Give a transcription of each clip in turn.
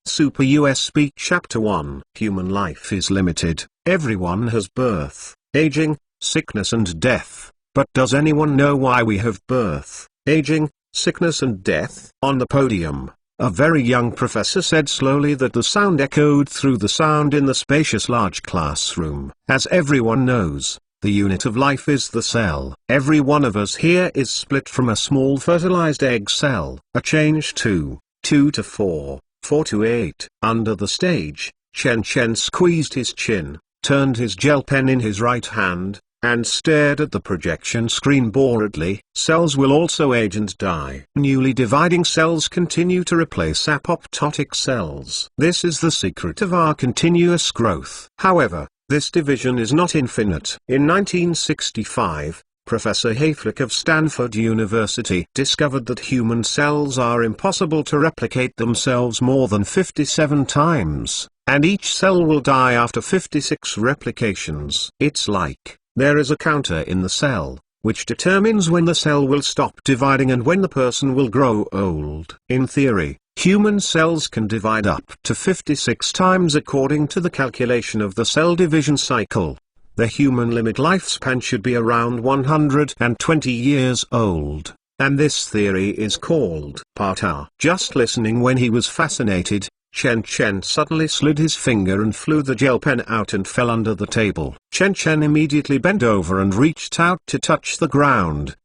Super USB Chapter 1. Human life is limited. Everyone has birth, aging, sickness and death. But does anyone know why we have birth, aging, sickness and death? On the podium, a very young professor said slowly that the sound echoed through the sound in the spacious large classroom. As everyone knows, the unit of life is the cell. Every one of us here is split from a small fertilized egg cell. A change 2 to 4, 4 to 8. Under the stage, Chen Chen squeezed his chin, turned his gel pen in his right hand, and stared at the projection screen boredly. Cells will also age and die. Newly dividing cells continue to replace apoptotic cells. This is the secret of our continuous growth. However, this division is not infinite. In 1965, Professor Hayflick of Stanford University discovered that human cells are impossible to replicate themselves more than 57 times, and each cell will die after 56 replications. It's like there is a counter in the cell, which determines when the cell will stop dividing and when the person will grow old. In theory, human cells can divide up to 56 times according to the calculation of the cell division cycle. The human limit lifespan should be around 120 years old, and this theory is called Parta. Just listening when he was fascinated, Chen Chen suddenly slid his finger and flew the gel pen out and fell under the table. Chen Chen immediately bent over and reached out to touch the ground.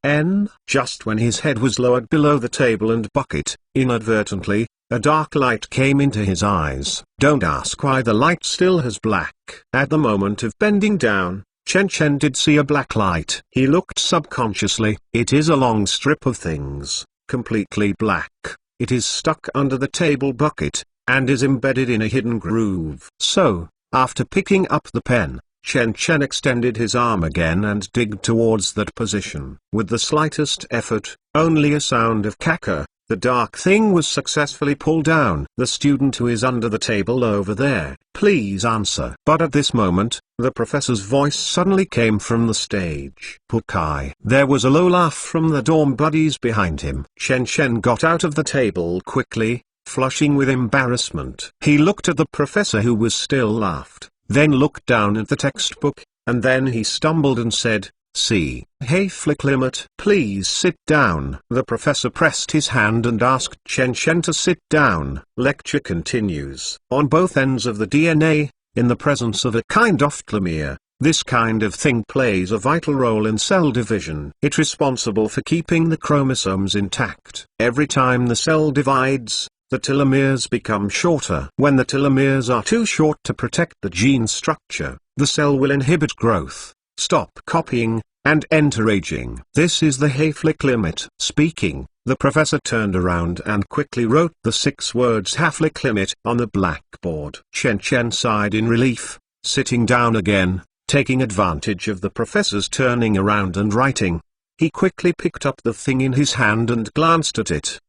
Just when his head was lowered below the table and bucket, inadvertently, a dark light came into his eyes. Don't ask why the light still has black. At the moment of bending down, Chen Chen did see a black light. He looked subconsciously. It is a long strip of things, completely black. It is stuck under the table bucket, and is embedded in a hidden groove. So, after picking up the pen, Chen Chen extended his arm again and digged towards that position. With the slightest effort, only a sound of caca, the dark thing was successfully pulled down. The student who is under the table over there, please answer. But at this moment, the professor's voice suddenly came from the stage. Pukai. There was a low laugh from the dorm buddies behind him. Chen Chen got out of the table quickly, flushing with embarrassment. He looked at the professor who was still laughed, then looked down at the textbook, and then he stumbled and said, "See, Hayflick limit. Please sit down." The professor pressed his hand and asked Chen Chen to sit down. Lecture continues. On both ends of the DNA, in the presence of a kind of telomere, this kind of thing plays a vital role in cell division. It's responsible for keeping the chromosomes intact. Every time the cell divides, the telomeres become shorter. When the telomeres are too short to protect the gene structure, the cell will inhibit growth, stop copying, and enter aging. This is the Hayflick limit. Speaking, the professor turned around and quickly wrote the 6 words Hayflick limit on the blackboard. Chen Chen sighed in relief, sitting down again, taking advantage of the professor's turning around and writing. He quickly picked up the thing in his hand and glanced at it.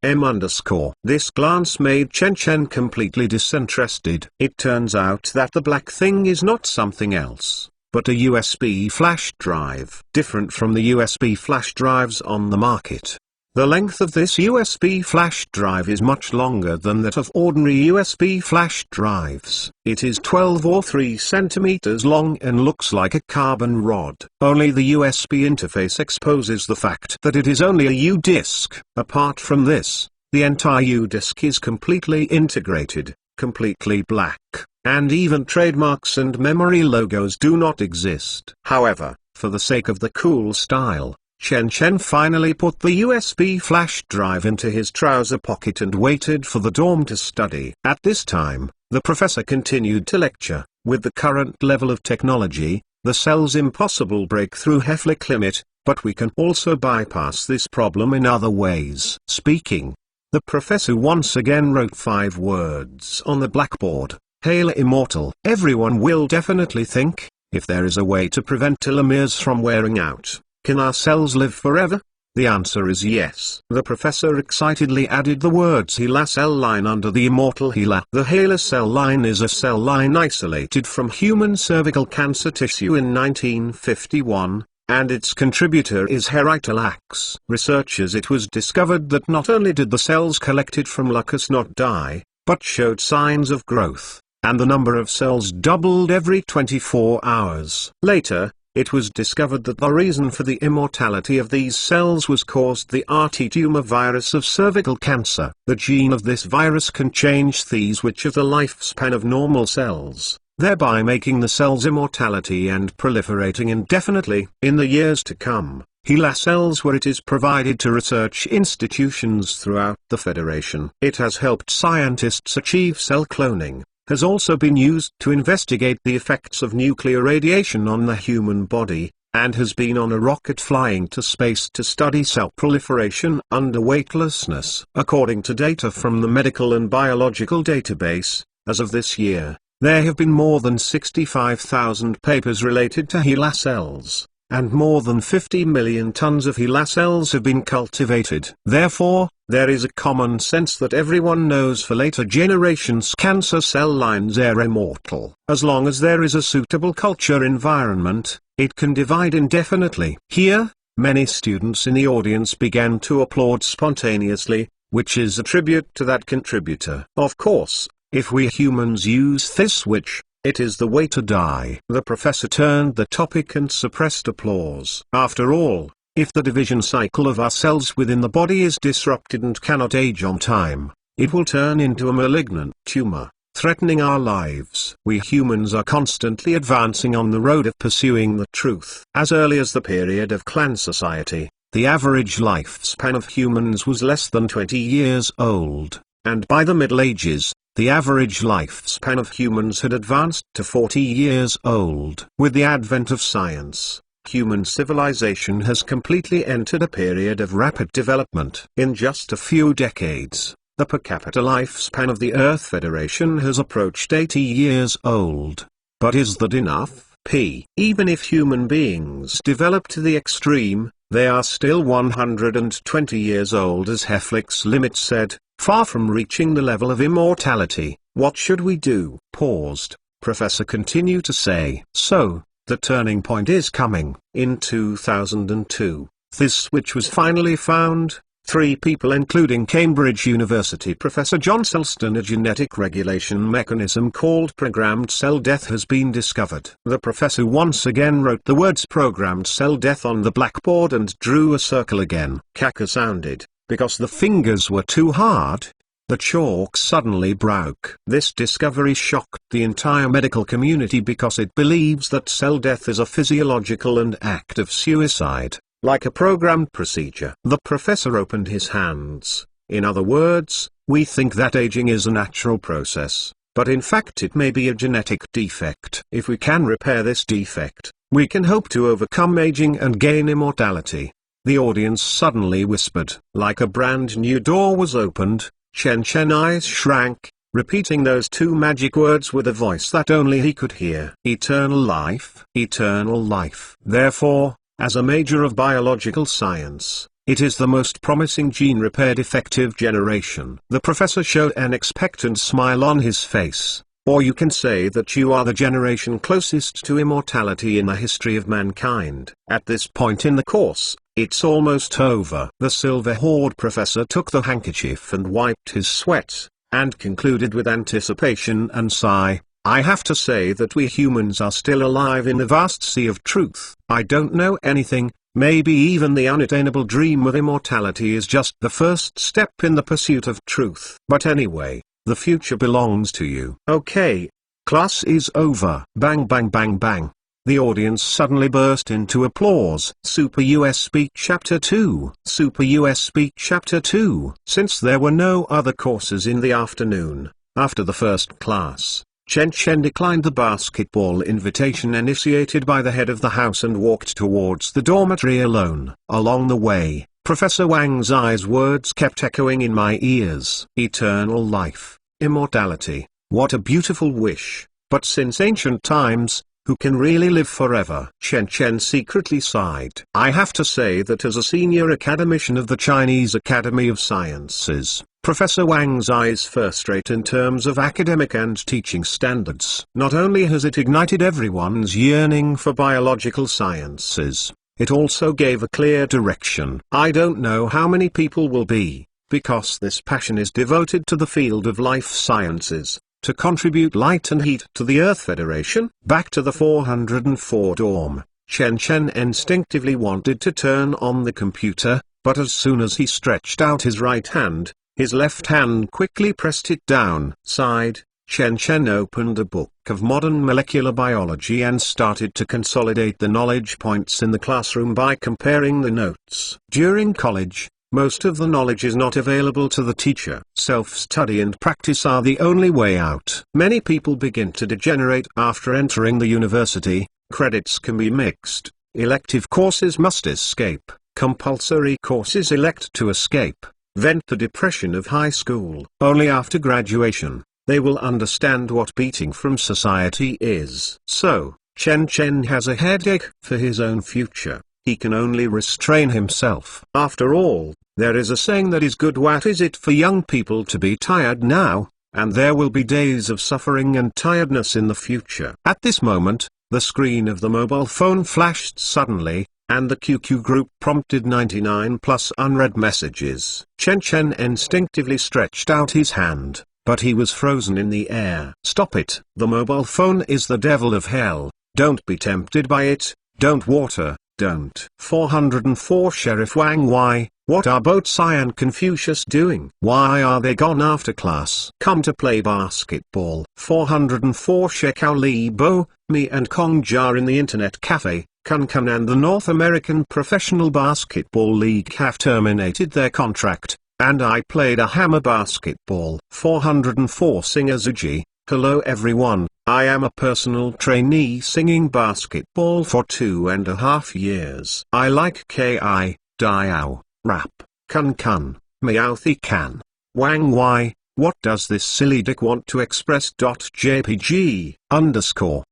This glance made Chen Chen completely disinterested. It turns out that the black thing is not something else, but a USB flash drive. Different from the USB flash drives on the market. The length of this USB flash drive is much longer than that of ordinary USB flash drives. It is 12 or 3 centimeters long and looks like a carbon rod. Only the USB interface exposes the fact that it is only a U-disc. Apart from this, the entire U-disc is completely integrated, completely black, and even trademarks and memory logos do not exist. However, for the sake of the cool style, Chen Chen finally put the USB flash drive into his trouser pocket and waited for the dorm to study. At this time, the professor continued to lecture. With the current level of technology, the cell's impossible breakthrough Hayflick limit, but we can also bypass this problem in other ways. Speaking, the professor once again wrote 5 words on the blackboard. Hail immortal. Everyone will definitely think, if there is a way to prevent telomeres from wearing out, can our cells live forever? The answer is yes. The professor excitedly added the words HeLa cell line under the immortal HeLa. The HeLa cell line is a cell line isolated from human cervical cancer tissue in 1951, and its contributor is Heritolax. Researchers, it was discovered that not only did the cells collected from Lucas not die, but showed signs of growth, and the number of cells doubled every 24 hours. Later, it was discovered that the reason for the immortality of these cells was caused the RT tumor virus of cervical cancer. The gene of this virus can change the switch of the lifespan of normal cells, thereby making the cell's immortality and proliferating indefinitely. In the years to come, HeLa cells where it is provided to research institutions throughout the Federation. It has helped scientists achieve cell cloning, has also been used to investigate the effects of nuclear radiation on the human body, and has been on a rocket flying to space to study cell proliferation under weightlessness. According to data from the Medical and Biological Database, as of this year, there have been more than 65,000 papers related to HeLa cells, and more than 50 million tons of HeLa cells have been cultivated. Therefore, there is a common sense that everyone knows for later generations cancer cell lines are immortal. As long as there is a suitable culture environment, it can divide indefinitely. Here, many students in the audience began to applaud spontaneously, which is a tribute to that contributor. Of course, if we humans use this switch, it is the way to die. The professor turned the topic and suppressed applause. After all, if the division cycle of our cells within the body is disrupted and cannot age on time, it will turn into a malignant tumor, threatening our lives. We humans are constantly advancing on the road of pursuing the truth. As early as the period of clan society, the average lifespan of humans was less than 20 years old, and by the Middle Ages, the average lifespan of humans had advanced to 40 years old. With the advent of science, human civilization has completely entered a period of rapid development. In just a few decades, the per capita lifespan of the Earth Federation has approached 80 years old. But is that enough? Even if human beings develop to the extreme, they are still 120 years old, as Heflick's limit said, far from reaching the level of immortality. What should we do? Paused. Professor continued to say, so, the turning point is coming. In 2002, this switch was finally found. 3 people including Cambridge University Professor John Selston, a genetic regulation mechanism called programmed cell death has been discovered. The professor once again wrote the words programmed cell death on the blackboard and drew a circle again. Caca sounded, because the fingers were too hard. The chalk suddenly broke. This discovery shocked the entire medical community because it believes that cell death is a physiological and act of suicide, like a programmed procedure. The professor opened his hands. In other words, we think that aging is a natural process, but in fact it may be a genetic defect. If we can repair this defect, we can hope to overcome aging and gain immortality. The audience suddenly whispered. Like a brand new door was opened, Chen eyes shrank, repeating those 2 magic words with a voice that only he could hear. Eternal life. Eternal life. Therefore, as a major of biological science, it is the most promising gene repair defective generation. The professor showed an expectant smile on his face. Or you can say that you are the generation closest to immortality in the history of mankind. At this point in the course, it's almost over. The silver-haired professor took the handkerchief and wiped his sweat, and concluded with anticipation and sigh, I have to say that we humans are still alive in the vast sea of truth. I don't know anything, maybe even the unattainable dream of immortality is just the first step in the pursuit of truth. But anyway, the future belongs to you. Okay, class is over. Bang bang bang bang. The audience suddenly burst into applause. Super US Speak Chapter 2. Super US Speak Chapter 2. Since there were no other courses in the afternoon, after the first class, Chen declined the basketball invitation initiated by the head of the house and walked towards the dormitory alone. Along the way, Professor Wang Zai's words kept echoing in my ears. Eternal life, immortality, what a beautiful wish, but since ancient times, who can really live forever? Chen secretly sighed. I have to say that as a senior academician of the Chinese Academy of Sciences, Professor Wang Zai is first rate in terms of academic and teaching standards. Not only has it ignited everyone's yearning for biological sciences, it also gave a clear direction. I don't know how many people will be because this passion is devoted to the field of life sciences, to contribute light and heat to the Earth Federation. Back to the 404 dorm, Chen Chen instinctively wanted to turn on the computer, but as soon as he stretched out his right hand, his left hand quickly pressed it down. Side, Chen Chen opened a book of modern molecular biology and started to consolidate the knowledge points in the classroom by comparing the notes. During college, most of the knowledge is not available to the teacher. Self-study and practice are the only way out. Many people begin to degenerate after entering the university. Credits can be mixed. Elective courses must escape. Compulsory courses elect to escape. Vent the depression of high school. Only after graduation, they will understand what beating from society is. So, Chen Chen has a headache for his own future. He can only restrain himself. After all, there is a saying that is good. What is it for young people to be tired now, and there will be days of suffering and tiredness in the future. At this moment, the screen of the mobile phone flashed suddenly, and the QQ group prompted 99 plus unread messages. Chen Chen instinctively stretched out his hand, but he was frozen in the air. Stop it. The mobile phone is the devil of hell. Don't be tempted by it. Don't water. Don't. 404 Sheriff Wang. Why, what are both Sai and Confucius doing? Why are they gone after class? Come to play basketball. 404 Shekao Li Bo, me and Kong Jar in the internet cafe. Kun Kun and the North American Professional Basketball League have terminated their contract, and I played a hammer basketball. 404 Singer Zuji. Hello everyone, I am a personal trainee singing basketball for 2.5 years. I like Ki, Diao, rap, Kun Kun, Meowthy Can. Wang Why, what does this silly dick want to express? JPG, _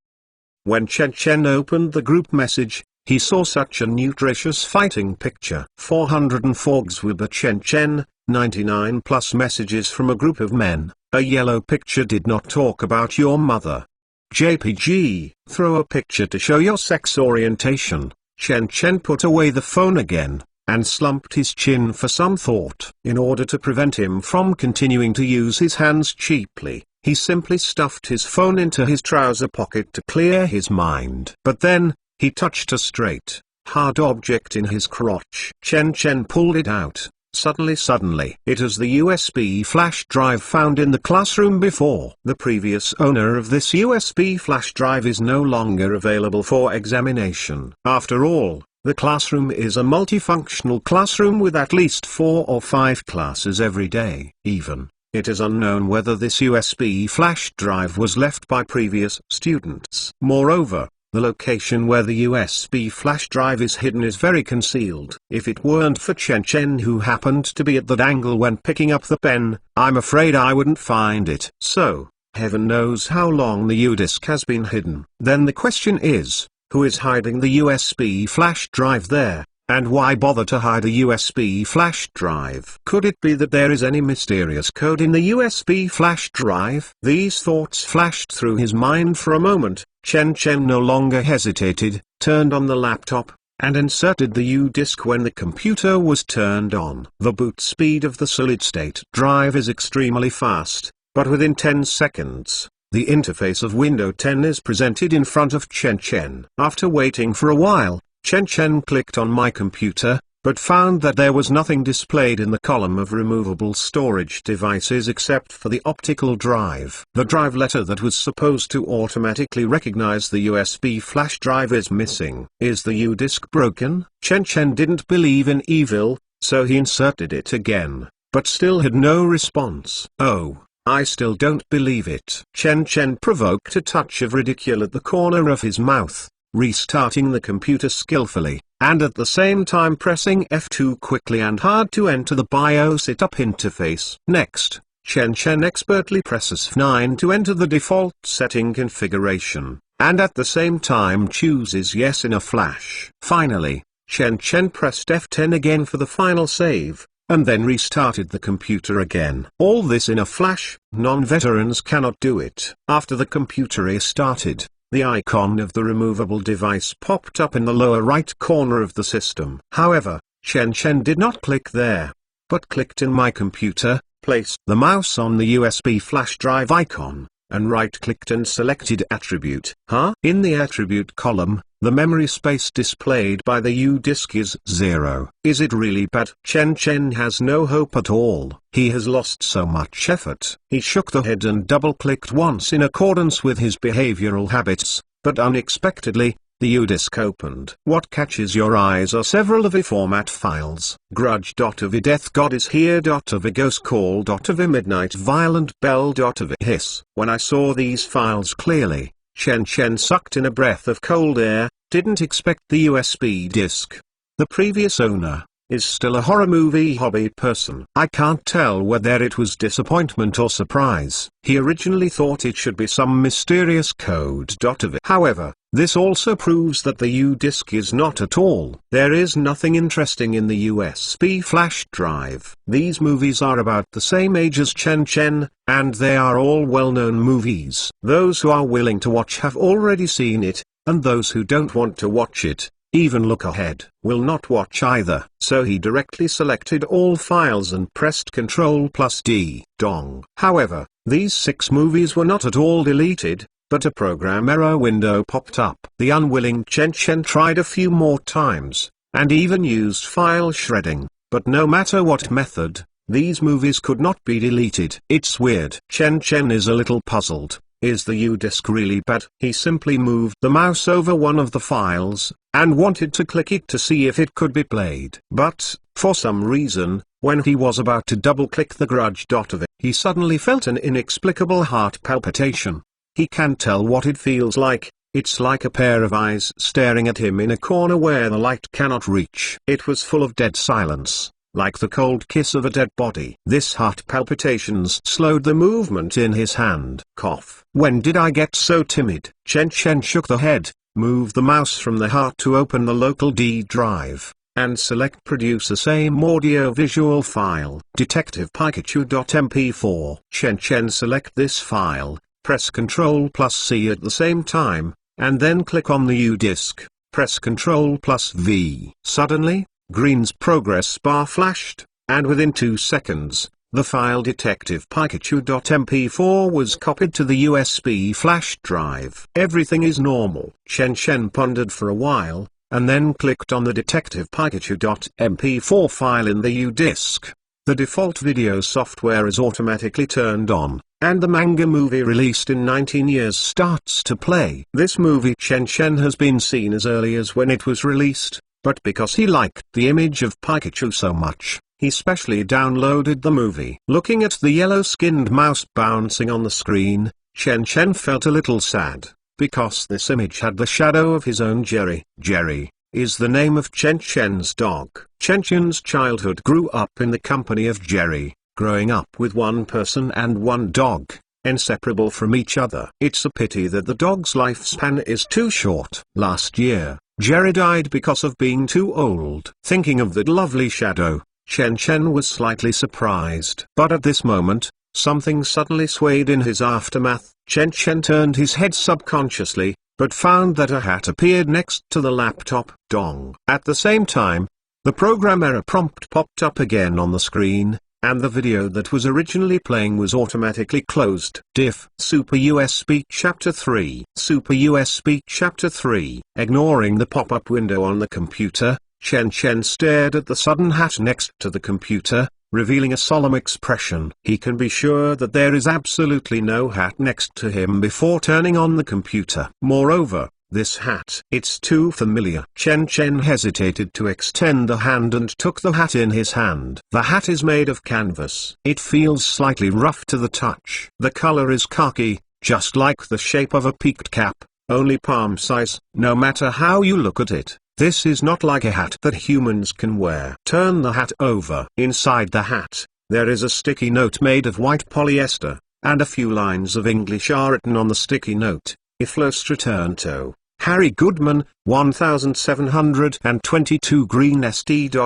When Chen Chen opened the group message, he saw such a nutritious fighting picture. 404 Xwib Chen Chen, 99 plus messages from a group of men. A yellow picture did not talk about your mother. JPG, throw a picture to show your sex orientation. Chen Chen put away the phone again, and slumped his chin for some thought. In order to prevent him from continuing to use his hands cheaply, he simply stuffed his phone into his trouser pocket to clear his mind. But then, he touched a straight, hard object in his crotch. Chen Chen pulled it out. Suddenly, it is the USB flash drive found in the classroom before. The previous owner of this USB flash drive is no longer available for examination. After all, the classroom is a multifunctional classroom with at least 4 or 5 classes every day. Even, it is unknown whether this USB flash drive was left by previous students. Moreover, the location where the USB flash drive is hidden is very concealed. If it weren't for Chen Chen, who happened to be at that angle when picking up the pen, I'm afraid I wouldn't find it. So, heaven knows how long the U-disk has been hidden. Then the question is, who is hiding the USB flash drive there? And why bother to hide a USB flash drive? Could it be that there is any mysterious code in the USB flash drive? These thoughts flashed through his mind for a moment. Chen Chen no longer hesitated, turned on the laptop, and inserted the U-disk when the computer was turned on. The boot speed of the solid-state drive is extremely fast, but within 10 seconds, the interface of Windows 10 is presented in front of Chen Chen. After waiting for a while, Chen Chen clicked on My Computer, but found that there was nothing displayed in the column of removable storage devices except for the optical drive. The drive letter that was supposed to automatically recognize the USB flash drive is missing. Is the U-disk broken? Chen Chen didn't believe in evil, so he inserted it again, but still had no response. Oh, I still don't believe it. Chen Chen provoked a touch of ridicule at the corner of his mouth, restarting the computer skillfully, and at the same time pressing F2 quickly and hard to enter the BIOS setup interface. Next, Chen Chen expertly presses F9 to enter the default setting configuration, and at the same time chooses Yes in a flash. Finally, Chen Chen pressed F10 again for the final save, and then restarted the computer again. All this in a flash. Non-veterans cannot do it. After the computer restarted, the icon of the removable device popped up in the lower right corner of the system. However, Chen Chen did not click there. but clicked in my computer, placed the mouse on the USB flash drive icon, and right-clicked and selected Attribute. In the Attribute column, the memory space displayed by the U-disk is 0. Is it really bad? Chen Chen has no hope at all. He has lost so much effort. He shook the head and double-clicked once in accordance with his behavioral habits, but unexpectedly, the U-disk opened. What catches your eyes are several AVI format files. Grudge.avi, Death God is Here.avi, Ghost Call.avi, Midnight Violent Bell.avi, Hiss. When I saw these files clearly, Chen Chen sucked in a breath of cold air. Didn't expect the USB disk. The previous owner is still a horror movie hobby person. I can't tell whether it was disappointment or surprise. He originally thought it should be some mysterious code.avi. However, this also proves that the U-disk is not at all. There is nothing interesting in the USB flash drive. These movies are about the same age as Chen Chen, and they are all well-known movies. Those who are willing to watch have already seen it, and those who don't want to watch it, even look ahead, will not watch either. So he directly selected all files and pressed Ctrl+D. Dong. However, these 6 movies were not at all deleted, but a program error window popped up. The unwilling Chen Chen tried a few more times, and even used file shredding, but no matter what method, these movies could not be deleted. It's weird. Chen Chen is a little puzzled. Is the U-disk really bad? He simply moved the mouse over one of the files, and wanted to click it to see if it could be played. But, for some reason, when he was about to double-click the Grudge.avi, he suddenly felt an inexplicable heart palpitation. He can't tell what it feels like. It's like a pair of eyes staring at him in a corner where the light cannot reach. It was full of dead silence, like the cold kiss of a dead body. This heart palpitations slowed the movement in his hand. Cough. When did I get so timid? Chen Chen shook the head, moved the mouse from the heart to open the local D drive, and select Produce the same audio-visual file, Detective Pikachu.mp4. Chen Chen select this file, press Ctrl+C at the same time, and then click on the U-disk, press Ctrl+V. Suddenly, Green's progress bar flashed, and within 2 seconds, the file Detective Pikachu.mp4 was copied to the USB flash drive. Everything is normal. Chen Chen pondered for a while, and then clicked on the Detective Pikachu.mp4 file in the U-disk. The default video software is automatically turned on, and the manga movie released in 19 years starts to play. This movie Chen Chen has been seen as early as when it was released, but because he liked the image of Pikachu so much, he specially downloaded the movie. Looking at the yellow-skinned mouse bouncing on the screen, Chen Chen felt a little sad, because this image had the shadow of his own Jerry. Jerry is the name of Chen Chen's dog. Chen Chen's childhood grew up in the company of Jerry, growing up with one person and one dog, inseparable from each other. It's a pity that the dog's lifespan is too short. Last year, Jerry died because of being too old. Thinking of that lovely shadow, Chen Chen was slightly surprised. But at this moment, something suddenly swayed in his aftermath. Chen Chen turned his head subconsciously, but found that a hat appeared next to the laptop. Dong. At the same time, the program error prompt popped up again on the screen, and the video that was originally playing was automatically closed. Diff. Super USB Chapter 3. Super USB Chapter 3. Ignoring the pop-up window on the computer, Chen Chen stared at the sudden hat next to the computer, revealing a solemn expression. He can be sure that there is absolutely no hat next to him before turning on the computer. Moreover, this hat, it's too familiar. Chen Chen hesitated to extend the hand and took the hat in his hand. The hat is made of canvas. It feels slightly rough to the touch. The color is khaki, just like the shape of a peaked cap, only palm size. No matter how you look at it, this is not like a hat that humans can wear. Turn the hat over. Inside the hat, there is a sticky note made of white polyester, and a few lines of English are written on the sticky note. If lost return to Harry Goodman, 1722 Green St.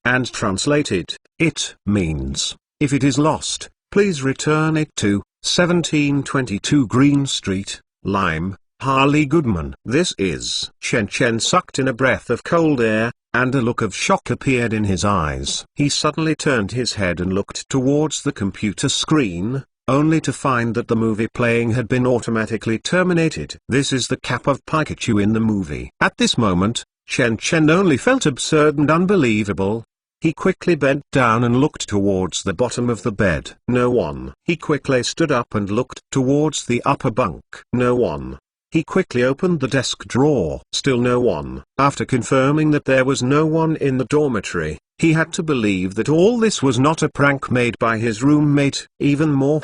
And translated, it means, if it is lost, please return it to 1722 Green Street, Lime, Harley Goodman. This is. Chen Chen sucked in a breath of cold air, and a look of shock appeared in his eyes. He suddenly turned his head and looked towards the computer screen, only to find that the movie playing had been automatically terminated. This is the cap of Pikachu in the movie. At this moment, Chen Chen only felt absurd and unbelievable. He quickly bent down and looked towards the bottom of the bed. No one. He quickly stood up and looked towards the upper bunk. No one. He quickly opened the desk drawer. Still no one. After confirming that there was no one in the dormitory, he had to believe that all this was not a prank made by his roommate. Even more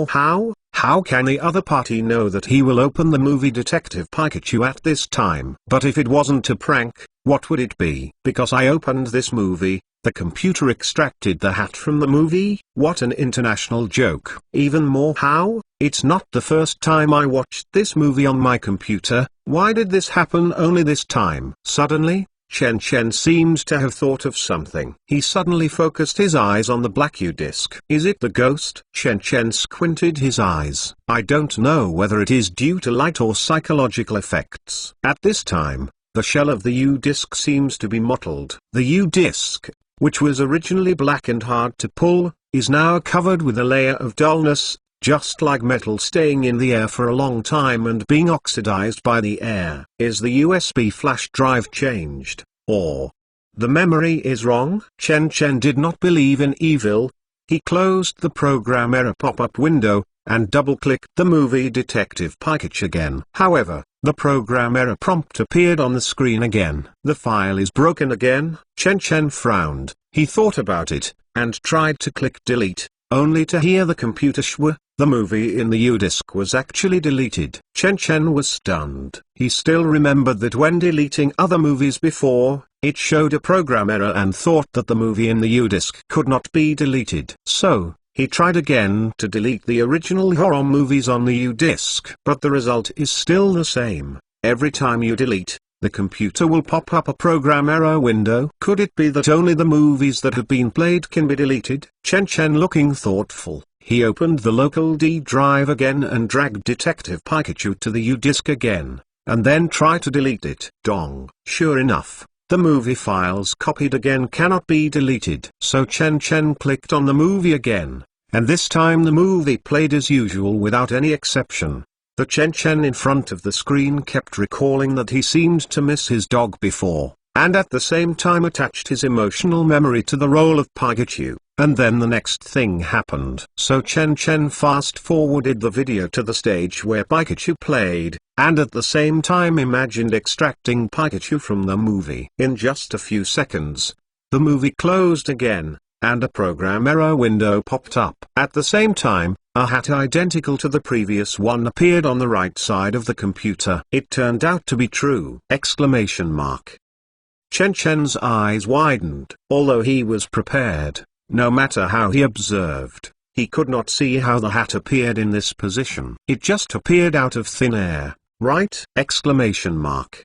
how? How can the other party know that he will open the movie Detective Pikachu at this time? But if it wasn't a prank, what would it be? Because I opened this movie, the computer extracted the hat from the movie? What an international joke. Even more how? It's not the first time I watched this movie on my computer. Why did this happen only this time? Suddenly, Chen Chen seemed to have thought of something. He suddenly focused his eyes on the black U-disc. Is it the ghost? Chen Chen squinted his eyes. I don't know whether it is due to light or psychological effects. At this time, the shell of the U-disc seems to be mottled. The U-disc, which was originally black and hard to pull, is now covered with a layer of dullness, just like metal staying in the air for a long time and being oxidized by the air. Is the USB flash drive changed, or the memory is wrong? Chen Chen did not believe in evil. He closed the program error pop-up window, and double-clicked the movie Detective Pikachu again. However, the program error prompt appeared on the screen again. The file is broken again. Chen Chen frowned. He thought about it, and tried to click delete, only to hear the computer shwa. The movie in the U-disc was actually deleted. Chen Chen was stunned. He still remembered that when deleting other movies before, it showed a program error and thought that the movie in the U-disc could not be deleted. So, he tried again to delete the original horror movies on the U-disc. But the result is still the same. Every time you delete, the computer will pop up a program error window. Could it be that only the movies that have been played can be deleted? Chen Chen looking thoughtful. He opened the local D drive again and dragged Detective Pikachu to the U-disc again, and then tried to delete it. Dong. Sure enough, the movie files copied again cannot be deleted. So Chen Chen clicked on the movie again, and this time the movie played as usual without any exception. The Chen Chen in front of the screen kept recalling that he seemed to miss his dog before, and at the same time attached his emotional memory to the role of Pikachu. And then the next thing happened. So Chen Chen fast-forwarded the video to the stage where Pikachu played, and at the same time imagined extracting Pikachu from the movie. In just a few seconds, the movie closed again, and a program error window popped up. At the same time, a hat identical to the previous one appeared on the right side of the computer. It turned out to be true! Exclamation mark. Chen Chen's eyes widened. Although he was prepared, no matter how he observed, he could not see how the hat appeared in this position. It just appeared out of thin air, right? Exclamation mark.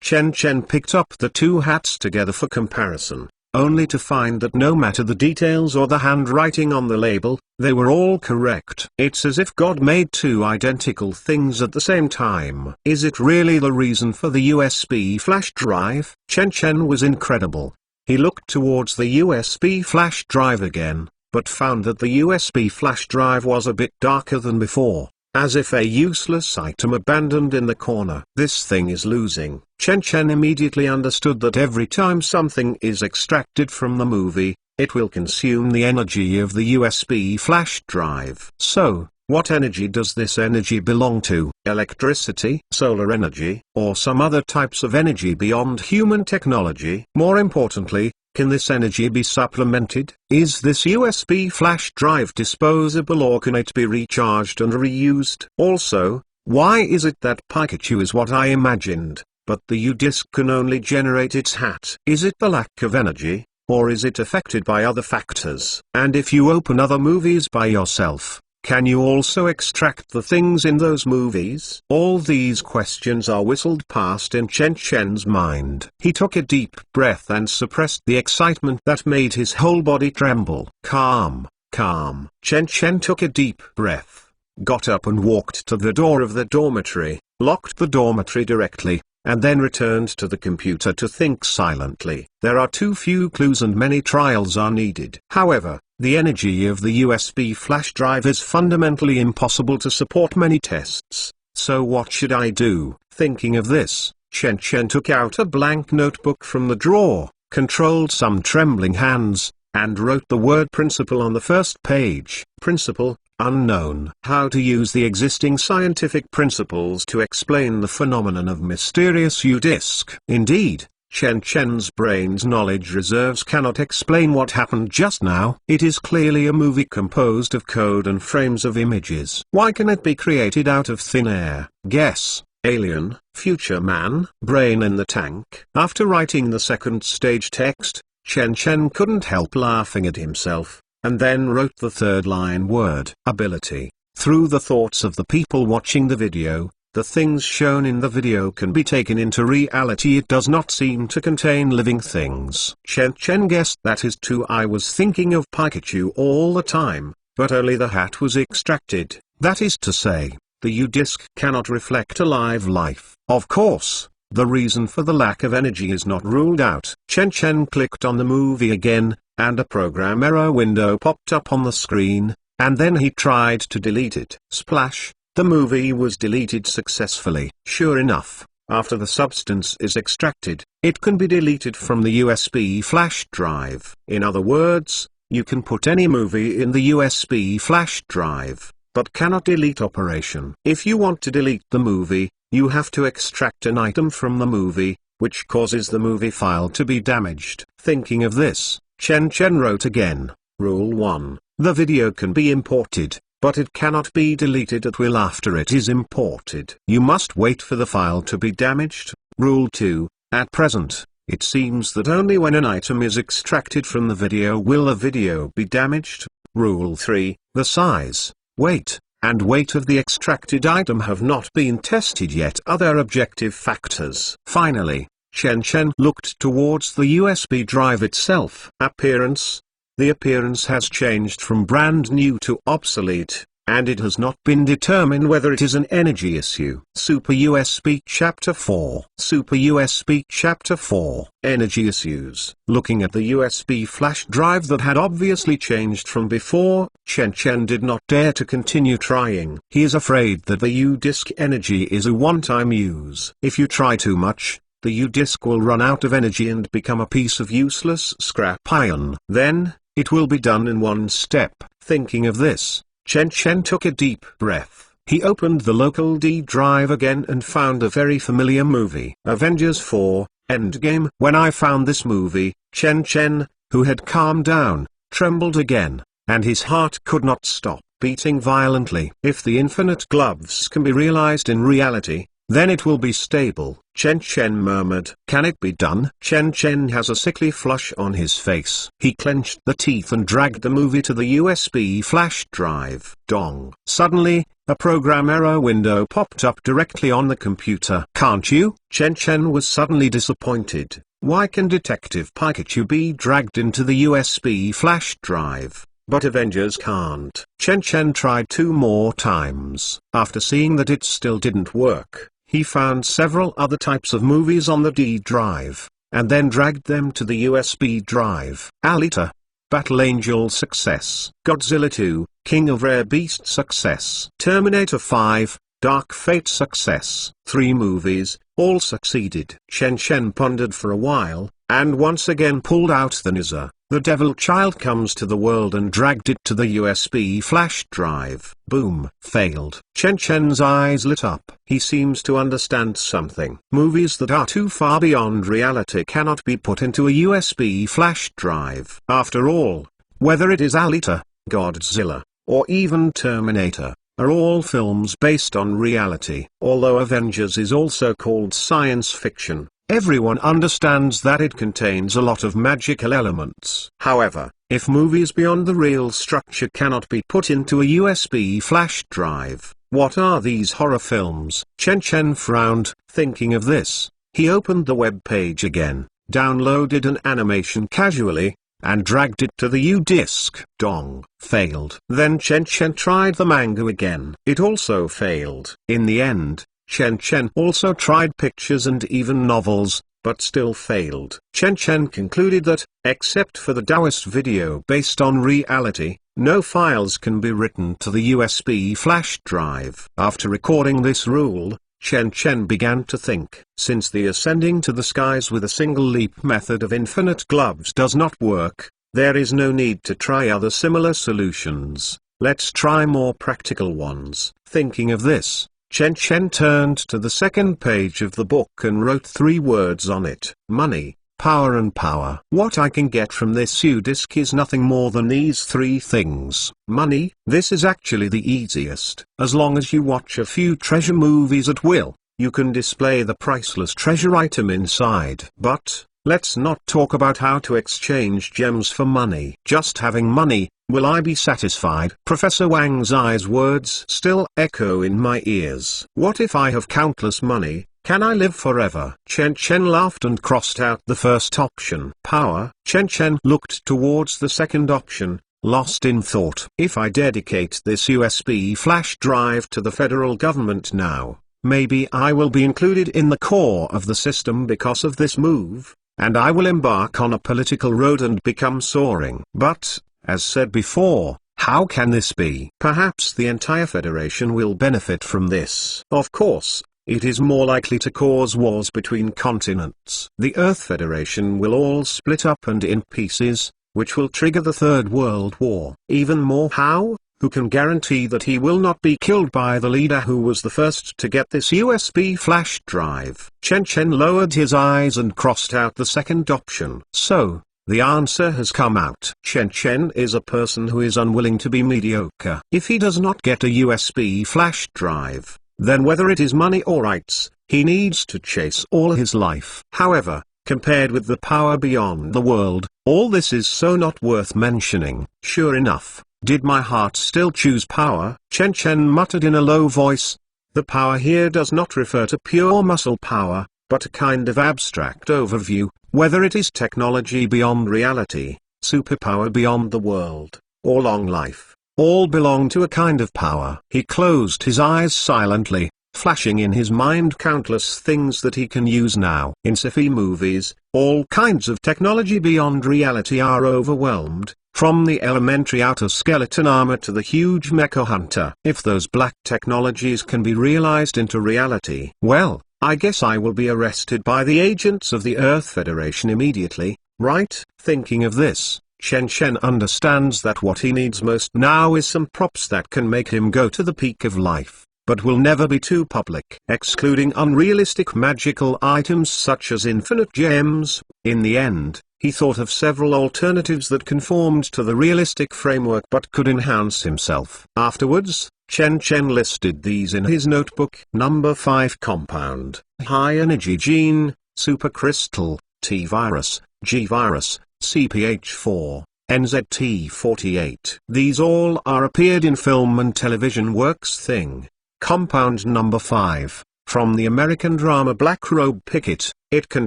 Chen Chen picked up the two hats together for comparison, only to find that no matter the details or the handwriting on the label, they were all correct. It's as if God made two identical things at the same time. Is it really the reason for the USB flash drive? Chen Chen was incredible. He looked towards the USB flash drive again, but found that the USB flash drive was a bit darker than before, as if a useless item abandoned in the corner. This thing is losing. Chen Chen immediately understood that every time something is extracted from the movie, it will consume the energy of the USB flash drive. So, what energy does this energy belong to? Electricity, solar energy, or some other types of energy beyond human technology? More importantly, can this energy be supplemented? Is this USB flash drive disposable or can it be recharged and reused? Also, why is it that Pikachu is what I imagined, but the U-disc can only generate its hat? Is it the lack of energy, or is it affected by other factors? And if you open other movies by yourself, can you also extract the things in those movies? All these questions are whistled past in Chen Chen's mind. He took a deep breath and suppressed the excitement that made his whole body tremble. Calm, calm. Chen Chen took a deep breath, got up and walked to the door of the dormitory, locked the dormitory directly, and then returned to the computer to think silently. There are too few clues and many trials are needed. However, the energy of the USB flash drive is fundamentally impossible to support many tests. So what should I do? Thinking of this, Chen Chen took out a blank notebook from the drawer, controlled some trembling hands, and wrote the word principle on the first page. Principle, unknown. How to use the existing scientific principles to explain the phenomenon of mysterious U-disc. Indeed, Chen Chen's brain's knowledge reserves cannot explain what happened just now. It is clearly a movie composed of code and frames of images. Why can it be created out of thin air? Guess. Alien, future man, brain in the tank. After writing the second stage text, Chen Chen couldn't help laughing at himself, and then wrote the third line word. Ability. Through the thoughts of the people watching the video, the things shown in the video can be taken into reality. It does not seem to contain living things. Chen Chen guessed that is true. I was thinking of Pikachu all the time, but only the hat was extracted. That is to say, the U-disc cannot reflect a live life. Of course, the reason for the lack of energy is not ruled out. Chen Chen clicked on the movie again, and a program error window popped up on the screen, and then he tried to delete it. Splash, the movie was deleted successfully. Sure enough, after the substance is extracted, it can be deleted from the USB flash drive. In other words, you can put any movie in the USB flash drive, but cannot delete operation. If you want to delete the movie, you have to extract an item from the movie, which causes the movie file to be damaged. Thinking of this, Chen Chen wrote again. Rule 1. The video can be imported, but it cannot be deleted at will after it is imported. You must wait for the file to be damaged. Rule 2. At present, it seems that only when an item is extracted from the video will the video be damaged. Rule 3. The size, weight, and weight of the extracted item have not been tested yet. Other objective factors. Finally, Chen Chen looked towards the USB drive itself. Appearance. The appearance has changed from brand new to obsolete, and it has not been determined whether it is an energy issue. Super USB Chapter 4. Super USB Chapter 4. Energy issues. Looking at the USB flash drive that had obviously changed from before, Chen Chen did not dare to continue trying. He is afraid that the U-disc energy is a one-time use. If you try too much, the U-disc will run out of energy and become a piece of useless scrap iron. Then, it will be done in one step. Thinking of this, Chen Chen took a deep breath. He opened the local D drive again and found a very familiar movie. Avengers 4, Endgame. When I found this movie, Chen Chen, who had calmed down, trembled again, and his heart could not stop beating violently. If the infinite gloves can be realized in reality, then it will be stable, Chen Chen murmured. Can it be done? Chen Chen has a sickly flush on his face. He clenched the teeth and dragged the movie to the USB flash drive. Dong. Suddenly, a program error window popped up directly on the computer. Can't you? Chen Chen was suddenly disappointed. Why can Detective Pikachu be dragged into the USB flash drive, but Avengers can't? Chen Chen tried 2 more times. After seeing that it still didn't work, he found several other types of movies on the D drive, and then dragged them to the USB drive. Alita, Battle Angel success. Godzilla 2, King of Rare Beasts success. Terminator 5, Dark Fate success. 3 movies, all succeeded. Chen Chen pondered for a while, and once again pulled out the Nizza. The devil child comes to the world and dragged it to the USB flash drive. Boom. Failed. Chen Chen's eyes lit up. He seems to understand something. Movies that are too far beyond reality cannot be put into a USB flash drive. After all, whether it is Alita, Godzilla, or even Terminator, are all films based on reality. Although Avengers is also called science fiction, everyone understands that it contains a lot of magical elements. However, if movies beyond the real structure cannot be put into a USB flash drive, what are these horror films? Chen Chen frowned. Thinking of this, he opened the web page again, downloaded an animation casually, and dragged it to the U-disc. Dong. Failed. Then Chen Chen tried the manga again. It also failed. In the end, Chen Chen also tried pictures and even novels, but still failed. Chen Chen concluded that, except for the Taoist video based on reality, no files can be written to the USB flash drive. After recording this rule, Chen Chen began to think, since the ascending to the skies with a single leap method of infinite gloves does not work, there is no need to try other similar solutions. Let's try more practical ones. Thinking of this, Chen Chen turned to the second page of the book and wrote 3 words on it: money, power and power. What I can get from this U-disc is nothing more than these 3 things. Money, this is actually the easiest. As long as you watch a few treasure movies at will, you can display the priceless treasure item inside. But, let's not talk about how to exchange gems for money. Just having money, will I be satisfied? Professor Wang Zai's words still echo in my ears. What if I have countless money? Can I live forever? Chen Chen laughed and crossed out the first option. Power. Chen Chen looked towards the second option, lost in thought. If I dedicate this USB flash drive to the federal government now, maybe I will be included in the core of the system because of this move, and I will embark on a political road and become soaring. But, as said before, how can this be? Perhaps the entire Federation will benefit from this. Of course, it is more likely to cause wars between continents. The Earth Federation will all split up and in pieces, which will trigger the Third World War. Even more, how? Who can guarantee that he will not be killed by the leader who was the first to get this USB flash drive? Chen Chen lowered his eyes and crossed out the second option. So, the answer has come out. Chen Chen is a person who is unwilling to be mediocre. If he does not get a USB flash drive, then whether it is money or rights, he needs to chase all his life. However, compared with the power beyond the world, all this is so not worth mentioning. Sure enough, did my heart still choose power? Chen Chen muttered in a low voice. The power here does not refer to pure muscle power, but a kind of abstract overview, whether it is technology beyond reality, superpower beyond the world, or long life. All belong to a kind of power. He closed his eyes silently, flashing in his mind countless things that he can use now. In sci-fi movies, all kinds of technology beyond reality are overwhelmed, from the elementary outer skeleton armor to the huge mecha hunter. If those black technologies can be realized into reality, well, I guess I will be arrested by the agents of the Earth Federation immediately, right? Thinking of this, Chen Chen understands that what he needs most now is some props that can make him go to the peak of life, but will never be too public. Excluding unrealistic magical items such as infinite gems, in the end, he thought of several alternatives that conformed to the realistic framework but could enhance himself. Afterwards, Chen Chen listed these in his notebook. Number 5 compound, high energy gene, supercrystal, T-virus, G-virus, CPH4, NZT48. These all are appeared in film and television works. Thing. Compound number 5, from the American drama Black Robe Picket, it can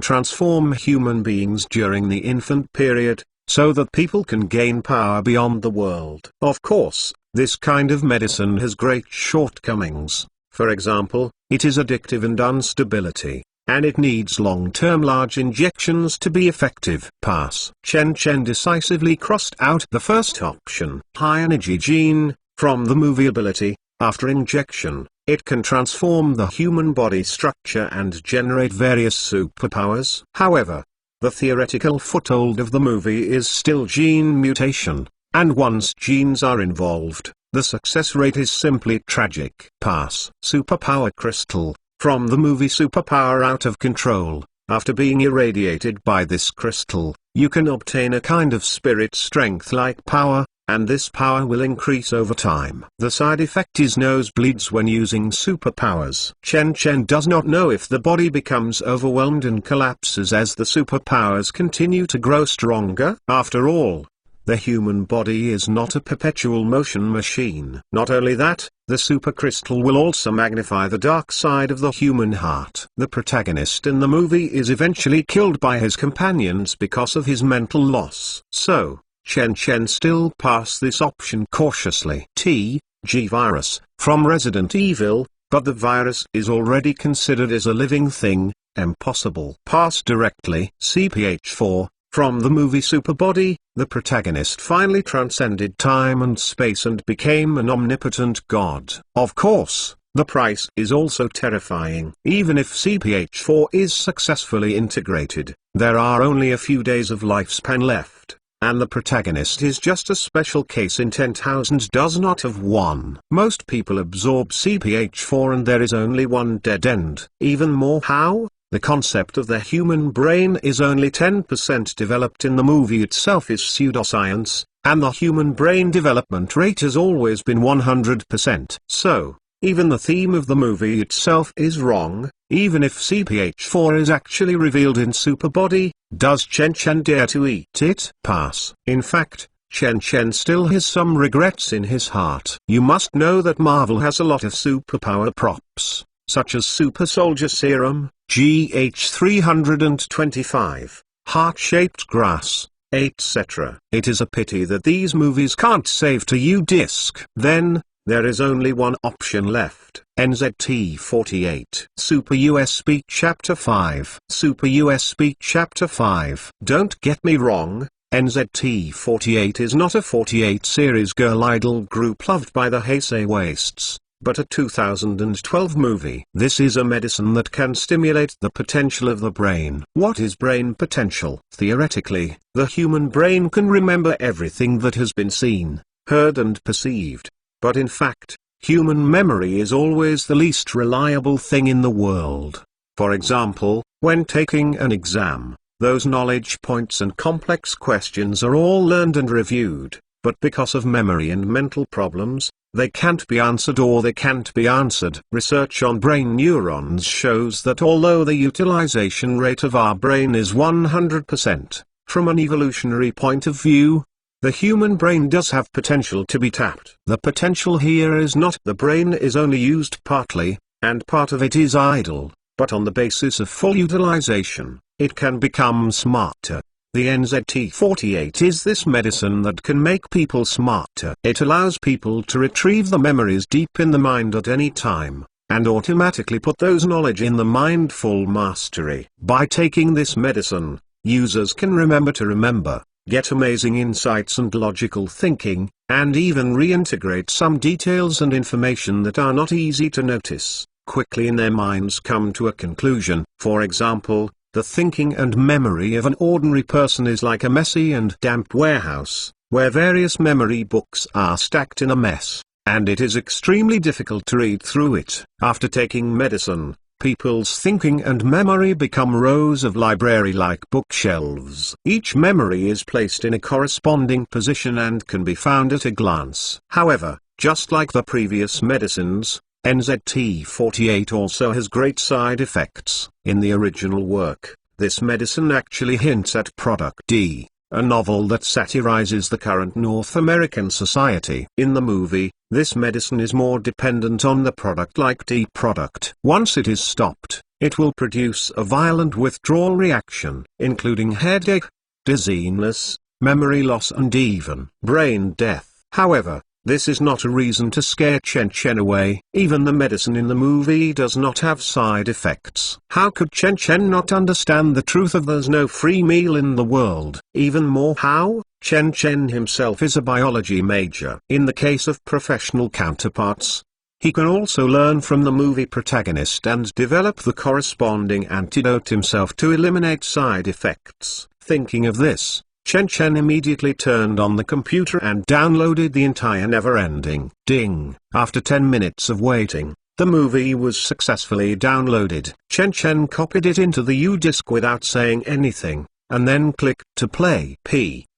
transform human beings during the infant period, so that people can gain power beyond the world. Of course, this kind of medicine has great shortcomings. For example, it is addictive and instability, and it needs long-term large injections to be effective. Pass. Chen Chen decisively crossed out the first option. High energy gene, from the movie Ability, after injection, it can transform the human body structure and generate various superpowers. However, the theoretical foothold of the movie is still gene mutation, and once genes are involved, the success rate is simply tragic. Pass. Superpower crystal, from the movie Superpower Out of Control, after being irradiated by this crystal, you can obtain a kind of spirit strength-like power, and this power will increase over time. The side effect is nosebleeds when using superpowers. Chen Chen does not know if the body becomes overwhelmed and collapses as the superpowers continue to grow stronger. After all, the human body is not a perpetual motion machine. Not only that, the supercrystal will also magnify the dark side of the human heart. The protagonist in the movie is eventually killed by his companions because of his mental loss. So, Chen Chen still passed this option cautiously. T. G virus, from Resident Evil, but the virus is already considered as a living thing, impossible. Pass directly. CPH4. From the movie Superbody, the protagonist finally transcended time and space and became an omnipotent god. Of course, the price is also terrifying. Even if CPH4 is successfully integrated, there are only a few days of lifespan left, and the protagonist is just a special case in 10,000 does not have one. Most people absorb CPH4 and there is only one dead end. Even more how? The concept of the human brain is only 10% developed in the movie itself is pseudoscience, and the human brain development rate has always been 100%. So, even the theme of the movie itself is wrong. Even if CPH4 is actually revealed in Superbody, does Chen Chen dare to eat it? Pass. In fact, Chen Chen still has some regrets in his heart. You must know that Marvel has a lot of superpower props, such as Super Soldier Serum, GH325, heart-shaped grass, etc. It is a pity that these movies can't save to U-Disc. Then, there is only one option left. NZT48. Super USB Chapter 5. Super USB Chapter 5. Don't get me wrong, NZT48 is not a 48 series girl idol group loved by the Heisei Wastes, but a 2012 movie. This is a medicine that can stimulate the potential of the brain. What is brain potential? Theoretically, the human brain can remember everything that has been seen, heard and perceived. But in fact, human memory is always the least reliable thing in the world. For example, when taking an exam, those knowledge points and complex questions are all learned and reviewed, but because of memory and mental problems, they can't be answered or they can't be answered. Research on brain neurons shows that although the utilization rate of our brain is 100%, from an evolutionary point of view, the human brain does have potential to be tapped. The potential here is not the brain is only used partly, and part of it is idle, but on the basis of full utilization, it can become smarter. The NZT48 is this medicine that can make people smarter. It allows people to retrieve the memories deep in the mind at any time, and automatically put those knowledge in the mind full mastery. By taking this medicine, users can remember to remember, get amazing insights and logical thinking, and even reintegrate some details and information that are not easy to notice, quickly in their minds come to a conclusion. For example, the thinking and memory of an ordinary person is like a messy and damp warehouse, where various memory books are stacked in a mess, and it is extremely difficult to read through it. After taking medicine, people's thinking and memory become rows of library-like bookshelves. Each memory is placed in a corresponding position and can be found at a glance. However, just like the previous medicines, NZT48 also has great side effects. In the original work, this medicine actually hints at Product D, a novel that satirizes the current North American society. In the movie, this medicine is more dependent on the product like D product. Once it is stopped, it will produce a violent withdrawal reaction, including headache, dizziness, memory loss and even brain death. However, this is not a reason to scare Chen Chen away. Even the medicine in the movie does not have side effects. How could Chen Chen not understand the truth of there's no free meal in the world? Even more how? Chen Chen himself is a biology major. In the case of professional counterparts, he can also learn from the movie protagonist and develop the corresponding antidote himself to eliminate side effects. Thinking of this, Chen Chen immediately turned on the computer and downloaded the entire never-ending ding. After 10 minutes of waiting, the movie was successfully downloaded. Chen Chen copied it into the U-Disc without saying anything, and then clicked to play.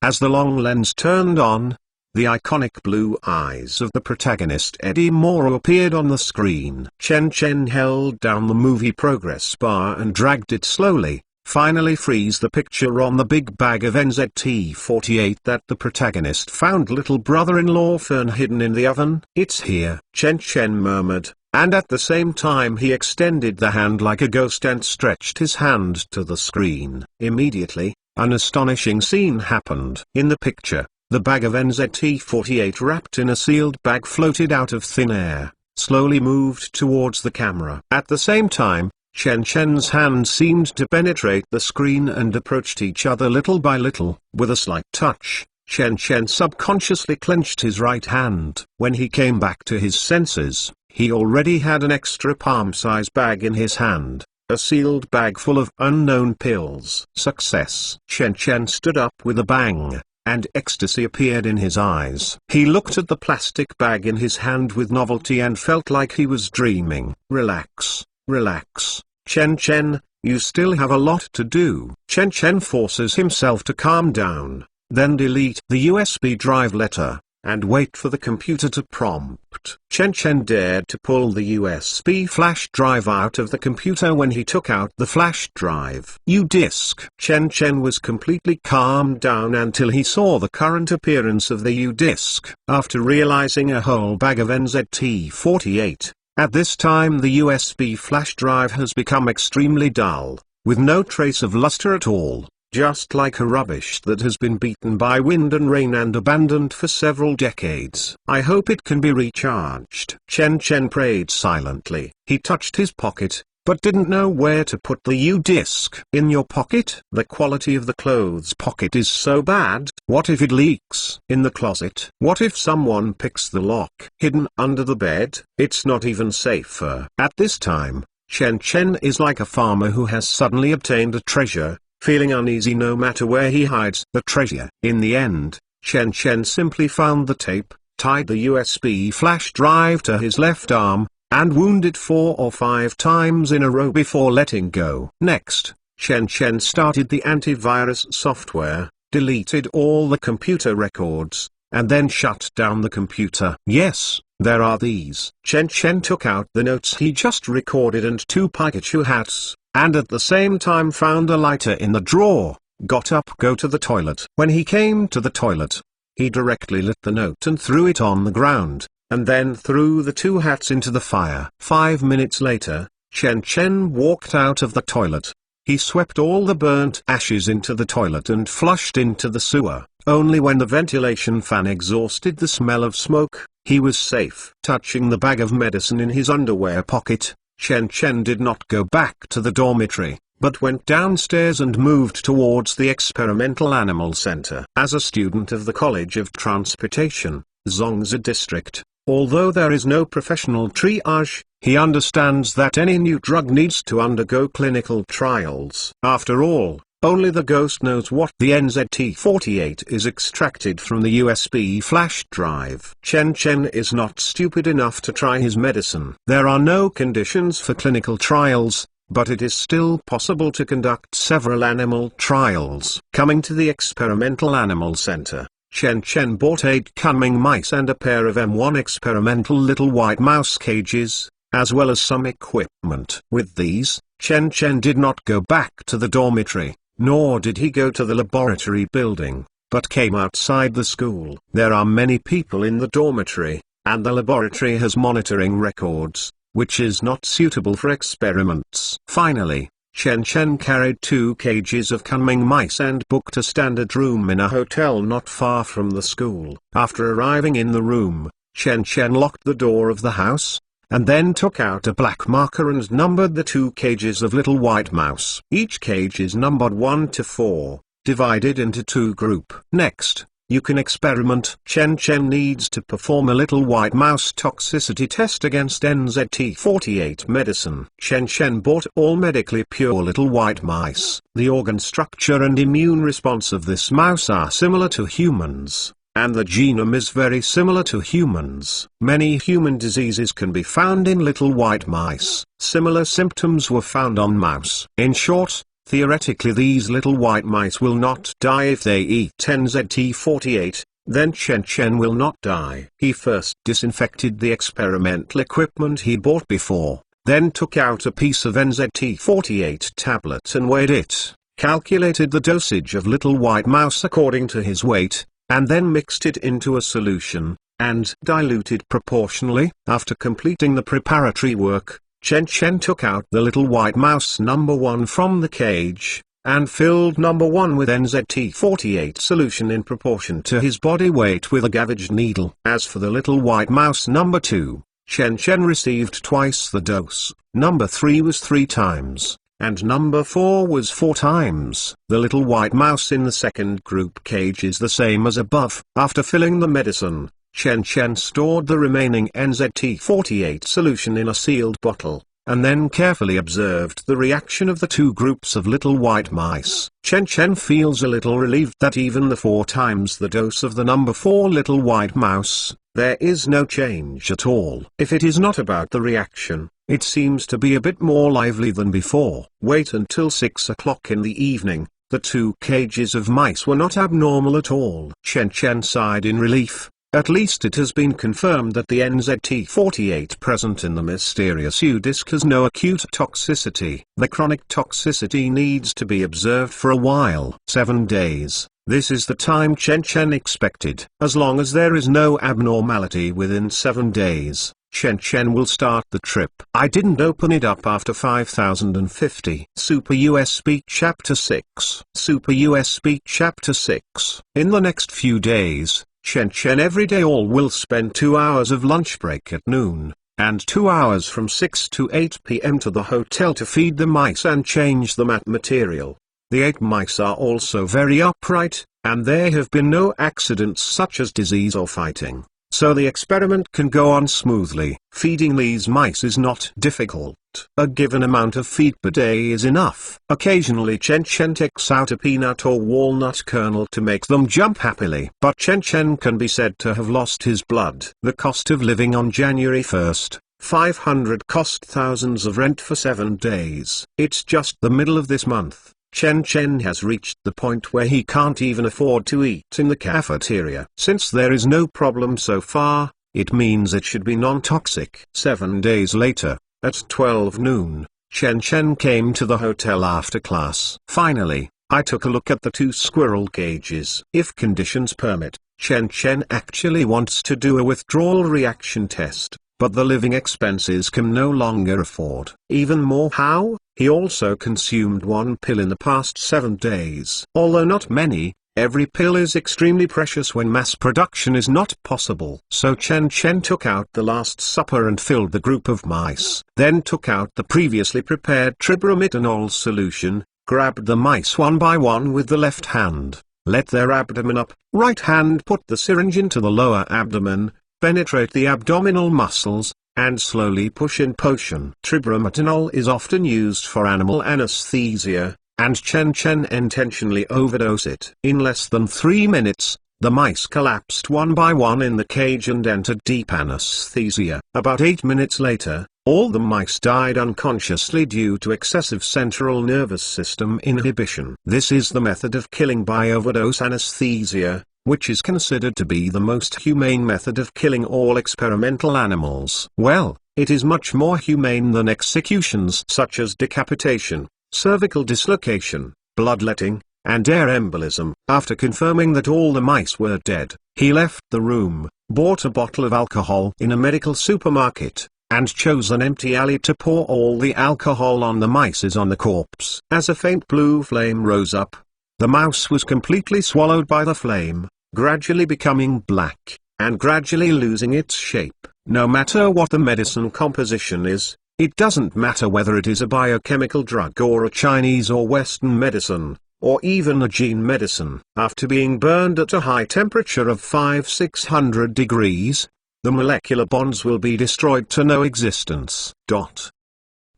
As the long lens turned on, the iconic blue eyes of the protagonist Eddie Morrow appeared on the screen. Chen Chen held down the movie progress bar and dragged it slowly, finally freeze the picture on the big bag of NZT48 that the protagonist found little brother-in-law Fern hidden in the oven. It's here, Chen Chen murmured, and at the same time he extended the hand like a ghost and stretched his hand to the screen. Immediately, an astonishing scene happened. In the picture, the bag of NZT48 wrapped in a sealed bag floated out of thin air, slowly moved towards the camera. At the same time, Chen Chen's hand seemed to penetrate the screen and approached each other little by little. With a slight touch, Chen Chen subconsciously clenched his right hand. When he came back to his senses, he already had an extra palm-size bag in his hand, a sealed bag full of unknown pills. Success! Chen Chen stood up with a bang, and ecstasy appeared in his eyes. He looked at the plastic bag in his hand with novelty and felt like he was dreaming. Relax, relax, Chen Chen, you still have a lot to do. Chen Chen forces himself to calm down, then delete the USB drive letter, and wait for the computer to prompt. Chen Chen dared to pull the USB flash drive out of the computer when he took out the flash drive. U-disk. Chen Chen was completely calmed down until he saw the current appearance of the U-disk. After realizing a whole bag of NZT48, at this time the USB flash drive has become extremely dull, with no trace of luster at all. Just like a rubbish that has been beaten by wind and rain and abandoned for several decades. I hope it can be recharged. Chen Chen prayed silently. He touched his pocket, but didn't know where to put the U-disk. In your pocket? The quality of the clothes pocket is so bad. What if it leaks? In the closet? What if someone picks the lock? Hidden under the bed? It's not even safer. At this time, Chen Chen is like a farmer who has suddenly obtained a treasure, feeling uneasy no matter where he hides the treasure. In the end, Chen Chen simply found the tape, tied the USB flash drive to his left arm, and wounded 4 or 5 times in a row before letting go. Next, Chen Chen started the antivirus software, deleted all the computer records, and then shut down the computer. Yes, there are these. Chen Chen took out the notes he just recorded and 2 Pikachu hats, and at the same time found a lighter in the drawer, got up, go to the toilet. When he came to the toilet, he directly lit the note and threw it on the ground, and then threw the 2 hats into the fire. 5 minutes later, Chen Chen walked out of the toilet. He swept all the burnt ashes into the toilet and flushed into the sewer. Only when the ventilation fan exhausted the smell of smoke, he was safe. Touching the bag of medicine in his underwear pocket, Chen Chen did not go back to the dormitory, but went downstairs and moved towards the Experimental Animal Center. As a student of the College of Transportation, Zhongzi District, although there is no professional triage, he understands that any new drug needs to undergo clinical trials. After all, only the ghost knows what the NZT48 is extracted from the USB flash drive. Chen Chen is not stupid enough to try his medicine. There are no conditions for clinical trials, but it is still possible to conduct several animal trials. Coming to the Experimental Animal Center, Chen Chen bought 8 cunning mice and a pair of M1 experimental little white mouse cages, as well as some equipment. With these, Chen Chen did not go back to the dormitory, nor did he go to the laboratory building, but came outside the school. There are many people in the dormitory, and the laboratory has monitoring records, which is not suitable for experiments. Finally, Chen Chen carried 2 cages of cunning mice and booked a standard room in a hotel not far from the school. After arriving in the room, Chen Chen locked the door of the house, and then took out a black marker and numbered the 2 cages of little white mouse. Each cage is numbered 1 to 4, divided into 2 group. Next, you can experiment. Chen Chen needs to perform a little white mouse toxicity test against NZT48 medicine. Chen Chen bought all medically pure little white mice. The organ structure and immune response of this mouse are similar to humans, and the genome is very similar to humans. Many human diseases can be found in little white mice. Similar symptoms were found on mouse. In short, theoretically these little white mice will not die if they eat NZT48, then Chen Chen will not die. He first disinfected the experimental equipment he bought before, then took out a piece of NZT48 tablet and weighed it, calculated the dosage of little white mouse according to his weight, and then mixed it into a solution, and diluted proportionally. After completing the preparatory work, Chen Chen took out the little white mouse number 1 from the cage, and filled number 1 with NZT48 solution in proportion to his body weight with a gavage needle. As for the little white mouse number 2, Chen Chen received twice the dose, number 3 was 3 times, and number 4 was 4 times. The little white mouse in the second group cage is the same as above. After filling the medicine, Chen Chen stored the remaining NZT48 solution in a sealed bottle, and then carefully observed the reaction of the 2 groups of little white mice. Chen Chen feels a little relieved that even the 4 times the dose of the number 4 little white mouse, there is no change at all. If it is not about the reaction, it seems to be a bit more lively than before. Wait until 6 o'clock in the evening. The 2 cages of mice were not abnormal at all. Chen Chen sighed in relief. At least it has been confirmed that the NZT48 present in the mysterious U-disc has no acute toxicity. The chronic toxicity needs to be observed for a while. 7 days. This is the time Chen Chen expected. As long as there is no abnormality within 7 days, Chen Chen will start the trip. I didn't open it up after 5050. Super USB Chapter 6. Super USB Chapter 6. In the next few days, Chen Chen every day all will spend 2 hours of lunch break at noon, and 2 hours from 6 to 8 p.m. to the hotel to feed the mice and change the mat material. The 8 mice are also very upright, and there have been no accidents such as disease or fighting, so the experiment can go on smoothly. Feeding these mice is not difficult. A given amount of feed per day is enough. Occasionally Chen Chen takes out a peanut or walnut kernel to make them jump happily. But Chen Chen can be said to have lost his blood. The cost of living on January 1st, 500 cost thousands of rent for 7 days. It's just the middle of this month. Chen Chen has reached the point where he can't even afford to eat in the cafeteria. Since there is no problem so far, it means it should be non-toxic. 7 days later, at 12 noon, Chen Chen came to the hotel after class. Finally, I took a look at the 2 squirrel cages. If conditions permit, Chen Chen actually wants to do a withdrawal reaction test, but the living expenses can no longer afford. Even more how? He also consumed 1 pill in the past 7 days. Although not many, every pill is extremely precious when mass production is not possible. So Chen Chen took out the Last Supper and filled the group of mice. Then took out the previously prepared tribromitanol solution, grabbed the mice one by one with the left hand, let their abdomen up, right hand put the syringe into the lower abdomen, penetrate the abdominal muscles, and slowly push in potion. Tribromitanol is often used for animal anesthesia, and Chen Chen intentionally overdosed it. In less than 3 minutes, the mice collapsed one by one in the cage and entered deep anesthesia. About 8 minutes later, all the mice died unconsciously due to excessive central nervous system inhibition. This is the method of killing by overdose anesthesia, which is considered to be the most humane method of killing all experimental animals. Well, it is much more humane than executions such as decapitation, cervical dislocation, bloodletting, and air embolism. After confirming that all the mice were dead, he left the room, bought a bottle of alcohol in a medical supermarket, and chose an empty alley to pour all the alcohol on the mice on the corpse. As a faint blue flame rose up, the mouse was completely swallowed by the flame, gradually becoming black, and gradually losing its shape. No matter what the medicine composition is, it doesn't matter whether it is a biochemical drug or a Chinese or Western medicine, or even a gene medicine. After being burned at a high temperature of 500–600 degrees, the molecular bonds will be destroyed to no existence.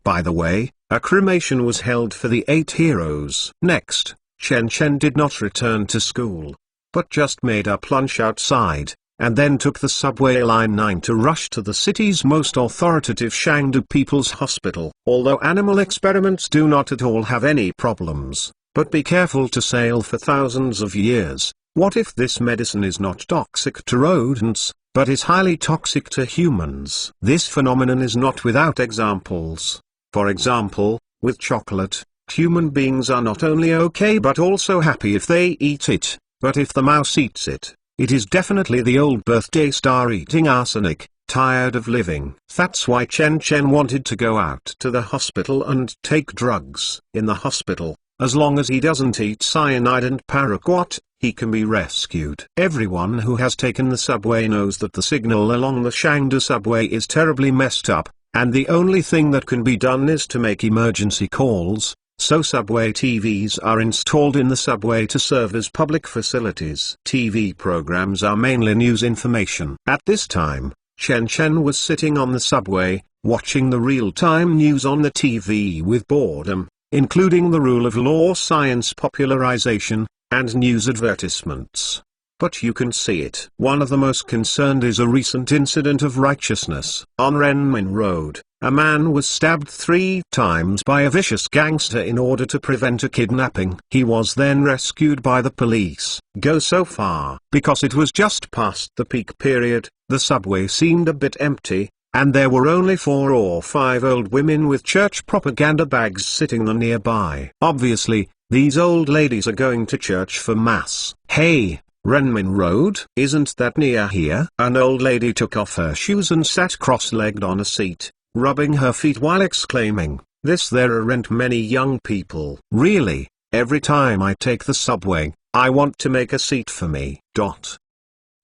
By the way, a cremation was held for the 8 heroes. Next, Chen Chen did not return to school, but just made up lunch outside, and then took the subway line 9 to rush to the city's most authoritative Shangdu People's Hospital. Although animal experiments do not at all have any problems, but be careful to sail for thousands of years. What if this medicine is not toxic to rodents, but is highly toxic to humans? This phenomenon is not without examples. For example, with chocolate, human beings are not only okay but also happy if they eat it, but if the mouse eats it, it is definitely the old birthday star eating arsenic, tired of living. That's why Chen Chen wanted to go out to the hospital and take drugs. In the hospital, as long as he doesn't eat cyanide and paraquat, he can be rescued. Everyone who has taken the subway knows that the signal along the Chengdu subway is terribly messed up, and the only thing that can be done is to make emergency calls, so subway TVs are installed in the subway to serve as public facilities. TV programs are mainly news information. At this time, Chen Chen was sitting on the subway, watching the real-time news on the TV with boredom, including the rule of law, science popularization, and news advertisements. But you can see it. One of the most concerned is a recent incident of righteousness. On Renmin Road, a man was stabbed 3 times by a vicious gangster in order to prevent a kidnapping. He was then rescued by the police. Go so far. Because it was just past the peak period, the subway seemed a bit empty, and there were only 4 or 5 old women with church propaganda bags sitting nearby. Obviously, these old ladies are going to church for mass. Hey, Renmin Road, isn't that near here? An old lady took off her shoes and sat cross-legged on a seat, rubbing her feet while exclaiming, "This there aren't many young people." Really, every time I take the subway, I want to make a seat for me.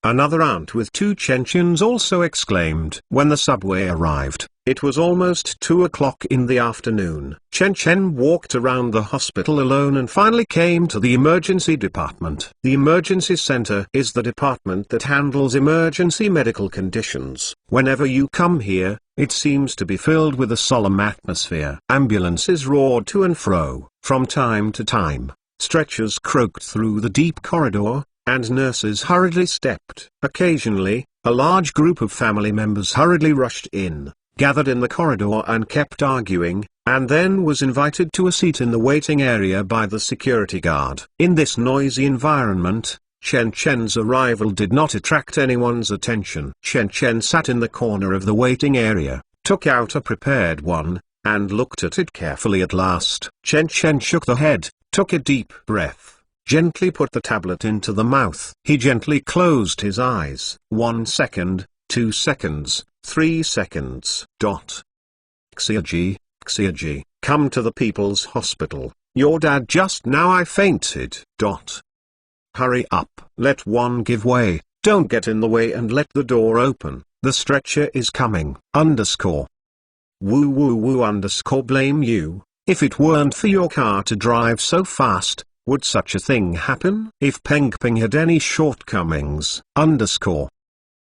Another aunt with 2 Chenchens also exclaimed. When the subway arrived, it was almost 2 o'clock in the afternoon. Chen Chen walked around the hospital alone and finally came to the emergency department. The emergency center is the department that handles emergency medical conditions. Whenever you come here, it seems to be filled with a solemn atmosphere. Ambulances roared to and fro. From time to time, stretchers croaked through the deep corridor, and nurses hurriedly stepped. Occasionally, a large group of family members hurriedly rushed in, gathered in the corridor and kept arguing, and then was invited to a seat in the waiting area by the security guard. In this noisy environment, Chen Chen's arrival did not attract anyone's attention. Chen Chen sat in the corner of the waiting area, took out a prepared one, and looked at it carefully at last. Chen Chen shook the head, took a deep breath, gently put the tablet into the mouth. He gently closed his eyes. 1 second, 2 seconds, 3 seconds. Xiaji, Xiaji, come to the People's Hospital. Your dad just now I fainted. Hurry up. Let one give way. Don't get in the way and let the door open. The stretcher is coming. Woo woo woo blame you. If it weren't for your car to drive so fast, would such a thing happen? If Peng Peng had any shortcomings?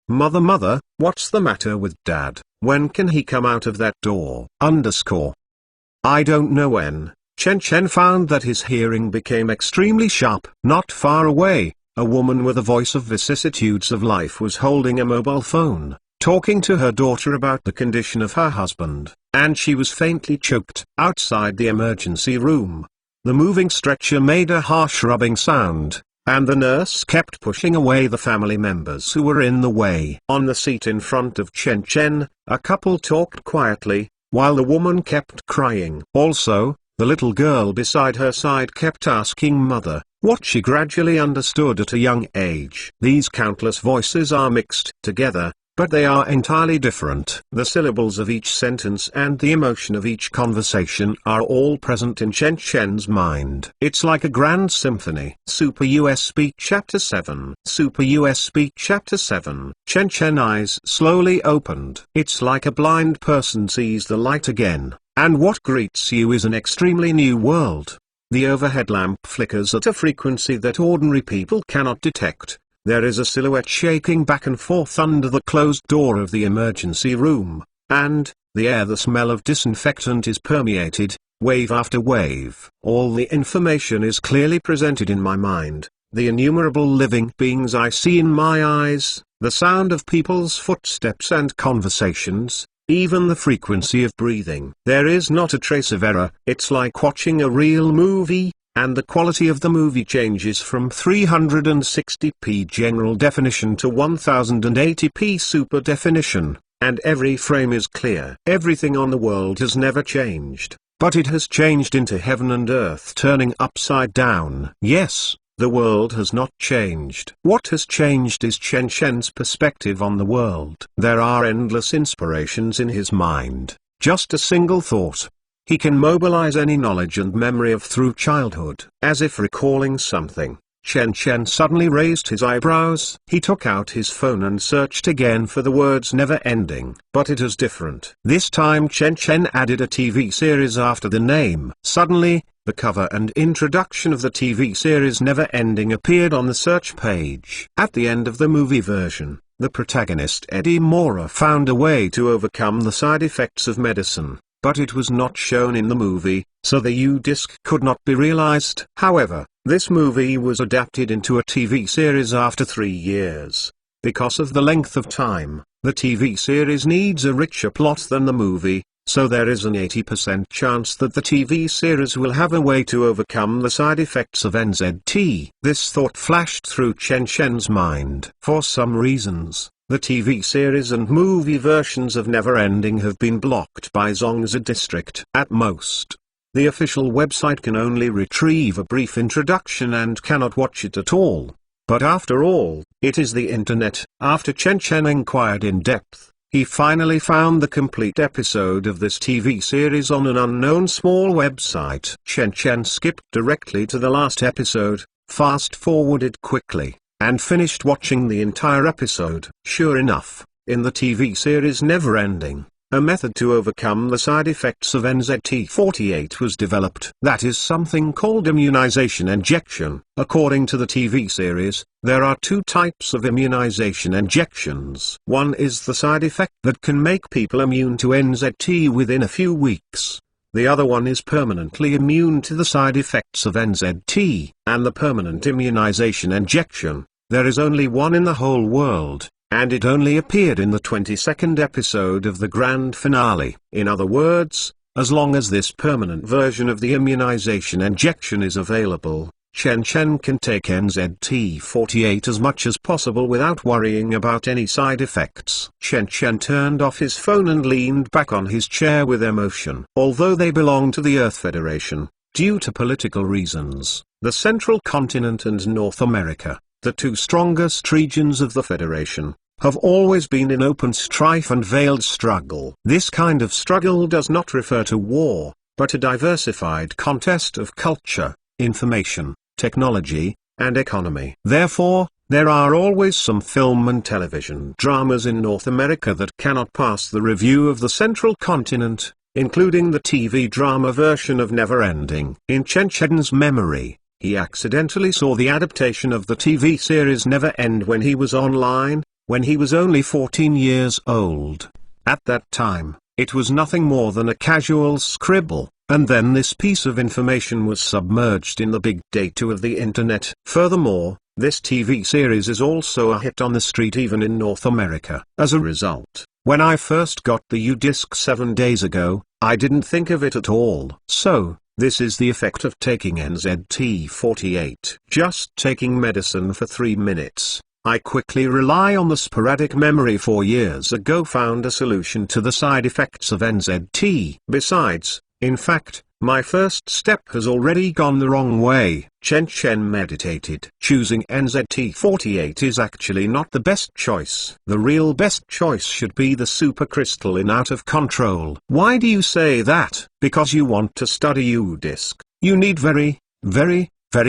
Mother, what's the matter with Dad? When can he come out of that door? I don't know when. Chen Chen found that his hearing became extremely sharp. Not far away, a woman with a voice of vicissitudes of life was holding a mobile phone, talking to her daughter about the condition of her husband, and she was faintly choked. Outside the emergency room, the moving stretcher made a harsh rubbing sound, and the nurse kept pushing away the family members who were in the way. On the seat in front of Chen Chen, a couple talked quietly, while the woman kept crying. Also, the little girl beside her side kept asking mother, what she gradually understood at a young age. These countless voices are mixed together, but they are entirely different. The syllables of each sentence and the emotion of each conversation are all present in Chen Chen's mind. It's like a grand symphony. Super USB Chapter 7. Super USB Chapter 7. Chen Chen eyes slowly opened. It's like a blind person sees the light again, and what greets you is an extremely new world. The overhead lamp flickers at a frequency that ordinary people cannot detect. There is a silhouette shaking back and forth under the closed door of the emergency room, and, the smell of disinfectant is permeated, wave after wave. All the information is clearly presented in my mind, the innumerable living beings I see in my eyes, the sound of people's footsteps and conversations, even the frequency of breathing. There is not a trace of error. It's like watching a real movie. And the quality of the movie changes from 360p general definition to 1080p super definition, and every frame is clear. Everything on the world has never changed, but it has changed into heaven and earth turning upside down. Yes, the world has not changed. What has changed is Chen Chen's perspective on the world. There are endless inspirations in his mind, just a single thought. He can mobilize any knowledge and memory of through childhood. As if recalling something, Chen Chen suddenly raised his eyebrows. He took out his phone and searched again for the words never ending. But it was different. This time Chen Chen added a TV series after the name. Suddenly, the cover and introduction of the TV series Never Ending appeared on the search page. At the end of the movie version, the protagonist Eddie Mora found a way to overcome the side effects of medicine, but it was not shown in the movie, so the U-disc could not be realized. However, this movie was adapted into a TV series after 3 years. Because of the length of time, the TV series needs a richer plot than the movie, so there is an 80% chance that the TV series will have a way to overcome the side effects of NZT. This thought flashed through Chen Chen's mind. For some reasons, the TV series and movie versions of Never Ending have been blocked by Zongzi District. At most, the official website can only retrieve a brief introduction and cannot watch it at all. But after all, it is the internet. After Chen Chen inquired in depth, he finally found the complete episode of this TV series on an unknown small website. Chen Chen skipped directly to the last episode, fast-forwarded quickly, and finished watching the entire episode. Sure enough, in the TV series Never Ending, a method to overcome the side effects of NZT48 was developed. That is something called immunization injection. According to the TV series, there are 2 types of immunization injections. One is the side effect that can make people immune to NZT within a few weeks. The other one is permanently immune to the side effects of NZT. And the permanent immunization injection, there is only one in the whole world, and it only appeared in the 22nd episode of the grand finale. In other words, as long as this permanent version of the immunization injection is available, Chen Chen can take NZT48 as much as possible without worrying about any side effects. Chen Chen turned off his phone and leaned back on his chair with emotion. Although they belong to the Earth Federation, due to political reasons, the Central Continent and North America, the 2 strongest regions of the Federation, have always been in open strife and veiled struggle. This kind of struggle does not refer to war, but a diversified contest of culture, information, technology, and economy. Therefore, there are always some film and television dramas in North America that cannot pass the review of the Central Continent, including the TV drama version of Never Ending. In Chen Chen's memory, he accidentally saw the adaptation of the TV series Never End when he was online, when he was only 14 years old. At that time, it was nothing more than a casual scribble, and then this piece of information was submerged in the big data of the internet. Furthermore, this TV series is also a hit on the street even in North America. As a result, when I first got the U-disc 7 days ago, I didn't think of it at all. So, this is the effect of taking NZT48. Just taking medicine for 3 minutes. I quickly rely on the sporadic memory 4 years ago found a solution to the side effects of NZT. Besides, in fact, my first step has already gone the wrong way. Chen Chen meditated. Choosing NZT48 is actually not the best choice. The real best choice should be the supercrystalline out of control. Why do you say that? Because you want to study U-disc. You need very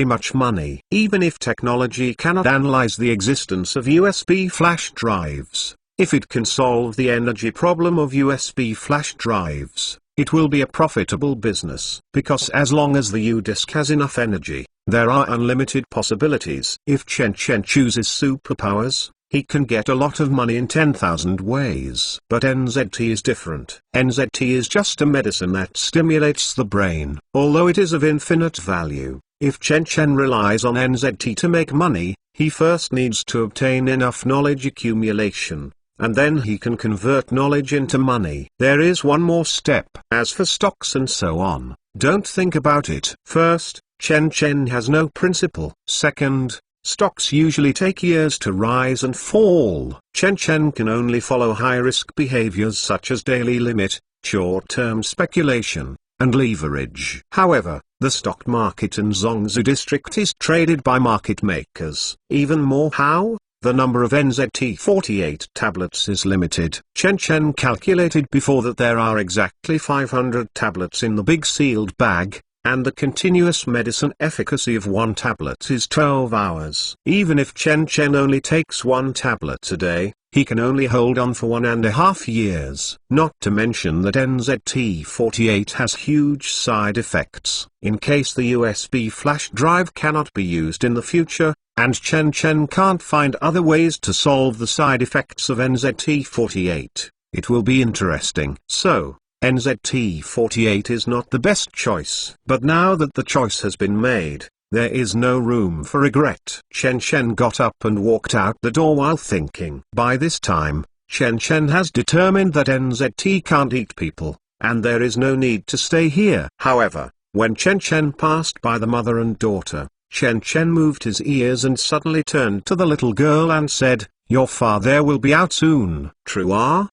much money. Even if technology cannot analyze the existence of USB flash drives, if it can solve the energy problem of USB flash drives, it will be a profitable business. Because as long as the U-disc has enough energy, there are unlimited possibilities. If Chen Chen chooses superpowers, he can get a lot of money in 10,000 ways. But NZT is different. NZT is just a medicine that stimulates the brain. Although it is of infinite value, if Chen Chen relies on NZT to make money, he first needs to obtain enough knowledge accumulation, and then he can convert knowledge into money. There is one more step. As for stocks and so on, don't think about it. First, Chen Chen has no principle. Second, stocks usually take years to rise and fall. Chen Chen can only follow high-risk behaviors such as daily limit, short-term speculation, and leverage. However, the stock market in Zongzi District is traded by market makers. Even more how? The number of NZT48 tablets is limited. Chen Chen calculated before that there are exactly 500 tablets in the big sealed bag, and the continuous medicine efficacy of one tablet is 12 hours. Even if Chen Chen only takes one tablet a day, he can only hold on for 1.5 years. Not to mention that NZT-48 has huge side effects. In case the USB flash drive cannot be used in the future, and Chen Chen can't find other ways to solve the side effects of NZT-48, it will be interesting. So, NZT-48 is not the best choice. But now that the choice has been made, there is no room for regret. Chen Chen got up and walked out the door while thinking. By this time, Chen Chen has determined that NZT can't eat people, and there is no need to stay here. However, when Chen Chen passed by the mother and daughter, Chen Chen moved his ears and suddenly turned to the little girl and said, "Your father will be out soon." True.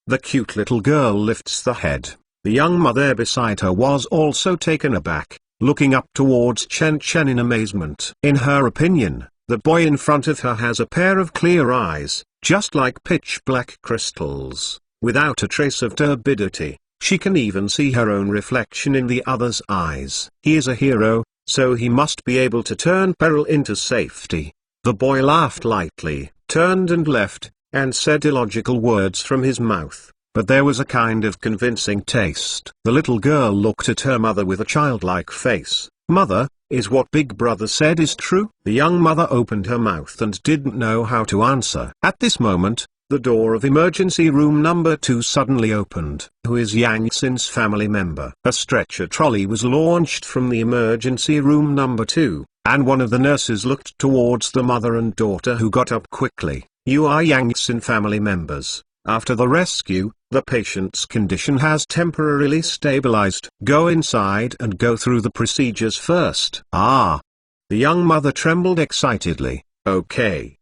The cute little girl lifts the head. The young mother beside her was also taken aback, looking up towards Chen Chen in amazement. In her opinion, the boy in front of her has a pair of clear eyes, just like pitch-black crystals, without a trace of turbidity. She can even see her own reflection in the other's eyes. He is a hero, so he must be able to turn peril into safety. The boy laughed lightly, turned and left, and said illogical words from his mouth. But there was a kind of convincing taste. The little girl looked at her mother with a childlike face. "Mother, is what Big Brother said is true?" The young mother opened her mouth and didn't know how to answer. At this moment, the door of emergency room number 2 suddenly opened. "Who is Yang Xin's family member?" A stretcher trolley was launched from the emergency room number 2, and one of the nurses looked towards the mother and daughter, who got up quickly. "You are Yang Xin family members. After the rescue, the patient's condition has temporarily stabilized. Go inside and go through the procedures first." "Ah." The young mother trembled excitedly. Okay.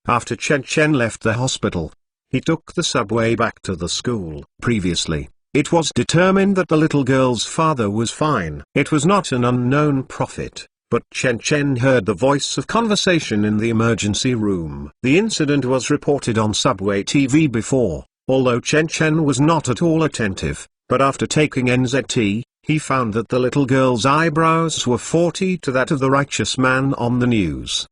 After Chen Chen left the hospital, he took the subway back to the school. Previously, it was determined that the little girl's father was fine. It was not an unknown prophet. But Chen Chen heard the voice of conversation in the emergency room. The incident was reported on subway TV before, although Chen Chen was not at all attentive, but after taking NZT, he found that the little girl's eyebrows were 40 to that of the righteous man on the news.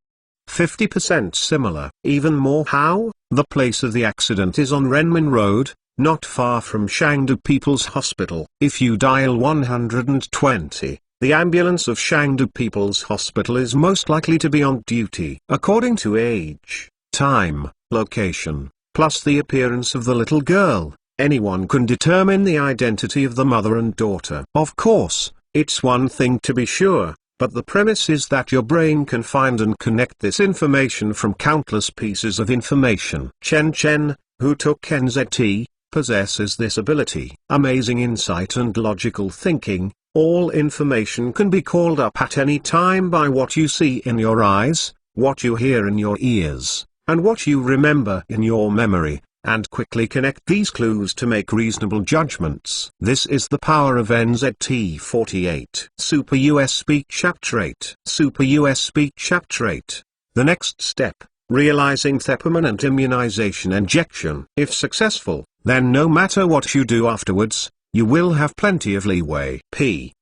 50% similar. Even more. How? The place of the accident is on Renmin Road, not far from Shangdu People's Hospital. If you dial 120, the ambulance of Shangdu People's Hospital is most likely to be on duty. According to age, time, location, plus the appearance of the little girl, anyone can determine the identity of the mother and daughter. Of course, it's one thing to be sure, but the premise is that your brain can find and connect this information from countless pieces of information. Chen Chen, who took NZT, possesses this ability. Amazing insight and logical thinking. All information can be called up at any time by what you see in your eyes, what you hear in your ears, and what you remember in your memory, and quickly connect these clues to make reasonable judgments. This is the power of NZT-48. Super USB Chapter 8. Super USB Chapter 8. The next step, realizing the permanent immunization injection. If successful, then no matter what you do afterwards, you will have plenty of leeway.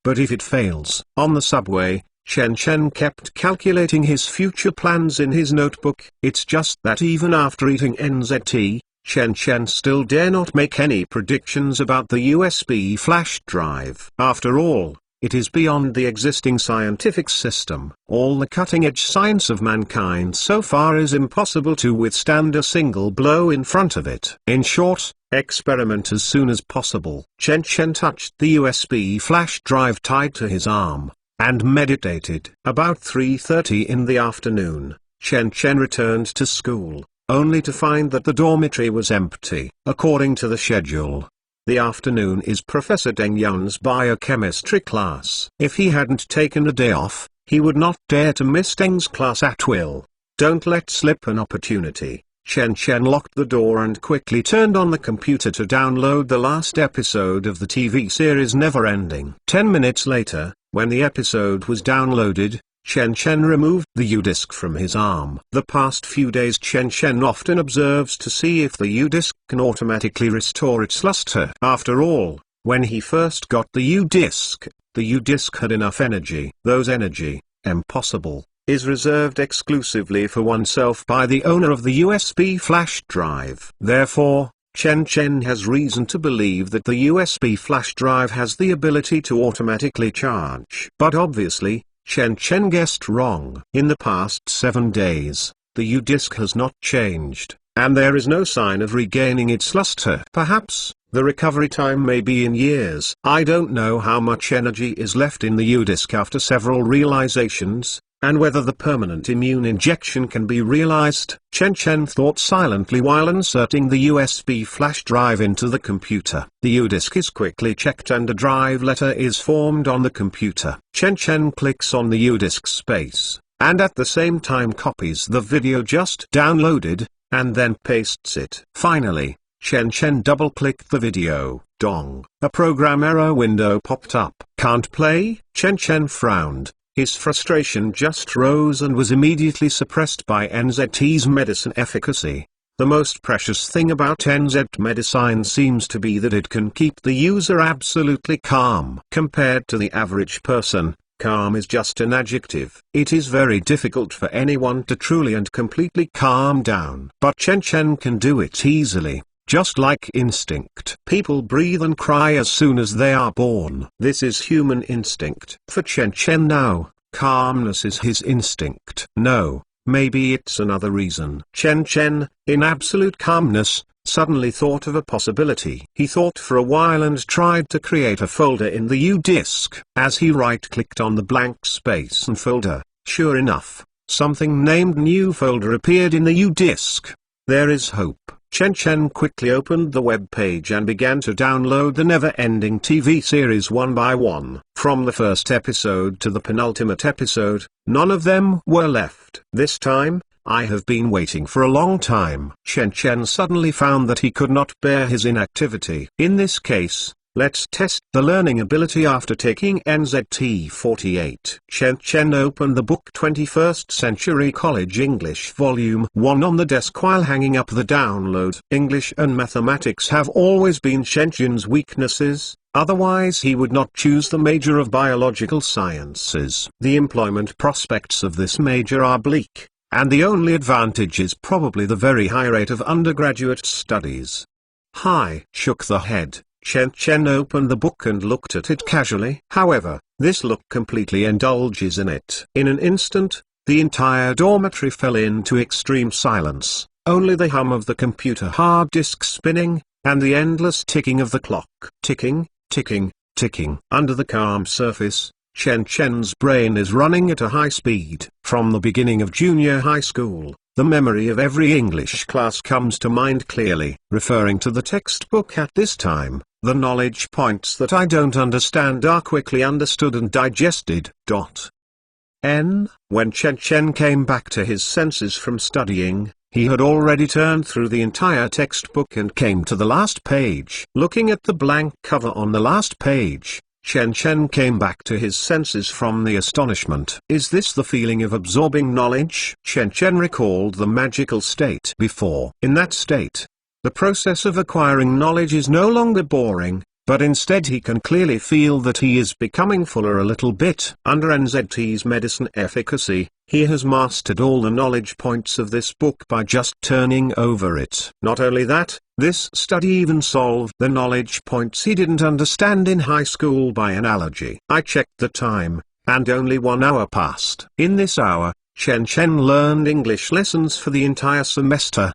But if it fails? On the subway, Chen Chen kept calculating his future plans in his notebook. It's just that even after eating NZT, Chen Chen still dare not make any predictions about the USB flash drive. After all, it is beyond the existing scientific system. All the cutting-edge science of mankind so far is impossible to withstand a single blow in front of it. In short, experiment as soon as possible. Chen Chen touched the USB flash drive tied to his arm, and meditated. About 3:30 in the afternoon, Chen Chen returned to school, only to find that the dormitory was empty. According to the schedule, the afternoon is Professor Deng Yun's biochemistry class. If he hadn't taken a day off, he would not dare to miss Deng's class at will. Don't let slip an opportunity. Chen Chen locked the door and quickly turned on the computer to download the last episode of the TV series Neverending. 10 minutes later, when the episode was downloaded, Chen Chen removed the U-disc from his arm. The past few days Chen Chen often observes to see if the U-disc can automatically restore its luster. After all, When he first got the U-Disk, the U-Disk had enough energy. Those energy, impossible, is reserved exclusively for oneself by the owner of the USB flash drive. Therefore, Chen Chen has reason to believe that the USB flash drive has the ability to automatically charge. But obviously, Chen Chen guessed wrong. In the past 7 days, the U-Disk has not changed, and there is no sign of regaining its luster. Perhaps, the recovery time may be in years. I don't know how much energy is left in the U-Disk after several realizations, and whether the permanent immune injection can be realized. Chen Chen thought silently while inserting the USB flash drive into the computer. The U-Disk is quickly checked and a drive letter is formed on the computer. Chen Chen clicks on the U-Disk space, and at the same time copies the video just downloaded, and then pastes it. Finally, Chen Chen double-clicked the video. Dong. A program error window popped up. Can't play? Chen Chen frowned. His frustration just rose and was immediately suppressed by NZT's medicine efficacy. The most precious thing about NZ medicine seems to be that it can keep the user absolutely calm. Compared to the average person, calm is just an adjective. It is very difficult for anyone to truly and completely calm down. But Chen Chen can do it easily. Just like instinct. People breathe and cry as soon as they are born. This is human instinct. For Chen Chen now, calmness is his instinct. No, maybe it's another reason. Chen Chen, in absolute calmness, suddenly thought of a possibility. He thought for a while and tried to create a folder in the U-Disk. As he right-clicked on the blank space and folder, sure enough, something named New Folder appeared in the U-Disk. There is hope. Chen Chen quickly opened the web page and began to download the never-ending TV series one by one. From the first episode to the penultimate episode, none of them were left. This time, I have been waiting for a long time. Chen Chen suddenly found that he could not bear his inactivity. In this case, let's test the learning ability after taking NZT 48. Chen Chen opened the book 21st Century College English Volume 1 on the desk while hanging up the download. English and mathematics have always been Chen Chen's weaknesses, otherwise he would not choose the major of biological sciences. The employment prospects of this major are bleak, and the only advantage is probably the very high rate of undergraduate studies. Hi. Shook the head. Chen Chen opened the book and looked at it casually. However, this look completely indulges in it. In an instant, the entire dormitory fell into extreme silence. Only the hum of the computer hard disk spinning, and the endless ticking of the clock. Ticking, ticking, ticking. Under the calm surface, Chen Chen's brain is running at a high speed. From the beginning of junior high school, the memory of every English class comes to mind clearly. Referring to the textbook at this time, the knowledge points that I don't understand are quickly understood and digested. When Chen Chen came back to his senses from studying, he had already turned through the entire textbook and came to the last page. Looking at the blank cover on the last page, Chen Chen came back to his senses from the astonishment. Is this the feeling of absorbing knowledge? Chen Chen recalled the magical state before. In that state, the process of acquiring knowledge is no longer boring, but instead he can clearly feel that he is becoming fuller a little bit. Under NZT's medicine efficacy, he has mastered all the knowledge points of this book by just turning over it. Not only that, this study even solved the knowledge points he didn't understand in high school by analogy. I checked the time, and only 1 hour passed. In this hour, Chen Chen learned English lessons for the entire semester.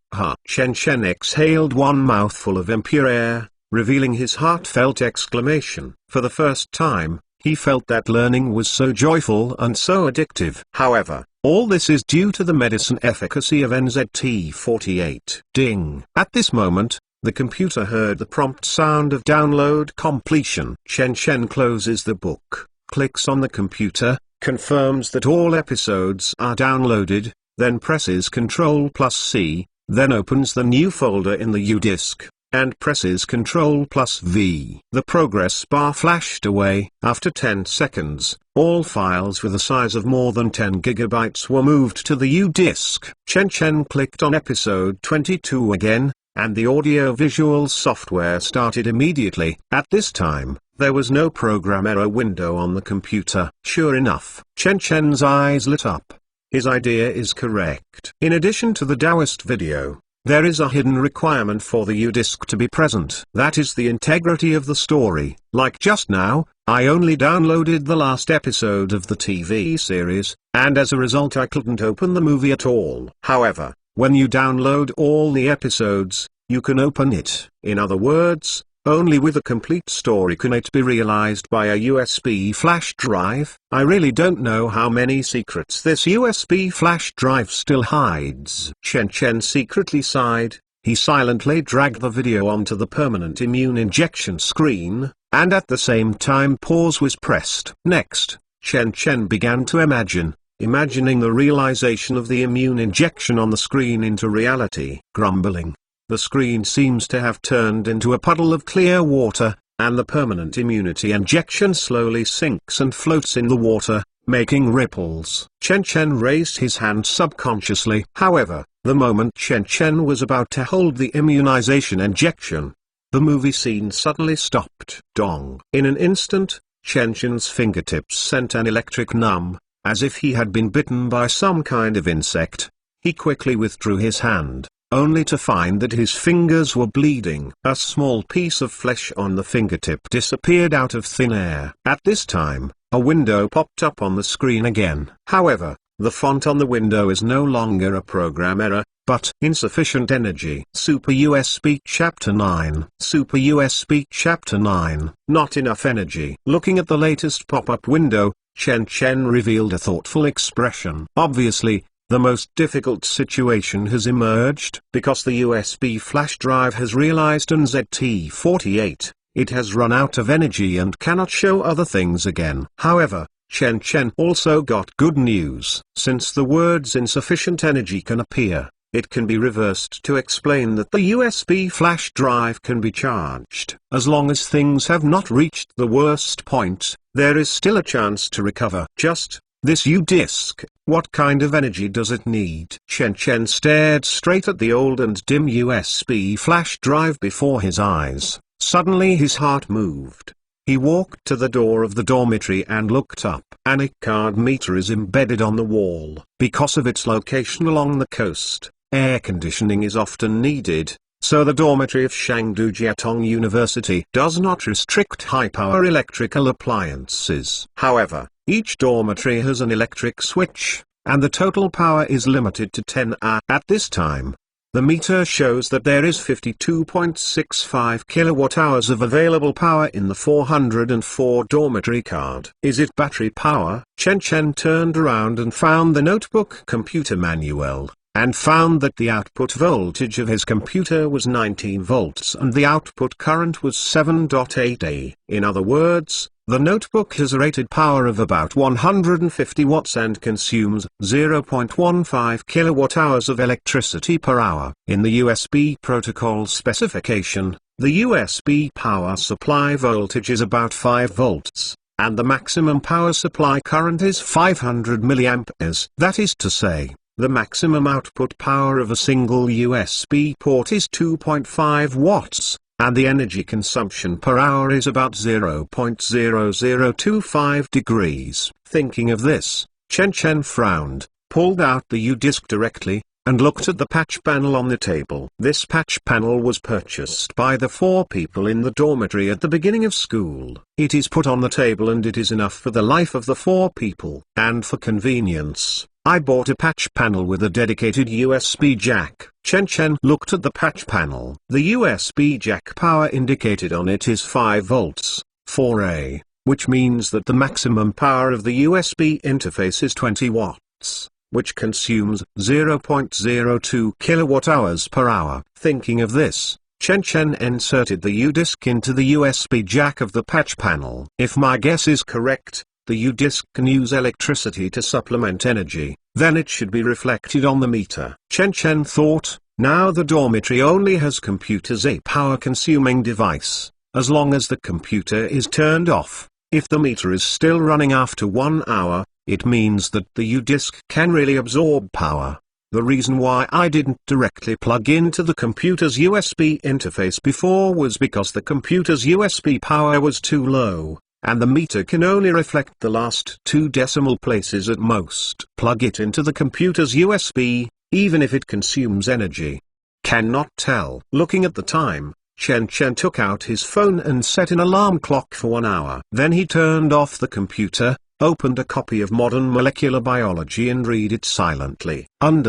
Chen Chen exhaled one mouthful of impure air, revealing his heartfelt exclamation. For the first time, he felt that learning was so joyful and so addictive. However, all this is due to the medicine efficacy of NZT 48. Ding! At this moment, the computer heard the prompt sound of download completion. Chen Chen closes the book, clicks on the computer, confirms that all episodes are downloaded, then presses Ctrl+C, then opens the new folder in the U-Disk, and presses Ctrl+V. The progress bar flashed away. After 10 seconds, all files with a size of more than 10 GB were moved to the U-Disk. Chen Chen clicked on episode 22 again, and the audio-visual software started immediately. At this time, there was no program error window on the computer. Sure enough, Chen Chen's eyes lit up. His idea is correct. In addition to the Taoist video, there is a hidden requirement for the U-Disc to be present. That is the integrity of the story. Like just now, I only downloaded the last episode of the TV series, and as a result I couldn't open the movie at all. However, when you download all the episodes, you can open it. In other words, only with a complete story can it be realized by a USB flash drive. I really don't know how many secrets this USB flash drive still hides. Chen Chen secretly sighed. He silently dragged the video onto the permanent immune injection screen, and at the same time pause was pressed. Next, Chen Chen began to imagining the realization of the immune injection on the screen into reality. Grumbling. The screen seems to have turned into a puddle of clear water, and the permanent immunity injection slowly sinks and floats in the water, making ripples. Chen Chen raised his hand subconsciously. However, the moment Chen Chen was about to hold the immunization injection, the movie scene suddenly stopped. Dong. In an instant, Chen Chen's fingertips sent an electric numb, as if he had been bitten by some kind of insect. He quickly withdrew his hand, only to find that his fingers were bleeding. A small piece of flesh on the fingertip disappeared out of thin air. At this time, a window popped up on the screen again. However, the font on the window is no longer a program error, but insufficient energy. Super USB Chapter 9. Super USB Chapter 9. Not enough energy. Looking at the latest pop-up window, Chen Chen revealed a thoughtful expression. Obviously, the most difficult situation has emerged. Because the USB flash drive has realized an ZT48, it has run out of energy and cannot show other things again. However, Chen Chen also got good news. Since the words insufficient energy can appear, it can be reversed to explain that the USB flash drive can be charged. As long as things have not reached the worst point, there is still a chance to recover. Just this U-Disc, what kind of energy does it need? Chen Chen stared straight at the old and dim USB flash drive before his eyes. Suddenly his heart moved. He walked to the door of the dormitory and looked up. An card meter is embedded on the wall. Because of its location along the coast, air conditioning is often needed, so the dormitory of Shangdu Jiatong University does not restrict high-power electrical appliances. However, each dormitory has an electric switch, and the total power is limited to 10 A. At this time, the meter shows that there is 52.65 kilowatt-hours of available power in the 404 dormitory card. Is it battery power? Chen Chen turned around and found the notebook computer manual, and found that the output voltage of his computer was 19 volts and the output current was 7.8 A. In other words, the notebook has a rated power of about 150 watts and consumes 0.15 kilowatt-hours of electricity per hour. In the USB protocol specification, the USB power supply voltage is about 5 volts, and the maximum power supply current is 500 milliamperes. That is to say, the maximum output power of a single USB port is 2.5 watts. And the energy consumption per hour is about 0.0025 degrees. Thinking of this, Chen Chen frowned, pulled out the U-Disc directly, and looked at the patch panel on the table. This patch panel was purchased by the 4 people in the dormitory at the beginning of school. It is put on the table and it is enough for the life of the 4 people. And for convenience, I bought a patch panel with a dedicated USB jack. Chen Chen looked at the patch panel. The USB jack power indicated on it is 5 volts, 4A, which means that the maximum power of the USB interface is 20 watts, which consumes 0.02 kilowatt-hours per hour. Thinking of this, Chen Chen inserted the U-Disc into the USB jack of the patch panel. If my guess is correct, the U-Disc can use electricity to supplement energy, then it should be reflected on the meter. Chen Chen thought, now the dormitory only has computers a power-consuming device. As long as the computer is turned off, if the meter is still running after 1 hour, it means that the U-Disc can really absorb power. The reason why I didn't directly plug into the computer's USB interface before was because the computer's USB power was too low, and the meter can only reflect the last 2 decimal places at most. Plug it into the computer's USB, even if it consumes energy. Cannot tell. Looking at the time, Chen Chen took out his phone and set an alarm clock for 1 hour. Then he turned off the computer, opened a copy of Modern Molecular Biology and read it silently. An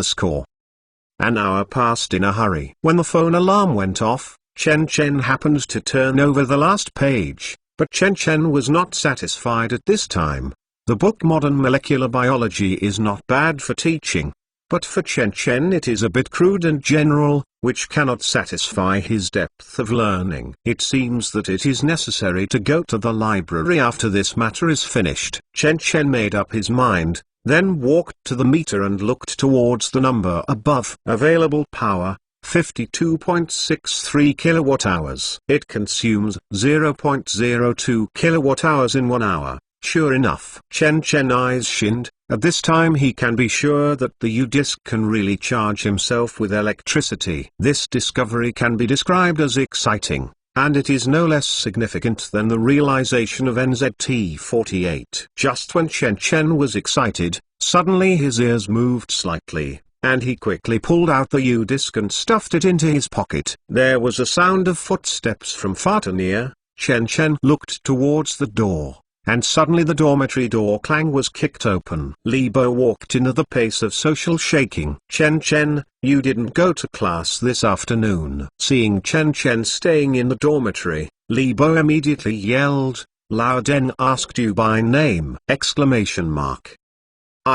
hour passed in a hurry. When the phone alarm went off, Chen Chen happened to turn over the last page, but Chen Chen was not satisfied at this time. The book Modern Molecular Biology is not bad for teaching, but for Chen Chen it is a bit crude and general, which cannot satisfy his depth of learning. It seems that it is necessary to go to the library after this matter is finished. Chen Chen made up his mind, then walked to the meter and looked towards the number above. Available power, 52.63 kilowatt-hours. It consumes 0.02 kilowatt-hours in 1 hour. Sure enough. Chen Chen eyes shinned. At this time he can be sure that the U-disc can really charge himself with electricity. This discovery can be described as exciting, and it is no less significant than the realization of NZT-48. Just when Chen Chen was excited, suddenly his ears moved slightly, and he quickly pulled out the U-disc and stuffed it into his pocket. There was a sound of footsteps from far to near. Chen Chen looked towards the door, and suddenly the dormitory door clang was kicked open. Li Bo walked in at the pace of social shaking. Chen Chen, you didn't go to class this afternoon. Seeing Chen Chen staying in the dormitory, Li Bo immediately yelled, Lao Den asked you by name! I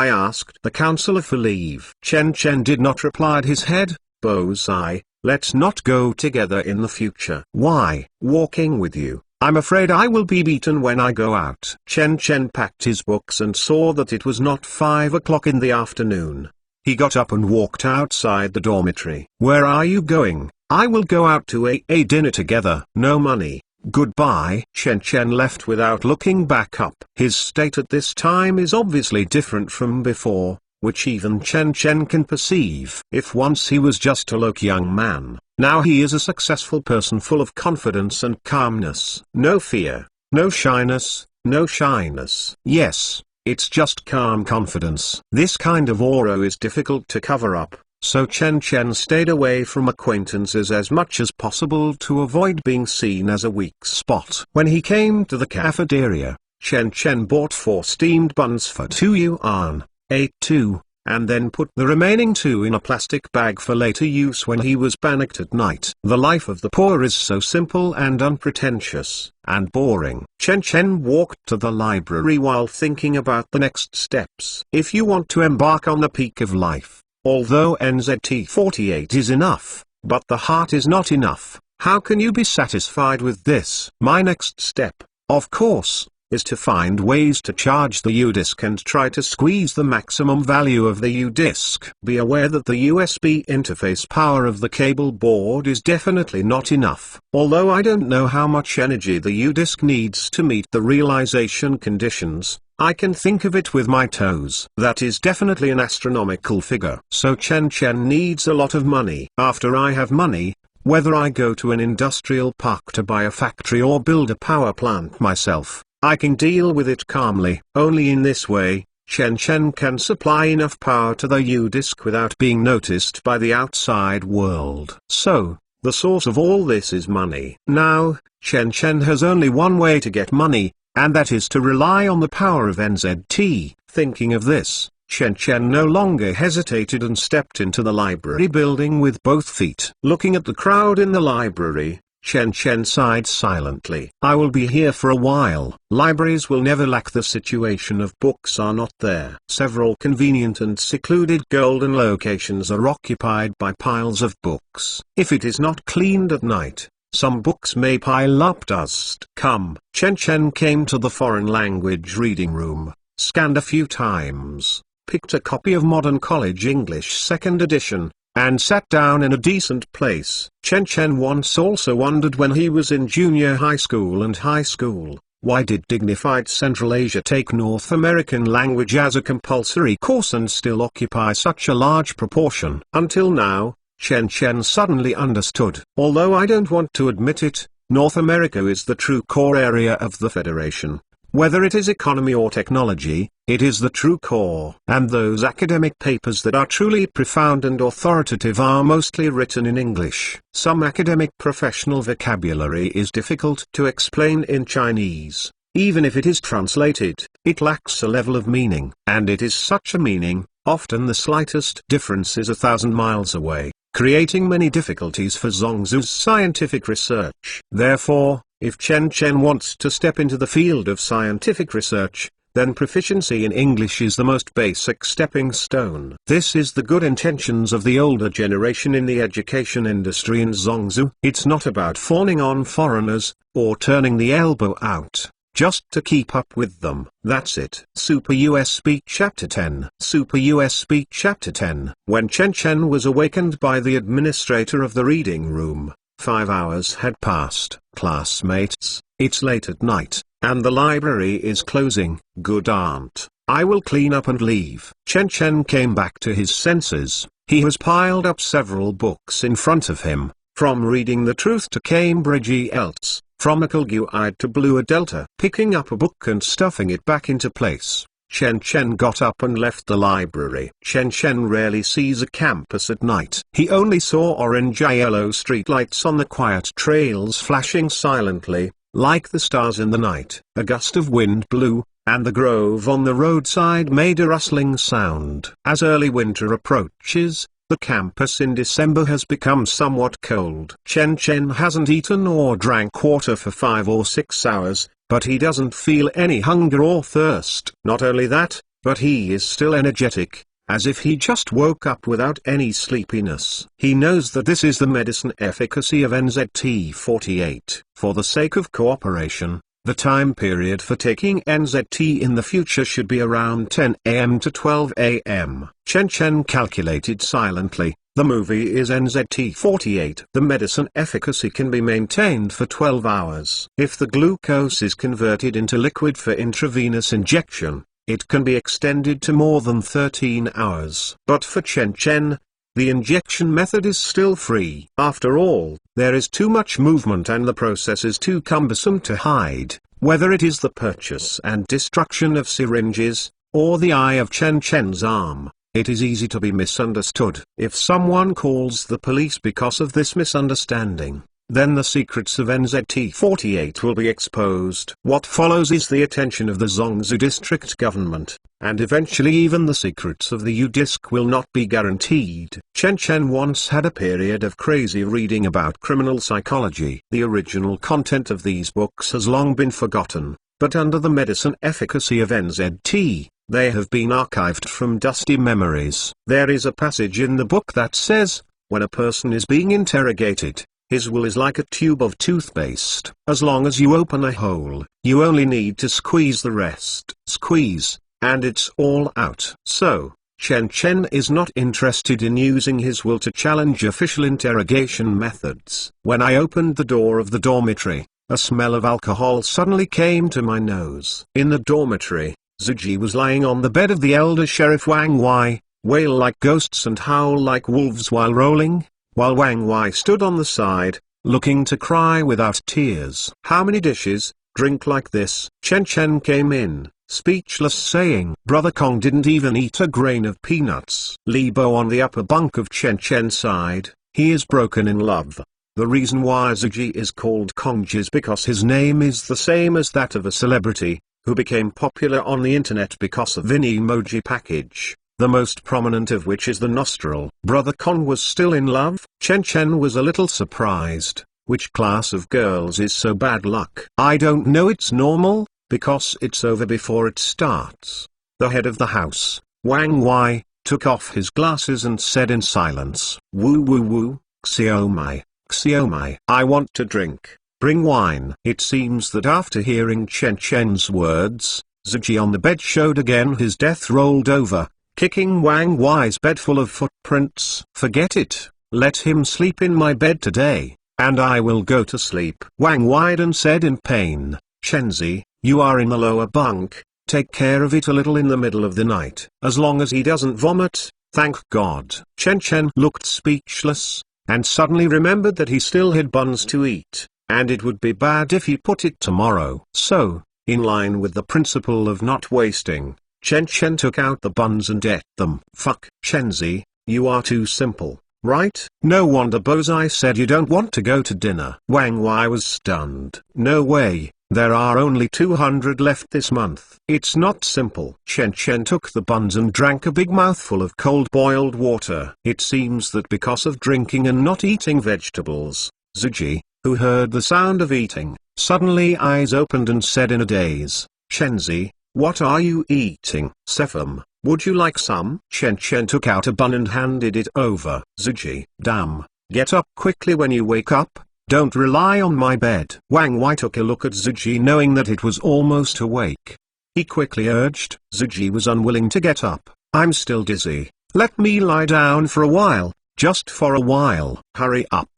asked the counselor for leave. Chen Chen did not reply. His head, Bullseye, let's not go together in the future. Why? Walking with you, I'm afraid I will be beaten when I go out. Chen Chen packed his books and saw that it was not 5 o'clock in the afternoon. He got up and walked outside the dormitory. Where are you going? I will go out to a dinner together. No money. Goodbye. Chen Chen left without looking back up. His state at this time is obviously different from before, which even Chen Chen can perceive. If once he was just a low young man, now he is a successful person full of confidence and calmness. No fear, no shyness, no shyness. Yes, it's just calm confidence. This kind of aura is difficult to cover up, so Chen Chen stayed away from acquaintances as much as possible to avoid being seen as a weak spot. When he came to the cafeteria, Chen Chen bought 4 steamed buns for 2 yuan, ate 2, and then put the remaining 2 in a plastic bag for later use when he was panicked at night. The life of the poor is so simple and unpretentious, and boring. Chen Chen walked to the library while thinking about the next steps. If you want to embark on the peak of life, although NZT-48 is enough, but the heart is not enough, how can you be satisfied with this? My next step, of course, is to find ways to charge the U-disc and try to squeeze the maximum value of the U-disc. Be aware that the USB interface power of the cable board is definitely not enough. Although I don't know how much energy the U-disc needs to meet the realization conditions, I can think of it with my toes. That is definitely an astronomical figure. So Chen Chen needs a lot of money. After I have money, whether I go to an industrial park to buy a factory or build a power plant myself, I can deal with it calmly. Only in this way, Chen Chen can supply enough power to the U-disc without being noticed by the outside world. So, the source of all this is money. Now, Chen Chen has only one way to get money, and that is to rely on the power of NZT. Thinking of this, Chen Chen no longer hesitated and stepped into the library building with both feet. Looking at the crowd in the library, Chen Chen sighed silently. I will be here for a while. Libraries will never lack. The situation of books are not there. Several convenient and secluded golden locations are occupied by piles of books. If it is not cleaned at night, some books may pile up dust. Come. Chen Chen came to the foreign language reading room, scanned a few times, picked a copy of Modern College English 2nd edition, and sat down in a decent place. Chen Chen once also wondered when he was in junior high school and high school, Why did dignified Central Asia take North American language as a compulsory course and still occupy such a large proportion? Until now, Chen Chen suddenly understood. Although I don't want to admit it, North America is the true core area of the Federation. Whether it is economy or technology, it is the true core. And those academic papers that are truly profound and authoritative are mostly written in English. Some academic professional vocabulary is difficult to explain in Chinese. Even if it is translated, it lacks a level of meaning. And it is such a meaning, often the slightest difference is 1,000 miles away, creating many difficulties for Zongzu's scientific research. Therefore, if Chen Chen wants to step into the field of scientific research, then proficiency in English is the most basic stepping stone. This is the good intentions of the older generation in the education industry in Zongzu. It's not about fawning on foreigners, or turning the elbow out, just to keep up with them. That's it. Super US Speak Chapter 10. Super US Speak Chapter 10. When Chen Chen was awakened by the administrator of the reading room, 5 hours had passed. Classmates, it's late at night, and the library is closing. Good aunt, I will clean up and leave. Chen Chen came back to his senses. He has piled up several books in front of him, from Reading the Truth to Cambridge else, from Equal to Blue Delta. Picking up a book and stuffing it back into place, Chen Chen got up and left the library. Chen Chen rarely sees a campus at night. He only saw orange and yellow streetlights on the quiet trails flashing silently, like the stars in the night. A gust of wind blew, and the grove on the roadside made a rustling sound. As early winter approaches, the campus in December has become somewhat cold. Chen Chen hasn't eaten or drank water for 5 or 6 hours, but he doesn't feel any hunger or thirst. Not only that, but he is still energetic, as if he just woke up without any sleepiness. He knows that this is the medicine efficacy of NZT-48. For the sake of cooperation, the time period for taking NZT in the future should be around 10 AM to 12 AM. Chen Chen calculated silently. The movie is NZT-48. The medicine efficacy can be maintained for 12 hours. If the glucose is converted into liquid for intravenous injection, it can be extended to more than 13 hours. But for Chen Chen, the injection method is still free. After all, there is too much movement and the process is too cumbersome to hide. Whether it is the purchase and destruction of syringes, or the eye of Chen Chen's arm, it is easy to be misunderstood. If someone calls the police because of this misunderstanding, then the secrets of NZT-48 will be exposed. What follows is the attention of the Zongzu district government, and eventually even the secrets of the UDisc will not be guaranteed. Chen Chen once had a period of crazy reading about criminal psychology. The original content of these books has long been forgotten, but under the medicine efficacy of NZT, they have been archived from dusty memories. There is a passage in the book that says, when a person is being interrogated, his will is like a tube of toothpaste. As long as you open a hole, you only need to squeeze the rest. Squeeze, and it's all out. So, Chen Chen is not interested in using his will to challenge official interrogation methods. When I opened the door of the dormitory, a smell of alcohol suddenly came to my nose. In the dormitory, Ziji was lying on the bed of the elder Sheriff Wang Wei, wail like ghosts and howl like wolves while rolling, while Wang Wei stood on the side, looking to cry without tears. How many dishes, drink like this? Chen Chen came in, speechless, saying, Brother Kong didn't even eat a grain of peanuts. Li Bo on the upper bunk of Chen Chen's side, he is broken in love. The reason why Ziji is called Kongji is because his name is the same as that of a celebrity, who became popular on the internet because of an emoji package, the most prominent of which is the nostril. Brother Kong was still in love? Chen Chen was a little surprised. Which class of girls is so bad luck? I don't know, it's normal, because it's over before it starts. The head of the house, Wang Wei, took off his glasses and said in silence, Woo woo woo, Xiaomai, Xiaomai. I want to drink. Bring wine. It seems that after hearing Chen Chen's words, Ziji on the bed showed again his death rolled over, kicking Wang Wei's bed full of footprints. Forget it, let him sleep in my bed today, and I will go to sleep. Wang Weiden said in pain, Shenzi, You are in the lower bunk, take care of it a little in the middle of the night. As long as he doesn't vomit, thank God. Chen Chen looked speechless, and suddenly remembered that he still had buns to eat, and it would be bad if he put it tomorrow. So, in line with the principle of not wasting, Chen Chen took out the buns and ate them. Fuck, Chenzi, you are too simple, right? No wonder Bozai said you don't want to go to dinner. Wang Wei was stunned. No way, there are only 200 left this month. It's not simple. Chen Chen took the buns and drank a big mouthful of cold boiled water. It seems that because of drinking and not eating vegetables, Zuji, who heard the sound of eating, suddenly eyes opened and said in a daze, Chenzi, what are you eating? Sepham, would you like some? Chen Chen took out a bun and handed it over. Zuji, damn, get up quickly when you wake up, don't rely on my bed. Wang Wei took a look at Zuji knowing that it was almost awake. He quickly urged. Zuji was unwilling to get up. I'm still dizzy, let me lie down for a while, just for a while. Hurry up,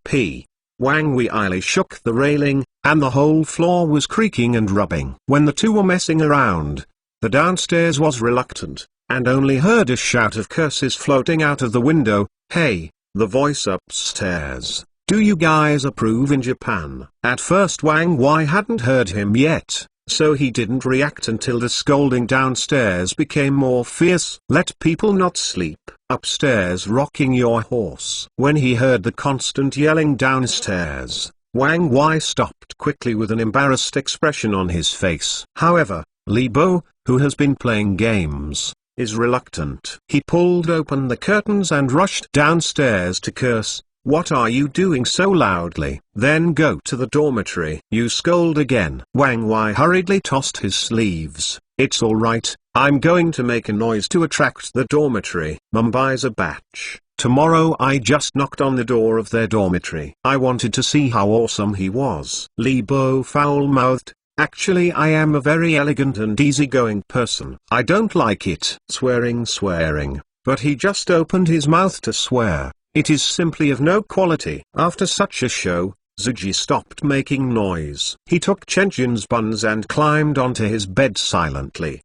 P. Wang Wei shook the railing, and the whole floor was creaking and rubbing. When the two were messing around, the downstairs was reluctant, and only heard a shout of curses floating out of the window. Hey, the voice upstairs, do you guys approve in Japan? At first Wang Wei hadn't heard him yet, so he didn't react until the scolding downstairs became more fierce. Let people not sleep upstairs rocking your horse. When he heard the constant yelling downstairs, Wang Wei stopped quickly with an embarrassed expression on his face. However, Li Bo, who has been playing games, is reluctant. He pulled open the curtains and rushed downstairs to curse, what are you doing so loudly? Then go to the dormitory. You scold again. Wang Wei hurriedly tossed his sleeves. It's alright, I'm going to make a noise to attract the dormitory. Mumbai's a batch. Tomorrow I just knocked on the door of their dormitory. I wanted to see how awesome he was. Li Bo foul-mouthed, actually I am a very elegant and easygoing person. I don't like it. Swearing. But he just opened his mouth to swear. It is simply of no quality. After such a show, Zuji stopped making noise. He took Chen Chen's buns and climbed onto his bed silently.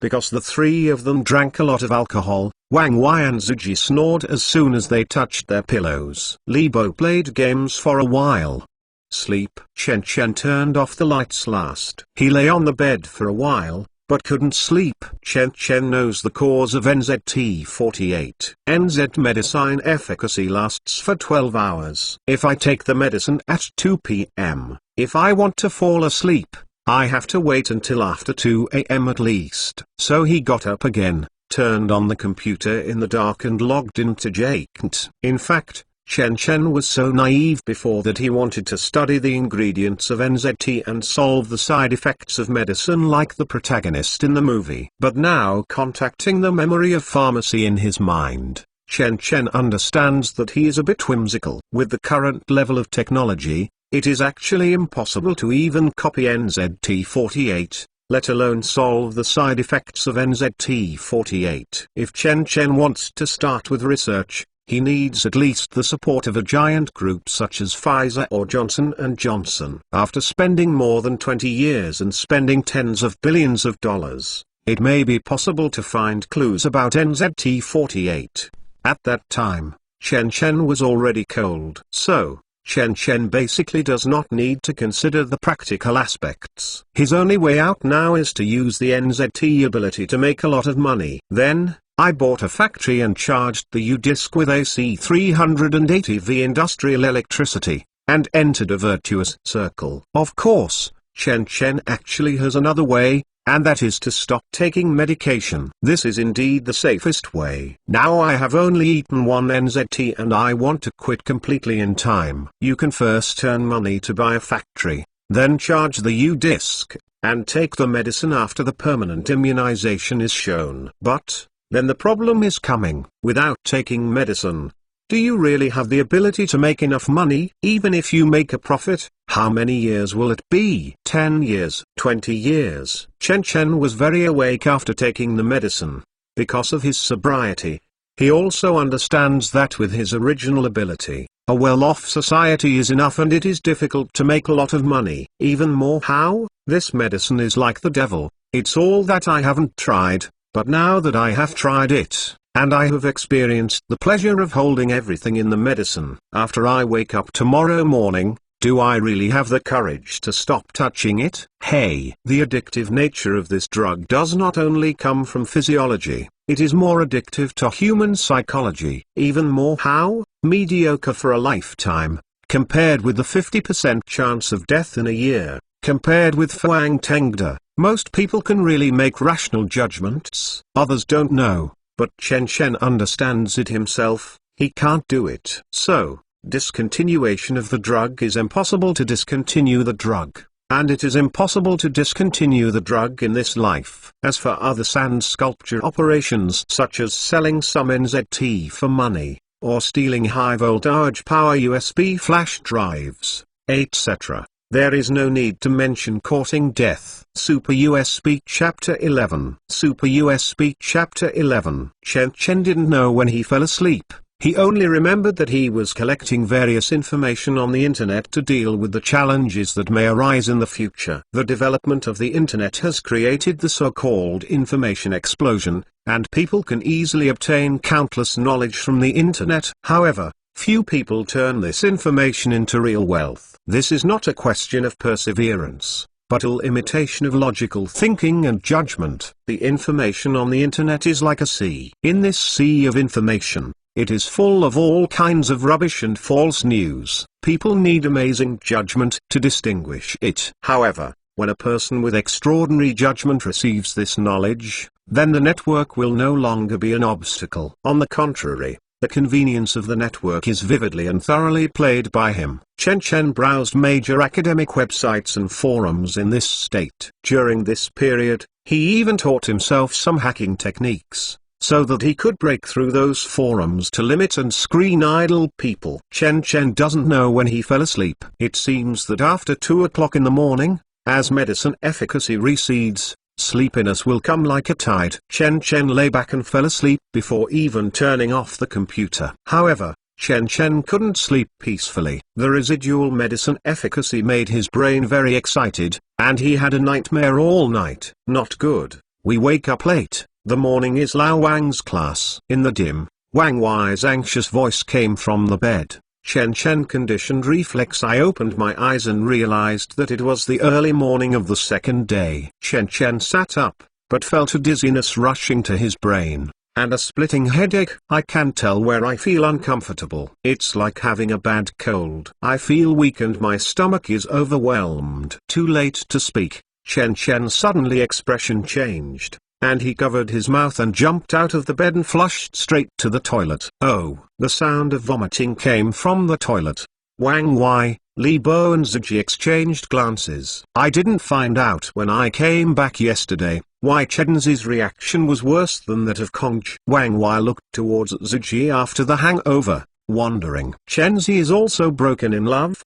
Because the three of them drank a lot of alcohol, Wang Wei and Zuji snored as soon as they touched their pillows. Li Bo played games for a while. Sleep. Chen Chen turned off the lights last. He lay on the bed for a while, but couldn't sleep. Chen Chen knows the cause of NZT48. NZ medicine efficacy lasts for 12 hours. If I take the medicine at 2 p.m., if I want to fall asleep, I have to wait until after 2 a.m. at least. So he got up again, turned on the computer in the dark and logged into Jakent. In fact, Chen Chen was so naive before that he wanted to study the ingredients of NZT and solve the side effects of medicine like the protagonist in the movie. But now, contacting the memory of pharmacy in his mind, Chen Chen understands that he is a bit whimsical. With the current level of technology, it is actually impossible to even copy NZT48, let alone solve the side effects of NZT48. If Chen Chen wants to start with research, he needs at least the support of a giant group such as Pfizer or Johnson & Johnson. After spending more than 20 years and spending tens of billions of dollars, it may be possible to find clues about NZT48. At that time, Chen Chen was already cold. So, Chen Chen basically does not need to consider the practical aspects. His only way out now is to use the NZT ability to make a lot of money. Then, I bought a factory and charged the U-Disk with AC 380V industrial electricity, and entered a virtuous circle. Of course, Chen Chen actually has another way, and that is to stop taking medication. This is indeed the safest way. Now I have only eaten one NZT and I want to quit completely in time. You can first earn money to buy a factory, then charge the U-Disk, and take the medicine after the permanent immunization is shown. But then the problem is coming. Without taking medicine, do you really have the ability to make enough money? Even if you make a profit, how many years will it be? 10 years? 20 years? Chen Chen was very awake after taking the medicine. Because of his sobriety, he also understands that with his original ability, A well-off society is enough, and it is difficult to make a lot of money. Even more how? This medicine is like the devil. It's all that I haven't tried, but now that I have tried it, and I have experienced the pleasure of holding everything in the medicine. After I wake up tomorrow morning, do I really have the courage to stop touching it? Hey! The addictive nature of this drug does not only come from physiology, it is more addictive to human psychology. Even more how? Mediocre for a lifetime, compared with the 50% chance of death in a year, compared with Fuang Tengda. Most people can really make rational judgments. Others don't know, but Chen Chen understands it himself. He can't do it. So, discontinuation of the drug is impossible to discontinue the drug, and it is impossible to discontinue the drug in this life. As for other sand sculpture operations such as selling some NZT for money, or stealing high-voltage power USB flash drives, etc., there is no need to mention courting death. Super USB Chapter 11. Super USB Chapter 11. Chen Chen didn't know when he fell asleep. He only remembered that he was collecting various information on the internet to deal with the challenges that may arise in the future. The development of the internet has created the so-called information explosion, and people can easily obtain countless knowledge from the internet. However, few people turn this information into real wealth. This is not a question of perseverance, but an imitation of logical thinking and judgment. The information on the internet is like a sea. In this sea of information, it is full of all kinds of rubbish and false news. People need amazing judgment to distinguish it. However, when a person with extraordinary judgment receives this knowledge, then the network will no longer be an obstacle. On the contrary, the convenience of the network is vividly and thoroughly played by him. Chen Chen browsed major academic websites and forums in this state. During this period, he even taught himself some hacking techniques, so that he could break through those forums to limit and screen idle people. Chen Chen doesn't know when he fell asleep. It seems that after 2 o'clock in the morning, as medicine efficacy recedes, sleepiness will come like a tide. Chen Chen lay back and fell asleep before even turning off the computer. However, Chen Chen couldn't sleep peacefully. The residual medicine efficacy made his brain very excited, and he had a nightmare all night. Not good. We wake up late. The morning is Lao Wang's class. In the dim, Wang Wei's anxious voice came from the bed. Chen Chen conditioned reflex. I opened my eyes and realized that it was the early morning of the second day. Chen Chen sat up, but felt a dizziness rushing to his brain, and a splitting headache. I can tell where I feel uncomfortable. It's like having a bad cold. I feel weak and my stomach is overwhelmed. Too late to speak. Chen Chen's suddenly expression changed, and he covered his mouth and jumped out of the bed and flushed straight to the toilet. Oh! The sound of vomiting came from the toilet. Wang Wei, Li Bo and Ziji exchanged glances. I didn't find out when I came back yesterday why Chenzi's reaction was worse than that of Kongj. Wang Wei looked towards Ziji after the hangover, wondering. Chenzi is also broken in love?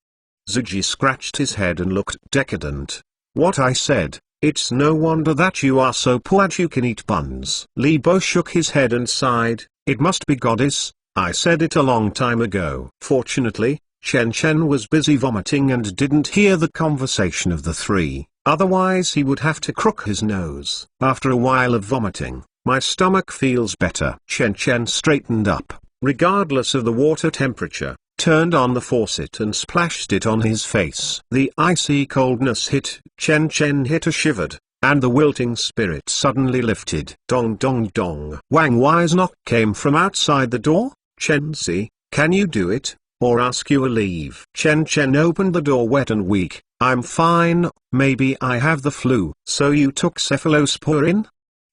Ziji scratched his head and looked decadent. What I said. It's no wonder that you are so poor you can eat buns. Li Bo shook his head and sighed. It must be goddess. I said it a long time ago. Fortunately, Chen Chen was busy vomiting and didn't hear the conversation of the three. Otherwise he would have to crook his nose. After a while of vomiting, my stomach feels better. Chen Chen straightened up, regardless of the water temperature, turned on the faucet and splashed it on his face. The icy coldness hit. Chen Chen hit a shivered, and the wilting spirit suddenly lifted. Dong dong dong. Wang Wei's knock came from outside the door. Chenzi, can you do it, or ask you a leave? Chen Chen opened the door wet and weak. I'm fine, maybe I have the flu. So you took cephalosporin?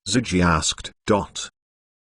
Ziji asked.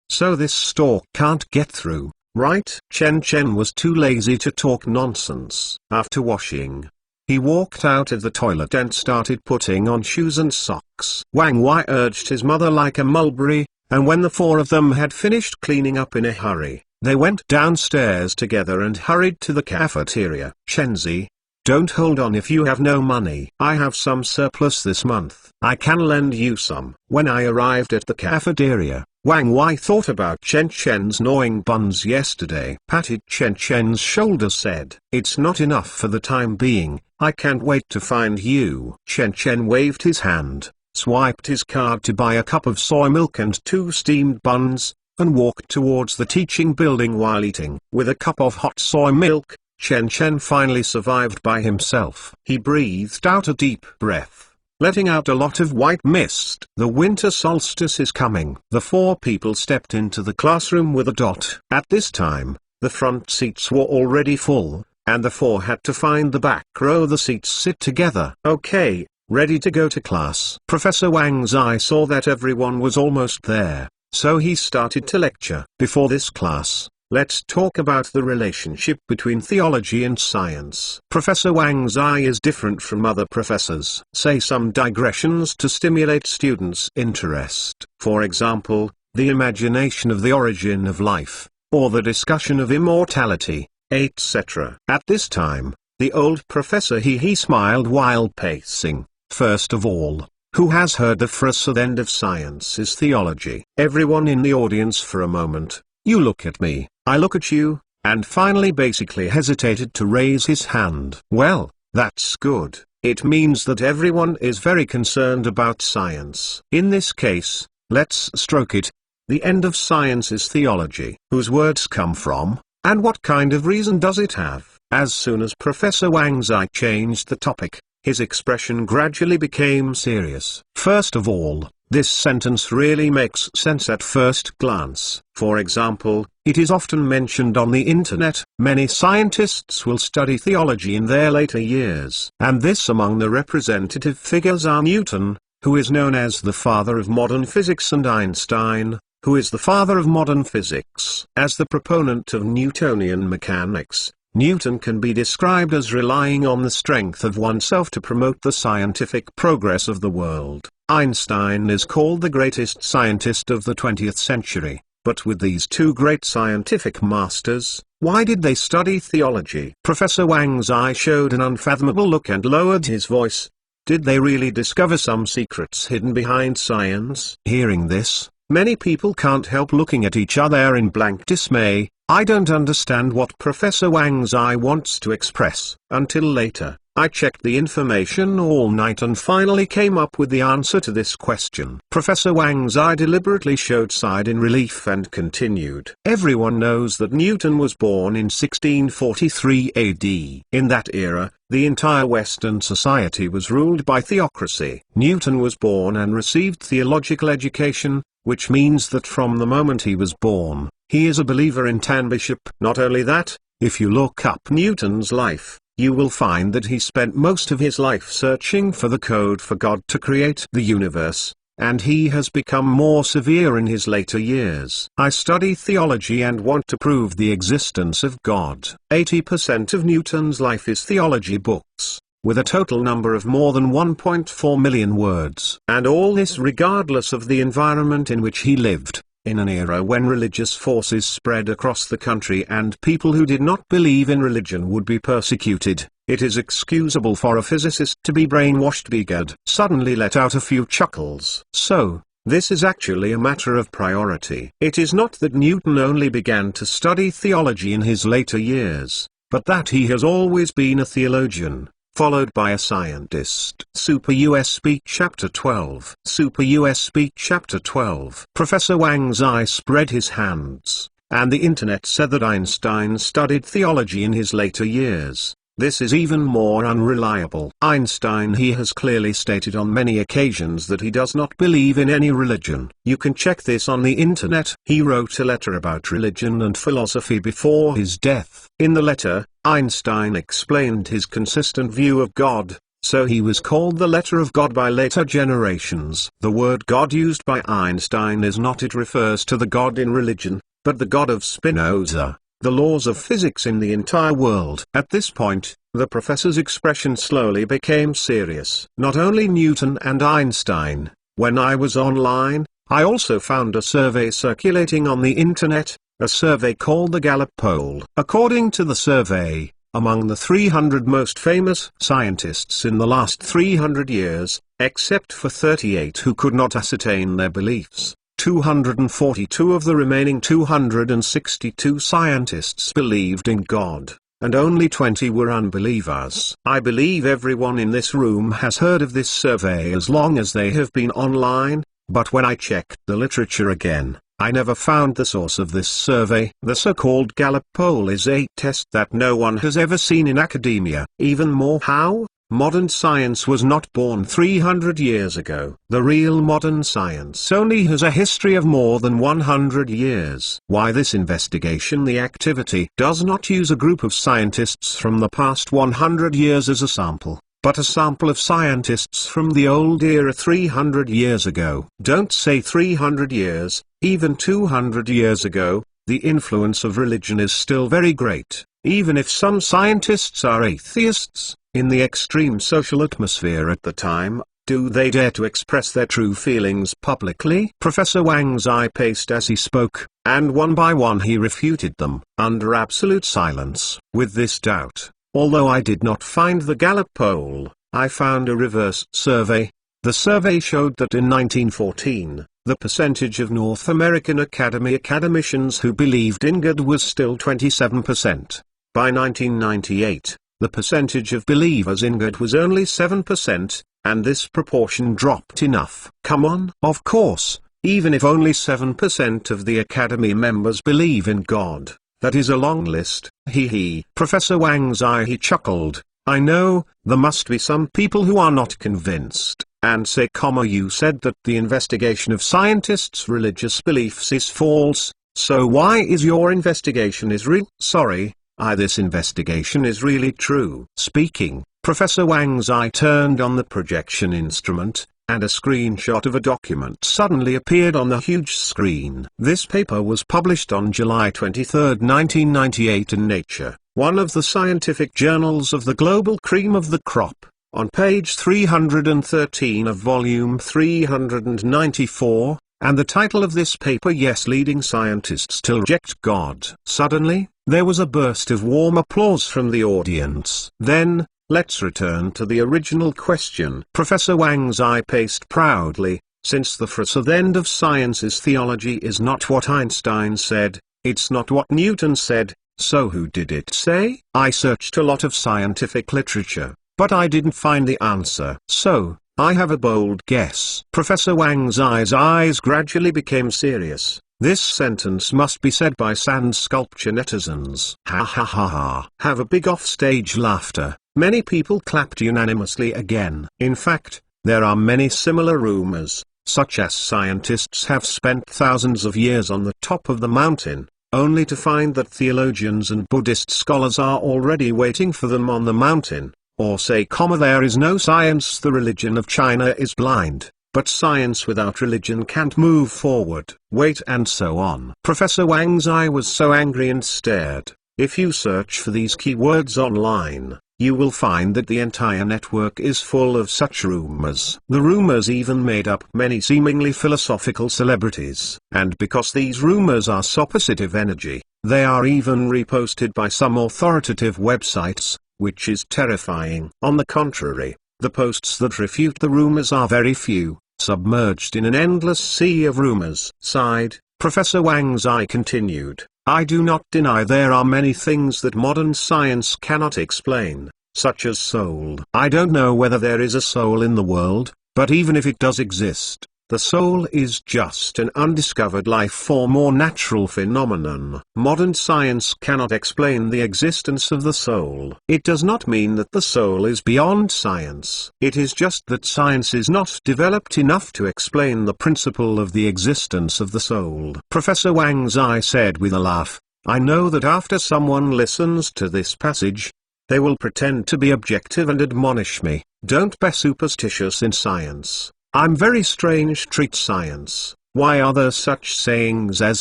So this stork can't get through, right? Chen Chen was too lazy to talk nonsense. After washing, he walked out of the toilet and started putting on shoes and socks. Wang Wei urged his mother like a mulberry, and when the four of them had finished cleaning up in a hurry, they went downstairs together and hurried to the cafeteria. Chenzi, don't hold on if you have no money. I have some surplus this month. I can lend you some. When I arrived at the cafeteria, Wang Wei thought about Chen Chen's gnawing buns yesterday. Patted Chen Chen's shoulder, said, "It's not enough for the time being, I can't wait to find you." Chen Chen waved his hand, swiped his card to buy a cup of soy milk and 2 steamed buns, and walked towards the teaching building while eating. With a cup of hot soy milk, Chen Chen finally survived by himself. He breathed out a deep breath, letting out a lot of white mist. The winter solstice is coming. The 4 people stepped into the classroom with a dot. At this time, the front seats were already full, and the 4 had to find the back row the seats sit together. Okay, ready to go to class. Professor Wang Zai saw that everyone was almost there, so he started to lecture. Before this class, let's talk about the relationship between theology and science. Professor Wang Zai is different from other professors. Say some digressions to stimulate students' interest. For example, the imagination of the origin of life, or the discussion of immortality, etc. At this time, the old professor he smiled while pacing. First of all, who has heard the phrase "the end of science is theology"? Everyone in the audience for a moment. You look at me, I look at you, and finally basically hesitated to raise his hand. Well, that's good. It means that everyone is very concerned about science. In this case, let's stroke it. The end of science is theology. Whose words come from, and what kind of reason does it have? As soon as Professor Wang Zai changed the topic, his expression gradually became serious. First of all, this sentence really makes sense at first glance. For example, it is often mentioned on the internet. Many scientists will study theology in their later years. And this among the representative figures are Newton, who is known as the father of modern physics, and Einstein, who is the father of modern physics. As the proponent of Newtonian mechanics, Newton can be described as relying on the strength of oneself to promote the scientific progress of the world. Einstein is called the greatest scientist of the 20th century, but with these 2 great scientific masters, why did they study theology? Professor Wang Zai showed an unfathomable look and lowered his voice. Did they really discover some secrets hidden behind science? Hearing this, many people can't help looking at each other in blank dismay. I don't understand what Professor Wang Zai wants to express. Until later, I checked the information all night and finally came up with the answer to this question. Professor Wang Zai deliberately showed sighed in relief and continued. Everyone knows that Newton was born in 1643 AD. In that era, the entire Western society was ruled by theocracy. Newton was born and received theological education, which means that from the moment he was born, he is a believer in Tan Bishop. Not only that, if you look up Newton's life, you will find that he spent most of his life searching for the code for God to create the universe, and he has become more severe in his later years. I study theology and want to prove the existence of God. 80% of Newton's life is theology books, with a total number of more than 1.4 million words. And all this regardless of the environment in which he lived. In an era when religious forces spread across the country and people who did not believe in religion would be persecuted, it is excusable for a physicist to be brainwashed. Bigad suddenly let out a few chuckles. So, this is actually a matter of priority. It is not that Newton only began to study theology in his later years, but that he has always been a theologian, followed by a scientist. Super USB Chapter 12. Super USB Chapter 12. Professor Wang Zai spread his hands, and the internet said that Einstein studied theology in his later years. This is even more unreliable. Einstein he has clearly stated on many occasions that he does not believe in any religion. You can check this on the internet. He wrote a letter about religion and philosophy before his death. In the letter, Einstein explained his consistent view of God, so he was called the Letter of God by later generations. The word God used by Einstein is not it refers to the God in religion, but the God of Spinoza, the laws of physics in the entire world. At this point, the professor's expression slowly became serious. Not only Newton and Einstein. When I was online, I also found a survey circulating on the internet, a survey called the Gallup Poll. According to the survey, among the 300 most famous scientists in the last 300 years, except for 38 who could not ascertain their beliefs, 242 of the remaining 262 scientists believed in God, and only 20 were unbelievers. I believe everyone in this room has heard of this survey as long as they have been online, but when I checked the literature again, I never found the source of this survey. The so-called Gallup poll is a test that no one has ever seen in academia. Even more, how? Modern science was not born 300 years ago. The real modern science only has a history of more than 100 years. Why this investigation? The activity does not use a group of scientists from the past 100 years as a sample, but a sample of scientists from the old era 300 years ago. Don't say 300 years, even 200 years ago, the influence of religion is still very great, even if some scientists are atheists. In the extreme social atmosphere at the time, do they dare to express their true feelings publicly? Professor Wang's eye paced as he spoke, and one by one he refuted them, under absolute silence. With this doubt, although I did not find the Gallup poll, I found a reverse survey. The survey showed that in 1914, the percentage of North American academicians who believed in God was still 27%. By 1998, the percentage of believers in God was only 7%, and this proportion dropped enough. Come on. Of course, even if only 7% of the Academy members believe in God, that is a long list. He. Professor Wang's eye, he chuckled. I know, there must be some people who are not convinced, and say, you said that the investigation of scientists' religious beliefs is false, so why is your investigation is real? Sorry. This investigation is really true. Speaking, Professor Wang's eye turned on the projection instrument, and a screenshot of a document suddenly appeared on the huge screen. This paper was published on July 23, 1998 in Nature, one of the scientific journals of the global cream of the crop. On page 313 of volume 394, and the title of this paper, Yes, Leading Scientists Still Reject God. Suddenly, there was a burst of warm applause from the audience. Then, let's return to the original question. Professor Wang's eye paced proudly, since the first end of science is theology is not what Einstein said, it's not what Newton said, so who did it say? I searched a lot of scientific literature, but I didn't find the answer. So, I have a bold guess. Professor Wang's eyes gradually became serious. This sentence must be said by sand sculpture netizens. Ha ha ha ha. Have a big offstage laughter. Many people clapped unanimously again. In fact, there are many similar rumors, such as scientists have spent thousands of years on the top of the mountain, only to find that theologians and Buddhist scholars are already waiting for them on the mountain. Or say, there is no science, the religion of China is blind, but science without religion can't move forward. Wait, and so on. Professor Wang's eye was so angry and stared. If you search for these keywords online, you will find that the entire network is full of such rumors. The rumors even made up many seemingly philosophical celebrities. And because these rumors are so positive energy, they are even reposted by some authoritative websites, which is terrifying. On the contrary, the posts that refute the rumors are very few, submerged in an endless sea of rumors. Sighed, Professor Wang's eye continued, I do not deny there are many things that modern science cannot explain, such as soul. I don't know whether there is a soul in the world, but even if it does exist, the soul is just an undiscovered life form or natural phenomenon. Modern science cannot explain the existence of the soul. It does not mean that the soul is beyond science. It is just that science is not developed enough to explain the principle of the existence of the soul. Professor Wang's eye said with a laugh, I know that after someone listens to this passage, they will pretend to be objective and admonish me, don't be superstitious in science. I'm very strange, treat science. Why are there such sayings as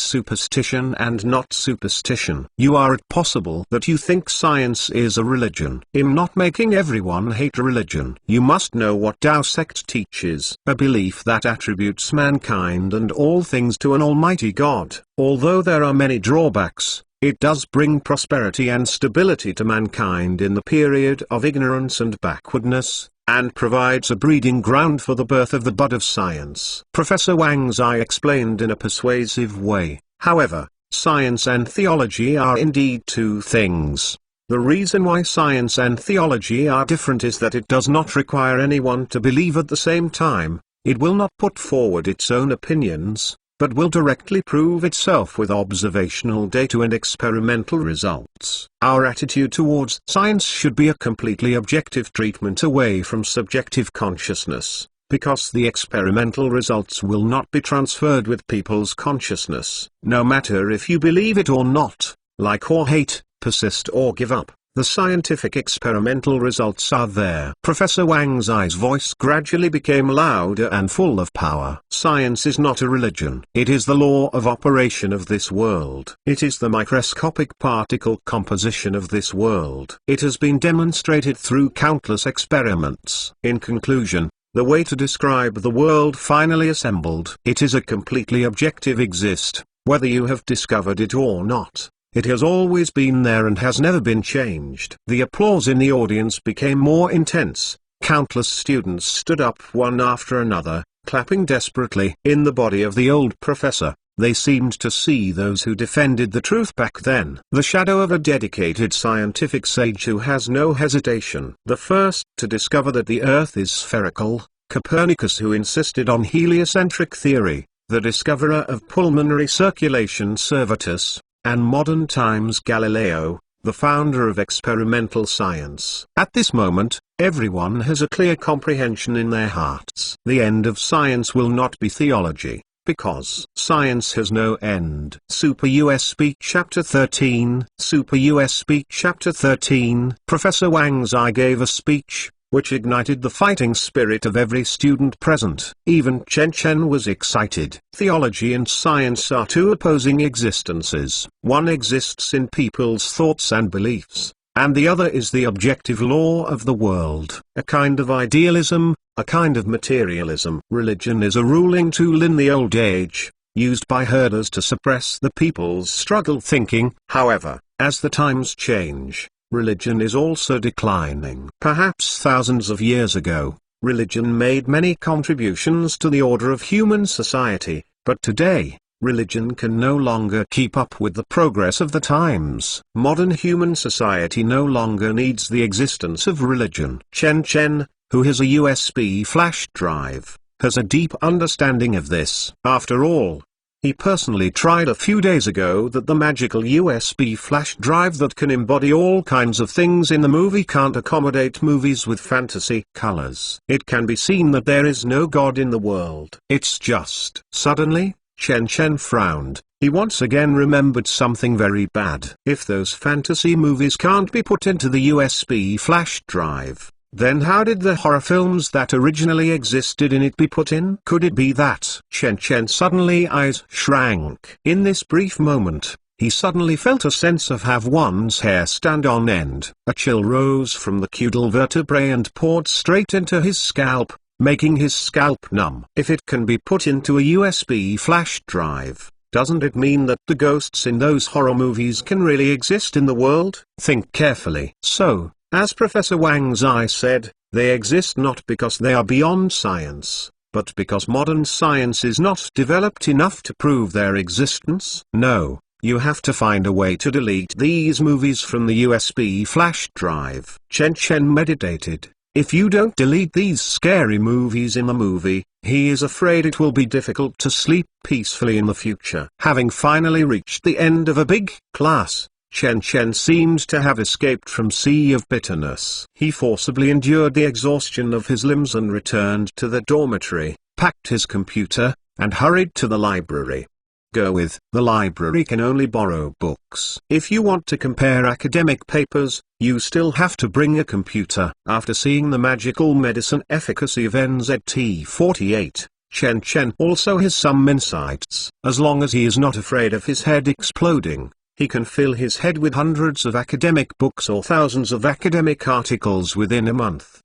superstition and not superstition? You are it possible that you think science is a religion. I'm not making everyone hate religion. You must know what Tao sect teaches, a belief that attributes mankind and all things to an almighty God. Although there are many drawbacks, it does bring prosperity and stability to mankind in the period of ignorance and backwardness. and provides a breeding ground for the birth of the bud of science. Professor Wang Zai explained in a persuasive way. However, science and theology are indeed two things. The reason why science and theology are different is that it does not require anyone to believe at the same time. It will not put forward its own opinions, but will directly prove itself with observational data and experimental results. Our attitude towards science should be a completely objective treatment away from subjective consciousness, because the experimental results will not be transferred with people's consciousness. No matter if you believe it or not, like or hate, persist or give up, the scientific experimental results are there. Professor Wang Zai's voice gradually became louder and full of power. Science is not a religion. It is the law of operation of this world. It is the microscopic particle composition of this world. It has been demonstrated through countless experiments. In conclusion, the way to describe the world finally assembled. It is a completely objective exist, whether you have discovered it or not. It has always been there and has never been changed. The applause in the audience became more intense. Countless students stood up one after another, clapping desperately. In the body of the old professor, they seemed to see those who defended the truth back then. The shadow of a dedicated scientific sage who has no hesitation. The first to discover that the earth is spherical, Copernicus, who insisted on heliocentric theory, the discoverer of pulmonary circulation, Servetus, and modern times Galileo, the founder of experimental science. At this moment, everyone has a clear comprehension in their hearts. The end of science will not be theology, because science has no end. Super US Speak Chapter 13. Super US Speak Chapter 13. Professor Wang Zai gave a speech, which ignited the fighting spirit of every student present. Even Chen Chen was excited. Theology and science are two opposing existences. One exists in people's thoughts and beliefs, and the other is the objective law of the world. A kind of idealism, a kind of materialism. Religion is a ruling tool in the old age, used by herders to suppress the people's struggle thinking. However, as the times change, religion is also declining. Perhaps thousands of years ago, religion made many contributions to the order of human society, but today, religion can no longer keep up with the progress of the times. Modern human society no longer needs the existence of religion. Chen Chen, who has a USB flash drive, has a deep understanding of this. After all, he personally tried a few days ago that the magical USB flash drive that can embody all kinds of things in the movie can't accommodate movies with fantasy colors. It can be seen that there is no God in the world. It's just. Suddenly, Chen Chen frowned. He once again remembered something very bad. If those fantasy movies can't be put into the USB flash drive, then how did the horror films that originally existed in it be put in? Could it be that? Chen Chen suddenly eyes shrank. In this brief moment, he suddenly felt a sense of have one's hair stand on end. A chill rose from the caudal vertebrae and poured straight into his scalp, making his scalp numb. If it can be put into a USB flash drive, doesn't it mean that the ghosts in those horror movies can really exist in the world? Think carefully. So, as Professor Wang Zai said, they exist not because they are beyond science, but because modern science is not developed enough to prove their existence. No, you have to find a way to delete these movies from the USB flash drive. Chen Chen meditated. If you don't delete these scary movies in the movie, he is afraid it will be difficult to sleep peacefully in the future. Having finally reached the end of a big class, Chen Chen seemed to have escaped from sea of bitterness. He forcibly endured the exhaustion of his limbs and returned to the dormitory, packed his computer, and hurried to the library. The library can only borrow books. If you want to compare academic papers, you still have to bring a computer. After seeing the magical medicine efficacy of NZT48, Chen Chen also has some insights. As long as he is not afraid of his head exploding, he can fill his head with hundreds of academic books or thousands of academic articles within a month.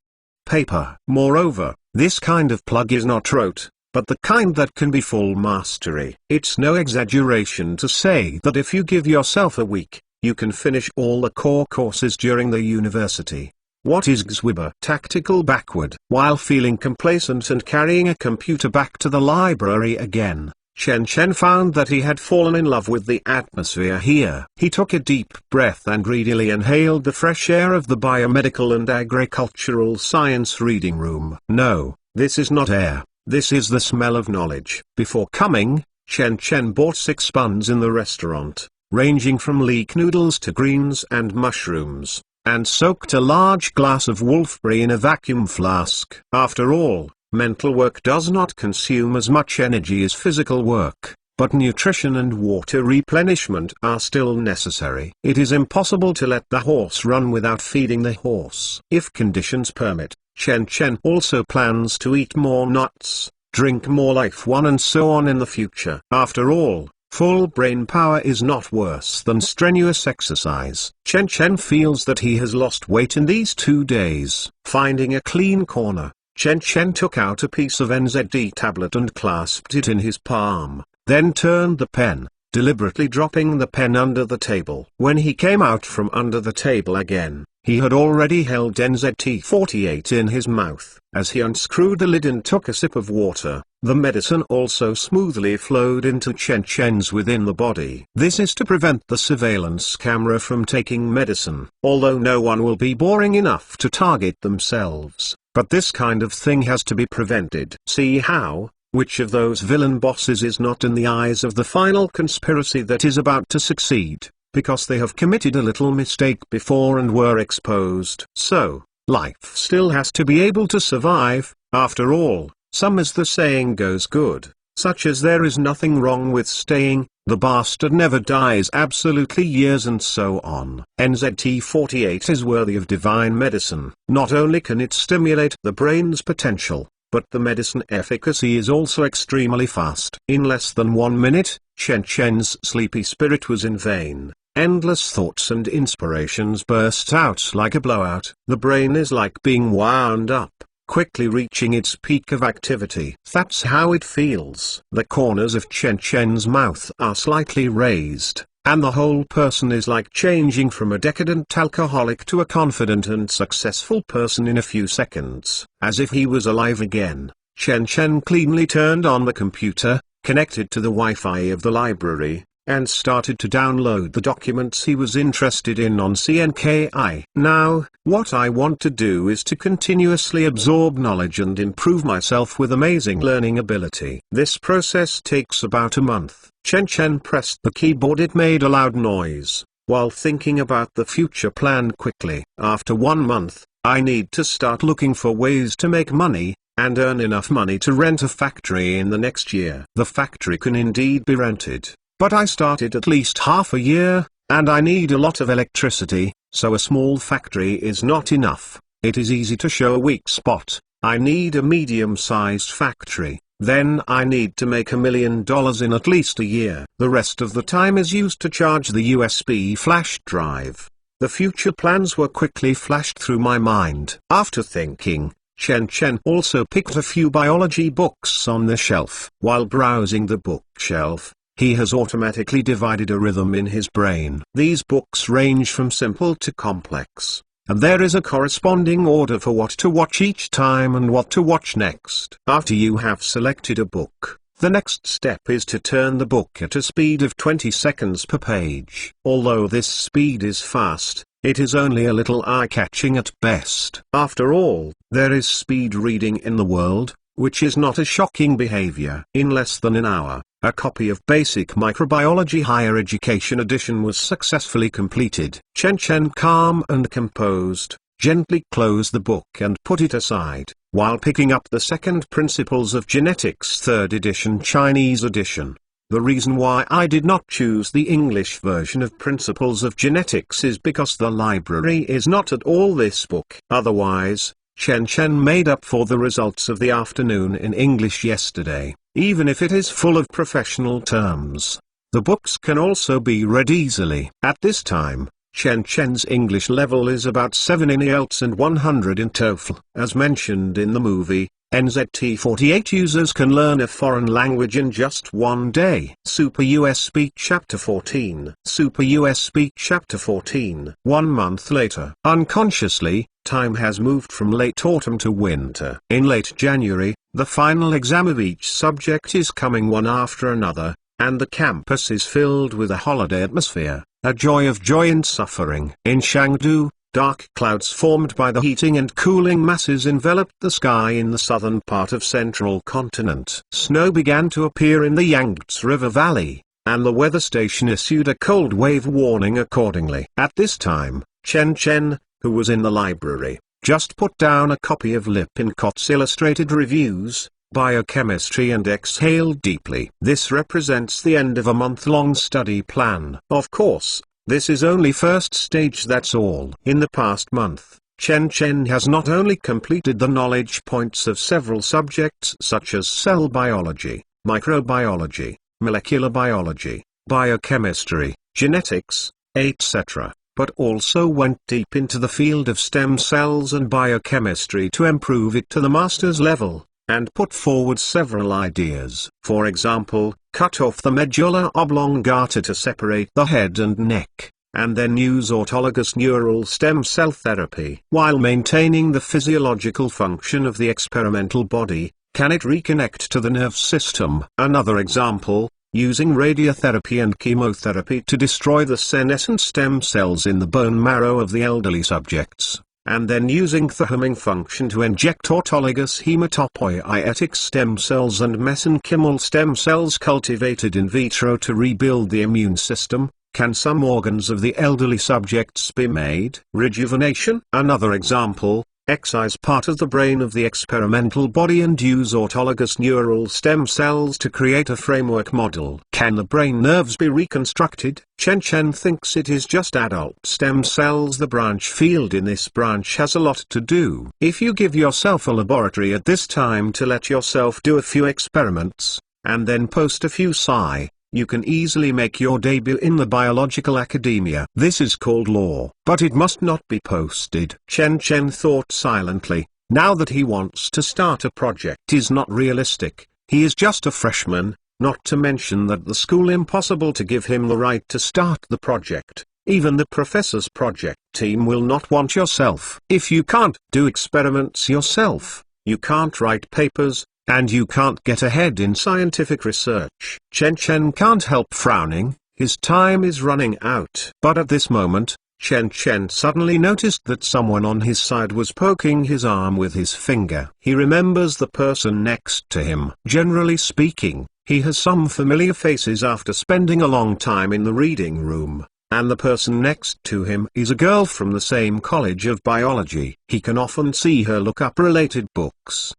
Paper. Moreover, this kind of plug is not rote, but the kind that can be full mastery. It's no exaggeration to say that if you give yourself a week, you can finish all the core courses during the university. What is Gzwiba? Tactical backward. While feeling complacent and carrying a computer back to the library again, Chen Chen found that he had fallen in love with the atmosphere here. He took a deep breath and greedily inhaled the fresh air of the biomedical and agricultural science reading room. No, this is not air, this is the smell of knowledge. Before coming, Chen Chen bought 6 buns in the restaurant, ranging from leek noodles to greens and mushrooms, and soaked a large glass of wolfberry in a vacuum flask. After all, mental work does not consume as much energy as physical work, but nutrition and water replenishment are still necessary. It is impossible to let the horse run without feeding the horse. If conditions permit, Chen Chen also plans to eat more nuts, drink more Life One and so on in the future. After all, full brain power is not worse than strenuous exercise. Chen Chen feels that he has lost weight in these 2 days. Finding a clean corner, Chen Chen took out a piece of NZD tablet and clasped it in his palm, then turned the pen, deliberately dropping the pen under the table. When he came out from under the table again, he had already held NZT-48 in his mouth. As he unscrewed the lid and took a sip of water, the medicine also smoothly flowed into Chen Chen's within the body. This is to prevent the surveillance camera from taking medicine. Although no one will be boring enough to target themselves, but this kind of thing has to be prevented. See how? Which of those villain bosses is not in the eyes of the final conspiracy that is about to succeed, because they have committed a little mistake before and were exposed? So, life still has to be able to survive. After all, some as the saying goes good, such as there is nothing wrong with staying, the bastard never dies, absolutely years and so on. NZT-48 is worthy of divine medicine. Not only can it stimulate the brain's potential, but the medicine efficacy is also extremely fast. In less than 1 minute, Chen Chen's sleepy spirit was in vain. Endless thoughts and inspirations burst out like a blowout. The brain is like being wound up, quickly reaching its peak of activity. That's how it feels. The corners of Chen Chen's mouth are slightly raised, and the whole person is like changing from a decadent alcoholic to a confident and successful person in a few seconds. As if he was alive again, Chen Chen cleanly turned on the computer, connected to the Wi-Fi of the library, and started to download the documents he was interested in on CNKI. Now, what I want to do is to continuously absorb knowledge and improve myself with amazing learning ability. This process takes about a month. Chen Chen pressed the keyboard. It made a loud noise, while thinking about the future plan quickly. After 1 month, I need to start looking for ways to make money, and earn enough money to rent a factory in the next year. The factory can indeed be rented, but I started at least half a year, and I need a lot of electricity, so a small factory is not enough. It is easy to show a weak spot. I need a medium-sized factory. Then I need to make $1 million in at least a year. The rest of the time is used to charge the USB flash drive. The future plans were quickly flashed through my mind. After thinking, Chen Chen also picked a few biology books on the shelf. While browsing the bookshelf, he has automatically divided a rhythm in his brain. These books range from simple to complex, and there is a corresponding order for what to watch each time and what to watch next. After you have selected a book, the next step is to turn the book at a speed of 20 seconds per page. Although this speed is fast, it is only a little eye-catching at best. After all, there is speed reading in the world, which is not a shocking behavior. In less than an hour, a copy of Basic Microbiology Higher Education Edition was successfully completed. Chen Chen, calm and composed, gently closed the book and put it aside, while picking up the Second Principles of Genetics 3rd edition Chinese edition. The reason why I did not choose the English version of Principles of Genetics is because the library is not at all this book. Otherwise, Chen Chen made up for the results of the afternoon in English yesterday. Even if it is full of professional terms, the books can also be read easily. At this time, Chen Chen's English level is about 7 in IELTS and 100 in TOEFL. As mentioned in the movie, NZT48 users can learn a foreign language in just one day. Super US Speak Chapter 14. Super US Speak Chapter 14. 1 month later. Unconsciously, time has moved from late autumn to winter. In late January, the final exam of each subject is coming one after another, and the campus is filled with a holiday atmosphere, a joy of joy and suffering. In Chengdu, dark clouds formed by the heating and cooling masses enveloped the sky in the southern part of central continent. Snow began to appear in the Yangtze River Valley, and the weather station issued a cold wave warning accordingly. At this time, Chen Chen, who was in the library, just put down a copy of Lippincott's Illustrated Reviews, Biochemistry and exhaled deeply. This represents the end of a month-long study plan. Of course, this is only first stage, that's all. In the past month, Chen Chen has not only completed the knowledge points of several subjects such as cell biology, microbiology, molecular biology, biochemistry, genetics, etc., but also went deep into the field of stem cells and biochemistry to improve it to the master's level, and put forward several ideas. For example, cut off the medulla oblongata to separate the head and neck, and then use autologous neural stem cell therapy. While maintaining the physiological function of the experimental body, can it reconnect to the nerve system? Another example, using radiotherapy and chemotherapy to destroy the senescent stem cells in the bone marrow of the elderly subjects, and then using the function to inject autologous hematopoietic stem cells and mesenchymal stem cells cultivated in vitro to rebuild the immune system. Can some organs of the elderly subjects be made rejuvenation? Another example, excise part of the brain of the experimental body and use autologous neural stem cells to create a framework model. Can the brain nerves be reconstructed? Chen Chen thinks it is just adult stem cells. The branch field in this branch has a lot to do. If you give yourself a laboratory at this time to let yourself do a few experiments, and then post a few sci, you can easily make your debut in the biological academia. This is called law. But it must not be posted. Chen Chen thought silently. Now that he wants to start a project is not realistic. He is just a freshman, not to mention that the school impossible to give him the right to start the project. Even the professor's project team will not want yourself. If you can't do experiments yourself, you can't write papers, and you can't get ahead in scientific research. Chen Chen can't help frowning. His time is running out. But at this moment, Chen Chen suddenly noticed that someone on his side was poking his arm with his finger. He remembers the person next to him. Generally speaking, he has some familiar faces after spending a long time in the reading room, and the person next to him is a girl from the same college of biology. He can often see her look up related books.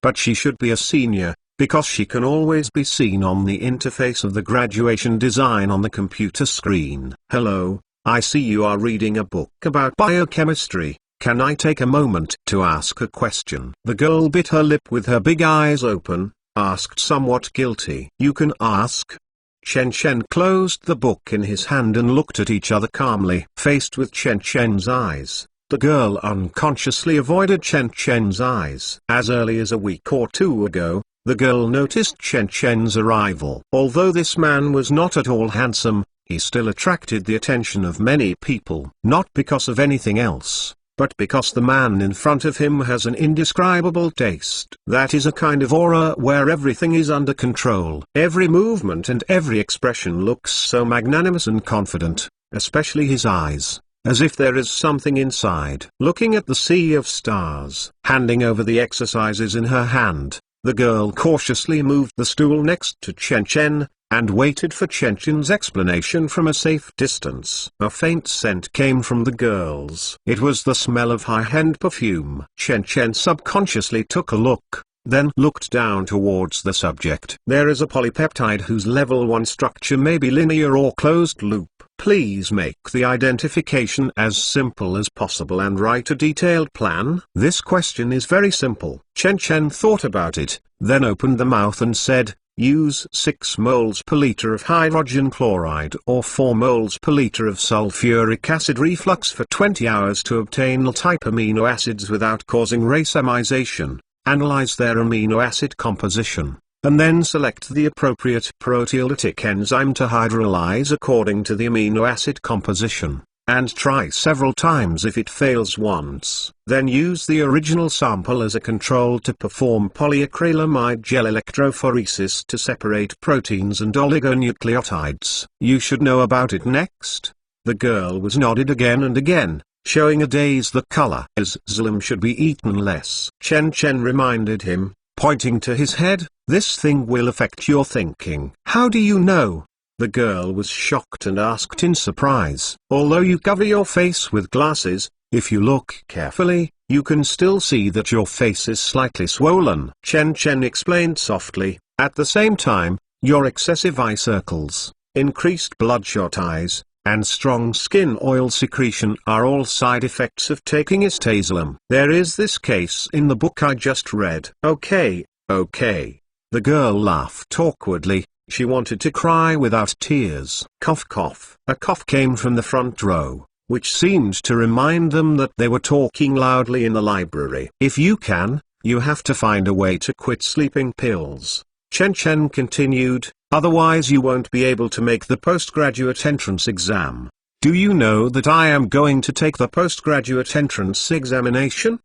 But she should be a senior, because she can always be seen on the interface of the graduation design on the computer screen. Hello, I see you are reading a book about biochemistry. Can I take a moment to ask a question? The girl bit her lip with her big eyes open, asked somewhat guilty. You can ask. Chen Chen closed the book in his hand and looked at each other calmly. Faced with Chen Chen's eyes, the girl unconsciously avoided Chen Chen's eyes. As early as a week or two ago, the girl noticed Chen Chen's arrival. Although this man was not at all handsome, he still attracted the attention of many people. Not because of anything else, but because the man in front of him has an indescribable taste. That is a kind of aura where everything is under control. Every movement and every expression looks so magnanimous and confident, especially his eyes, as if there is something inside. Looking at the sea of stars, handing over the exercises in her hand, the girl cautiously moved the stool next to Chen Chen, and waited for Chen Chen's explanation from a safe distance. A faint scent came from the girls. It was the smell of high-end perfume. Chen Chen subconsciously took a look, then looked down towards the subject. There is a polypeptide whose level 1 structure may be linear or closed loop. Please make the identification as simple as possible and write a detailed plan. This question is very simple. Chen Chen thought about it, then opened the mouth and said, use 6 moles per liter of hydrogen chloride or 4 moles per liter of sulfuric acid reflux for 20 hours to obtain L-type amino acids without causing racemization. analyze their amino acid composition, and then select the appropriate proteolytic enzyme to hydrolyze according to the amino acid composition, and try several times. If it fails once, then use the original sample as a control to perform polyacrylamide gel electrophoresis to separate proteins and oligonucleotides. You should know about it next. The girl was nodded again and again, showing a daze the color as xylem should be eaten less. Chen Chen reminded him, pointing to his head, "This thing will affect your thinking." "How do you know?" The girl was shocked and asked in surprise. "Although you cover your face with glasses, if you look carefully, you can still see that your face is slightly swollen." Chen Chen explained softly. "At the same time, your excessive eye circles, increased bloodshot eyes, and strong skin oil secretion are all side effects of taking istazolam. There is this case in the book I just read." Okay. The girl laughed awkwardly. She wanted to cry without tears. Cough cough. A cough came from the front row, which seemed to remind them that they were talking loudly in the library. "If you can, you have to find a way to quit sleeping pills," Chen Chen continued, "otherwise you won't be able to make the postgraduate entrance exam." "Do you know that I am going to take the postgraduate entrance examination?"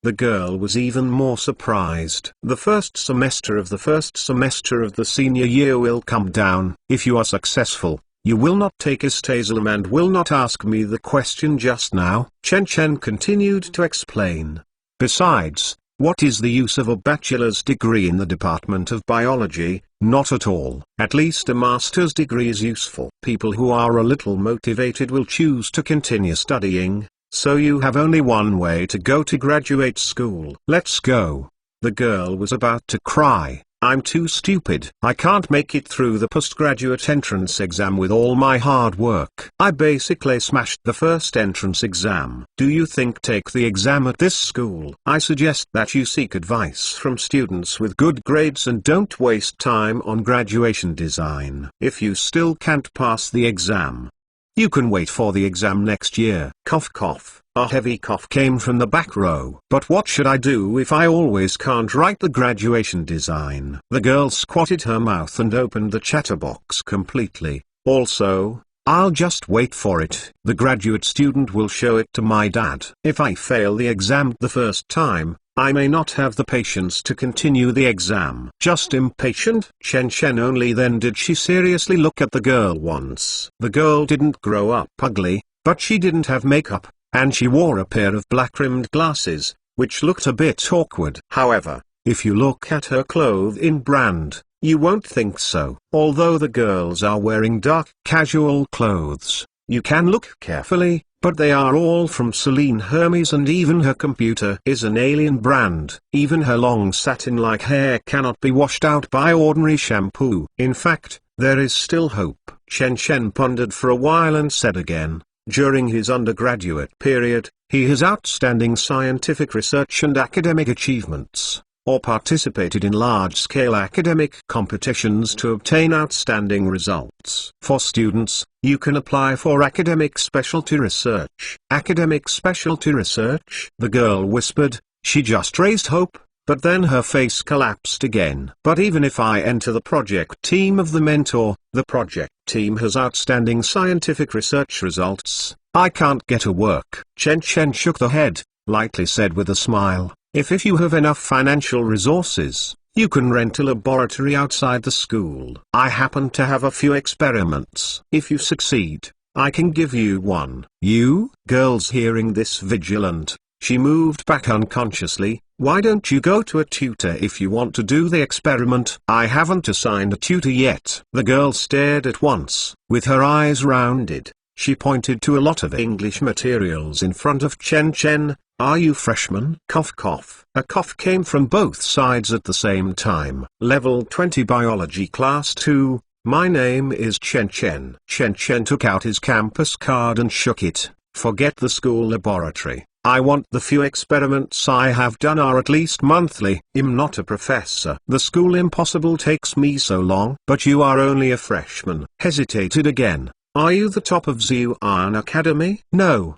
The girl was even more surprised. "The first semester of the senior year will come down. If you are successful, you will not take istazolam and will not ask me the question just now," Chen Chen continued to explain. "Besides, what is the use of a bachelor's degree in the Department of Biology? Not at all. At least a master's degree is useful. People who are a little motivated will choose to continue studying. So you have only one way to go to graduate school." "Let's go." The girl was about to cry. "I'm too stupid. I can't make it through the postgraduate entrance exam with all my hard work. I basically smashed the first entrance exam." "Do you think take the exam at this school?" "I suggest that you seek advice from students with good grades and don't waste time on graduation design. If you still can't pass the exam, you can wait for the exam next year." Cough cough. A heavy cough came from the back row. "But what should I do if I always can't write the graduation design?" The girl squatted her mouth and opened the chatterbox completely. "Also, I'll just wait for it. The graduate student will show it to my dad. If I fail the exam the first time, I may not have the patience to continue the exam." "Just impatient?" Chen Chen. Only then did she seriously look at the girl once. The girl didn't grow up ugly, but she didn't have makeup, and she wore a pair of black-rimmed glasses, which looked a bit awkward. However, if you look at her clothing brand, you won't think so. Although the girls are wearing dark casual clothes, you can look carefully, but they are all from Celine Hermes, and even her computer is an alien brand. Even her long satin-like hair cannot be washed out by ordinary shampoo. In fact, there is still hope. Chen Chen pondered for a while and said again, during his undergraduate period, he has outstanding scientific research and academic achievements, or participated in large-scale academic competitions to obtain outstanding results. For students, you can apply for academic specialty research. Academic specialty research? The girl whispered. She just raised hope, but then her face collapsed again. "But even if I enter the project team of the mentor, the project team has outstanding scientific research results, I can't get a work." Chen Chen shook the head, lightly said with a smile, If you have enough financial resources, you can rent a laboratory outside the school. I happen to have a few experiments. If you succeed, I can give you one." "You?" Girls hearing this vigilant, she moved back unconsciously. "Why don't you go to a tutor if you want to do the experiment?" "I haven't assigned a tutor yet." The girl stared at once, with her eyes rounded. She pointed to a lot of English materials in front of Chen Chen. "Are you freshman?" Cough cough. A cough came from both sides at the same time. "Level 20 Biology Class 2, my name is Chen Chen." Chen Chen took out his campus card and shook it. "Forget the school laboratory. I want the few experiments I have done are at least monthly. I'm not a professor. The school impossible takes me so long." "But you are only a freshman." Hesitated again. "Are you the top of Xuan Academy?" "No."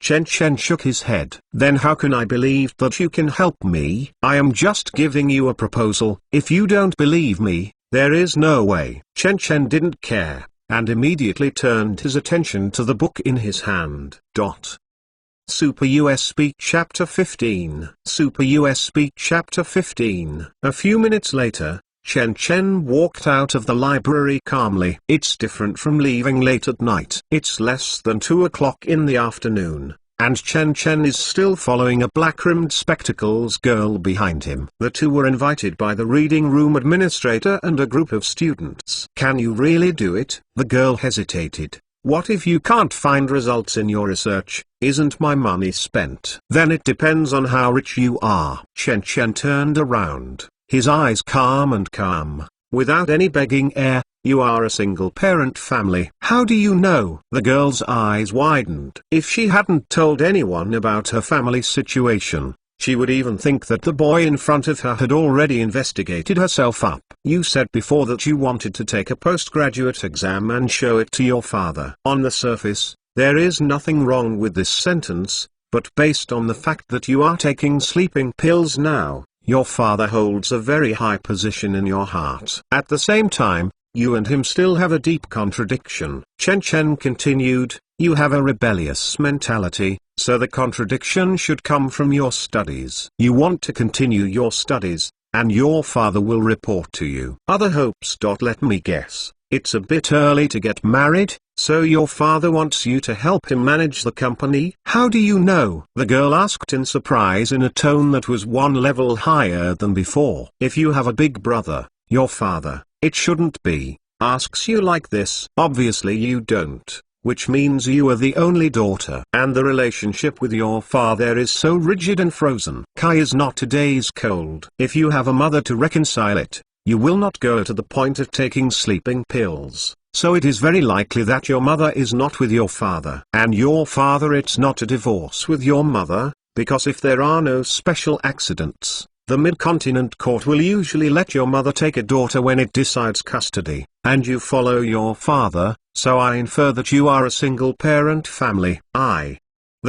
Chen Chen shook his head. Then how can I believe that you can help me? I am just giving you a proposal. If you don't believe me, there is no way. Chen Chen didn't care, and immediately turned his attention to the book in his hand. Super USB Chapter 15. Super USB Chapter 15. A few minutes later, Chen Chen walked out of the library calmly. It's different from leaving late at night. It's less than 2 o'clock in the afternoon, and Chen Chen is still following a black-rimmed spectacles girl behind him. The two were invited by the reading room administrator and a group of students. Can you really do it? The girl hesitated. What if you can't find results in your research? Isn't my money spent? Then it depends on how rich you are. Chen Chen turned around, his eyes calm, without any begging air. You are a single-parent family. How do you know? The girl's eyes widened. If she hadn't told anyone about her family situation, she would even think that the boy in front of her had already investigated herself up. You said before that you wanted to take a postgraduate exam and show it to your father. On the surface, there is nothing wrong with this sentence, but based on the fact that you are taking sleeping pills now, your father holds a very high position in your heart. At the same time, you and him still have a deep contradiction. Chen Chen continued, you have a rebellious mentality, so the contradiction should come from your studies. You want to continue your studies, and your father will report to you. Other hopes. Let me guess, it's a bit early to get married, so your father wants you to help him manage the company? How do you know? The girl asked in surprise in a tone that was one level higher than before. If you have a big brother, your father, it shouldn't be, asks you like this. Obviously you don't, which means you are the only daughter. And the relationship with your father is so rigid and frozen. Kai is not today's cold. If you have a mother to reconcile it, you will not go to the point of taking sleeping pills. So it is very likely that your mother is not with your father. And your father, it's not a divorce with your mother, because if there are no special accidents, the Mid-Continent Court will usually let your mother take a daughter when it decides custody, and you follow your father, so I infer that you are a single-parent family. The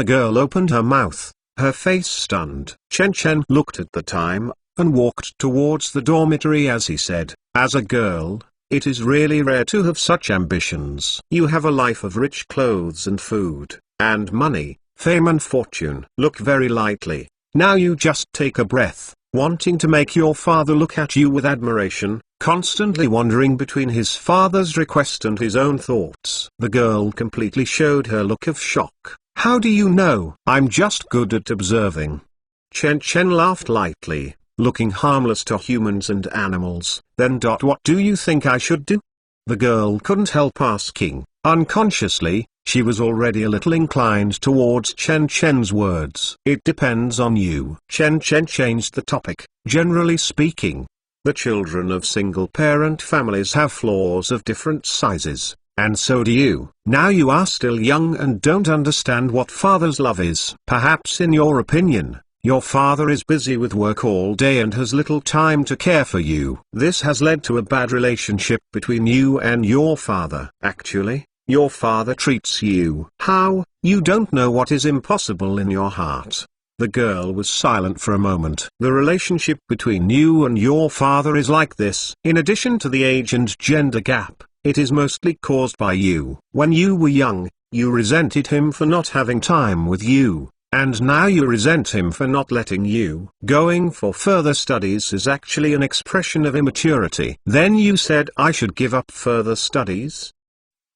girl opened her mouth, her face stunned. Chen Chen looked at the time, and walked towards the dormitory as he said, as a girl, it is really rare to have such ambitions. You have a life of rich clothes and food, and money, fame and fortune. Look very lightly. Now you just take a breath, wanting to make your father look at you with admiration, constantly wandering between his father's request and his own thoughts. The girl completely showed her look of shock. How do you know? I'm just good at observing. Chen Chen laughed lightly, looking harmless to humans and animals. Then what do you think I should do? The girl couldn't help asking. Unconsciously, she was already a little inclined towards Chen Chen's words. It depends on you. Chen Chen changed the topic. Generally speaking, the children of single-parent families have flaws of different sizes, and so do you. Now you are still young and don't understand what father's love is. Perhaps in your opinion, your father is busy with work all day and has little time to care for you. This has led to a bad relationship between you and your father. Actually, your father treats you. How? You don't know what is impossible in your heart. The girl was silent for a moment. The relationship between you and your father is like this. In addition to the age and gender gap, it is mostly caused by you. When you were young, you resented him for not having time with you, and now you resent him for not letting you. Going for further studies is actually an expression of immaturity. Then you said I should give up further studies?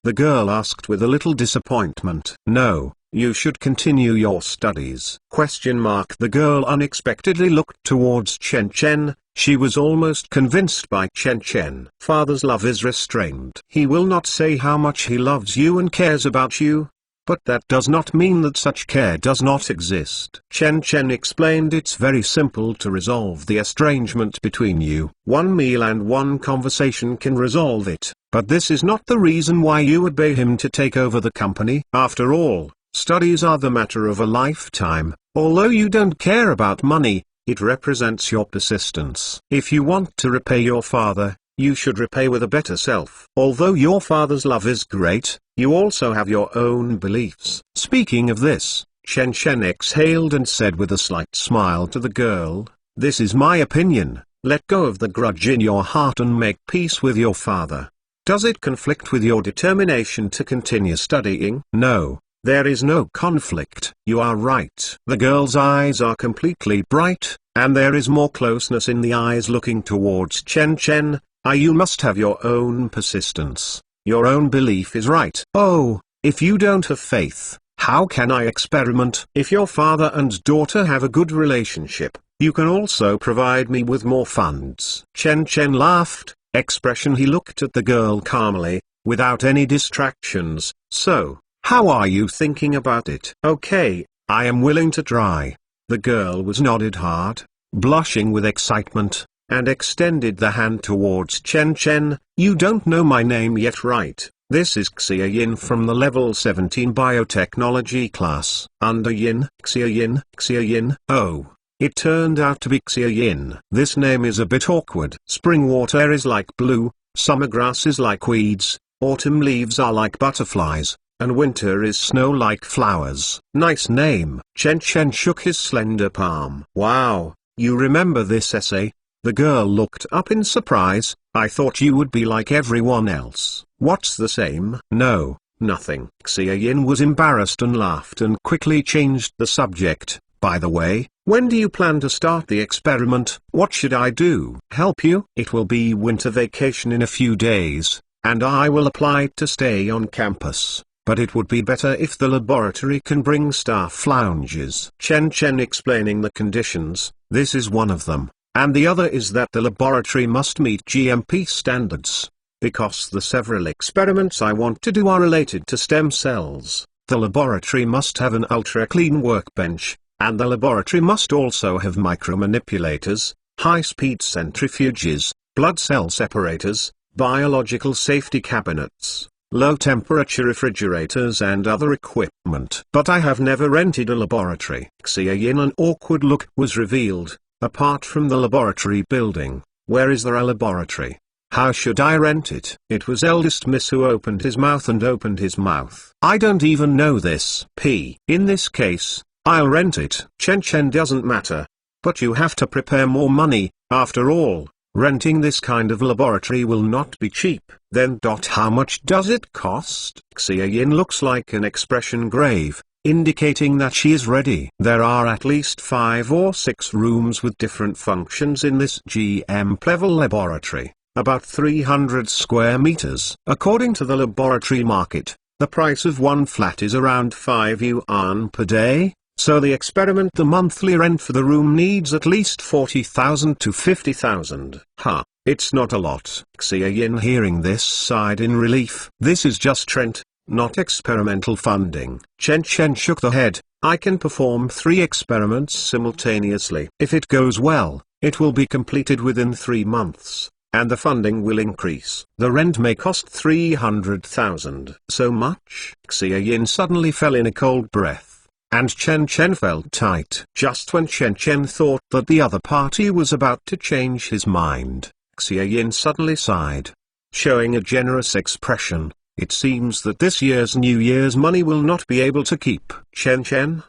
The girl asked with a little disappointment. No, you should continue your studies. The girl unexpectedly looked towards Chen Chen. She was almost convinced by Chen Chen. Father's love is restrained. He will not say how much he loves you and cares about you, but that does not mean that such care does not exist. Chen Chen explained it's very simple to resolve the estrangement between you. One meal and one conversation can resolve it, but this is not the reason why you obey him to take over the company. After all, studies are the matter of a lifetime. Although you don't care about money, it represents your persistence. If you want to repay your father, you should repay with a better self. Although your father's love is great, you also have your own beliefs. Speaking of this, Chen Chen exhaled and said with a slight smile to the girl, "This is my opinion. Let go of the grudge in your heart and make peace with your father. Does it conflict with your determination to continue studying?" "No, there is no conflict." "You are right." The girl's eyes are completely bright, and there is more closeness in the eyes looking towards Chen Chen. You must have your own persistence. Your own belief is right. "Oh, if you don't have faith, how can I experiment?" "If your father and daughter have a good relationship, you can also provide me with more funds." Chen Chen laughed, expression he looked at the girl calmly, without any distractions. "So, how are you thinking about it?" "Okay, I am willing to try." The girl was nodded hard, blushing with excitement, and extended the hand towards Chen Chen. "You don't know my name yet, right? This is Xia Yin from the level 17 biotechnology class." "Under Yin, Xia Yin, Xia Yin." "Oh, it turned out to be Xia Yin." "This name is a bit awkward." "Spring water is like blue, summer grass is like weeds, autumn leaves are like butterflies, and winter is snow like flowers." "Nice name." Chen Chen shook his slender palm. "Wow, you remember this essay?" The girl looked up in surprise. "I thought you would be like everyone else." "What's the same?" "No, nothing." Xia Yin was embarrassed and laughed and quickly changed the subject. "By the way, when do you plan to start the experiment?" "What should I do?" "Help you?" "It will be winter vacation in a few days, and I will apply to stay on campus. But it would be better if the laboratory can bring staff lounges." Chen Chen explaining the conditions. "This is one of them, and the other is that the laboratory must meet GMP standards. Because the several experiments I want to do are related to stem cells, the laboratory must have an ultra-clean workbench, and the laboratory must also have micromanipulators, high-speed centrifuges, blood cell separators, biological safety cabinets, low-temperature refrigerators and other equipment." "But I have never rented a laboratory." Xia Yin, an awkward look was revealed. "Apart from the laboratory building, where is there a laboratory? How should I rent it?" It was eldest miss who opened his mouth and opened his mouth. "I don't even know this." "In this case, I'll rent it." Chen Chen "Doesn't matter. But you have to prepare more money, after all, renting this kind of laboratory will not be cheap." "Then how much does it cost?" Xia Yin looks like an expression grave, indicating that she is ready. "There are at least 5 or 6 rooms with different functions in this GM-level laboratory, about 300 square meters. According to the laboratory market, the price of one flat is around 5 yuan per day, so the experiment the monthly rent for the room needs at least 40,000 to 50,000. It's not a lot." Xia Yin hearing this sighed in relief. "This is just rent, not experimental funding." Chen Chen shook the head. "I can perform 3 experiments simultaneously. If it goes well, it will be completed within 3 months, and the funding will increase. The rent may cost 300,000. "So much?" Xia Yin suddenly fell in a cold breath, and Chen Chen felt tight. Just when Chen Chen thought that the other party was about to change his mind, Xia Yin suddenly sighed, showing a generous expression. "It seems that this year's New Year's money will not be able to keep." Chen Chen?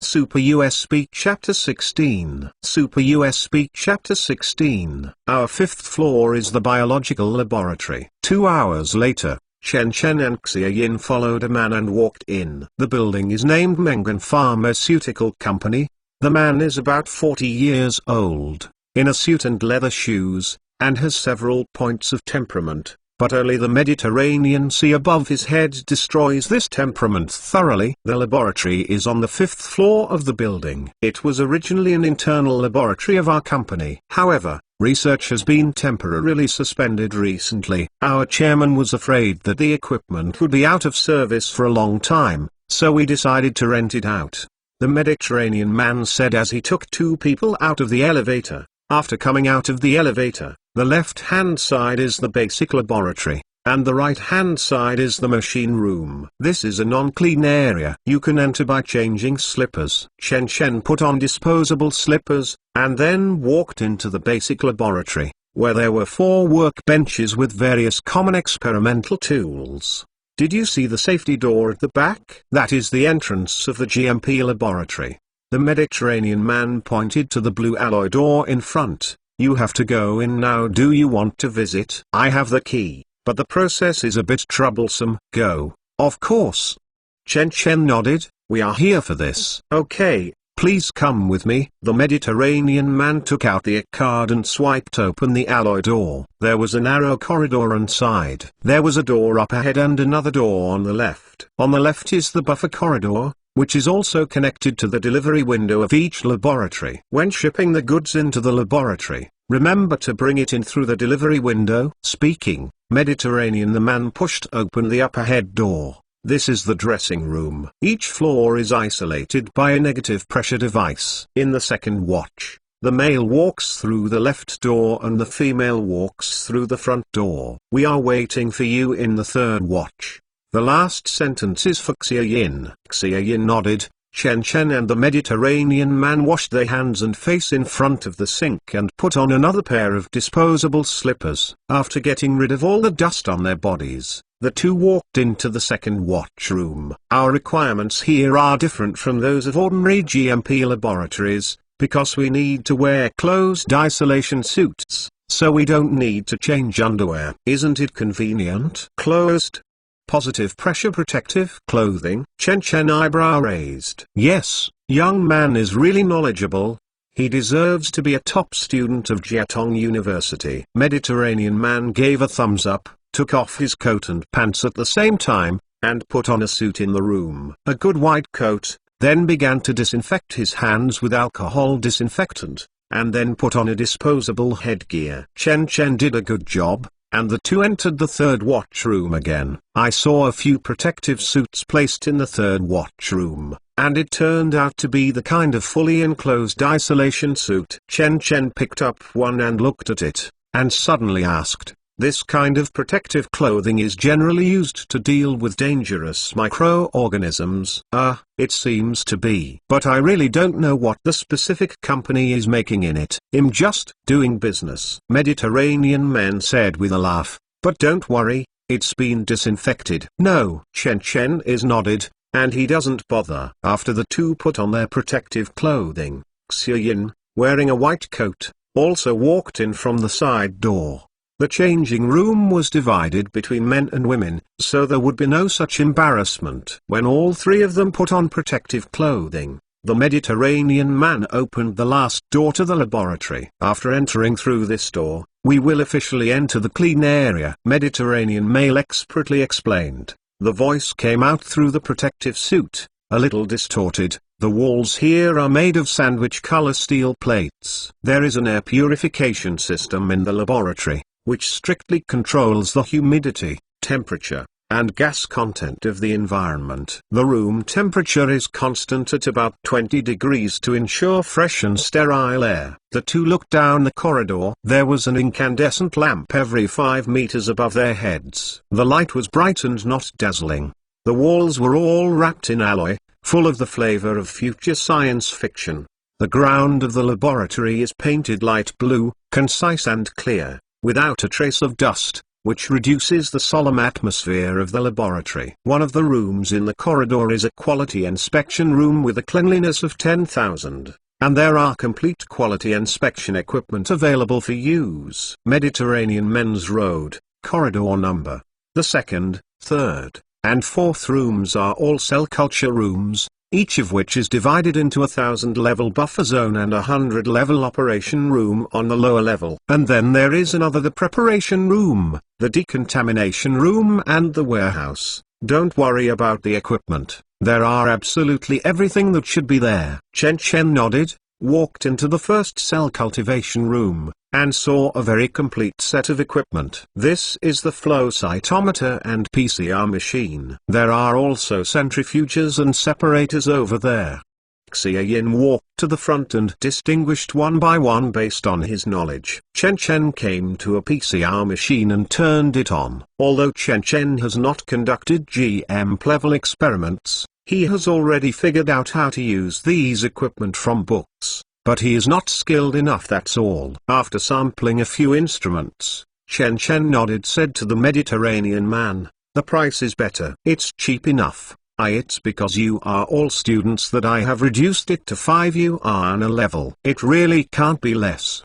Super USB Chapter 16. Super USB Chapter 16. Our 5th floor is the biological laboratory. 2 hours later, Chen Chen and Xia Yin followed a man and walked in. The building is named Mengan Pharmaceutical Company. The man is about 40 years old, in a suit and leather shoes, and has several points of temperament. But only the Mediterranean Sea above his head destroys this temperament thoroughly. The laboratory is on the 5th floor of the building. It was originally an internal laboratory of our company. However, research has been temporarily suspended recently. Our chairman was afraid that the equipment would be out of service for a long time, so we decided to rent it out. The Mediterranean man said as he took 2 people out of the elevator. After coming out of the elevator, the left-hand side is the basic laboratory, and the right-hand side is the machine room. This is a non-clean area. You can enter by changing slippers. Chen Chen put on disposable slippers, and then walked into the basic laboratory, where there were 4 workbenches with various common experimental tools. Did you see the safety door at the back? That is the entrance of the GMP laboratory. The Mediterranean man pointed to the blue alloy door in front. You have to go in now. Do you want to visit? I have the key, but the process is a bit troublesome. Go. Of course. Chen Chen nodded. We are here for this. Okay. Please come with me. The Mediterranean man took out the card and swiped open the alloy door. There was a narrow corridor inside. There was a door up ahead and another door on the left. On the left is the buffer corridor, which is also connected to the delivery window of each laboratory. When shipping the goods into the laboratory, remember to bring it in through the delivery window. Speaking, Mediterranean the man pushed open the up ahead door. This is the dressing room. Each floor is isolated by a negative pressure device. In the second watch, the male walks through the left door and the female walks through the front door. We are waiting for you in the third watch. The last sentence is for Xia Yin. Xia Yin nodded. Chen Chen and the Mediterranean man washed their hands and face in front of the sink and put on another pair of disposable slippers. After getting rid of all the dust on their bodies, the two walked into the second watch room. Our requirements here are different from those of ordinary GMP laboratories, because we need to wear closed isolation suits, so we don't need to change underwear. Isn't it convenient? Closed. Positive pressure protective clothing. Chen Chen eyebrow raised. Yes, young man is really knowledgeable. He deserves to be a top student of Jiatong University. Mediterranean man gave a thumbs up, took off his coat and pants at the same time, and put on a suit in the room. A good white coat, then began to disinfect his hands with alcohol disinfectant, and then put on a disposable headgear. Chen Chen did a good job, and the two entered the third watch room again. I saw a few protective suits placed in the third watch room, and it turned out to be the kind of fully enclosed isolation suit. Chen Chen picked up one and looked at it, and suddenly asked, this kind of protective clothing is generally used to deal with dangerous microorganisms. It seems to be. But I really don't know what the specific company is making in it. I'm just doing business. Mediterranean man said with a laugh. But don't worry, it's been disinfected. No. Chen Chen is nodded, and he doesn't bother. After the two put on their protective clothing, Xia Yin, wearing a white coat, also walked in from the side door. The changing room was divided between men and women, so there would be no such embarrassment. When all three of them put on protective clothing, the Mediterranean man opened the last door to the laboratory. After entering through this door, we will officially enter the clean area. Mediterranean male expertly explained. The voice came out through the protective suit, a little distorted. The walls here are made of sandwich-color steel plates. There is an air purification system in the laboratory, which strictly controls the humidity, temperature, and gas content of the environment. The room temperature is constant at about 20 degrees to ensure fresh and sterile air. The two looked down the corridor. There was an incandescent lamp every 5 meters above their heads. The light was bright and not dazzling. The walls were all wrapped in alloy, full of the flavor of future science fiction. The ground of the laboratory is painted light blue, concise and clear, without a trace of dust, which reduces the solemn atmosphere of the laboratory. One of the rooms in the corridor is a quality inspection room with a cleanliness of 10,000, and there are complete quality inspection equipment available for use. Mediterranean Men's Road, corridor number. The second, third, and fourth rooms are all cell culture rooms, each of which is divided into a 1,000-level buffer zone and a 100-level operation room on the lower level. And then there is the preparation room, the decontamination room and the warehouse. Don't worry about the equipment, there are absolutely everything that should be there. Chen Chen nodded, walked into the first cell cultivation room, and saw a very complete set of equipment. This is the flow cytometer and PCR machine. There are also centrifuges and separators over there. Xia Yin walked to the front and distinguished one by one based on his knowledge. Chen Chen came to a PCR machine and turned it on. Although Chen Chen has not conducted GM-level experiments, he has already figured out how to use these equipment from books. But he is not skilled enough, that's all. After sampling a few instruments, Chen Chen nodded, said to the Mediterranean man, The price is better. It's cheap enough. It's because you are all students that I have reduced it to 5 yuan a level. It really can't be less.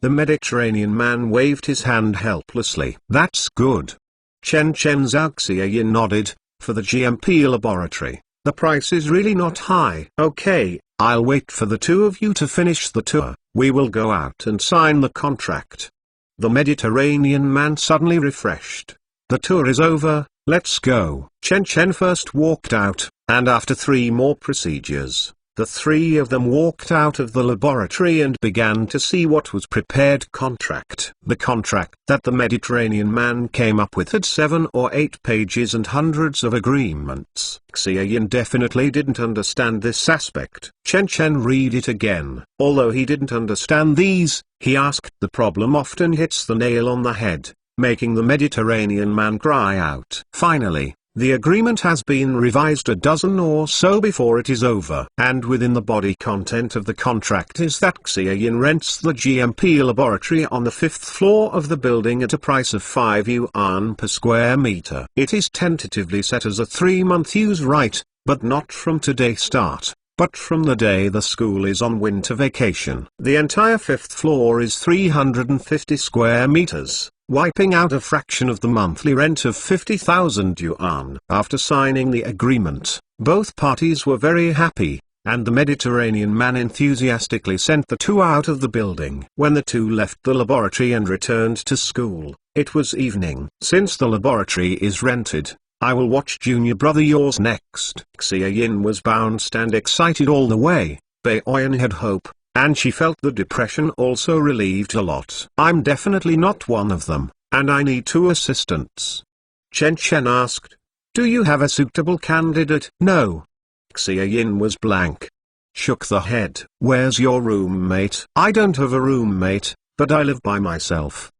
The Mediterranean man waved his hand helplessly. That's good. Chen Zhao Xiaoyin nodded. For the GMP laboratory, the price is really not high. Okay, I'll wait for the two of you to finish the tour. We will go out and sign the contract. The Mediterranean man suddenly refreshed. The tour is over, let's go. Chen first walked out, and after 3 more procedures, the 3 of them walked out of the laboratory and began to see what was prepared contract. The contract that the Mediterranean man came up with had 7 or 8 pages and hundreds of agreements. Xiaoyin definitely didn't understand this aspect. Chen read it again. Although he didn't understand these, he asked. The problem often hits the nail on the head, making the Mediterranean man cry out. Finally, the agreement has been revised a dozen or so before it is over. And within the body content of the contract is that Xiaoyin rents the GMP laboratory on the 5th floor of the building at a price of 5 yuan per square meter. It is tentatively set as a 3-month use right, but not from today start, but from the day the school is on winter vacation. The entire 5th floor is 350 square meters, wiping out a fraction of the monthly rent of 50,000 yuan. After signing the agreement, both parties were very happy, and the Mediterranean man enthusiastically sent the 2 out of the building. When the 2 left the laboratory and returned to school, it was evening. Since the laboratory is rented, I will watch junior brother yours next. Xiaoyin was bounced and excited all the way. Baoyan had hope, and she felt the depression also relieved a lot. I'm definitely not one of them, and I need 2 assistants. Chen asked. Do you have a suitable candidate? No. Xiaoyin was blank. Shook the head. Where's your roommate? I don't have a roommate, but I live by myself.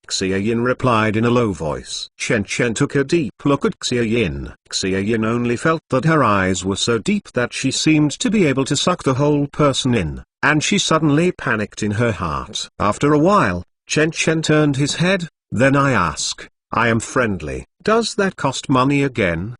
Xiaoyin replied in a low voice. Chen took a deep look at Xiaoyin. Xiaoyin only felt that her eyes were so deep that she seemed to be able to suck the whole person in, and she suddenly panicked in her heart. After a while, Chen turned his head. Then I ask, I am friendly. Does that cost money again?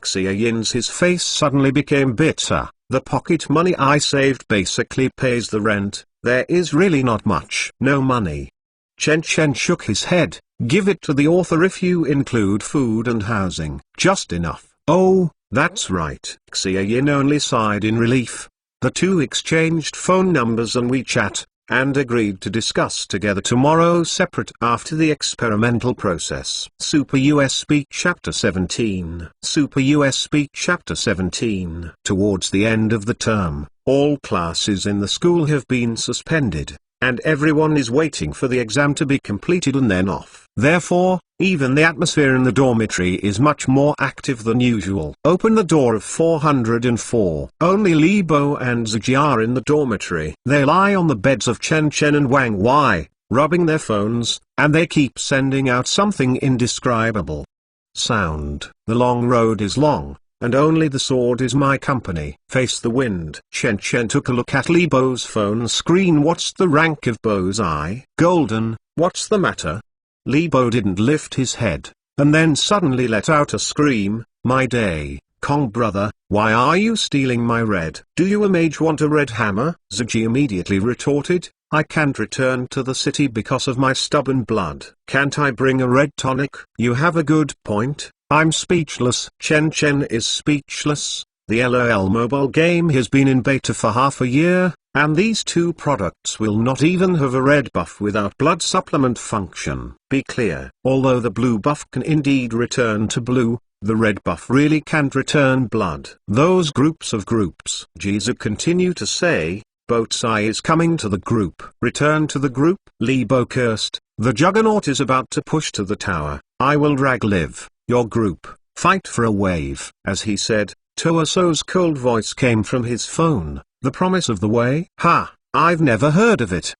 Xiaoyin's face suddenly became bitter. The pocket money I saved basically pays the rent. There is really not much. No money. Chen shook his head. Give it to the author if you include food and housing. Just enough. Oh, that's right. Xiaoyin only sighed in relief. The 2 exchanged phone numbers on WeChat, and agreed to discuss together tomorrow separate after the experimental process. Super US Speak Chapter 17. Super US Speak Chapter 17. Towards the end of the term, all classes in the school have been suspended, and everyone is waiting for the exam to be completed and then off. Therefore, even the atmosphere in the dormitory is much more active than usual. Open the door of 404. Only Li Bo and Ziji are in the dormitory. They lie on the beds of Chen and Wang Wei, rubbing their phones, and they keep sending out something indescribable sound. The long road is long, and only the sword is my company. Face the wind. Chen took a look at Li Bo's phone screen. What's the rank of Bo's eye? Golden. What's the matter? Li Bo didn't lift his head, and then suddenly let out a scream. My day, Kong brother, why are you stealing my red? Do you a mage want a red hammer? Ziji immediately retorted. I can't return to the city because of my stubborn blood. Can't I bring a red tonic? You have a good point. I'm speechless. Chen is speechless. The LOL mobile game has been in beta for half a year, and these 2 products will not even have a red buff without blood supplement function. Be clear. Although the blue buff can indeed return to blue, the red buff really can't return blood. Those groups of groups. Jizu continue to say, Boatsai is coming to the group. Return to the group? Li Bo cursed. The juggernaut is about to push to the tower. I will drag Liv, your group, fight for a wave. As he said, Toaso's cold voice came from his phone. The promise of the way? Ha, I've never heard of it.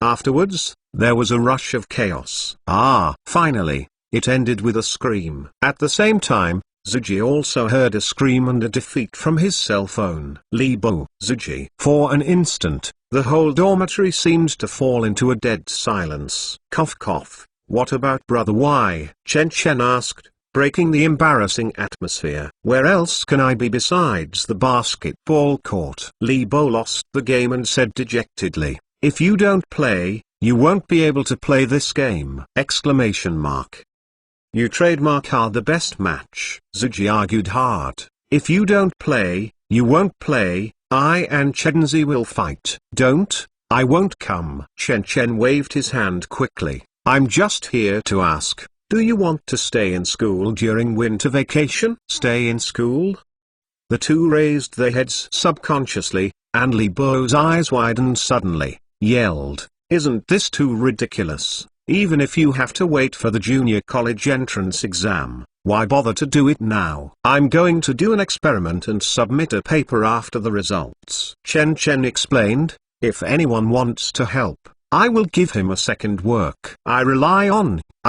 Afterwards, there was a rush of chaos. Finally, it ended with a scream. At the same time, Ziji also heard a scream and a defeat from his cell phone. Li Bo, Ziji. For an instant, the whole dormitory seemed to fall into a dead silence. Cough cough. What about Brother Y? Chen asked. breaking the embarrassing atmosphere. Where else can I be besides the basketball court? Li Bo lost the game and said dejectedly, "If you don't play, you won't be able to play this game!" You trademark are the best match. Zuji argued hard. "If you don't play, you won't play. I and Chenzi will fight." "Don't, I won't come." Chen Chen waved his hand quickly. "I'm just here to ask, do you want to stay in school during winter vacation?" "Stay in school?" The two raised their heads subconsciously, and Li Bo's eyes widened suddenly, yelled, "Isn't this too ridiculous? Even if you have to wait for the junior college entrance exam, why bother to do it now?" "I'm going to do an experiment and submit a paper after the results," Chen Chen explained. "If anyone wants to help, I will give him a second work. I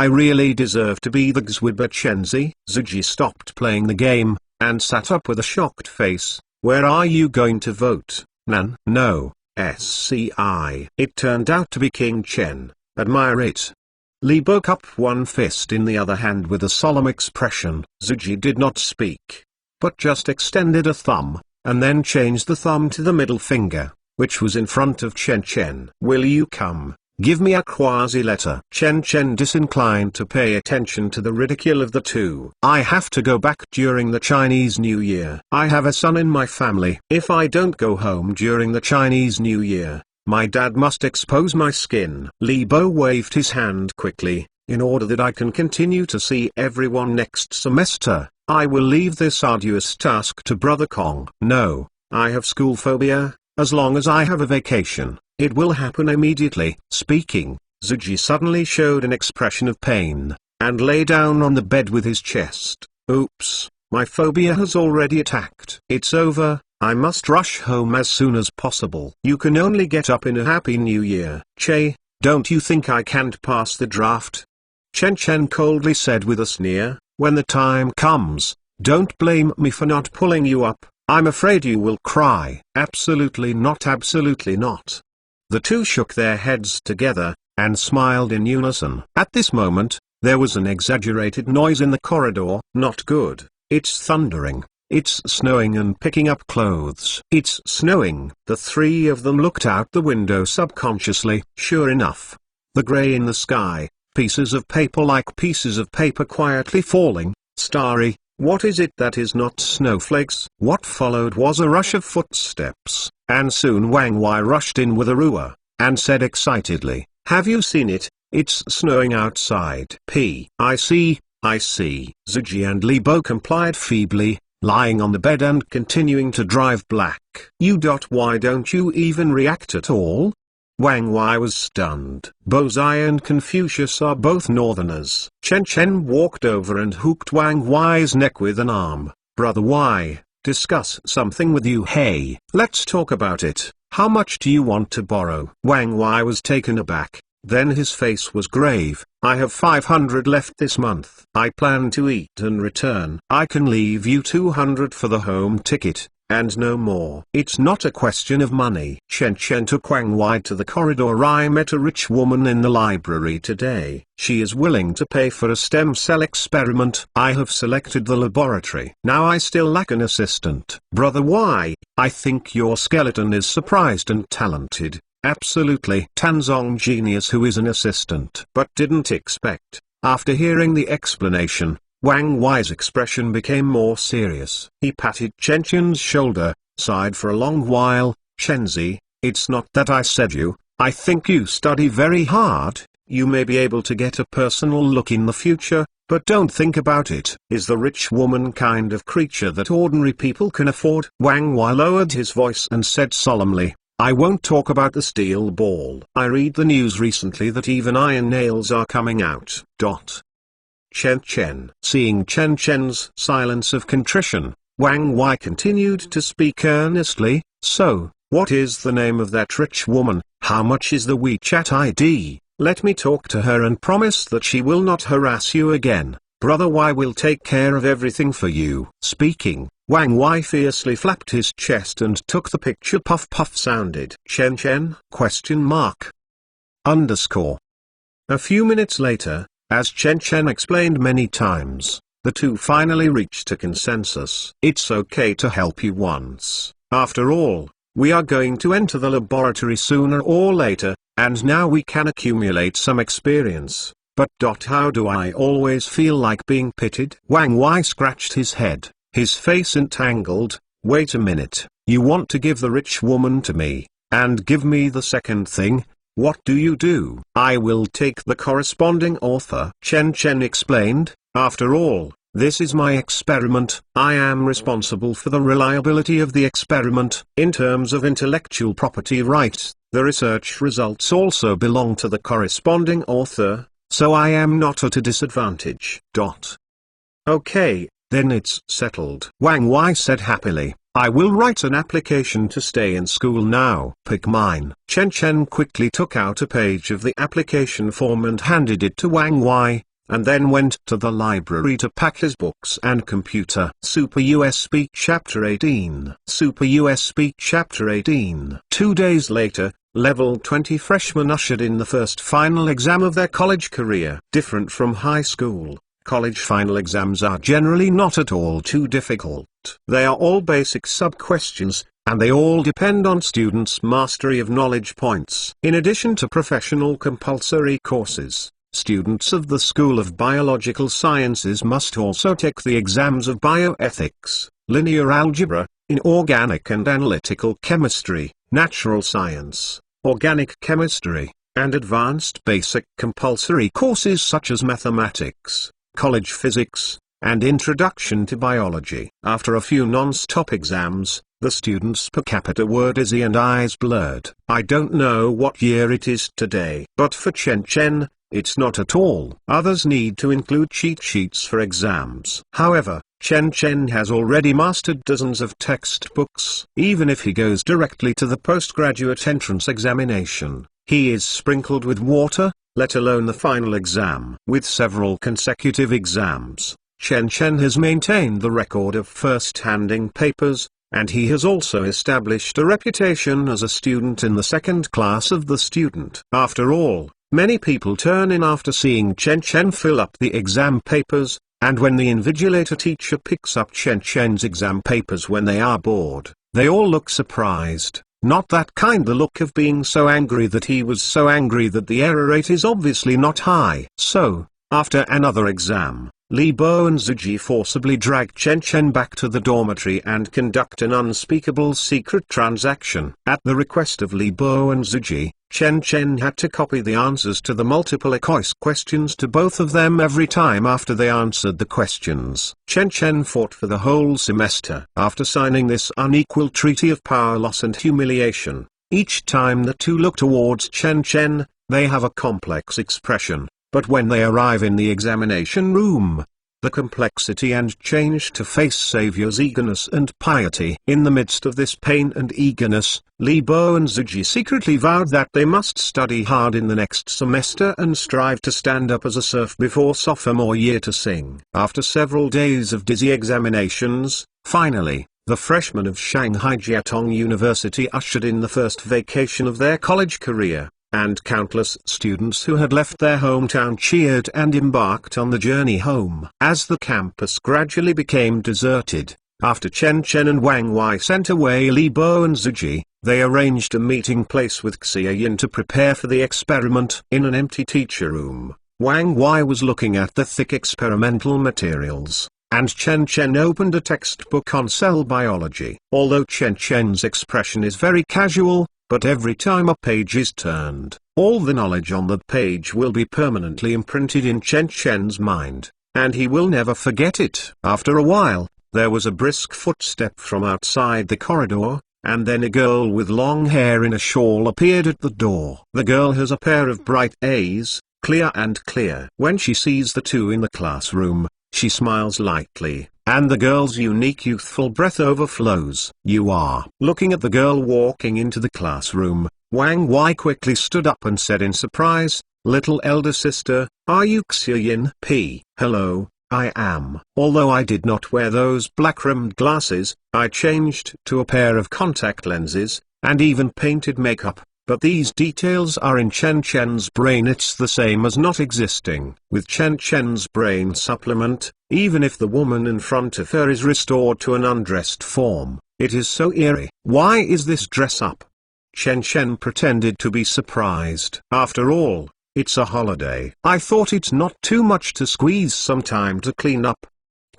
really deserve to be the Xwiba Chenzi." Zuji stopped playing the game, and sat up with a shocked face. "Where are you going to vote, Nan?" "No, SCI." It turned out to be King Chen. Admire it. Li Bo cupped one fist in the other hand with a solemn expression. Zuji did not speak, but just extended a thumb, and then changed the thumb to the middle finger, which was in front of Chen Chen. "Will you come, give me a quasi-letter?" Chen Chen disinclined to pay attention to the ridicule of the two. "I have to go back during the Chinese New Year. I have a son in my family. If I don't go home during the Chinese New Year, my dad must expose my skin." Li Bo waved his hand quickly. "In order that I can continue to see everyone next semester, I will leave this arduous task to Brother Kong." "No, I have school phobia. As long as I have a vacation, it will happen immediately." Speaking, Zuji suddenly showed an expression of pain, and lay down on the bed with his chest. "Oops, my phobia has already attacked. It's over. I must rush home as soon as possible." "You can only get up in a Happy New Year." "Che, don't you think I can't pass the draft?" Chen Chen coldly said with a sneer. "When the time comes, don't blame me for not pulling you up. I'm afraid you will cry." "Absolutely not, absolutely not." The two shook their heads together, and smiled in unison. At this moment, there was an exaggerated noise in the corridor. "Not good. It's thundering. It's snowing and picking up clothes." "It's snowing." The three of them looked out the window subconsciously. Sure enough, the gray in the sky, pieces of paper like pieces of paper quietly falling, starry. What is it that is not snowflakes? What followed was a rush of footsteps, and soon Wang Wei rushed in with a ruler, and said excitedly, "Have you seen it? It's snowing outside." I see, I see." Zuji and Li Bo complied feebly, lying on the bed and continuing to drive black. Why don't you even react at all?" Wang Wei was stunned. Bozai and Confucius are both northerners. Chen Chen walked over and hooked Wang Wei's neck with an arm. "Brother Wei, discuss something with you." "Hey, let's talk about it. How much do you want to borrow?" Wang Wei was taken aback, then his face was grave. "I have 500 left this month. I plan to eat and return. I can leave you 200 for the home ticket, and no more." "It's not a question of money." Chen Chen took Wang Wei to the corridor. "I met a rich woman in the library today. She is willing to pay for a stem cell experiment. I have selected the laboratory. Now I still lack an assistant." "Brother Wei, I think your skeleton is surprised and talented." "Absolutely." Tanzong Genius, who is an assistant but didn't expect. After hearing the explanation, Wang Wei's expression became more serious. He patted Chen Chen's shoulder, sighed for a long while. "Chenzi, it's not that I said you. I think you study very hard. You may be able to get a personal look in the future, but don't think about it. Is the rich woman kind of creature that ordinary people can afford?" Wang Wei lowered his voice and said solemnly, "I won't talk about the steel ball. I read the news recently that even iron nails are coming out." Chen Chen. Seeing Chen Chen's silence of contrition, Wang Wei continued to speak earnestly. "So, what is the name of that rich woman? How much is the WeChat ID? Let me talk to her and promise that she will not harass you again. Brother Wei will take care of everything for you." Speaking, Wang Wei fiercely flapped his chest and took the picture. Puff puff sounded. "Chen Chen?" A few minutes later, as Chen Chen explained many times, The two finally reached a consensus. It's okay to help you once. After all, we are going to enter the laboratory sooner or later, and now we can accumulate some experience. But how do I always feel like being pitied? Wang Wai scratched his head, his face entangled. Wait a minute, you want to give the rich woman to me, and give me the second thing? What do you do? I will take the corresponding author. Chen Chen explained, after all, this is my experiment. I am responsible for the reliability of the experiment. In terms of intellectual property rights, the research results also belong to the corresponding author, so I am not at a disadvantage. Okay, then it's settled. Wang Wai said happily. I will write an application to stay in school now. Pick mine. Chen Chen quickly took out a page of the application form and handed it to Wang Wai, and then went to the library to pack his books and computer. Super USB Chapter 18. Super USB Chapter 18. 2 days later, Level 20 freshmen ushered in the first final exam of their college career. Different from high school, college final exams are generally not at all too difficult. They are all basic sub-questions, and they all depend on students' mastery of knowledge points. In addition to professional compulsory courses, students of the School of Biological Sciences must also take the exams of bioethics, linear algebra, inorganic and analytical chemistry, natural science, organic chemistry, and advanced basic compulsory courses such as mathematics, college physics, and introduction to biology. After a few non-stop exams, the students' per capita were dizzy and eyes blurred. I don't know what year it is today, but for Chen Chen, it's not at all. Others need to include cheat sheets for exams. However, Chen Chen has already mastered dozens of textbooks. Even if he goes directly to the postgraduate entrance examination, he is sprinkled with water, let alone the final exam. With several consecutive exams, Chen Chen has maintained the record of first-handing papers, and he has also established a reputation as a student in the second class of the student. After all, many people turn in after seeing Chen Chen fill up the exam papers, and when the invigilator teacher picks up Chen Chen's exam papers when they are bored, they all look surprised. Not that kind, the look of being so angry that he was so angry that the error rate is obviously not high. So, after another exam, Li Bo and Zuji forcibly drag Chen Chen back to the dormitory and conduct an unspeakable secret transaction. At the request of Li Bo and Zuji, Chen Chen had to copy the answers to the multiple choice questions to both of them every time after they answered the questions. Chen Chen fought for the whole semester. After signing this unequal treaty of power loss and humiliation, each time the two look towards Chen Chen, they have a complex expression. But when they arrive in the examination room, the complexity and change to face Savior's eagerness and piety. In the midst of this pain and eagerness, Li Bo and Zuji secretly vowed that they must study hard in the next semester and strive to stand up as a serf before sophomore year to sing. After several days of dizzy examinations, finally, the freshmen of Shanghai Jiatong University ushered in the first vacation of their college career, and countless students who had left their hometown cheered and embarked on the journey home. As the campus gradually became deserted, after Chen Chen and Wang Wai sent away Li Bo and Zuji, they arranged a meeting place with Xia Yin to prepare for the experiment. In an empty teacher room, Wang Wai was looking at the thick experimental materials, and Chen Chen opened a textbook on cell biology. Although Chen Chen's expression is very casual, but every time a page is turned, all the knowledge on that page will be permanently imprinted in Chen Chen's mind, and he will never forget it. After a while, there was a brisk footstep from outside the corridor, and then a girl with long hair in a shawl appeared at the door. The girl has a pair of bright eyes, clear and clear. When she sees the two in the classroom, she smiles lightly, and the girl's unique youthful breath overflows. You are. Looking at the girl walking into the classroom, Wang Wai quickly stood up and said in surprise, "Little elder sister, are you Xia Yin?" Hello, I am. Although I did not wear those black-rimmed glasses, I changed to a pair of contact lenses, and even painted makeup. But these details are in Chen Chen's brain. It's the same as not existing. With Chen Chen's brain supplement, Even if the woman in front of her is restored to an undressed form, it is so eerie. Why is this dress up? Chen Chen pretended to be surprised. After all, it's a holiday. I thought it's not too much to squeeze some time to clean up.